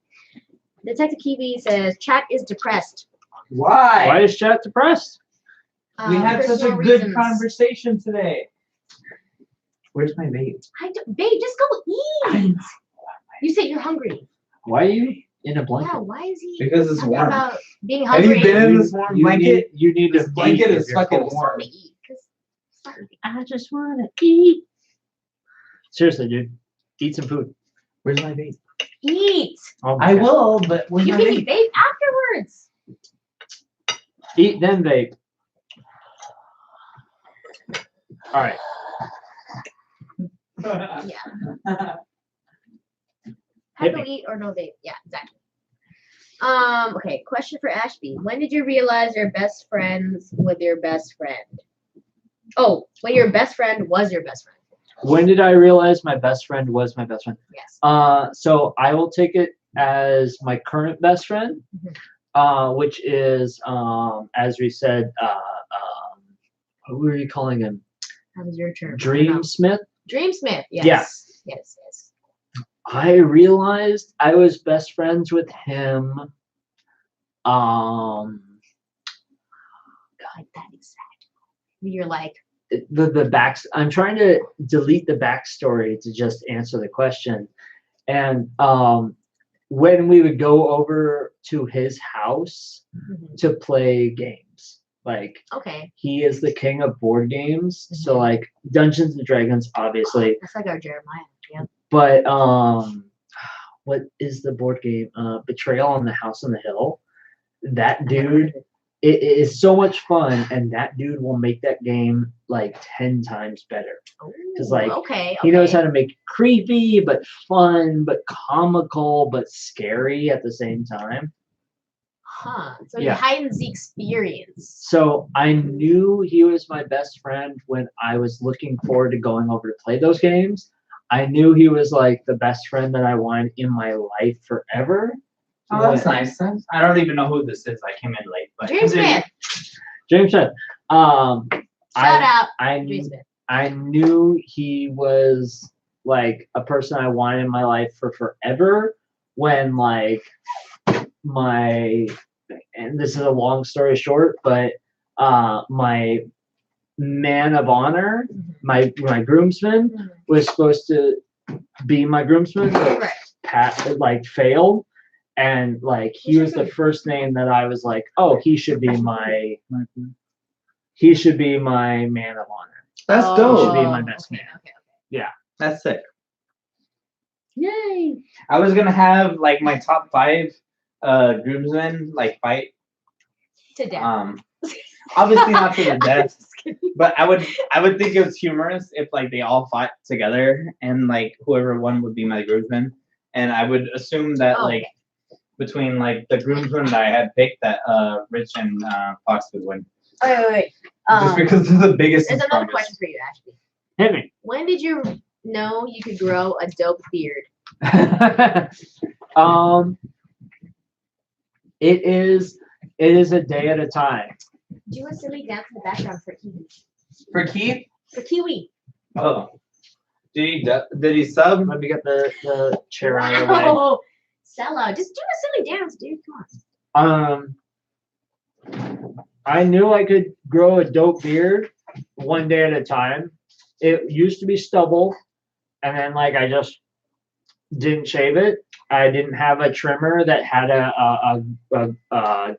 Detective Kiwi says chat is depressed. Why? Why is chat depressed? We had such a good conversation today. Where's my vape? Babe, just go eat. You said you're hungry. Why are you in a blanket? Yeah, why is he? Because it's warm. About being Have hungry. you been in this warm blanket? You need This to blanket eat is if you're fucking cold. warm. I just want to eat. Seriously, dude, eat some food. Where's my vape? Eat. Oh my I God. will, but where's You my can vape? eat vape afterwards. Eat then vape. All right. Have to eat or no vape. Yeah, exactly. Okay, question for Ashby. When did you realize you're best friends with your best friend? Oh, when your best friend was your best friend. When did I realize my best friend was my best friend? Yes. So I will take it as my current best friend, which is, as we said, what were you calling him? That was your turn. Dreamsmith? Dreamsmith, yes. Yeah. Yes. I realized I was best friends with him. God, that is sad. You're the back. I'm trying to delete the backstory to just answer the question. And when we would go over to his house to play games, okay, he is the king of board games. So Dungeons and Dragons, obviously. That's our Jeremiah. Yeah. But what is the board game? Betrayal on the House on the Hill. That dude, it is so much fun, and that dude will make that game 10 times better. Because he knows how to make it creepy, but fun, but comical, but scary at the same time. So he heightens the experience. So I knew he was my best friend when I was looking forward to going over to play those games. I knew he was the best friend that I wanted in my life forever. Oh, that's nice. I don't even know who this is. I came in late. But James Smith. Shout out. James Smith. I knew he was a person I wanted in my life for forever when and this is a long story short, but my man of honor, my groomsman was supposed to be my groomsman, but Pat failed, and like he was the first name that I was like, oh, he should be my man of honor. That's He dope. should be my best man. Okay. Yeah. That's sick. Yay! I was gonna have like my top 5 groomsmen like fight. To death. Obviously not to the death, but I would think it was humorous if like they all fought together and like whoever won would be my groomsman, and I would assume that like between like the groomsmen that I had picked that Rich and Fox would win. Wait. Just because they're the biggest. There's another question for you, Ashley. Hit me. When did you know you could grow a dope beard? It is a day at a time. Do a silly dance in the background for Kiwi. For Keith? For Kiwi. Oh. Did he sub? Let me get the chair out of the way. Oh, Stella, just do a silly dance, dude. Come on. I knew I could grow a dope beard one day at a time. It used to be stubble, and then like I just didn't shave it. I didn't have a trimmer that had a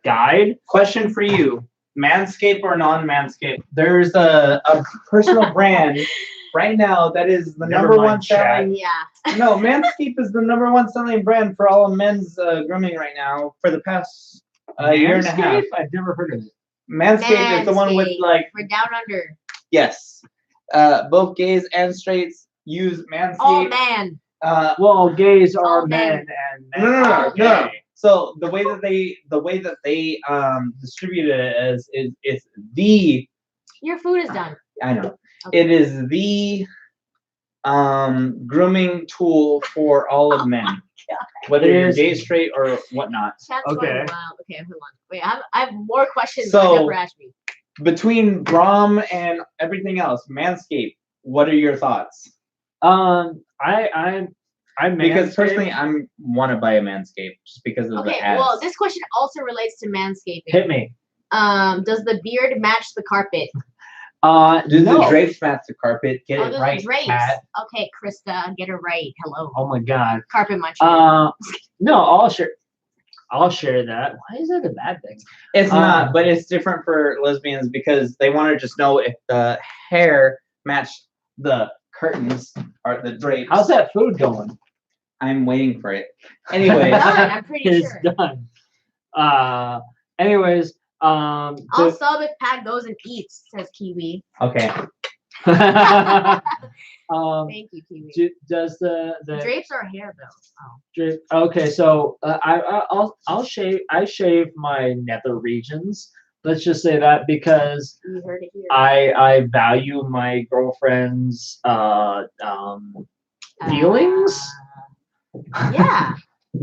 guide. Question for you: Manscaped or non-Manscaped? There's a personal brand right now that is the number one selling. Yeah. No, Manscaped is the number one selling brand for all men's grooming right now for the past year and a half. I've never heard of it. Manscaped is the one with like. We're down under. Yes. Both gays and straights use Manscaped. Oh man. Well, gays are men and men are gay. No. So the way that they distribute it is it's the. Your food is done. I know. Okay. It is the grooming tool for all of men, whether you're gay, straight, or whatnot. Okay. Wow. Okay, hold on. Wait, I have more questions. So for Ashby. Between Brom and everything else, Manscaped. What are your thoughts? I'm because personally, I want to buy a Manscaped just because of the ads. Well, this question also relates to manscaping. Hit me. Does the beard match the carpet? Do the drapes match the carpet? Get it right, Pat. Okay, Krista, get it right. Hello. Oh my God. Carpet muncher. No, I'll share that. Why is that a bad thing? It's not, but it's different for lesbians because they want to just know if the hair matched the curtains or the drapes. How's that food going? I'm waiting for it. Anyways, I'm pretty sure. It's done. Anyways, I'll sub if Pat goes and eats, says Kiwi. Okay. Thank you, Kiwi. Does the drapes are hair though? Oh. Okay, so I'll shave. I shave my nether regions. Let's just say that because you heard it here. I value my girlfriend's feelings. Yeah.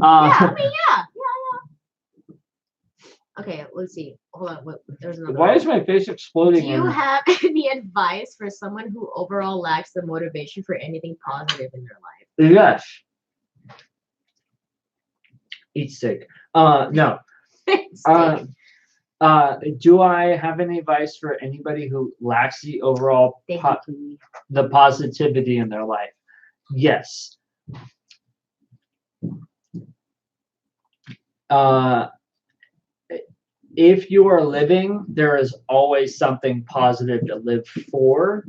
I mean, yeah. Okay, let's see. Hold on. There's another. Why is my face exploding? Do you have any advice for someone who overall lacks the motivation for anything positive in their life? Yes. Eat steak. No. Do I have any advice for anybody who lacks the overall the positivity in their life? Yes. If you are living, there is always something positive to live for.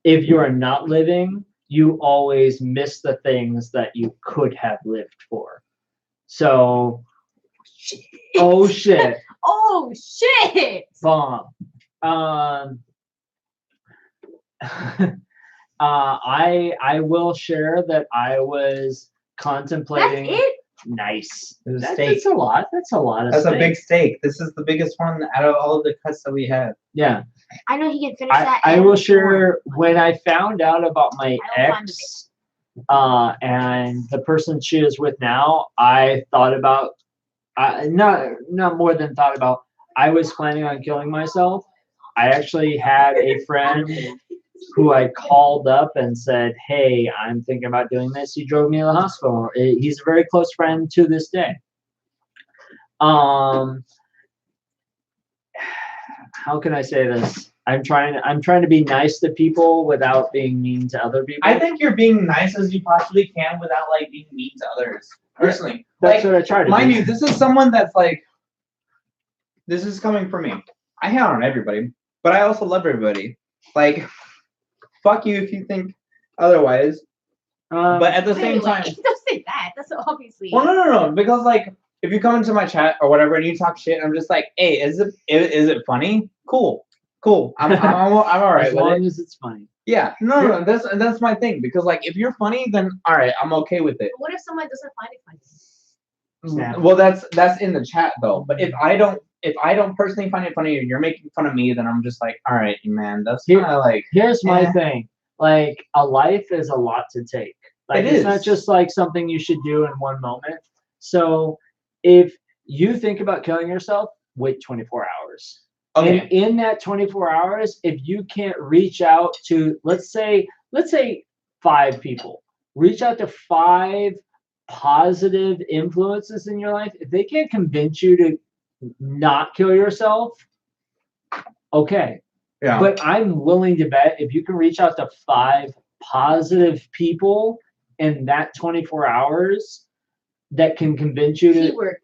If you are not living, you always miss the things that you could have lived for. So, oh shit. Oh shit. Bomb. I will share that I was contemplating. That's it? Nice. That's a lot. That's a lot of That's steak. a big steak. This is the biggest one out of all of the cuts that we have. Yeah. I know he can finish that. I will share when I found out about my ex and the person she is with now, I thought about not more than thought about. I was planning on killing myself. I actually had a friend who I called up and said, hey, I'm thinking about doing this. He drove me to the hospital. He's a very close friend to this day. How can I say this? I'm trying to be nice to people without being mean to other people. I think you're being nice as you possibly can without like being mean to others. personally. That's like, what I try to mind do. you, this is someone that's like, this is coming from me. I hate on everybody, but I also love everybody. Like, fuck you if you think otherwise. But at the same time, don't say that. That's obviously. Well, no, because like if you come into my chat or whatever and you talk shit, I'm just like, hey, is it funny? Cool. I'm all right as with long it. as it's funny. Yeah, no, that's my thing because like if you're funny, then all right, I'm okay with it. But what if someone doesn't find it funny? Snap. Well, that's in the chat though. But if I don't personally find it funny and you're making fun of me, then I'm just like, all right, man, that's kind of like. Here's my thing. Like a life is a lot to take. Like it's not just like something you should do in one moment. So if you think about killing yourself, wait 24 hours. Okay. And in that 24 hours, if you can't reach out to let's say 5 people, reach out to 5 positive influences in your life. If they can't convince you to not kill yourself, okay. Yeah. But I'm willing to bet if you can reach out to 5 positive people in that 24 hours that can convince you to keyword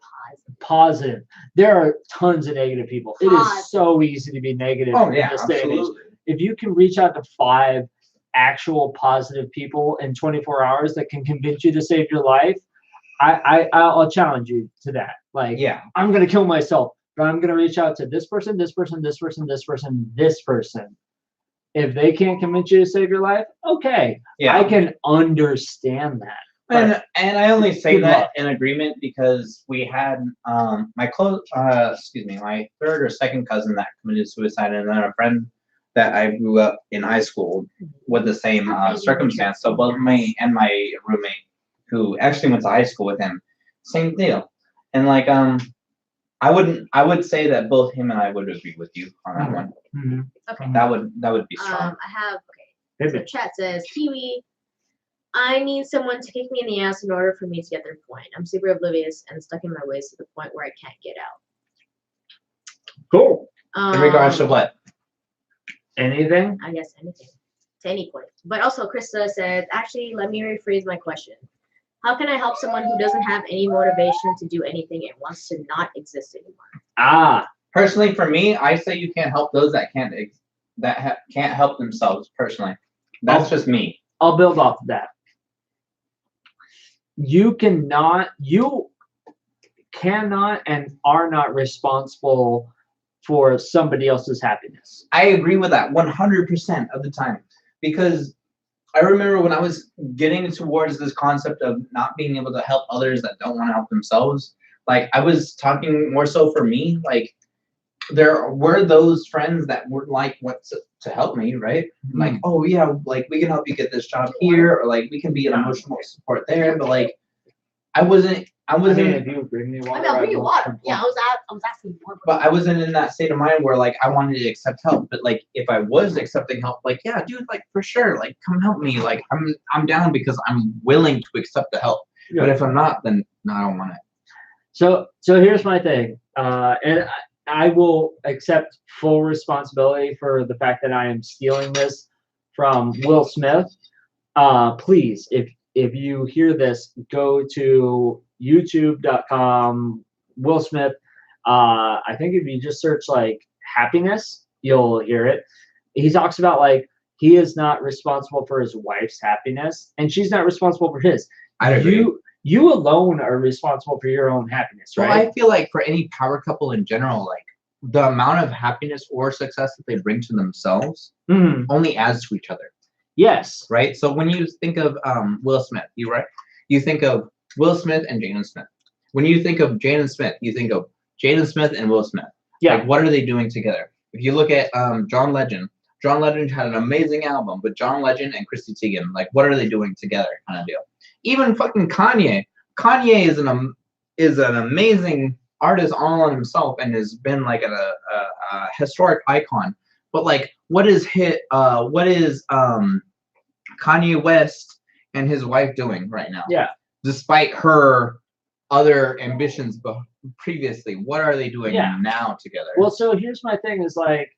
positive. There are tons of negative people. It is so easy to be negative in this day and age. If you can reach out to 5 actual positive people in 24 hours that can convince you to save your life, I'll challenge you to that. Like, I'm gonna kill myself, but I'm gonna reach out to this person, this person, this person, this person, this person. If they can't convince you to save your life, okay, I can understand that. And I only say that in agreement because we had my third or second cousin that committed suicide, and then a friend that I grew up in high school with the same circumstance. So both me and my roommate, who actually went to high school with him, same deal. And like I would say that both him and I would agree with you on that one. Mm-hmm. Okay. That would be strong. I have So chat says, Kiwi, I need someone to kick me in the ass in order for me to get their point. I'm super oblivious and stuck in my ways to the point where I can't get out. Cool. In regards to what? Anything? I guess anything. To any point. But also, Krista said, actually, let me rephrase my question. How can I help someone who doesn't have any motivation to do anything and wants to not exist anymore? Personally, for me, I say you can't help those that can't help themselves. Personally, that's just me. I'll build off of that. You cannot and are not responsible for somebody else's happiness. I agree with that 100% of the time, because I remember when I was getting towards this concept of not being able to help others that don't want to help themselves, like I was talking more so for me, like there were those friends that were like what to help me, right? Mm-hmm. Like, oh yeah, like we can help you get this job here, or like we can be an emotional support there, but like I wasn't if you bring me water, I'll bring you water. Yeah, I was asking more. But I wasn't in that state of mind where like I wanted to accept help. But like if I was accepting help, like yeah, dude, like for sure, like come help me. Like I'm down because I'm willing to accept the help. Yeah. But if I'm not, then no, I don't want it. So here's my thing, and I will accept full responsibility for the fact that I am stealing this from Will Smith. Please, if you hear this, go to youtube.com, Will Smith. I think if you just search like happiness, you'll hear it. He talks about like he is not responsible for his wife's happiness and she's not responsible for his. I agree. You alone are responsible for your own happiness, right? Well, I feel like for any power couple in general, like the amount of happiness or success that they bring to themselves only adds to each other. Yes. Right? So when you think of Will Smith, you think of Will Smith and Jaden Smith. When you think of Jaden Smith, you think of Jaden Smith and Will Smith. Yeah. Like, what are they doing together? If you look at John Legend had an amazing album, but John Legend and Chrissy Teigen, like, what are they doing together kind of deal? Even fucking Kanye. Kanye is an amazing artist all on himself and has been like a historic icon. But like, what is Kanye West and his wife doing right now? Yeah. Despite her other ambitions previously, what are they doing now together? Well, so here's my thing is like,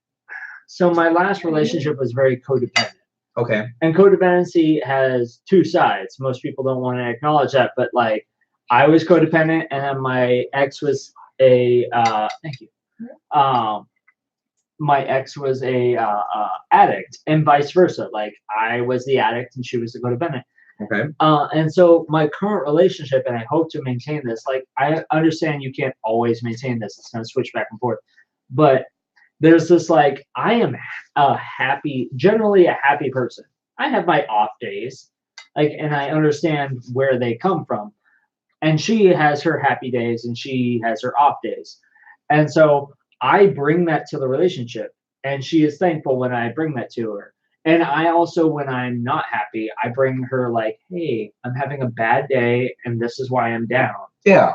so my last relationship was very codependent. Okay. And codependency has 2 sides. Most people don't want to acknowledge that, but like I was codependent, and then my ex was a thank you. My ex was a addict, and vice versa. Like I was the addict, and she was the codependent. Okay. And so my current relationship, and I hope to maintain this. Like I understand you can't always maintain this; it's gonna switch back and forth. But there's this like I am generally a happy person. I have my off days, like, and I understand where they come from. And she has her happy days and she has her off days. And so I bring that to the relationship, and she is thankful when I bring that to her. And I also, when I'm not happy, I bring her like, hey, I'm having a bad day and this is why I'm down. Yeah.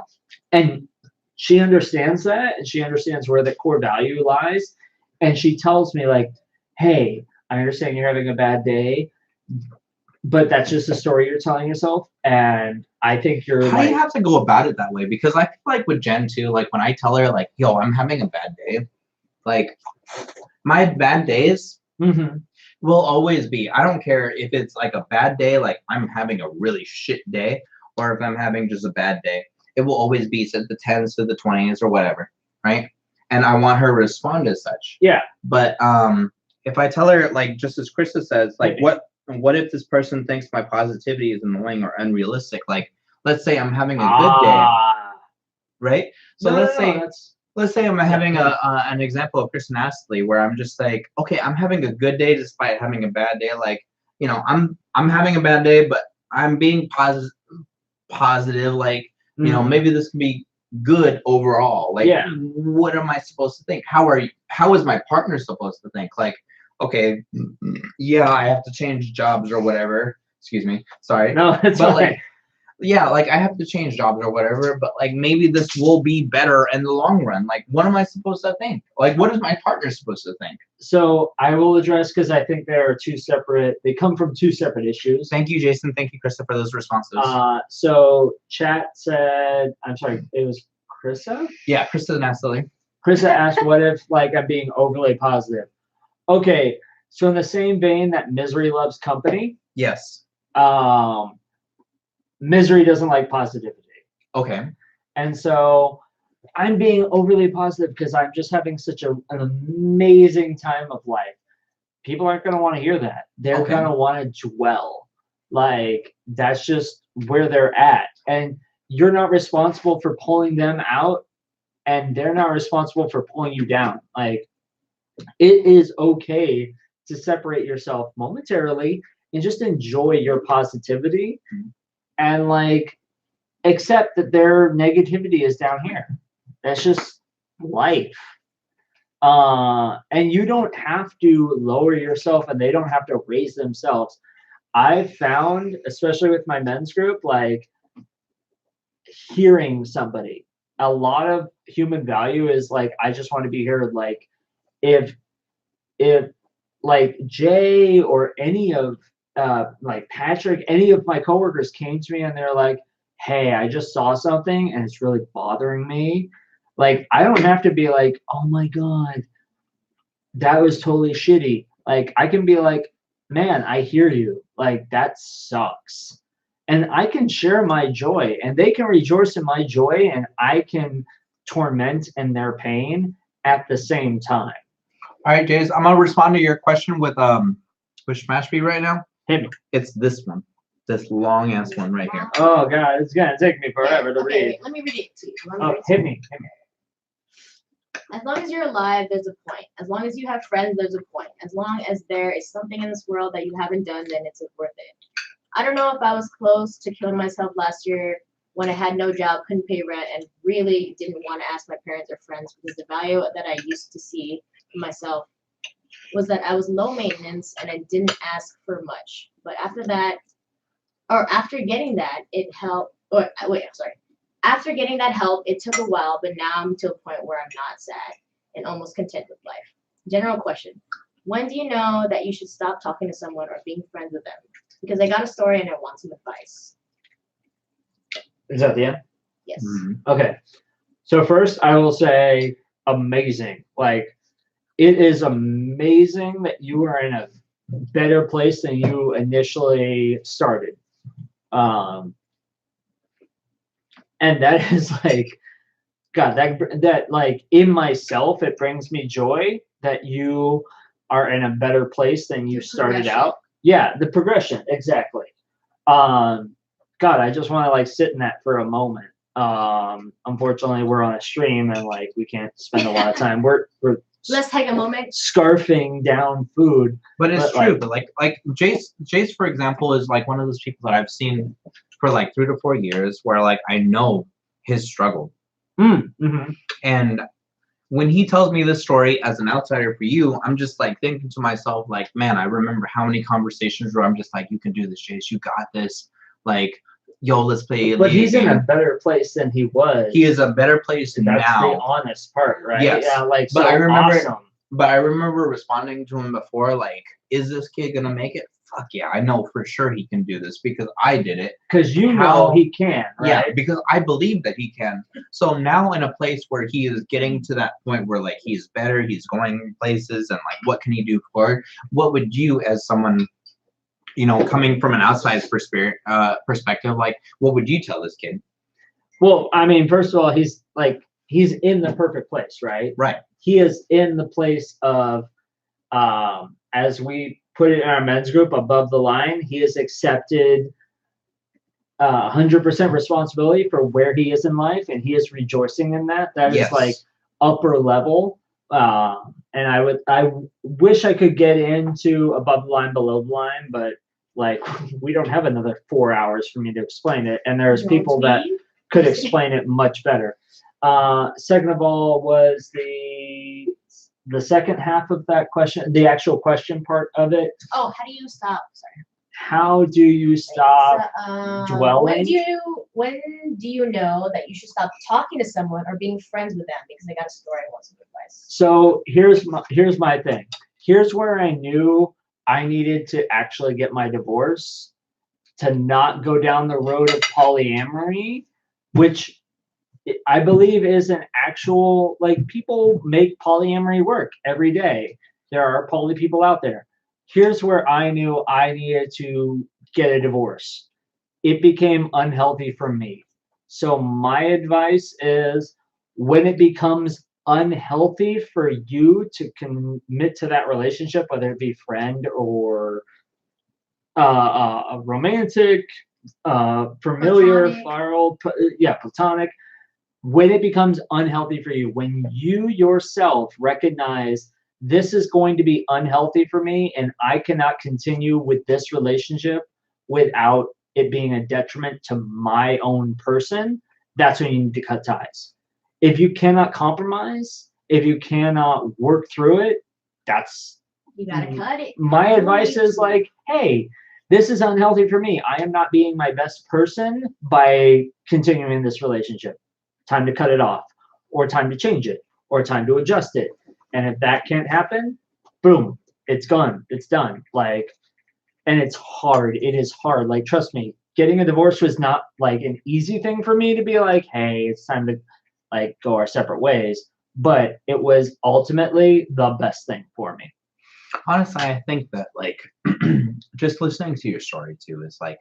And she understands that, and she understands where the core value lies. And she tells me like, hey, I understand you're having a bad day, but that's just a story you're telling yourself. And I think you're How do you have to go about it that way? Because I feel like with Jen too, like when I tell her like, yo, I'm having a bad day, like my bad days will always be, I don't care if it's like a bad day, like I'm having a really shit day, or if I'm having just a bad day, it will always be to the 10s to the 20s or whatever, right? And I want her to respond as such. Yeah. But if I tell her, like, just as Krista says, like, what if this person thinks my positivity is annoying or unrealistic? Like, let's say I'm having a good day, right? So let's say I'm having an example of Kristen Astley where I'm just like, okay, I'm having a good day despite having a bad day. Like, you know, I'm having a bad day, but I'm being positive. Like, you know, maybe this can be good overall. Like, what am I supposed to think? How is my partner supposed to think? Like, okay, yeah, I have to change jobs or whatever. Excuse me, sorry. No, it's but okay. Like, yeah, like I have to change jobs or whatever, but like maybe this will be better in the long run. Like, what am I supposed to think? Like, what is my partner supposed to think? So I will address, because I think there are they come from two separate issues. Thank you, Jason. Thank you, Krista, for those responses. So chat said, I'm sorry, it was Krista? Yeah, Krista Nastily. Krista asked, what if like I'm being overly positive? Okay, so in the same vein that misery loves company. Yes. Misery doesn't like positivity. Okay. And so I'm being overly positive because I'm just having such an amazing time of life. People aren't going to want to hear that. They're going to want to dwell. Like, that's just where they're at. And you're not responsible for pulling them out, and they're not responsible for pulling you down. Like, it is okay to separate yourself momentarily and just enjoy your positivity. And like accept that their negativity is down here. That's just life. And you don't have to lower yourself, and they don't have to raise themselves. I've found, especially with my men's group, like hearing somebody, a lot of human value is like, I just want to be here. Like if like Jay or any of like Patrick, any of my coworkers came to me and they're like, hey, I just saw something and it's really bothering me. Like, I don't have to be like, oh my God, that was totally shitty. Like, I can be like, man, I hear you. Like, that sucks. And I can share my joy, and they can rejoice in my joy, and I can torment in their pain at the same time. All right, Jays, I'm gonna respond to your question with Smashby right now. Hit me. It's this one, this long ass one right here. Oh God, it's gonna take me forever to read. Let me read it to you. Oh, hit me. As long as you're alive, there's a point. As long as you have friends, there's a point. As long as there is something in this world that you haven't done, then it's worth it. I don't know if I was close to killing myself last year when I had no job, couldn't pay rent, and really didn't want to ask my parents or friends, because the value that I used to see in myself was that I was low maintenance and I didn't ask for much. But after that, or after getting that, it helped. Or wait, I'm sorry. After getting that help, it took a while, but now I'm to a point where I'm not sad and almost content with life. General question. When do you know that you should stop talking to someone or being friends with them? Because I got a story and I want some advice. Is that the end? Yes. Mm-hmm. Okay. So first, I will say amazing. Like, it is amazing that you are in a better place than you initially started. And that is like, God, that like in myself, it brings me joy that you are in a better place than you started out. Yeah, the progression, exactly. God, I just want to like sit in that for a moment. Unfortunately, we're on a stream and like we can't spend a lot of time. We're let's take a moment. Scarfing down food. But it's true. But like Jace, for example, is like one of those people that I've seen for like 3 to 4 years, where like I know his struggle. Mm-hmm. And when he tells me this story as an outsider for you, I'm just like thinking to myself, like, man, I remember how many conversations where I'm just like, you can do this, Jace, you got this. Like, yo, let's play. But he's in a better place than he was. He is a better place now. That's the honest part, right? Yes. Yeah, like, but so I remember, awesome. But I remember responding to him before, like, is this kid gonna make it? Fuck yeah, I know for sure he can do this because I did it. Because you know he can, right? Yeah, because I believe that he can. So now in a place where he is getting to that point where like he's better, he's going places, and like what can he do forward? What would you, as someone, you know, coming from an outside perspective, like what would you tell this kid? Well, I mean, first of all, he's in the perfect place, right? Right. He is in the place of, as we put it in our men's group, above the line. He has accepted 100% responsibility for where he is in life, and he is rejoicing in that. That is like upper level. And I wish I could get into above the line, below the line, but like we don't have another 4 hours for me to explain it. And there's people that could explain it much better. Second of all was the second half of that question, the actual question part of it. Oh, how do you stop? Sorry. How do you stop dwelling? When do you know that you should stop talking to someone or being friends with them because they got a story once or twice? So here's my thing. Here's where I knew I needed to actually get my divorce, to not go down the road of polyamory, which I believe is an actual, like, people make polyamory work every day. There are poly people out there. Here's where I knew I needed to get a divorce. It became unhealthy for me. So my advice is, when it becomes unhealthy for you to commit to that relationship, whether it be friend or a romantic, familiar, platonic, when it becomes unhealthy for you, when you yourself recognize this is going to be unhealthy for me and I cannot continue with this relationship without it being a detriment to my own person, that's when you need to cut ties. If you cannot compromise, if you cannot work through it, you gotta cut it. My advice is like, hey, this is unhealthy for me. I am not being my best person by continuing this relationship. Time to cut it off, or time to change it, or time to adjust it. And if that can't happen, boom, it's gone. It's done. Like, and it's hard. It is hard. Like, trust me, getting a divorce was not like an easy thing for me to be like, hey, it's time to like go our separate ways. But it was ultimately the best thing for me. Honestly, I think that like just listening to your story too is like,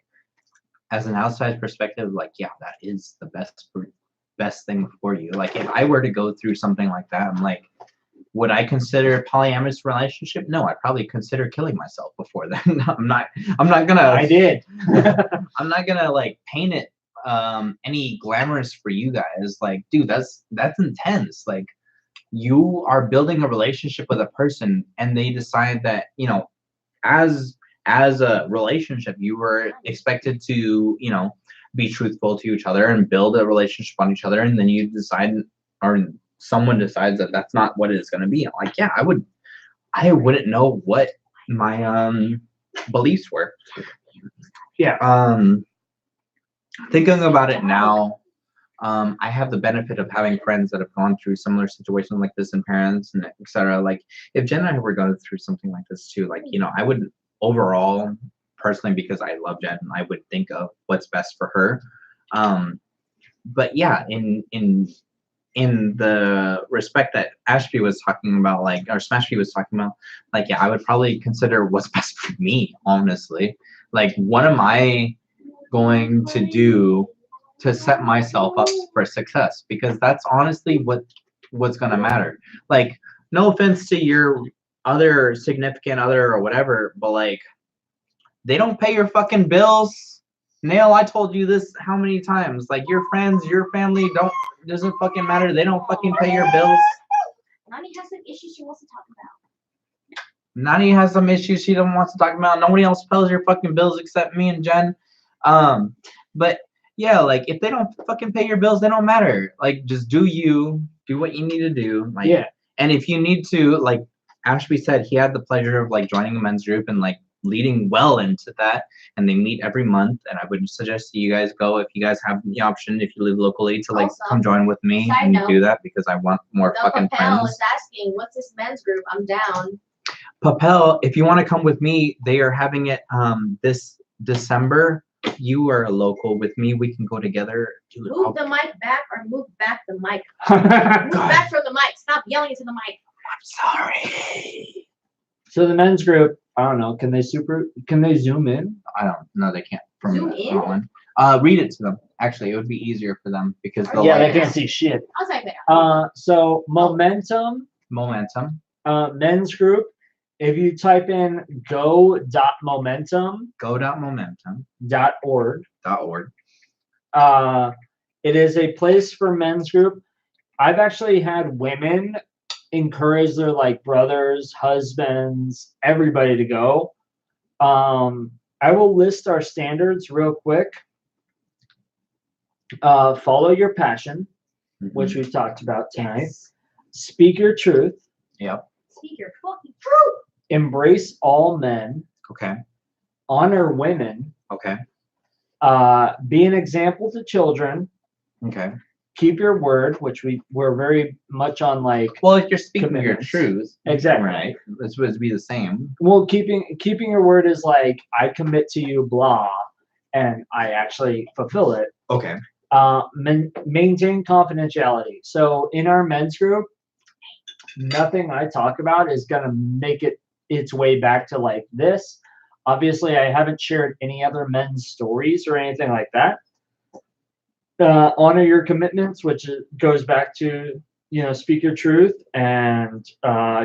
as an outside perspective, like, yeah, that is the best thing for you. Like, if I were to go through something like that, I'm like, would I consider a polyamorous relationship? No, I'd probably consider killing myself before then. I'm not gonna. I did. I'm not gonna like paint it any glamorous for you guys. Like, dude, that's intense. Like, you are building a relationship with a person and they decide that, you know, as a relationship, you were expected to, you know, be truthful to each other and build a relationship on each other, and then you decide, or someone decides that that's not what it's going to be. Like, yeah, I wouldn't know what my beliefs were. Yeah. Thinking about it now, I have the benefit of having friends that have gone through similar situations like this, and parents and etc. Like, if Jen and I were going through something like this too, like, you know, I would overall, personally, because I love Jen, I would think of what's best for her. But yeah, in the respect that Ashby was talking about, like, or Smashby was talking about, like, yeah, I would probably consider what's best for me, honestly. Like, what am I going to do to set myself up for success, because that's honestly what's gonna matter. Like, no offense to your other significant other or whatever, but like, they don't pay your fucking bills. Nail, I told you this how many times? Like, your friends, your family doesn't fucking matter. They don't fucking pay your bills. Nani has some issues she wants to talk about. Nani has some issues she don't want to talk about. Nobody else pays your fucking bills except me and Jen. But yeah, like, if they don't fucking pay your bills, they don't matter. Like, just do what you need to do. Like, Yeah. And if you need to, like Ashby said, he had the pleasure of like joining a men's group and like leading well into that, and they meet every month. And I would suggest you guys go if you guys have the option, if you live locally, to like Also, come join with me side and note, do that, because I want more The fucking Papel friends. is asking, what's this men's group? I'm down. Papel, if you want to come with me, they are having it this December. You are a local with me. We can go together. Dude, Move the mic back or move back the mic. Move back from the mic. Stop yelling into the mic. I'm sorry. So the men's group, I don't know. Can they zoom in? I don't know. They can't from Zoom that in? one. Read it to them. Actually, it would be easier for them because they'll Yeah, like they can't see shit. I'll type it out. So momentum, momentum. men's group. If you type in go.momentum.org, Go.momentum.org. it is a place for men's group. I've actually had women encourage their like brothers, husbands, everybody to go. I will list our standards real quick. Follow your passion, which we've talked about tonight. Yes. Speak your truth. Yep. Speak your fucking truth. Embrace all men. Okay. Honor women. Okay. Be an example to children. Okay. Keep your word, which we're very much on like. Well, if you're speaking your commitments. truth, Exactly. right? This would be the same. Well, keeping your word is like, I commit to you, blah, and I actually fulfill it. Okay. Maintain confidentiality. So in our men's group, nothing I talk about is gonna make its way back to like this. Obviously, I haven't shared any other men's stories or anything like that. Honor your commitments, which goes back to, speak your truth and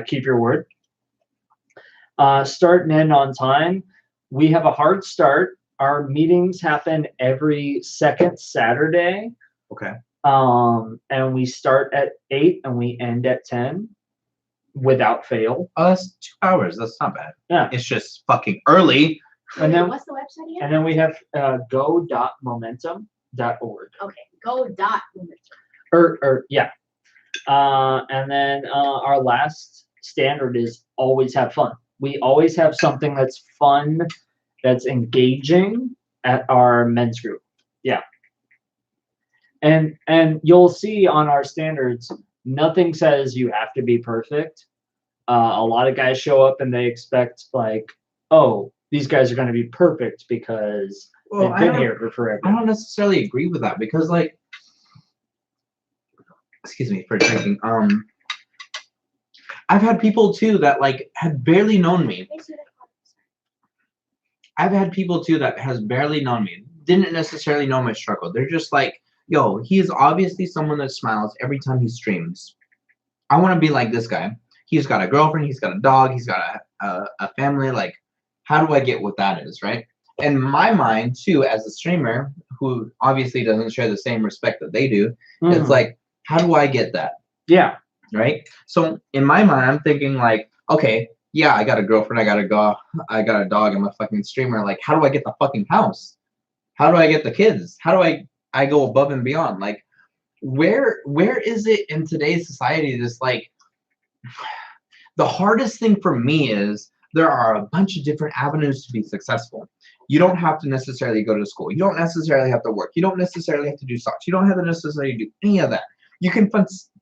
keep your word. Start and end on time. We have a hard start. Our meetings happen every second Saturday. Okay. And we start at 8 and we end at 10 without fail. Oh, that's 2 hours. That's not bad. Yeah. It's just fucking early. And then what's the website again? And then we have go.momentum.org. Okay. Go.momentum. Yeah. And then our last standard is always have fun. We always have something that's fun, that's engaging at our men's group. Yeah. And you'll see on our standards, nothing says you have to be perfect. A lot of guys show up and they expect like, oh, these guys are going to be perfect because they've been here for forever. I don't necessarily agree with that because, like, excuse me for drinking. I've had people too that like have barely known me. I've had people too that has barely known me, didn't necessarily know my struggle. They're just like, yo, he is obviously someone that smiles every time he streams. I want to be like this guy. He's got a girlfriend, he's got a dog, he's got a family. Like, how do I get what that is, right? In my mind too, as a streamer who obviously doesn't share the same respect that they do, it's like, how do I get that? Yeah. Right? So in my mind, I'm thinking like, okay, yeah, I got a girlfriend, I got a dog, I'm a fucking streamer. Like, how do I get the fucking house? How do I get the kids? How do I go above and beyond? Like, where is it in today's society? Just like, the hardest thing for me is there are a bunch of different avenues to be successful. You don't have to necessarily go to school. You don't necessarily have to work. You don't necessarily have to do stocks. You don't have to necessarily do any of that. You can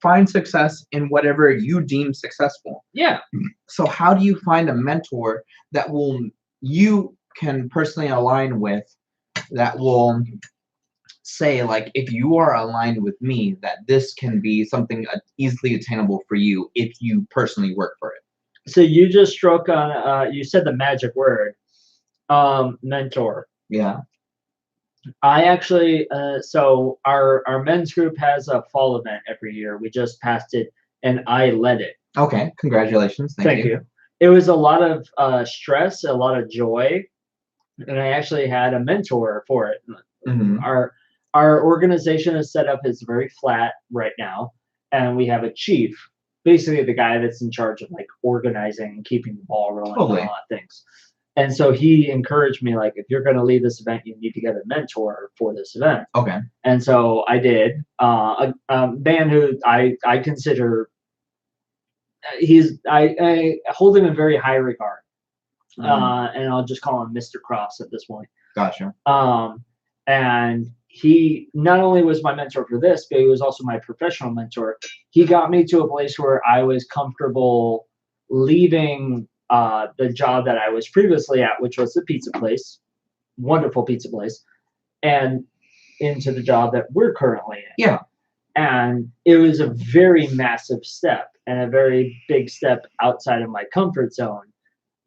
find success in whatever you deem successful. Yeah. So how do you find a mentor that you can personally align with, that will say, like, if you are aligned with me, that this can be something easily attainable for you if you personally work for it? So you just struck on, you said the magic word, mentor. Yeah. I actually, so our men's group has a fall event every year. We just passed it, and I led it. Okay, congratulations. Thank you. It was a lot of stress, a lot of joy, and I actually had a mentor for it. Mm-hmm. Our organization is set up as very flat right now, and we have a chief, basically the guy that's in charge of like organizing and keeping the ball rolling and all that things. And so he encouraged me, like, if you're going to lead this event, you need to get a mentor for this event. Okay. And so I did. A man who I consider, I hold him in very high regard. And I'll just call him Mr. Cross at this point. Gotcha. And he not only was my mentor for this, but he was also my professional mentor. He got me to a place where I was comfortable leaving the job that I was previously at, which was the pizza place, wonderful pizza place, and into the job that we're currently in. Yeah. And it was a very massive step and a very big step outside of my comfort zone.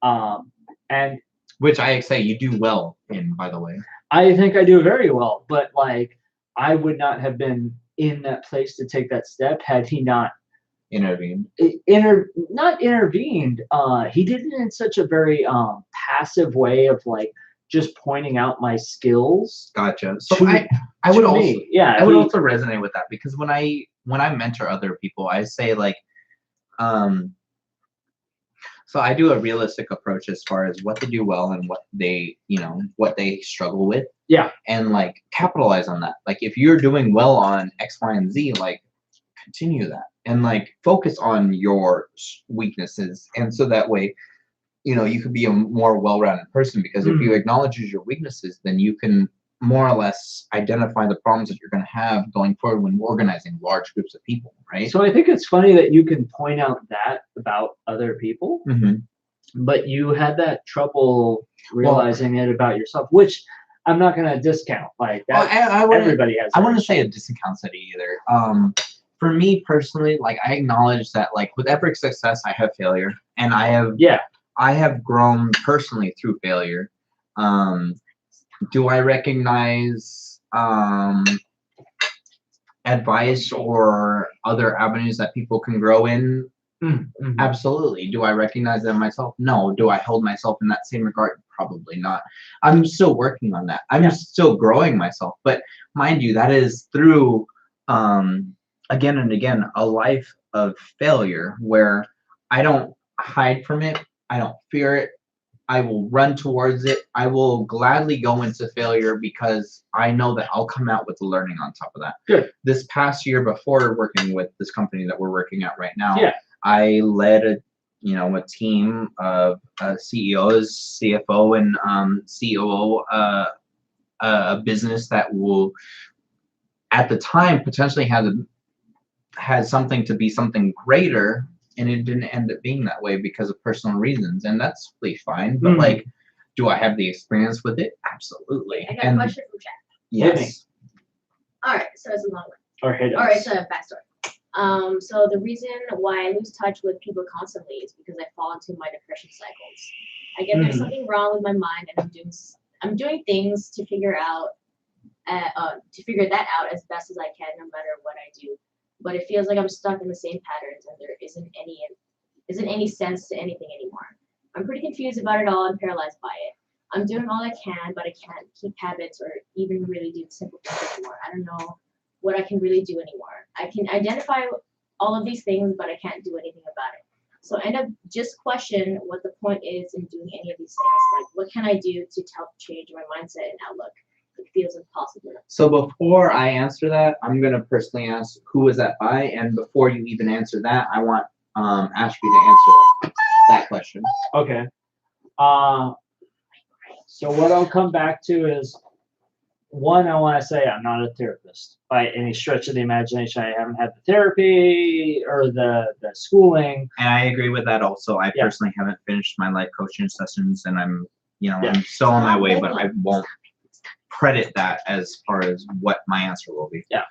And which I say you do well in, by the way. I think I do very well, but like I would not have been in that place to take that step had he not intervened. Not intervened. He did it in such a very passive way of like just pointing out my skills. Gotcha. So I would also I would also resonate with that, because when I mentor other people, I say like so I do a realistic approach as far as what they do well and what they, what they struggle with. Yeah. And like capitalize on that. Like if you're doing well on X, Y, and Z, like continue that and like focus on your weaknesses. And so that way, you could be a more well-rounded person, because if you acknowledge your weaknesses, then you can more or less identify the problems that you're going to have going forward when organizing large groups of people, right? So I think it's funny that you can point out that about other people, but you had that trouble realizing it about yourself, which I'm not going to discount. Like that, everybody has. I wouldn't say a discount it either. For me personally, like I acknowledge that, like with every success, I have failure, and I have grown personally through failure. Do I recognize advice or other avenues that people can grow in? Absolutely. Do I recognize them myself? No. Do I hold myself in that same regard? Probably not. I'm still working on that. I'm still growing myself. But mind you, that is through, again and again, a life of failure where I don't hide from it. I don't fear it. I will run towards it. I will gladly go into failure because I know that I'll come out with learning on top of that. Good. This past year, before working with this company that we're working at right now, yeah. I led a team of CEOs, CFO, and COO, a business that will, at the time, potentially had something to be something greater. And it didn't end up being that way because of personal reasons, and that's totally fine. But like, do I have the experience with it? Absolutely. I got a question from chat. Yes. All right, so it's a long one. All right, so backstory. So the reason why I lose touch with people constantly is because I fall into my depression cycles. I get there's something wrong with my mind, and I'm doing things to figure that out as best as I can, no matter what I do. But it feels like I'm stuck in the same patterns, and there isn't any sense to anything anymore. I'm pretty confused about it all and paralyzed by it. I'm doing all I can, but I can't keep habits or even really do simple things anymore. I don't know what I can really do anymore. I can identify all of these things, but I can't do anything about it. So I end up just question what the point is in doing any of these things. Like, what can I do to help change my mindset and outlook? It feels impossible. So before I answer that, I'm gonna personally ask who was that by, and before you even answer that, I want Ashby to answer that question. Okay. So what I'll come back to is, one, I want to say I'm not a therapist by any stretch of the imagination. I haven't had the therapy or the schooling. And I agree with that also. I personally haven't finished my life coaching sessions, and I'm still on my way, but I won't credit that as far as what my answer will be. Yeah.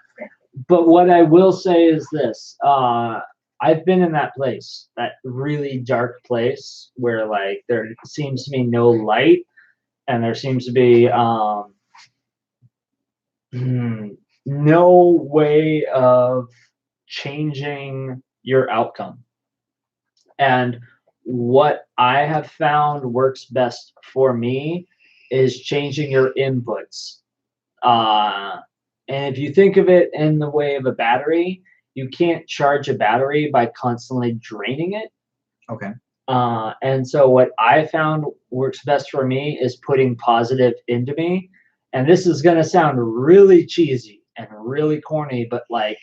But what I will say is this. I've been in that place, that really dark place where like there seems to be no light, and there seems to be No way of changing your outcome. And what I have found works best for me is changing your inputs. And if you think of it in the way of a battery, you can't charge a battery by constantly draining it. Okay. And so what I found works best for me is putting positive into me. And this is going to sound really cheesy and really corny, but like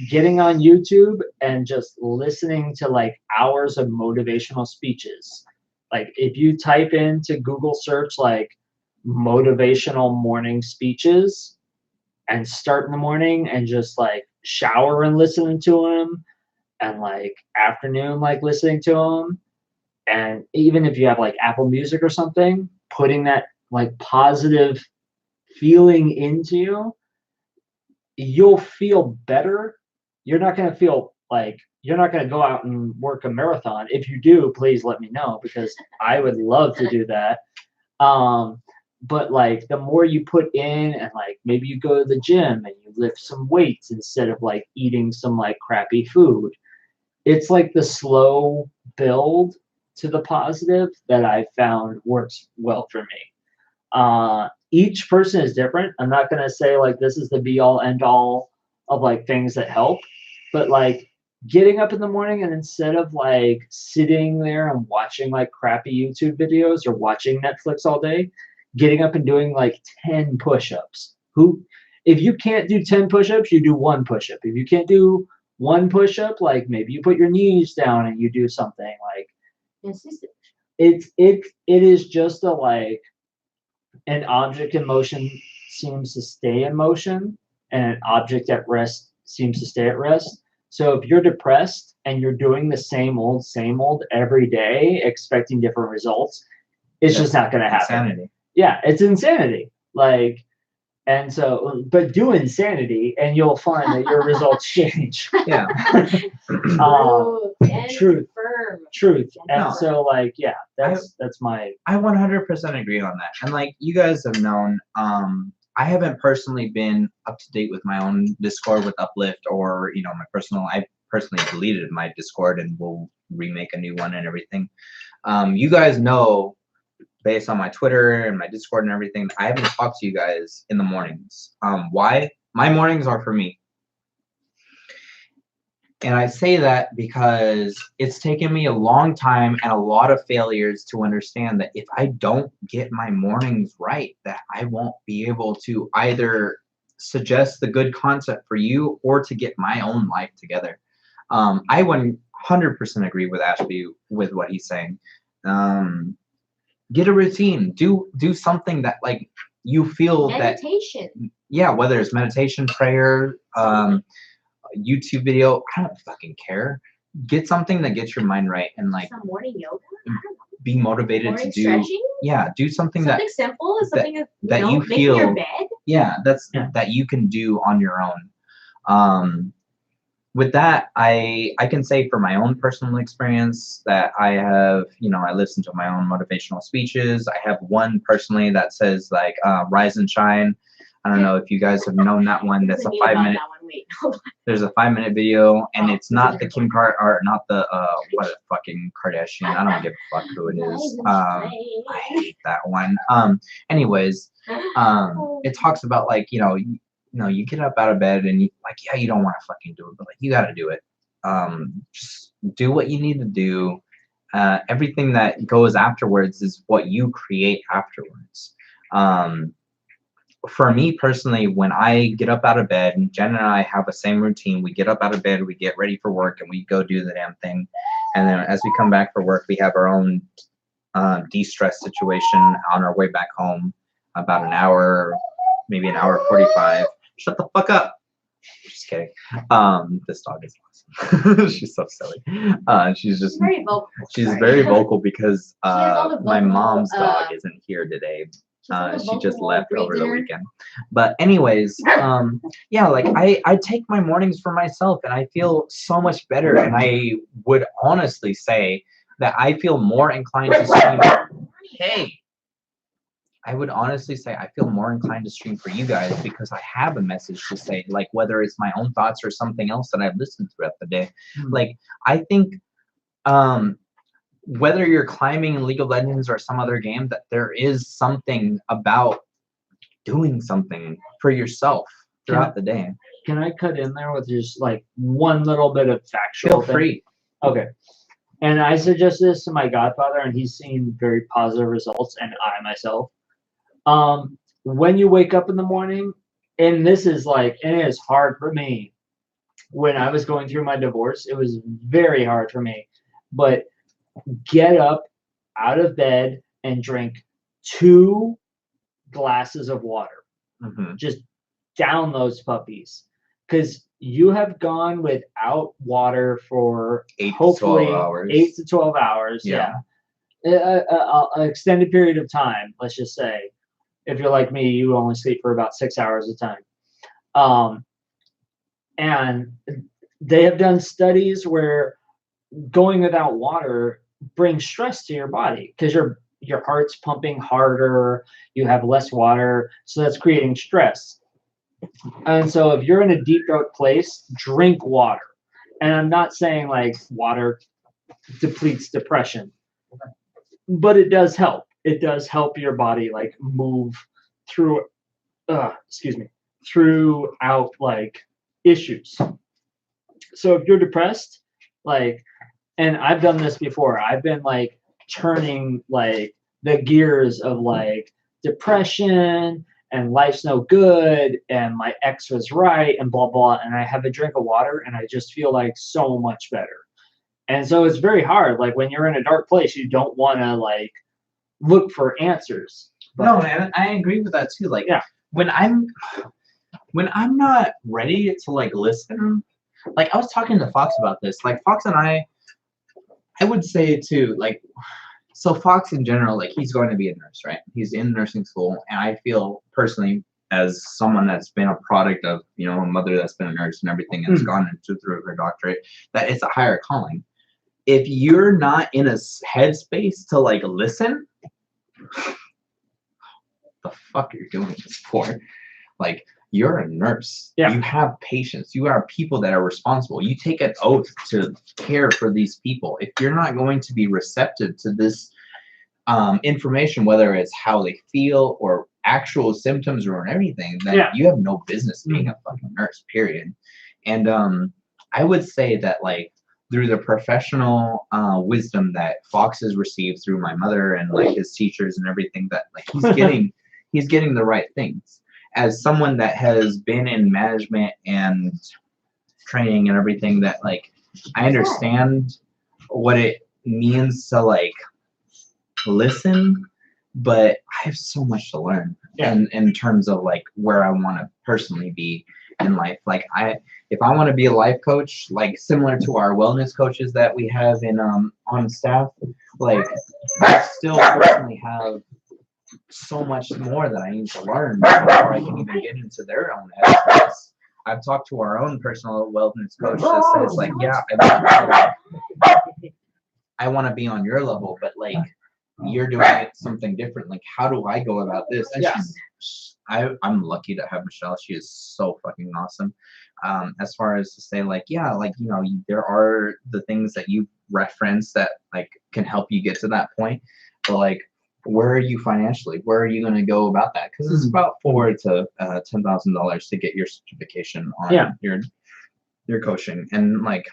getting on YouTube and just listening to like hours of motivational speeches. Like if you type into Google search like motivational morning speeches and start in the morning and just like shower and listening to them, and like afternoon like listening to them, and even if you have like Apple Music or something, putting that like positive feeling into you, you'll feel better. You're not going to feel like you're not going to go out and work a marathon. If you do, please let me know, because I would love to do that. But like the more you put in, and like maybe you go to the gym and you lift some weights instead of like eating some like crappy food. It's like the slow build to the positive that I found works well for me. Each person is different. I'm not going to say like this is the be all end all of like things that help, but like getting up in the morning and instead of like sitting there and watching like crappy YouTube videos or watching Netflix all day, getting up and doing like 10 push-ups. If you can't do 10 push-ups, you do one push-up. If you can't do one push-up, like maybe you put your knees down and you do something like it is just a like an object in motion seems to stay in motion, and an object at rest seems to stay at rest. So if you're depressed and you're doing the same old every day, expecting different results, it's just not going to happen. Insanity. Yeah, it's insanity. Like, and so, but do insanity, and you'll find that your results change. Yeah. Truth. And so, like, yeah, that's my. I 100% agree on that. And like you guys have known, I haven't personally been up to date with my own Discord with Uplift or my personal. I personally deleted my Discord and will remake a new one and everything. You guys know, based on my Twitter and my Discord and everything, I haven't talked to you guys in the mornings. Why? My mornings are for me. And I say that because it's taken me a long time and a lot of failures to understand that if I don't get my mornings right, that I won't be able to either suggest the good content for you or to get my own life together. I 100% agree with Ashby with what he's saying. Get a routine. Do something that like you feel meditation. Whether it's meditation, prayer, YouTube video, I don't fucking care. Get something that gets your mind right and like some morning yoga. Be motivated morning to do stretching? do something simple, something that you feel your bed. That you can do on your own. With that, I can say for my own personal experience that I have, I listen to my own motivational speeches. I have one personally that says like rise and shine. I don't know if you guys have known that one. That's a 5-minute. There's a 5-minute video, and it's not the Kim or not the what a fucking Kardashian. I don't give a fuck who it is. I hate that one. Anyways, it talks about like you get up out of bed and you don't want to fucking do it, but like you got to do it. Just do what you need to do. Everything that goes afterwards is what you create afterwards. For me personally, when I get up out of bed, and Jen and I have the same routine. We get up out of bed, we get ready for work, and we go do the damn thing. And then as we come back for work, we have our own de-stress situation on our way back home. About an hour, maybe an hour 45. Shut the fuck up. Just kidding. This dog is awesome. She's so silly. She's just very vocal. She's very vocal because my mom's dog isn't here today. She just left over the weekend. But anyways, like I take my mornings for myself and I feel so much better. And I would honestly say that I feel more inclined to stream. Hey, I would honestly say I feel more inclined to stream for you guys because I have a message to say, like whether it's my own thoughts or something else that I've listened throughout the day. Like I think whether you're climbing in League of Legends or some other game, that there is something about doing something for yourself throughout the day. Can I cut in there with just like one little bit of factual? Feel free. Okay. And I suggested this to my godfather, and he's seen very positive results, and I myself. When you wake up in the morning, and this is like, and it is hard for me. When I was going through my divorce, it was very hard for me. But get up out of bed and drink 2 glasses of water. Just down those puppies, because you have gone without water for 8 hopefully to 12 hours. 8 to 12 hours. Yeah. An extended period of time, let's just say. If you're like me, you only sleep for about 6 hours at a time. And they have done studies where going without water brings stress to your body because your heart's pumping harder, you have less water, so that's creating stress. And so if you're in a deep dark place, drink water. And I'm not saying like water depletes depression, but it does help. It does help your body like move through throughout like issues. So if you're depressed, like, and I've done this before, I've been like turning like the gears of like depression and life's no good and my ex was right and blah blah, and I have a drink of water and I just feel like so much better. And so it's very hard, like when you're in a dark place, you don't want to like look for answers. But, no, and I agree with that too. Like, yeah, when I'm not ready to like listen, like I was talking to Fox about this. Like Fox and I would say too, like, so Fox in general, like he's going to be a nurse, right? He's in nursing school, and I feel personally, as someone that's been a product of, you know, a mother that's been a nurse and everything, and has gone into through her doctorate, that it's a higher calling. If you're not in a headspace to like listen, the fuck are you doing this for? Like, you're a nurse. Yeah. You have patients. You are people that are responsible. You take an oath to care for these people. If you're not going to be receptive to this information, whether it's how they feel or actual symptoms or anything, then you have no business being a fucking nurse, period. And I would say that, like, through the professional wisdom that Fox has received through my mother and like his teachers and everything, that like he's getting the right things. As someone that has been in management and training and everything, that like I understand what it means to like listen, but I have so much to learn in terms of like where I want to personally be in life. Like if I want to be a life coach, like similar to our wellness coaches that we have in on staff, like I still personally have so much more that I need to learn before I can even get into their own headspace. I've talked to our own personal wellness coach that says like, yeah, I want to be on your level, but like you're doing it something different. Like, how do I go about this? And I'm lucky to have Michelle. She is so fucking awesome. As far as to say like, yeah, like, you know, there are the things that you reference that like can help you get to that point, but like, where are you financially? Where are you going to go about that? Because it's about $4,000 to $10,000 to get your certification on your coaching. And like,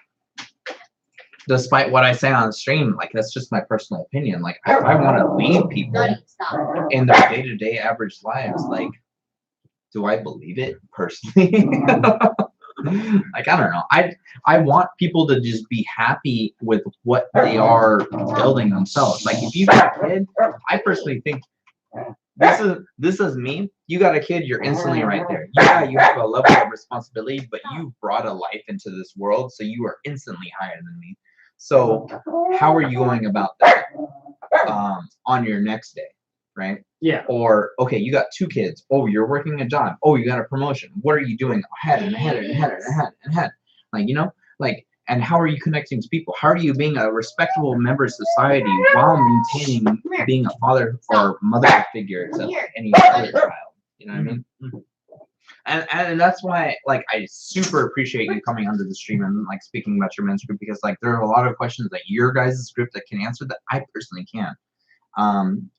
despite what I say on stream, like that's just my personal opinion. Like I want to lead people in their day-to-day average lives. Like, do I believe it personally? Like, I don't know. I want people to just be happy with what they are building themselves. Like, if you got a kid, I personally think this is me. You got a kid, you're instantly right there. Yeah, you have a level of responsibility, but you brought a life into this world, so you are instantly higher than me. So how are you going about that on your next day, right? Yeah. Or, okay, you got 2 kids. Oh, you're working a job. Oh, you got a promotion. What are you doing ahead and ahead and ahead and ahead and ahead? Like, you know, like And how are you connecting to people? How are you being a respectable member of society while maintaining being a father or mother figure to any other child? You know what I mean? And that's why, like, I super appreciate you coming onto the stream and like speaking about your men's group, because like there are a lot of questions that your guys' group that can answer that I personally can't,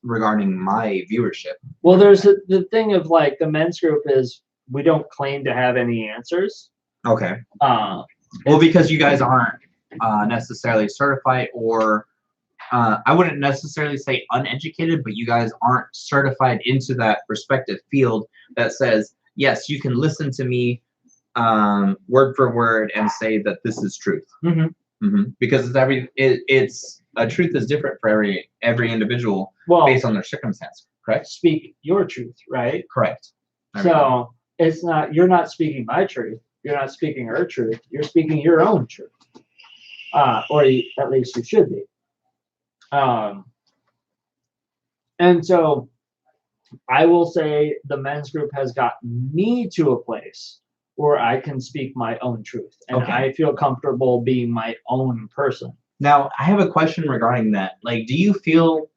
regarding my viewership. Well, there's the thing of like the men's group is we don't claim to have any answers. Okay. Well, because you guys aren't necessarily certified, or I wouldn't necessarily say uneducated, but you guys aren't certified into that respective field that says, yes, you can listen to me word for word and say that this is truth. Because it's a truth is different for every individual, based on their circumstance. Correct. Speak your truth, right? Correct. So it's not, you're not speaking my truth. You're not speaking her truth. You're speaking your own truth, or at least you should be. And so I will say the men's group has gotten me to a place where I can speak my own truth, and I feel comfortable being my own person. Now, I have a question regarding that. Like, do you feel,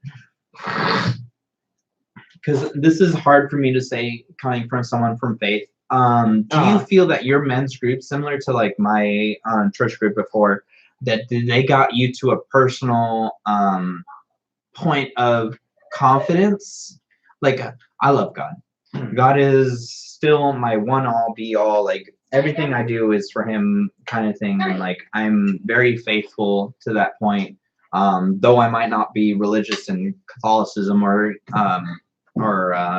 because this is hard for me to say coming from someone from faith, do you feel that your men's group, similar to like my church group before, that they got you to a personal point of confidence? Like, I love God. God is still my one all be all. Like, everything I do is for him, kind of thing. And like, I'm very faithful to that point. Though I might not be religious in Catholicism or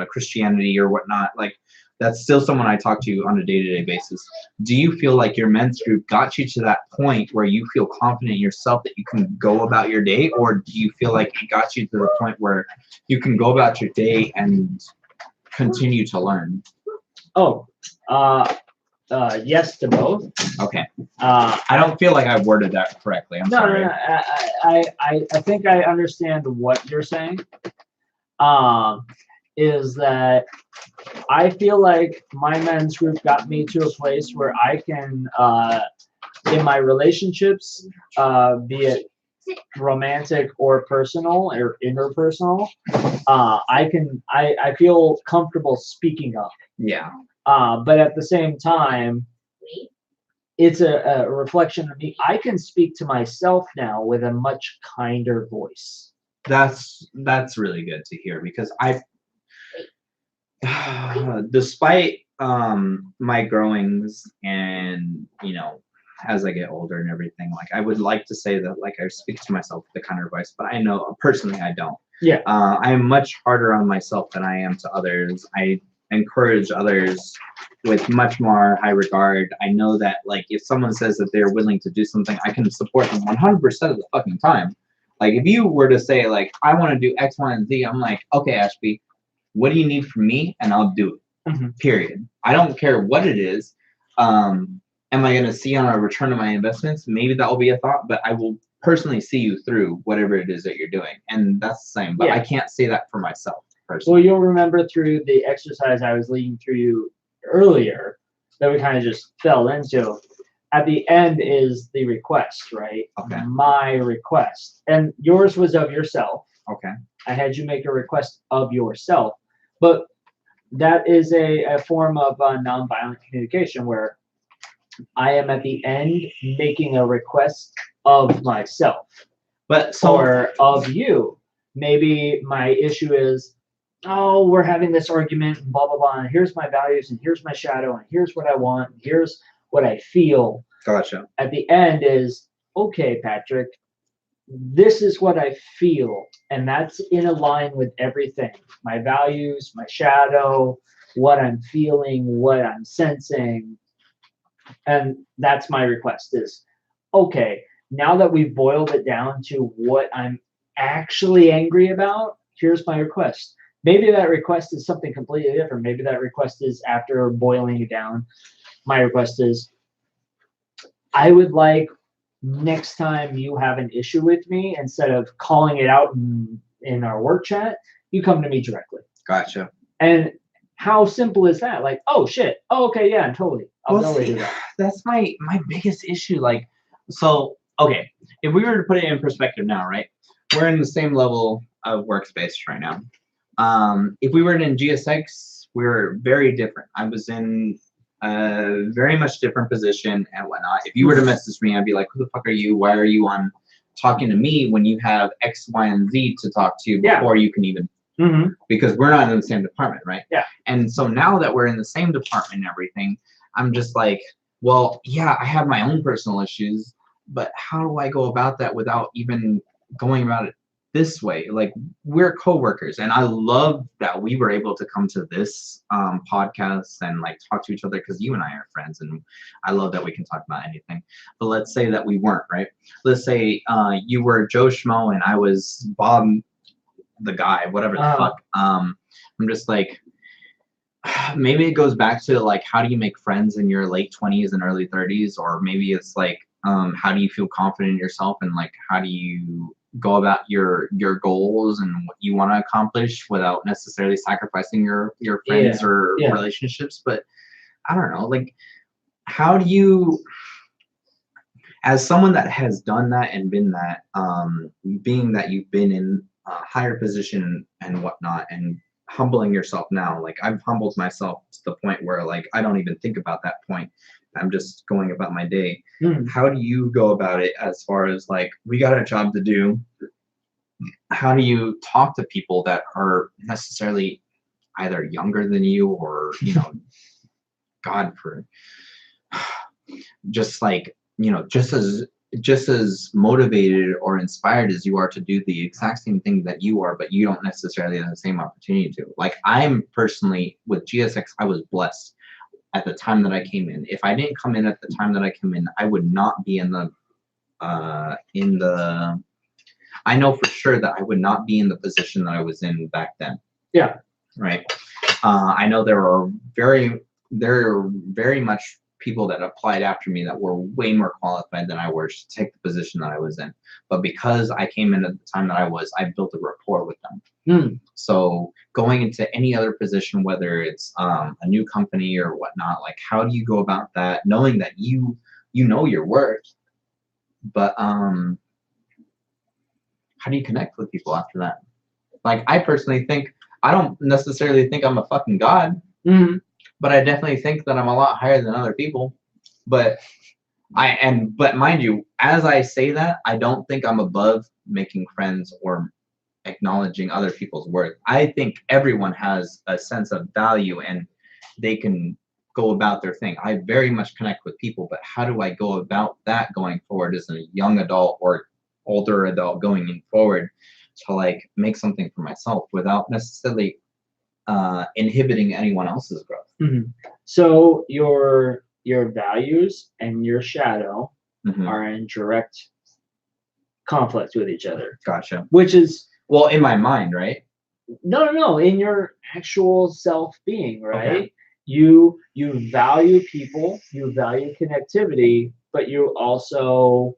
Christianity or whatnot, like, that's still someone I talk to on a day-to-day basis. Do you feel like your men's group got you to that point where you feel confident in yourself that you can go about your day, or do you feel like it got you to the point where you can go about your day and continue to learn? Yes to both. Okay. I don't feel like I worded that correctly. I'm sorry. No. I think I understand what you're saying. Is that I feel like my men's group got me to a place where I can, in my relationships, be it romantic or personal or interpersonal, I feel comfortable speaking up. Yeah. But at the same time, it's a reflection of me. I can speak to myself now with a much kinder voice. That's really good to hear, because despite my growings and, you know, as I get older and everything, like, I would like to say that, like, I speak to myself with a kinder voice, but I know personally I don't. Yeah. I am much harder on myself than I am to others. I encourage others with much more high regard. I know that, like, if someone says that they're willing to do something, I can support them 100% of the fucking time. Like, if you were to say, like, I want to do X, Y, and Z, I'm like, okay, Ashby, what do you need from me? And I'll do it. Period. I don't care what it is. Am I going to see on a return of my investments? Maybe that will be a thought, but I will personally see you through whatever it is that you're doing. And that's the same, but I can't say that for myself personally. Well, you'll remember through the exercise I was leading through you earlier that we kind of just fell into. At the end is the request, right? Okay. My request. And yours was of yourself. Okay. I had you make a request of yourself. But that is a form of nonviolent communication where I am at the end making a request of myself, or of you. Maybe my issue is, oh, we're having this argument and blah, blah, blah, and here's my values and here's my shadow and here's what I want, and here's what I feel. Gotcha. At the end is, okay, Patrick, this is what I feel, and that's in line with everything. My values, my shadow, what I'm feeling, what I'm sensing. And that's my request is, okay, now that we've boiled it down to what I'm actually angry about, here's my request. Maybe that request is something completely different. Maybe that request is, after boiling it down, my request is, I would like next time you have an issue with me, instead of calling it out in our work chat, you come to me directly. Gotcha. And how simple is that? Like, oh shit. Oh, okay, yeah, totally. I'll totally do that. That's my biggest issue. Like, So, okay, if we were to put it in perspective now, right? We're in the same level of workspace right now. If we were in GSX, we're very different. I was in a very much different position and whatnot. If you were to message me, I'd be like, who the fuck are you? Why are you on talking to me when you have X, Y, and Z to talk to before you can even, because we're not in the same department, right? Yeah. And so now that we're in the same department and everything, I'm just like, well, yeah, I have my own personal issues, but how do I go about that without even going about it this way? Like, we're coworkers, and I love that we were able to come to this podcast and like talk to each other, because you and I are friends, and I love that we can talk about anything. But let's say that we weren't, right? Let's say you were Joe Schmo and I was Bob the guy, whatever the fuck. I'm just like, maybe it goes back to like, how do you make friends in your late 20s and early 30s? Or maybe it's like, how do you feel confident in yourself, and like, how do you go about your goals and what you want to accomplish without necessarily sacrificing your friends or relationships? But I don't know, like, how do you, as someone that has done that and been that, being that you've been in a higher position and whatnot, and humbling yourself now, like I've humbled myself to the point where like I don't even think about that point. I'm just going about my day. How do you go about it as far as like, we got a job to do? How do you talk to people that are necessarily either younger than you, or, you know, God, for just like, you know, just as motivated or inspired as you are to do the exact same thing that you are, but you don't necessarily have the same opportunity to. Like, I'm personally with GSX, I was blessed at the time that I came in. If I didn't come in at the time that I came in, I would not be in the I know for sure that I would not be in the position that I was in back then. Yeah. Right. I know there are very much people that applied after me that were way more qualified than I was to take the position that I was in. But because I came in at the time that I was, I built a rapport with them. So going into any other position, whether it's a new company or whatnot, like, how do you go about that, knowing that you know your worth, but how do you connect with people after that? Like, I personally think, I don't necessarily think I'm a fucking god, but I definitely think that I'm a lot higher than other people. But but mind you, as I say that, I don't think I'm above making friends or acknowledging other people's worth. I think everyone has a sense of value and they can go about their thing. I very much connect with people, but how do I go about that going forward as a young adult or older adult going in forward to like make something for myself without necessarily inhibiting anyone else's growth? So your values and your shadow are in direct conflict with each other. Gotcha. Which is, well, in my mind, right? No, in your actual self-being, right? Okay. You value people, you value connectivity, but you also,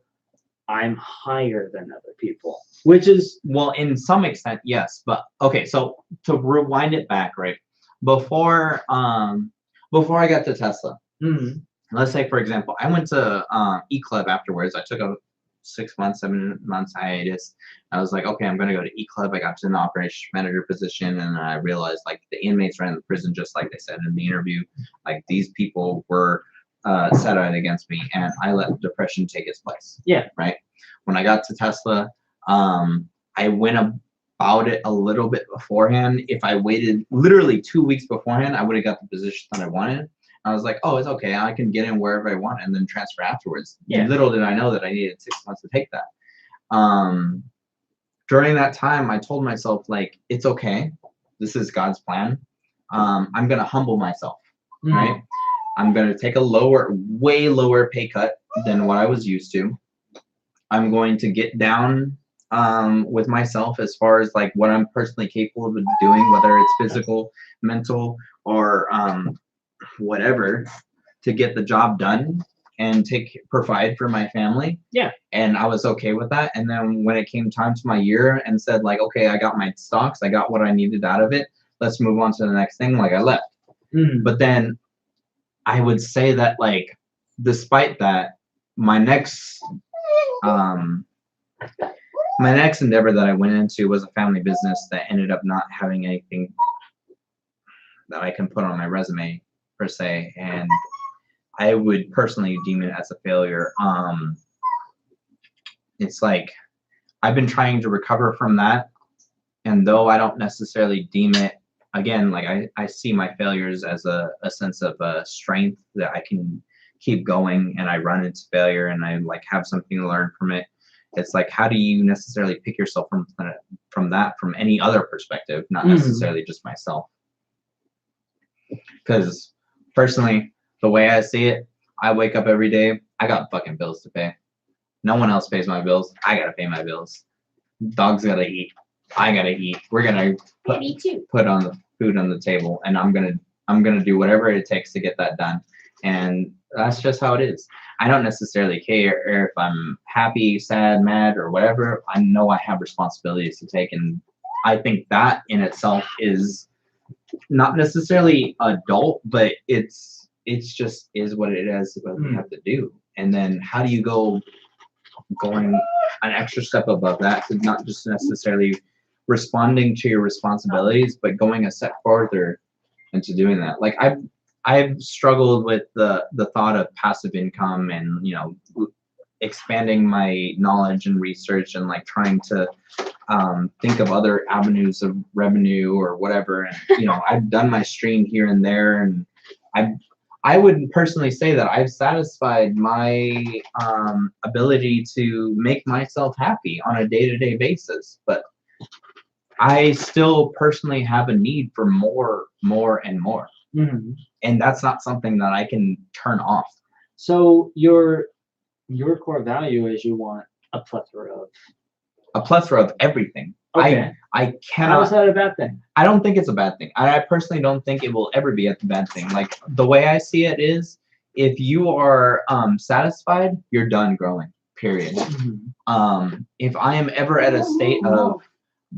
I'm higher than other people, which is, well, in some extent, yes. But okay, so to rewind it back, right? Before I got to Tesla, let's say, for example, I went to eClub afterwards. I took a 7 months hiatus. I was like, okay, I'm going to go to eClub. I got to an operations manager position, and I realized like the inmates ran the prison just like they said in the interview. Like, these people were set out against me, and I let depression take its place. Yeah. Right. When I got to Tesla, I went about it a little bit beforehand. If I waited literally 2 weeks beforehand, I would have got the position that I wanted. I was like, oh, it's okay. I can get in wherever I want and then transfer afterwards. Yeah. Little did I know that I needed 6 months to take that. During that time, I told myself, like, it's okay. This is God's plan. I'm going to humble myself, right? I'm going to take a way lower pay cut than what I was used to. I'm going to get down with myself as far as like what I'm personally capable of doing, whether it's physical, mental, or whatever, to get the job done and provide for my family. Yeah. And I was okay with that. And then when it came time to my year and said like, okay, I got my stocks, I got what I needed out of it, let's move on to the next thing, like, I left. But then I would say that, like, despite that, my next endeavor that I went into was a family business that ended up not having anything that I can put on my resume per se, and I would personally deem it as a failure. It's like I've been trying to recover from that, and though I don't necessarily deem it, again, like I see my failures as a sense of strength that I can keep going, and I run into failure and I like have something to learn from it. It's like, how do you necessarily pick yourself from that, from any other perspective, not necessarily just myself? Because personally, the way I see it, I wake up every day, I got fucking bills to pay. No one else pays my bills. I gotta pay my bills. Dogs gotta eat. I gotta eat. We're gonna put on the food on the table, and I'm gonna do whatever it takes to get that done. And that's just how it is. I don't necessarily care if I'm happy, sad, mad, or whatever. I know I have responsibilities to take, and I think that in itself is not necessarily adult, but it's just is what it is, what we have to do. And then how do you going an extra step above that to not just necessarily responding to your responsibilities, but going a step further into doing that. Like I've struggled with the thought of passive income and, you know, expanding my knowledge and research and like trying to think of other avenues of revenue or whatever. And, you know, I've done my stream here and there, and I would personally say that I've satisfied my ability to make myself happy on a day-to-day basis, but I still personally have a need for more and more. And that's not something that I can turn off. So your core value is you want a plethora of everything. Okay. I cannot. How is that a bad thing? I don't think it's a bad thing. I personally don't think it will ever be a bad thing. Like the way I see it is, if you are satisfied, you're done growing. Period. If I am ever at a state of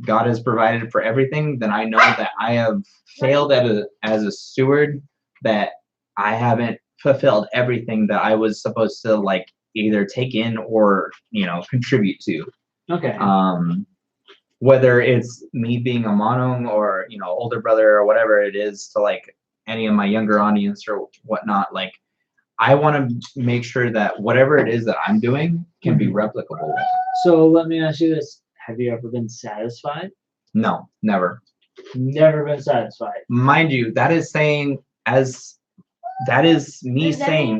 God has provided for everything, then I know that I have failed as a steward, that I haven't fulfilled everything that I was supposed to like either take in or, you know, contribute to. Okay. Whether it's me being a mono or, you know, older brother or whatever it is to like any of my younger audience or whatnot, like I want to make sure that whatever it is that I'm doing can be replicable. So let me ask you this. Have you ever been satisfied? No, never. Never been satisfied. Mind you, that is me saying.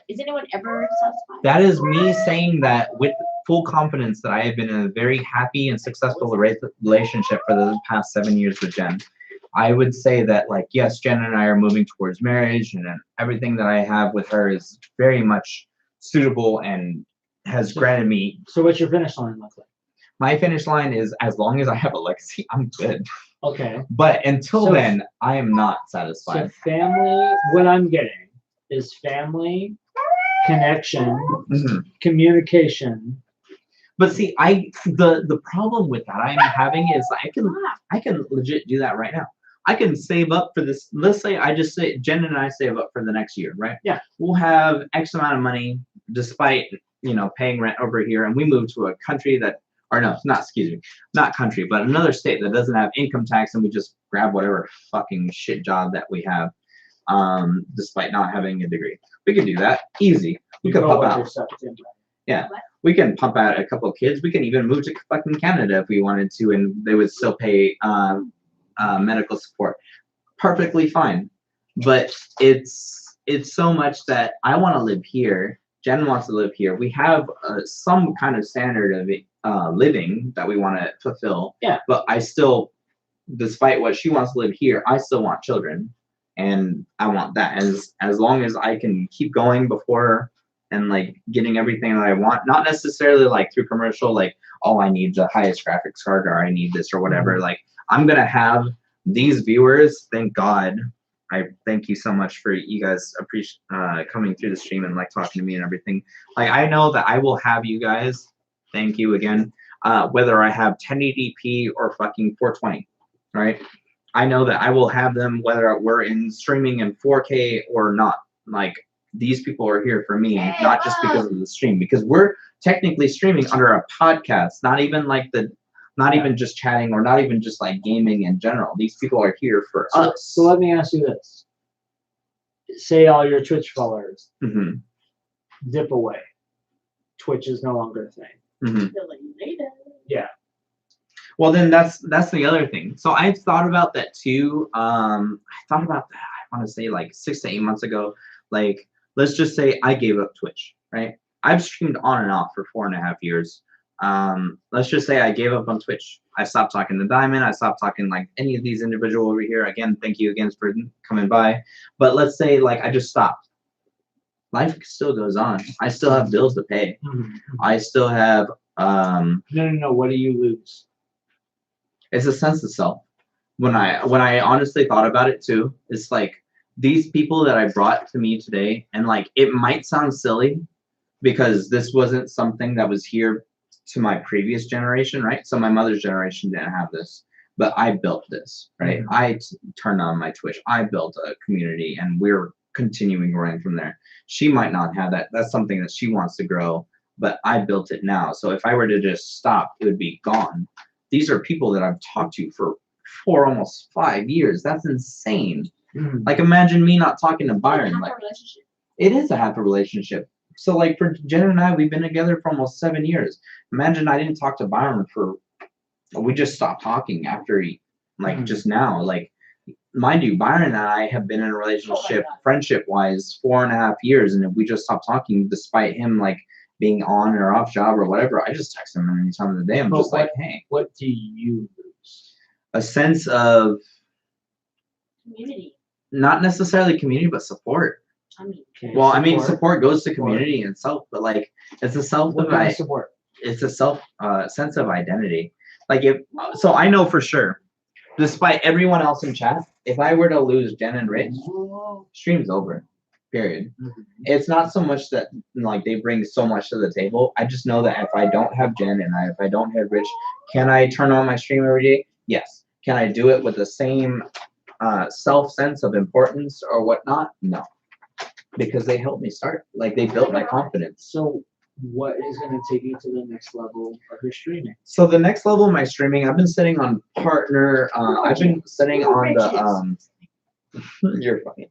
Is anyone ever satisfied? That is me saying that with full confidence that I have been in a very happy and successful relationship for the past 7 years with Jen. I would say that, like, yes, Jen and I are moving towards marriage, and everything that I have with her is very much suitable and has granted me. So what's your finish line look like? My finish line is, as long as I have a legacy, I'm good. Okay. But until then, I am not satisfied. So family, what I'm getting is family, connection, communication. But see, the problem with that I'm having is I can legit do that right now. I can save up for this. Let's say Jen and I save up for the next year, right? Yeah. We'll have X amount of money despite, you know, paying rent over here, and we move to a country that, or no, not country, but another state that doesn't have income tax, and we just grab whatever fucking shit job that we have, despite not having a degree. We could do that easy. We could pump out. Yeah. We can pump out a couple of kids. We can even move to fucking Canada if we wanted to, and they would still pay medical support. Perfectly fine. But it's so much that I want to live here. Jen wants to live here. We have some kind of standard of living that we want to fulfill. Yeah. But I still, despite what she wants to live here, I still want children, and I want that as long as I can keep going before. And like getting everything that I want, not necessarily like through commercial, like, oh, I need the highest graphics card or I need this or whatever. Like, I'm gonna have these viewers. Thank God. I thank you so much for you guys coming through the stream and like talking to me and everything. Like, I know that I will have you guys. Thank you again. Whether I have 1080p or fucking 420, right? I know that I will have them whether we're in streaming in 4K or not. Like, these people are here for me, not just because of the stream, because we're technically streaming under a podcast, not even just chatting or not even just like gaming in general. These people are here for us. So let me ask you this. Say all your Twitch followers dip away. Twitch is no longer a thing. Yeah. Well, then that's the other thing. So I thought about that too. I thought about that, I want to say like 6 to 8 months ago. Like, let's just say I gave up Twitch, right? I've streamed on and off for 4.5 years. Let's just say I gave up on Twitch. I stopped talking to Diamond. I stopped talking like any of these individuals over here. Again, thank you again for coming by. But let's say like I just stopped. Life still goes on. I still have bills to pay. I still have No. What do you lose? It's a sense of self. When I honestly thought about it too, it's like these people that I brought to me today, and like it might sound silly because this wasn't something that was here to my previous generation, right? So my mother's generation didn't have this, but I built this, right? I turned on my Twitch. I built a community, and we're continuing growing from there. She might not have that. That's something that she wants to grow, but I built it now. So if I were to just stop, it would be gone. These are people that I've talked to for almost 5 years. That's insane. Like, imagine me not talking to Byron. Like, it is a half a relationship. So, like, for Jen and I, we've been together for almost 7 years. Imagine I didn't talk to Byron we just stopped talking after just now. Like, mind you, Byron and I have been in a relationship, friendship-wise, 4.5 years, and if we just stopped talking, despite him, like, being on or off job or whatever, I just text him any time of the day. I'm just like, hey. What do you lose? A sense of community. Not necessarily community, but support. Support goes to community and self, but like it's a self of support. It's a self sense of identity. Like so I know for sure, despite everyone else in chat, if I were to lose Jen and Rich, stream's over. Period. It's not so much that like they bring so much to the table. I just know that if I don't have Jen and if I don't have Rich, can I turn on my stream every day? Yes. Can I do it with the same self sense of importance or whatnot? No. Because they helped me start. Like they built my confidence. So what is going to take you to the next level of your streaming? So the next level of my streaming, I've been sitting on partner. I've been sitting on the you're funny.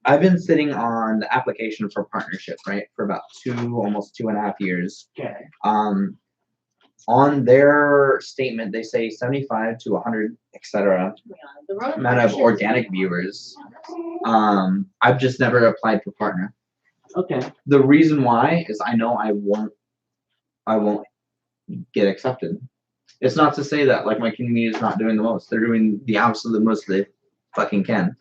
I've been sitting on the application for partnership, right, for about almost 2.5 years. Okay. On their statement, they say 75 to 100, etc. amount of organic viewers. I've just never applied for partner. Okay. The reason why is I know I won't get accepted. It's not to say that like my community is not doing the most. They're doing the absolute most they fucking can.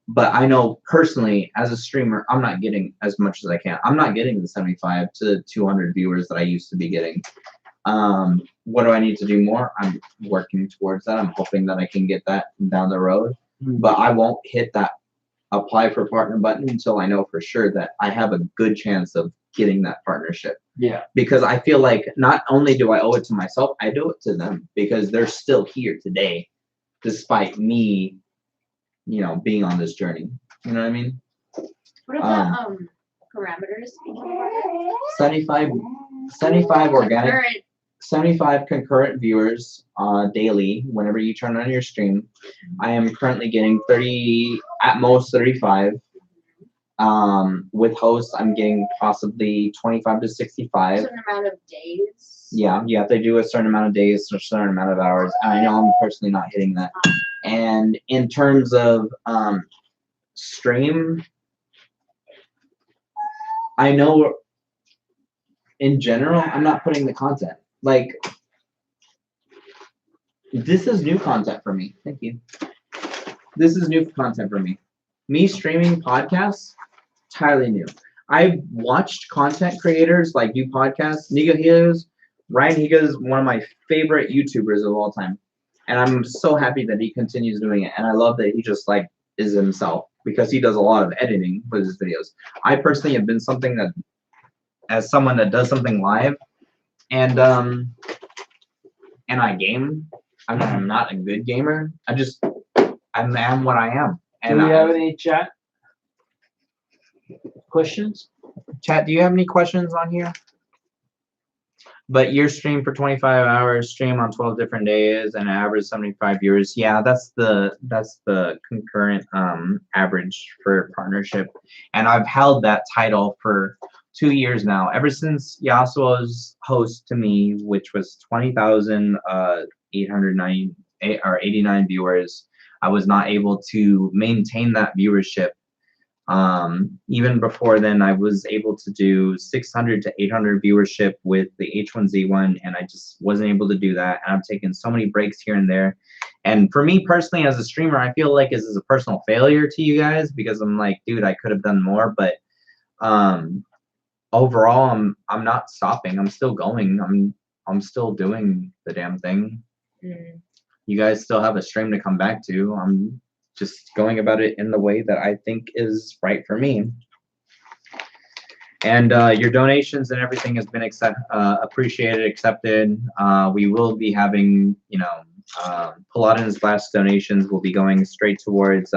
But I know personally as a streamer, I'm not getting as much as I can. I'm not getting the 75 to 200 viewers that I used to be getting. What do I need to do more? I'm working towards that. I'm hoping that I can get that down the road. But I won't hit that apply for partner button until I know for sure that I have a good chance of getting that partnership. Yeah. Because I feel like not only do I owe it to myself, I owe it to them because they're still here today, despite me, being on this journey. You know what I mean? What about parameters? 75 organic, 75 concurrent viewers daily whenever you turn on your stream. I am currently getting 30, at most 35. With hosts, I'm getting possibly 25 to 65. A certain amount of days. Yeah, you have to do a certain amount of days, a certain amount of hours. And I know I'm personally not hitting that. And in terms of stream, I know in general, I'm not putting the content. Like, this is new content for me. Thank you. This is new content for me. Me streaming podcasts, entirely new. I've watched content creators like do podcasts. Ryan Higa is one of my favorite YouTubers of all time. And I'm so happy that he continues doing it. And I love that he just like is himself because he does a lot of editing with his videos. I personally have been something that, as someone that does something live, and I game. I'm not a good gamer. I am what I am. And do we have any chat? Questions? Chat, do you have any questions on here? But your stream for 25 hours, stream on 12 different days, and average 75 viewers. Yeah, that's the concurrent average for partnership, and I've held that title for 2 years now. Ever since Yasuo's host to me, which was 20,898 or 89 viewers, I was not able to maintain that viewership. Even before then, I was able to do 600 to 800 viewership with the H1Z1, and I just wasn't able to do that. And I've taken so many breaks here and there. And for me personally, as a streamer, I feel like this is a personal failure to you guys, because I'm like, dude, I could have done more. But overall, I'm not stopping. I'm still going. I'm still doing the damn thing. You guys still have a stream to come back to. I'm just going about it in the way that I think is right for me. And your donations and everything has been appreciated, accepted. We will be having, Paladin's last donations will be going straight towards,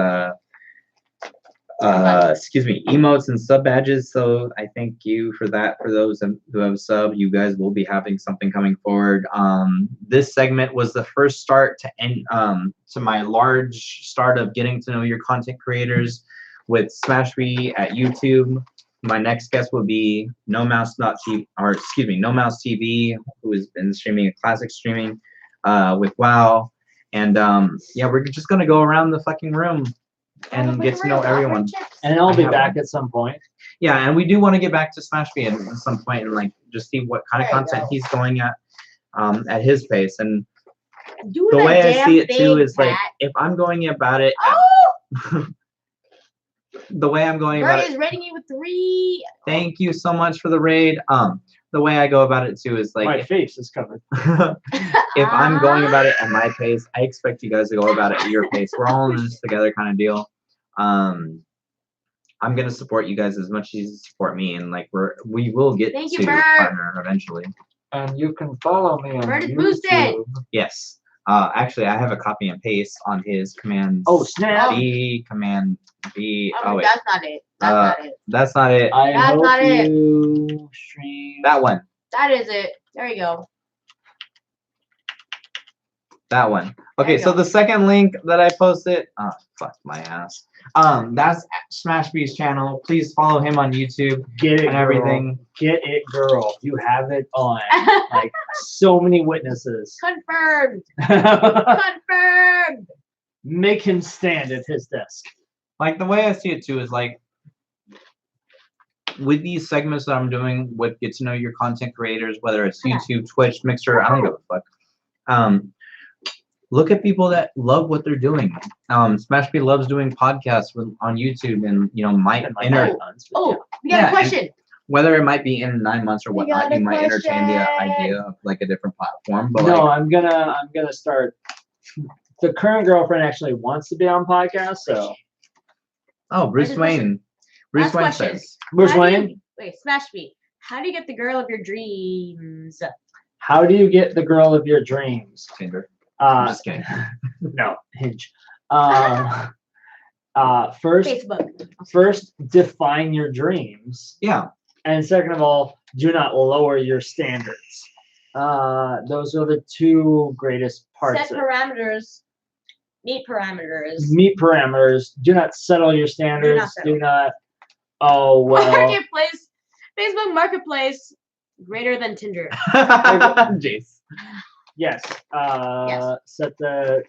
emotes and sub badges. So I thank you for that. For those who have sub, you guys will be having something coming forward. This segment was the first start to end to my large start of getting to know your content creators with Smashby at YouTube. My next guest will be No Mouse TV, who has been streaming a classic streaming with WoW. And yeah, we're just gonna go around the fucking room and get to know everyone. And I'll be back at some point. Yeah, and we do want to get back to Smashby at some point and like just see what kind of content he's going at his pace. And the way I see it too is like, if I'm going about it the way I'm going about it is rating you with 3. Thank you so much for the raid. The way I go about it too is like, my face is covered. If I'm going about it at my pace, I expect you guys to go about it at your pace. We're all in this together kind of deal. I'm gonna support you guys as much as you support me, and like we will get to partner eventually. And you can follow me on YouTube. Boosted. Yes. Actually, I have a copy and paste on his command. Oh snap! Command B. Oh wait, that's not it. That's not it. That's not it. That's not it. Stream. That one. That is it. There you go. That one. Okay, so the second link that I posted, oh fuck my ass. That's Smashby's channel. Please follow him on YouTube. Get it, and everything. Get it, girl. You have it on. Like so many witnesses. Confirmed. Confirmed. Make him stand at his desk. Like the way I see it too is like, with these segments that I'm doing with get to know your content creators, whether it's YouTube, Twitch, Mixer, I don't give a fuck. Look at people that love what they're doing. Smashby loves doing podcasts on YouTube, and might enter. Oh, we got a question. Whether it might be in 9 months or whatnot, you might entertain the idea of like a different platform. But no, I'm gonna start. The current girlfriend actually wants to be on podcast, so. Oh, Bruce Wayne. Bruce Wayne says. Bruce Wayne. Wait, Smashby. How do you get the girl of your dreams? How do you get the girl of your dreams? Tinder. I'm just kidding. No, Hinge. First, Facebook. First, define your dreams. Yeah. And second of all, do not lower your standards. Those are the two greatest parts. Set parameters. Meet parameters. Meet parameters. Do not settle your standards. Do not. Oh well. Marketplace. Facebook Marketplace. Greater than Tinder. Jace. Yes. Yes. Set the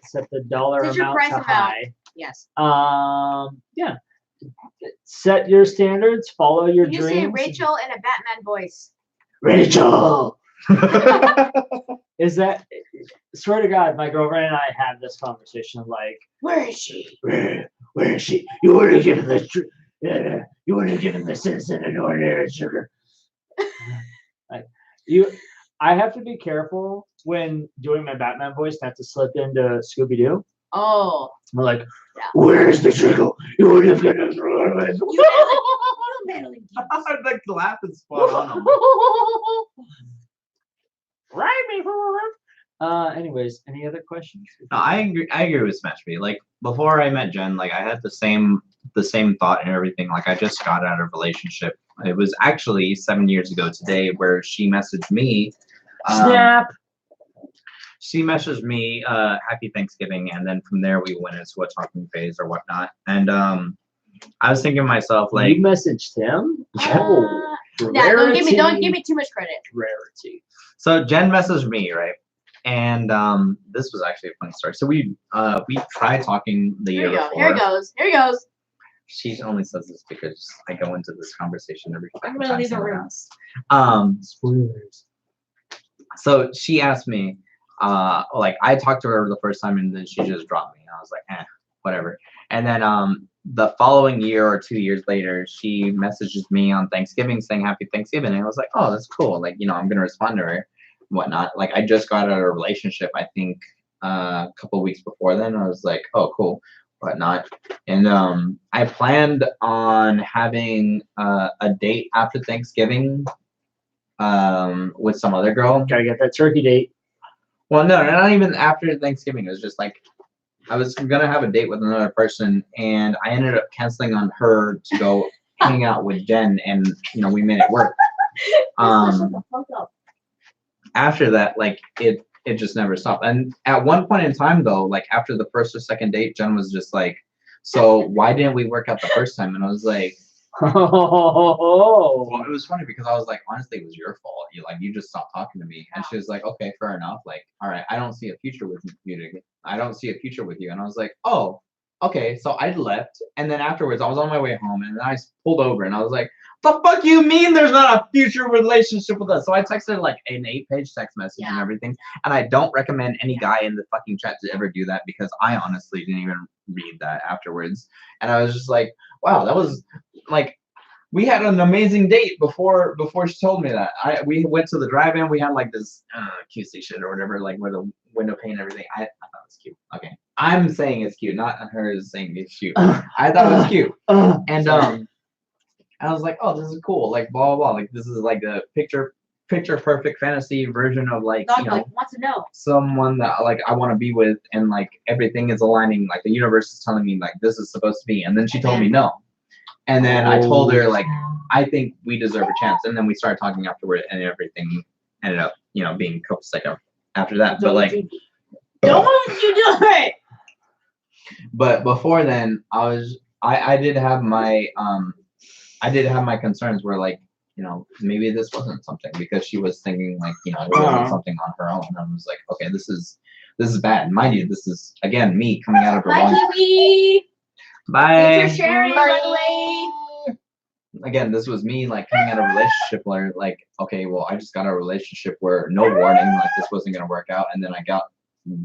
dollar amount to high. Yes. Yeah. Set your standards. Follow your dreams. You say Rachel in a Batman voice. Rachel. Is that? Swear to God, my girlfriend and I had this conversation. Like, where is she? Where is she? You would have given the you would have given the citizen an ordinary sugar. Like you. I have to be careful when doing my Batman voice not to slip into Scooby-Doo. Oh. I'm like, where's the trickle? You would have given the laugh is spot on. Anyways, any other questions? No, I agree with Smashby. Like before I met Jen, like I had the same the same thought and everything. Like I just got out of a relationship. It was actually 7 years ago today where she messaged me. Snap. She messaged me, happy Thanksgiving, and then from there we went into a talking phase or whatnot. And I was thinking to myself, like, you messaged him? Yeah, don't give me too much credit. Rarity. So Jen messaged me, right? And this was actually a fun story. So we tried talking the year before. Here he goes. She only says this because I go into this conversation every time. I'm gonna leave the room. Spoilers. So she asked me, like I talked to her the first time and then she just dropped me. I was like, whatever. And then the following year or 2 years later, she messages me on Thanksgiving saying happy Thanksgiving. And I was like, oh, that's cool. Like, I'm gonna respond to her, whatnot. Like I just got out of a relationship, I think a couple weeks before then. I was like, oh, cool, whatnot. And I planned on having a date after Thanksgiving with some other girl. Gotta get that turkey date. Well, no, not even after Thanksgiving. It was just like I was gonna have a date with another person, and I ended up canceling on her to go hang out with Jen, and we made it work. After that, like it just never stopped. And at one point in time, though, like after the first or second date, Jen was just like, "So why didn't we work out the first time?" And I was like, "Oh." Well, it was funny because I was like, honestly, it was your fault. You just stopped talking to me. And she was like, okay, fair enough. Like, all right, I don't see a future with you. I don't see a future with you. And I was like, oh, okay. So I left. And then afterwards, I was on my way home and then I pulled over and I was like, the fuck you mean there's not a future relationship with us? So I texted like an 8-page text message and everything. And I don't recommend any guy in the fucking chat to ever do that because I honestly didn't even read that afterwards. And I was just like, wow, that was like, we had an amazing date before she told me that. We went to the drive-in. We had like this cutesy shit or whatever, like where the window pane and everything. I thought it was cute. Okay, I'm saying it's cute, not her saying it's cute. I thought it was cute, and I was like, oh, this is cool. Like blah blah blah. Like this is like a picture perfect fantasy version of like wants to know someone that like I want to be with, and like everything is aligning. Like the universe is telling me like this is supposed to be, and then she told me no. And then I told her, like, I think we deserve a chance. And then we started talking afterward, and everything ended up, being copacetic after that. But, like, don't you do it! But before then, I did have my concerns where, like, maybe this wasn't something because she was thinking, like, it wasn't something on her own. And I was like, okay, this is bad. Mind you, this is, again, me coming out of a relationship. Bye. Thanks for sharing, by the way. Again, this was me like coming out of a relationship where like, okay, well, I just got a relationship where no warning, like this wasn't gonna work out, and then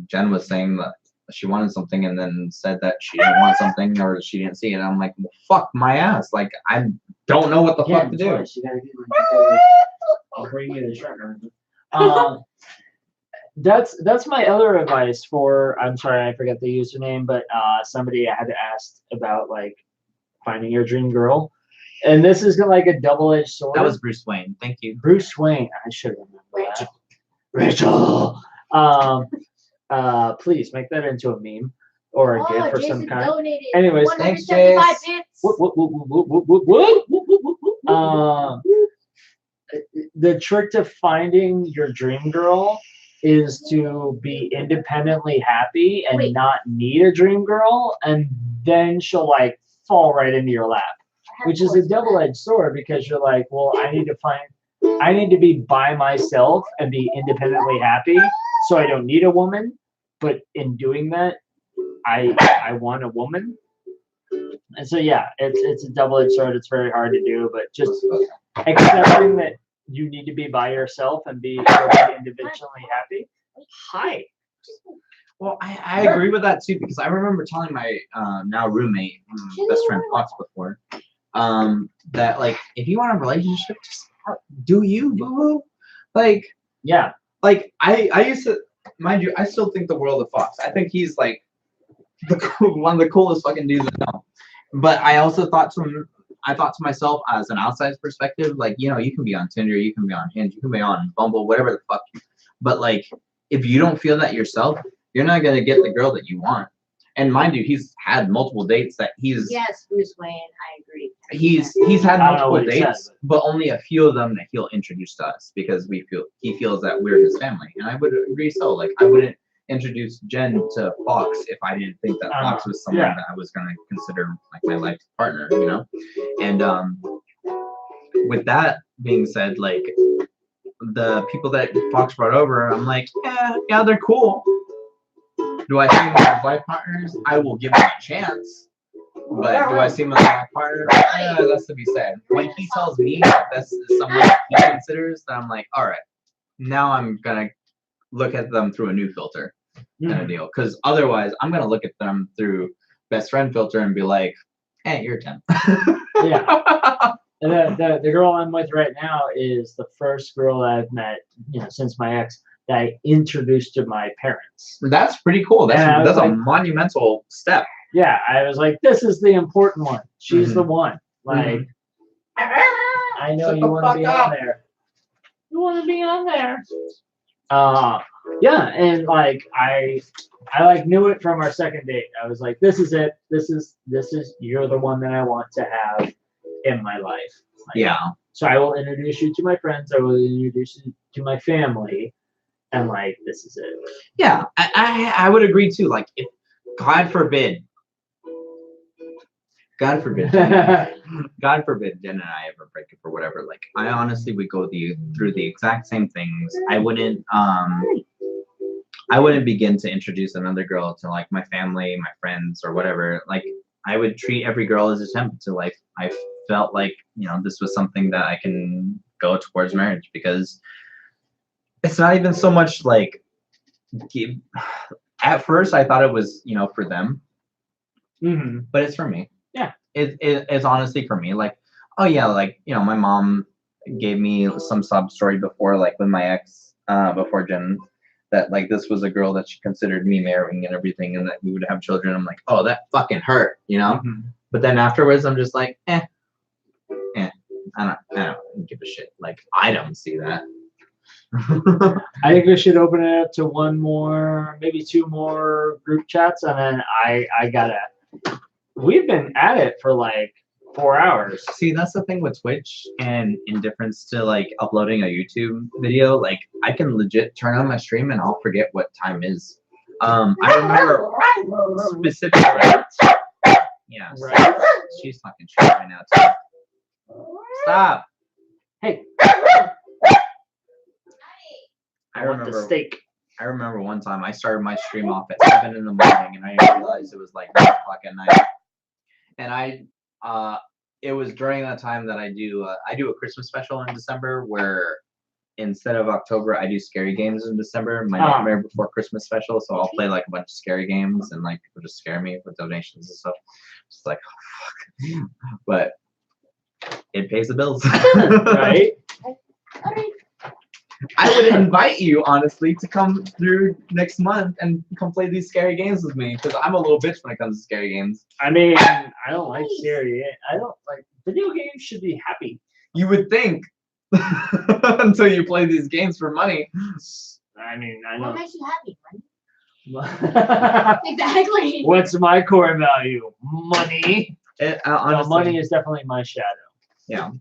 Jen was saying that she wanted something and then said that she didn't want something or she didn't see it. And I'm like, well, fuck my ass. Like I don't know what the fuck to do. I'll bring you the shirt. That's my other advice for, I'm sorry, I forget the username, but somebody had asked about like finding your dream girl. And this is like a double-edged sword. That was Bruce Wayne. Thank you. Bruce Wayne. I should remember that. Rachel. Please make that into a meme or a GIF or Jason some kind. Donated Anyways, thanks, Jace. The trick to finding your dream girl is to be independently happy and not need a dream girl, and then she'll like fall right into your lap, which is a double-edged sword because you're like, well, I need to be by myself and be independently happy, so I don't need a woman. But in doing that, I want a woman. And so yeah, it's a double-edged sword. It's very hard to do, but just accepting that you need to be by yourself and be individually happy. Hi. Well, I agree with that too, because I remember telling my now roommate, best friend Fox before, that like if you want a relationship, just do you, boo-boo. Like yeah, like I used to, mind you, I still think the world of Fox. I think he's like one of the coolest fucking dudes I know. But I also thought to myself as an outside perspective, like, you can be on Tinder, you can be on Hinge, you can be on Bumble, whatever the fuck. But like, if you don't feel that yourself, you're not gonna get the girl that you want. And mind you, he's had multiple dates that he's. Yes, Bruce Wayne. I agree. He's had I don't know multiple what he dates, said, but only a few of them that he'll introduce to us because he feels that we're his family, and I would agree. So like I wouldn't introduce Jen to Fox if I didn't think that Fox was someone that I was gonna consider like my life partner, you know. And with that being said, like the people that Fox brought over, I'm like, yeah, they're cool. Do I see them as life partners? I will give them a chance. But do I see him as my partner? That's to be said. When he tells me that this is someone that he considers, then I'm like, all right, now I'm gonna look at them through a new filter, kind of deal. Because otherwise, I'm gonna look at them through best friend filter and be like, hey, you're 10. Yeah. And the girl I'm with right now is the first girl I've met, since my ex, that I introduced to my parents. That's pretty cool. That's a monumental step. Yeah, I was like, this is the important one. She's the one. Like, I know you want to be on there. You want to be on there. Yeah, and like I like knew it from our second date. I was like, this is it. This is you're the one that I want to have in my life. Like, yeah. So I will introduce you to my friends. I will introduce you to my family, and like this is it. Yeah, I would agree too. Like, if God forbid, Jen and I ever break up or whatever. Like, I honestly would go through the exact same things. I wouldn't begin to introduce another girl to like my family, my friends, or whatever. Like, I would treat every girl as a temp to like. I felt like this was something that I can go towards marriage because it's not even so much like. At first, I thought it was for them, but it's for me. Yeah, it's honestly for me. Like, oh yeah, like my mom gave me some sub story before, like with my ex, before Jen, that like this was a girl that she considered me marrying and everything, and that we would have children. I'm like, oh, that fucking hurt, But then afterwards, I'm just like, I don't give a shit. Like, I don't see that. I think we should open it up to one more, maybe two more group chats, and then I gotta. We've been at it for like 4 hours. See, that's the thing with Twitch, and in difference to like uploading a YouTube video, like I can legit turn on my stream and I'll forget what time is. I remember specifically. Yeah, right. She's fucking shit right now too. Stop. Hey. I want the steak. I remember one time I started my stream off at 7 in the morning, and I didn't realize it was like 9 o'clock at night. And it was during that time that I do a Christmas special in December, where instead of October, I do scary games in December. My Nightmare Before Christmas special. So I'll play like a bunch of scary games, and like people just scare me with donations and stuff. It's like, oh, fuck. But it pays the bills, right? I would invite you, honestly, to come through next month and come play these scary games with me, because I'm a little bitch when it comes to scary games. I mean, I don't like scary. I don't like video games. Should be happy. You would think, until you play these games for money. I mean, I know. What makes you happy, money? Exactly. What's my core value? Money. Honestly, money is definitely my shadow. Yeah.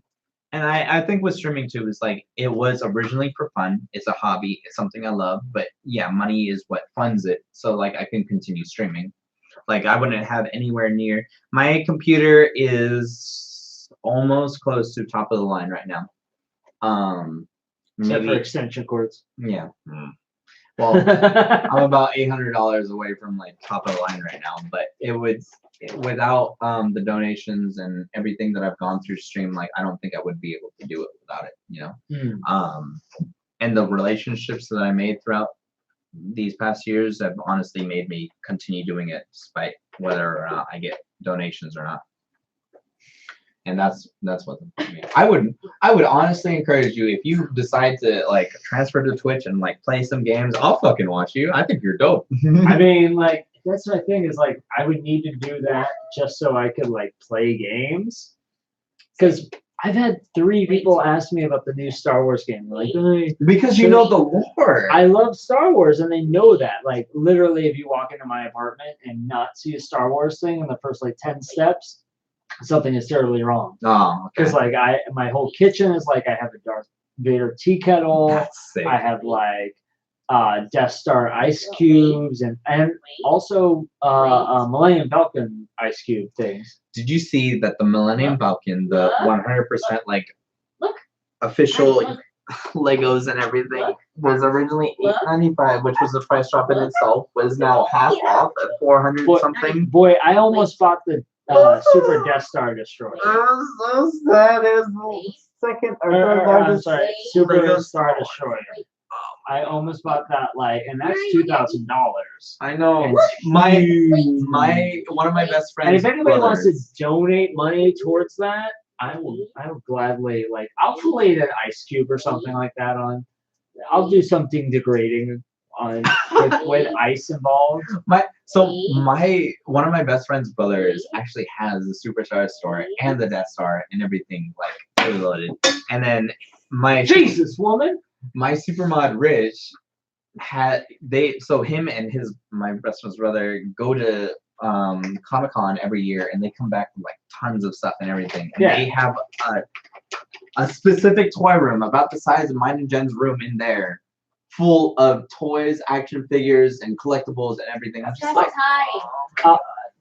And I think with streaming too is like, it was originally for fun. It's a hobby. It's something I love. But yeah, money is what funds it. So like I can continue streaming. Like I wouldn't have anywhere near. My computer is almost close to top of the line right now. Except for extension cords. Yeah. Well, I'm about $800 away from like top of the line right now. But it would. Without the donations and everything that I've gone through stream, like I don't think I would be able to do it without it, and the relationships that I made throughout these past years have honestly made me continue doing it despite whether or not I get donations or not. And that's what I would honestly encourage you, if you decide to like transfer to Twitch and like play some games, I'll fucking watch you. I think you're dope. I mean, like, that's my thing is like I would need to do that just so I could like play games, because I've had 3 people ask me about the new Star Wars game. Like, hey, Because you know the lore. I love Star Wars, and they know that. Like, literally, if you walk into my apartment and not see a Star Wars thing in the first like 10 steps, something is terribly wrong. Oh, Because like my whole kitchen is like I have a Darth Vader tea kettle. That's sick. I have like Death Star ice cubes and also Millennium Falcon ice cube things. Did you see that the Millennium Falcon, the 100% like official Legos and everything was originally $8.95, which was the price drop in itself, was now half off at 400 something. Boy, I almost bought the Super Death Star Destroyer. That is the second or third largest. I'm sorry, Super Star Destroyer. I almost bought that, like, and that's $2,000. I know. It's One of my best friends. And if anybody wants to donate money towards that, I will gladly, like, I'll fillet an ice cube or something like that on. I'll do something degrading on with ice involved. One of my best friend's brothers actually has the Superstar store and the Death Star and everything like fully loaded. And then Jesus woman. My Supermod Rich him and my best friend's brother go to Comic-Con every year, and they come back with like tons of stuff and everything. And they have a specific toy room about the size of mine and Jen's room in there, full of toys, action figures, and collectibles and everything. I'm just like,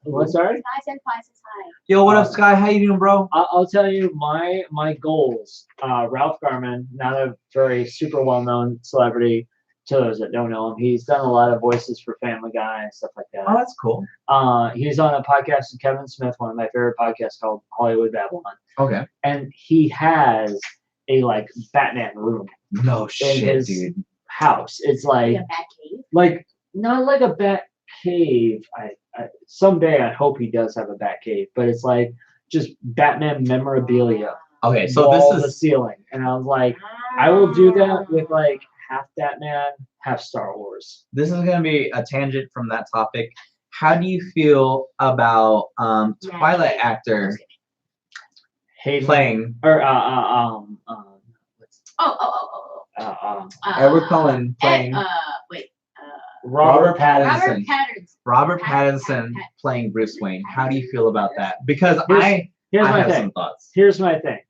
what's sorry? Sky said Sky says hi. Yo, what up, Sky? How you doing, bro? I'll tell you my goals. Ralph Garman, not a very super well-known celebrity to those that don't know him. He's done a lot of voices for Family Guy and stuff like that. Oh, that's cool. He's on a podcast with Kevin Smith, one of my favorite podcasts called Hollywood Babylon. Okay. And he has a like Batman room. No shit, in his dude. House. It's like a bat cave. Like not like a bat cave. Someday I hope he does have a bat cave, but it's like just Batman memorabilia. Okay, so wall this the is ceiling, and I was like, I will do that with like half Batman, half Star Wars. This is gonna be a tangent from that topic. How do you feel about Twilight actor playing Edward Cullen playing Robert Pattinson. Robert Pattinson playing Bruce Wayne. How do you feel about that? Because I have some thoughts. Here's my thing.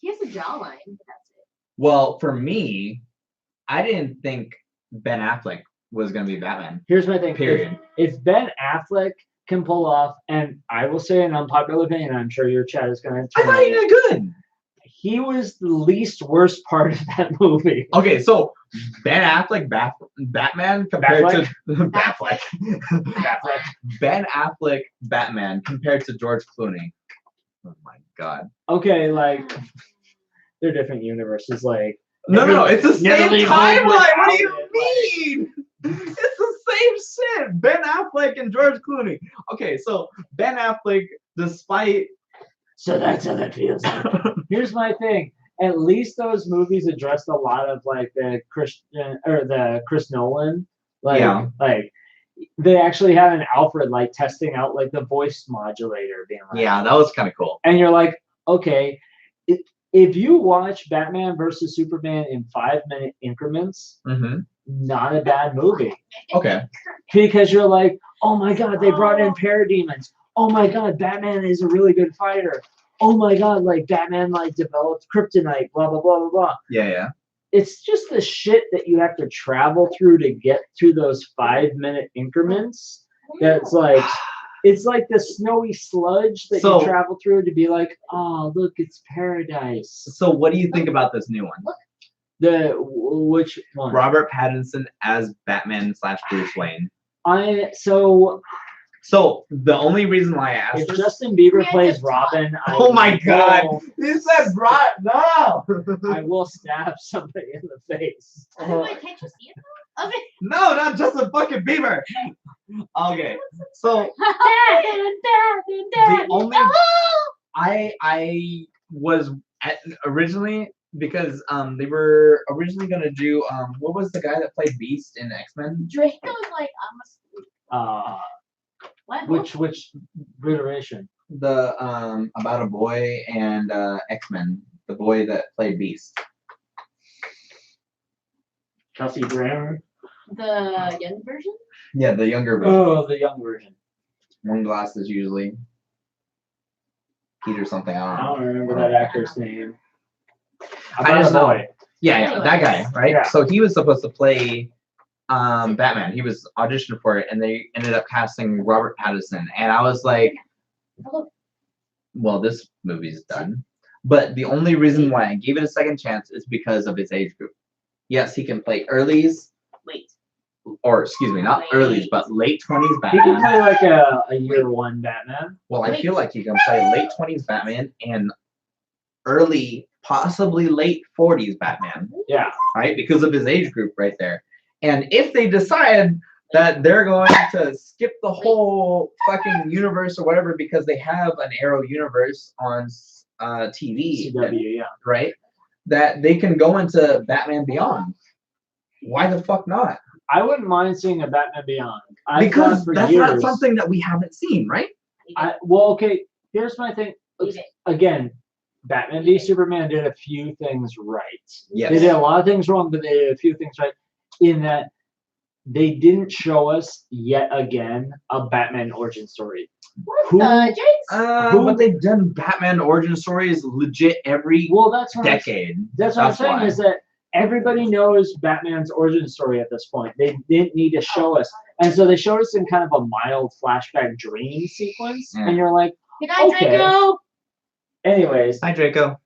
He has a jawline, but that's it. Well, for me, I didn't think Ben Affleck was going to be Batman. Here's my thing. Period. If Ben Affleck can pull off, and I will say an unpopular opinion, I'm sure your chat is going to. I thought he did good. He was the least worst part of that movie. Okay, so Ben Affleck Batman compared to Batfleck. Ben Affleck Batman compared to George Clooney. Oh my god. Okay, like they're different universes. Like no, it's the same timeline. What do you mean? mean? It's the same shit. Ben Affleck and George Clooney. Okay, so Ben Affleck, despite. So that's how that feels. Here's my thing. At least those movies addressed a lot of like the Chris Nolan. Like they actually had an Alfred like testing out like the voice modulator being like. Yeah, that was kind of cool. And you're like, okay, if you watch Batman versus Superman in 5-minute increments, not a bad movie. Okay. Because you're like, oh my god, they brought in parademons. Oh my god, Batman is a really good fighter. Oh my god, like Batman like developed kryptonite, blah blah blah blah blah. Yeah. It's just the shit that you have to travel through to get through those 5-minute increments. That's like it's like the snowy sludge that you travel through to be like, oh look, it's paradise. So what do you think about this new one? Which one? Robert Pattinson as Batman / Bruce Wayne. So the only reason why I asked if Justin Bieber plays Robin, oh my god, you said no. I will stab somebody in the face. Wait, can't you see it though? Okay. No, not Justin fucking Bieber. Okay, so the only I was originally because they were originally gonna do what was the guy that played Beast in X-Men? Draco's like I'm asleep. Which iteration? the about a boy and X-Men, the boy that played Beast. Kelsey Grammer. The young version? Yeah, the younger version. Oh, the young version. One glasses usually. Peter something. I I don't know. don't remember that actor's name. I just know. Boy. Yeah, that guy, right? Yeah. So he was supposed to play Batman. He was auditioned for it, and they ended up casting Robert Pattinson. And I was like, well, this movie's done. But the only reason why I gave it a second chance is because of his age group. Yes, he can play earlies. Or excuse me, not earlies, but late 20s He can Batman. play like a year one Batman. Well, I feel like he can play late 20s Batman and early, possibly late 40s Batman. Yeah. Right? Because of his age group right there. And if they decide that they're going to skip the whole fucking universe or whatever because they have an Arrow universe on TV, CW, yeah. right? That they can go into Batman Beyond. Why the fuck not? I wouldn't mind seeing a Batman Beyond. Because that's not something that we haven't seen, right? Well, okay, here's my thing. Again, Batman v Superman did a few things right. Yes. They did a lot of things wrong, but they did a few things right in that they didn't show us yet again a Batman origin story. But they've done Batman origin stories legit every decade. That's what I'm saying is that everybody knows Batman's origin story at this point. They didn't need to show us. And so they showed us in kind of a mild flashback dream sequence. And you're like, okay. Draco. Anyways. Hi, Draco.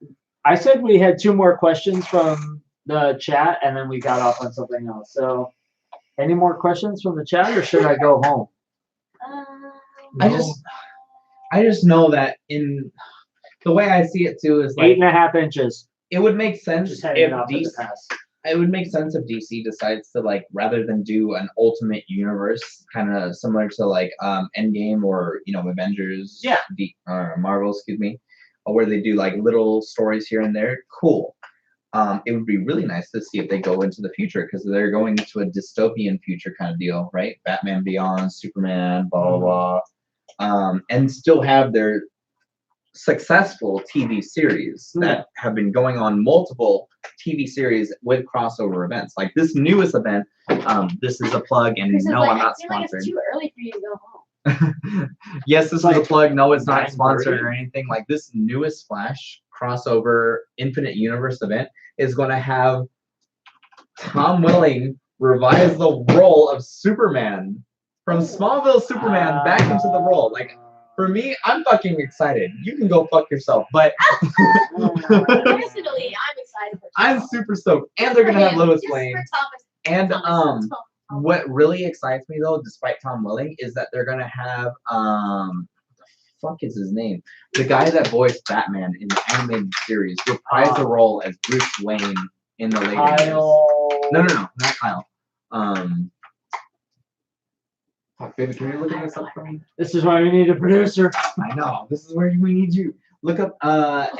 I said we had 2 more questions from the chat, and then we got off on something else. So any more questions from the chat, or should I go home? I just know that in the way I see it too is like 8.5 inches. It would make sense Just if off DC. It would make sense if DC decides to like rather than do an ultimate universe, kind of similar to like Endgame or Avengers. Yeah. Marvel, excuse me, where they do like little stories here and there. Cool. It would be really nice to see if they go into the future because they're going into a dystopian future kind of deal, right? Batman Beyond, Superman, blah blah blah, and still have their successful TV series that have been going on multiple TV series with crossover events. Like this newest event, this is a plug, and no, I'm not sponsored. Like it's too early for you to go home. Yes, this is a plug. No, it's not sponsored or anything. Like this newest Flash crossover Infinite Universe event is going to have Tom Welling revise the role of Superman from Smallville Superman back into the role. Like, for me, I'm fucking excited. You can go fuck yourself, but Personally, I'm excited. I'm super stoked. And they're gonna have Lois Lane. And what really excites me though, despite Tom Welling, is that they're gonna have the fuck is his name? The guy that voiced Batman in the animated series reprise the role as Bruce Wayne in the later years. No, not Kyle. Fuck, baby, can you look at this up for me? This is why we need a producer. I know. This is where we need you. Look up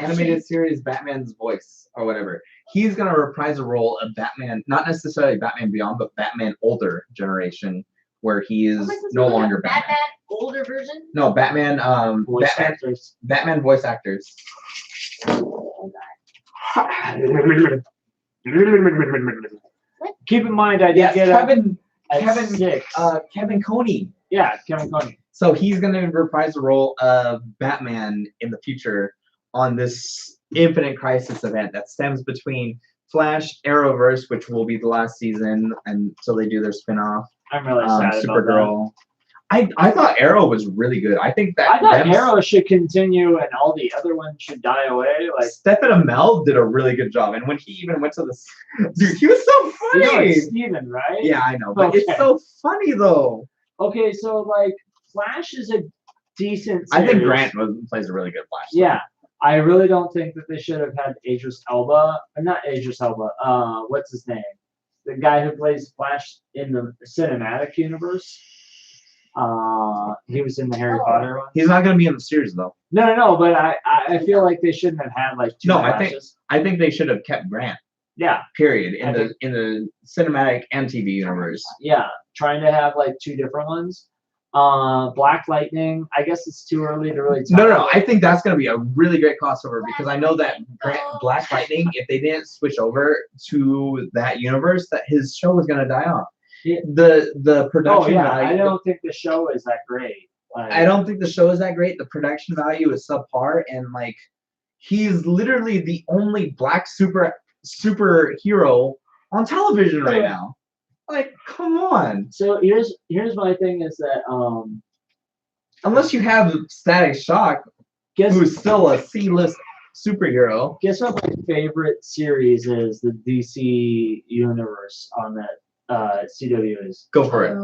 animated series Batman's voice or whatever. He's gonna reprise a role of Batman, not necessarily Batman Beyond, but Batman older generation, where he is no longer Batman. Batman older version? No, Batman Voice actors. Batman voice actors. Keep in mind, I did get Kevin Coney. Yeah, Kevin Coney. So he's gonna reprise the role of Batman in the future on this Infinite Crisis event that stems between Flash, Arrowverse, which will be the last season until they do their spin-off. I'm really sad Supergirl. I thought Arrow was really good. I think that Arrow should continue and all the other ones should die away. Like Stephen Amell did a really good job, and when he even went to the dude, he was so funny. You know it's Steven, right? Yeah, I know, but it's so funny though. Okay, so like Flash is a decent series. I think Grant plays a really good Flash. Yeah, I really don't think that they should have had Idris Elba. Not Idris Elba. What's his name? The guy who plays Flash in the cinematic universe. He was in the Harry Potter one. He's not going to be in the series though. No. But I feel like they shouldn't have had like two. No, Flashes. I think they should have kept Grant. Yeah. Period. In the cinematic and TV universe. Yeah, trying to have like two different ones. Black Lightning. I guess it's too early to really tell. No. I think that's gonna be a really great crossover because I know that Black Lightning, if they didn't switch over to that universe, that his show was gonna die off. Yeah. The production. Oh yeah, value, I don't think the show is that great. Like, I don't think the show is that great. The production value is subpar, and like he's literally the only black superhero on television right now. Like, come on. So here's my thing is that unless you have Static Shock, who's still a C-list superhero. Guess what my favorite series is? The DC universe on that CW is. Go for it.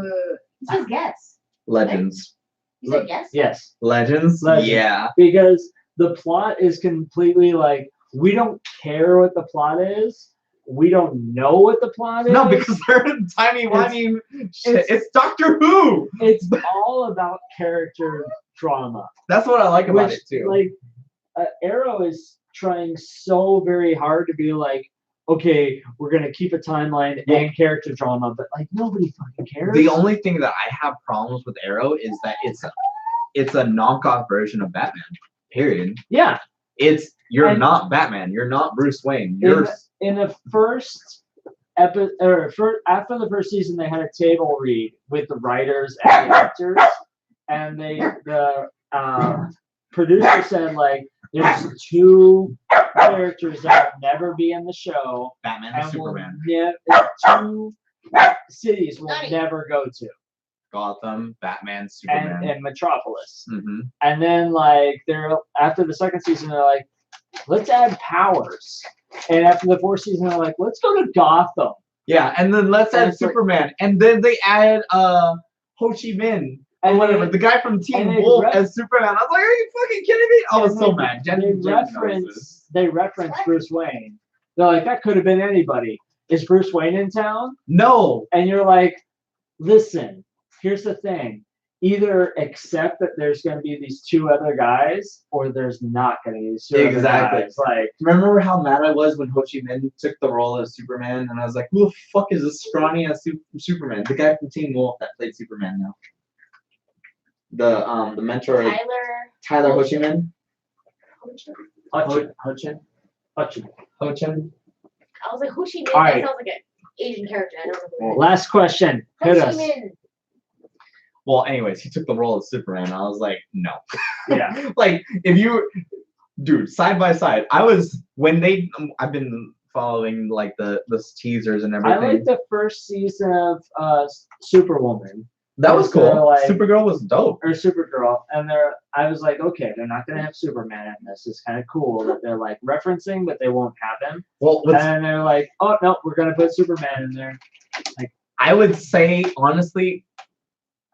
It says guess. Legends. You said yes? Yes. Legends? Yeah. Because the plot is completely like, we don't care what the plot is. We don't know what the plot is. No, because they're in timey-wimey shit. It's Doctor Who! It's all about character drama. That's what I like about it, too. Like, Arrow is trying so very hard to be like, okay, we're going to keep a timeline and character drama, but like nobody fucking cares. The only thing that I have problems with Arrow is that it's a knockoff version of Batman. Period. Yeah. You're not Batman. You're not Bruce Wayne. In the first episode, after the first season, they had a table read with the writers and the actors, and the producer said like, there's two characters that will never be in the show, Batman and Superman. Two cities we'll never go to. Gotham, Batman, Superman, and Metropolis. Mm-hmm. And then like after the second season, they're like, let's add powers. And after the fourth season, they're like, let's go to Gotham. Yeah, and then let's add Superman. And then they add Ho Chi Minh. And whatever, the guy from Teen Wolf as Superman. I was like, are you fucking kidding me? I was so mad. They reference Bruce Wayne. They're like, that could have been anybody. Is Bruce Wayne in town? No. And you're like, listen, here's the thing. Either accept that there's going to be these two other guys, or there's not going to be these two other guys. Like, remember how mad I was when Ho Chi Minh took the role of Superman? And I was like, who the fuck is this scrawny ass Superman? The guy from Teen Wolf that played Superman now. The mentor Tyler Ho Chi Minh. Hutchin. I was like, Ho Chi Minh? Right. That sounds like an Asian character. I don't know who. Last question. Hit us. Well, anyways, he took the role of Superman. I was like, no. Yeah. Like, dude, side by side. I've been following like the teasers and everything. I like the first season of Superwoman. That was cool. Like, Supergirl was dope. Or Supergirl. And I was like, okay, they're not going to have Superman in this. It's kind of cool that they're like referencing, but they won't have him. Well, and they're like, oh, no, we're going to put Superman in there. Like, I would say, honestly,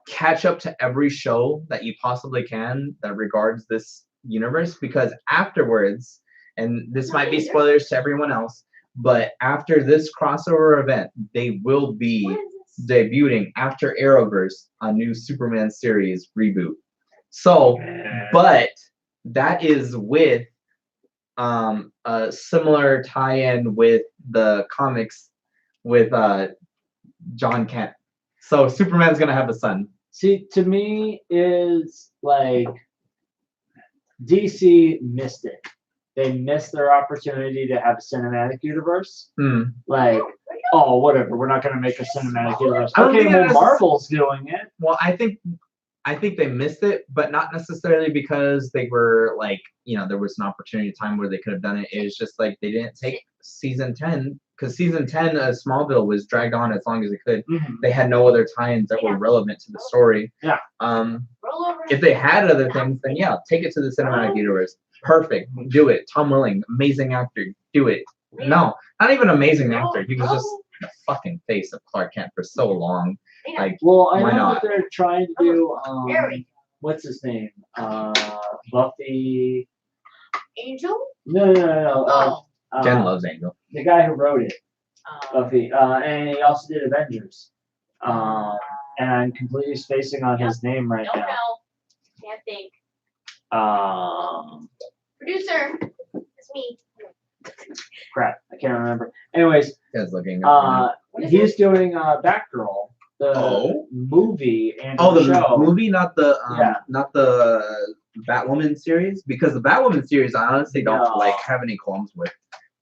catch up to every show that you possibly can that regards this universe, because afterwards, and this might be spoilers to everyone else, but after this crossover event, they will be debuting after Arrowverse a new Superman series reboot. So, but that is with a similar tie-in with the comics with John Kent. So Superman's gonna have a son. See, to me, is like DC missed it. They missed their opportunity to have a cinematic universe. Like, oh, whatever, we're not going to make a cinematic universe. Okay, well, Marvel's doing it. Well, I think they missed it, but not necessarily because they were like, there was an opportunity time where they could have done it. It was just like they didn't take season 10, because season 10 of Smallville was dragged on as long as it could. Mm-hmm. They had no other tie-ins that were relevant to the story. Yeah. If they had other things, then yeah, take it to the cinematic universe. Perfect. Do it. Tom Welling, amazing actor. Do it. No, not even amazing actor. He was just the fucking face of Clark Kent for so long. Like, well, I why know not? that they're trying to do. What's his name? Buffy. Angel? No. Jen loves Angel. The guy who wrote it, Buffy, and he also did Avengers. And I'm completely spacing on his name right now. Can't think. Producer, it's me. Crap, I can't remember. Anyways, He's looking. he's doing Batgirl, movie and the show. movie, not the Batwoman series, because the Batwoman series I honestly don't like have any qualms with.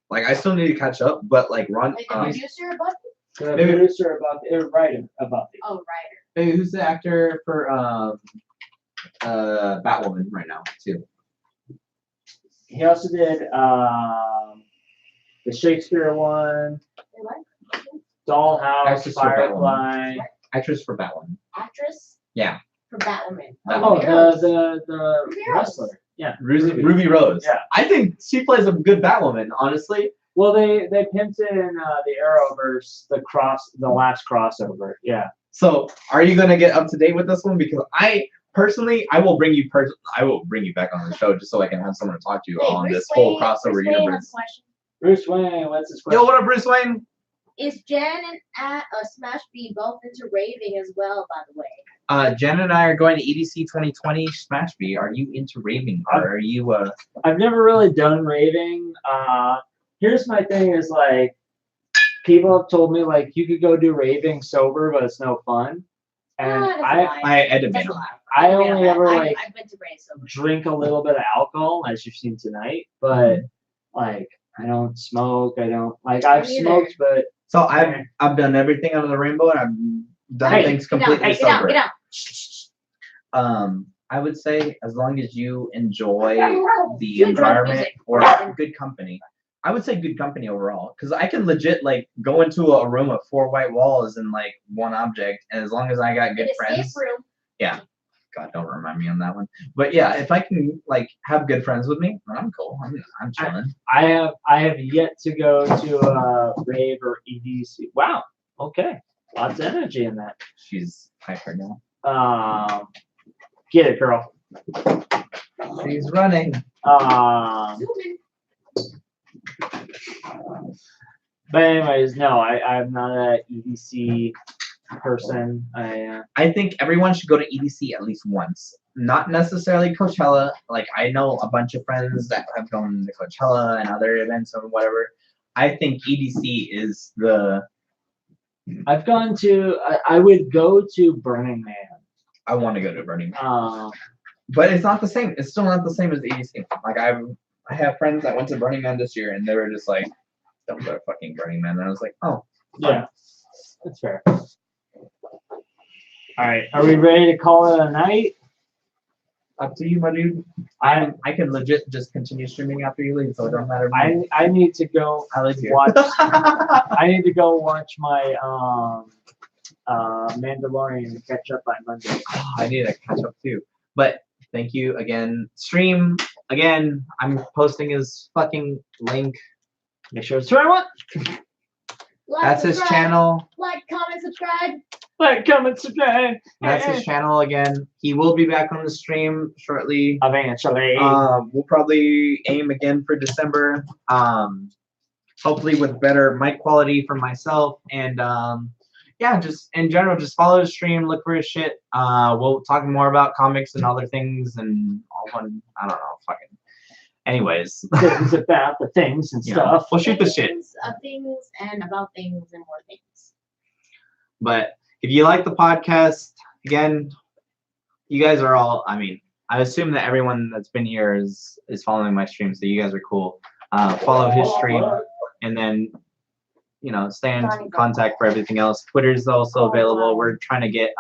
Like I still need to catch up, but like Ron. Like the producer about it? The producer about the writer about it. Oh, writer. Maybe who's the actor for Batwoman right now too? He also did the Shakespeare one, Dollhouse, Actress for Firefly. Actress for Batwoman. Actress? Yeah. For Batwoman. Oh, the wrestler. Yeah. Ruby Rose. Yeah. I think she plays a good Batwoman, honestly. Well, they pimped it in the Arrowverse, the last crossover. Yeah. So, are you gonna get up to date with this one? Because I will bring you back on the show just so I can have someone to talk to on this whole crossover universe. Bruce Wayne, what's his question? Yo, what up, Bruce Wayne? Is Jen and Smashby both into raving as well, by the way? Jen and I are going to EDC 2020 Smashby. Are you into raving, or are you? I've never really done raving. Here's my thing: is like people have told me like you could go do raving sober, but it's no fun. And I only ever like I've been to rave sober. Drink a little bit of alcohol, as you've seen tonight, but like I don't smoke. I don't like I've smoked, but so I've done everything under the rainbow, and I've done things completely sober. Get out. I would say as long as you enjoy the environment or good company. I would say good company overall, because I can legit like go into a room of 4 white walls and like one object, and as long as I got good friends. Yeah. God, don't remind me on that one. But yeah, if I can like have good friends with me, I'm cool. I'm chilling. I have yet to go to a rave or EDC. Wow. Okay. Lots of energy in that. She's hyper now. Get it, girl. She's running. But anyways, no, I'm not a EDC person. I think everyone should go to EDC at least once. Not necessarily Coachella. Like I know a bunch of friends that have gone to Coachella and other events or whatever. I think EDC is the. I've gone to. I would go to Burning Man. I want to go to Burning Man. But it's not the same. It's still not the same as EDC. Like I have friends that went to Burning Man this year, and they were just like, "Don't go to fucking Burning Man." And I was like, "Oh, yeah, that's fair." All right, are we ready to call it a night? Up to you, my dude. I can legit just continue streaming after you leave, so it don't matter. I need to go. I live here. Watch. I need to go watch my Mandalorian and catch up by Monday. Oh, I need to catch up too. But thank you again. Stream again. I'm posting his fucking link. Make sure it's the right one. That's his channel. Like, comment, subscribe. Like, comment, subscribe. That's his channel again. He will be back on the stream shortly. Eventually. We'll probably aim again for December. Hopefully with better mic quality for myself. And yeah, just in general, just follow the stream, look for his shit. We'll talk more about comics and other things and all fun. I don't know, fucking. Anyways, things about the things and stuff. We'll shoot the shit. Of things and about things and more things. But if you like the podcast, again, you guys are all. I mean, I assume that everyone that's been here is following my stream, so you guys are cool. Follow his stream, and then stay in contact for everything else. Twitter's also available. We're trying to get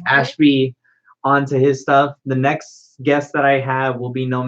Ashby onto his stuff. The next guest that I have will be no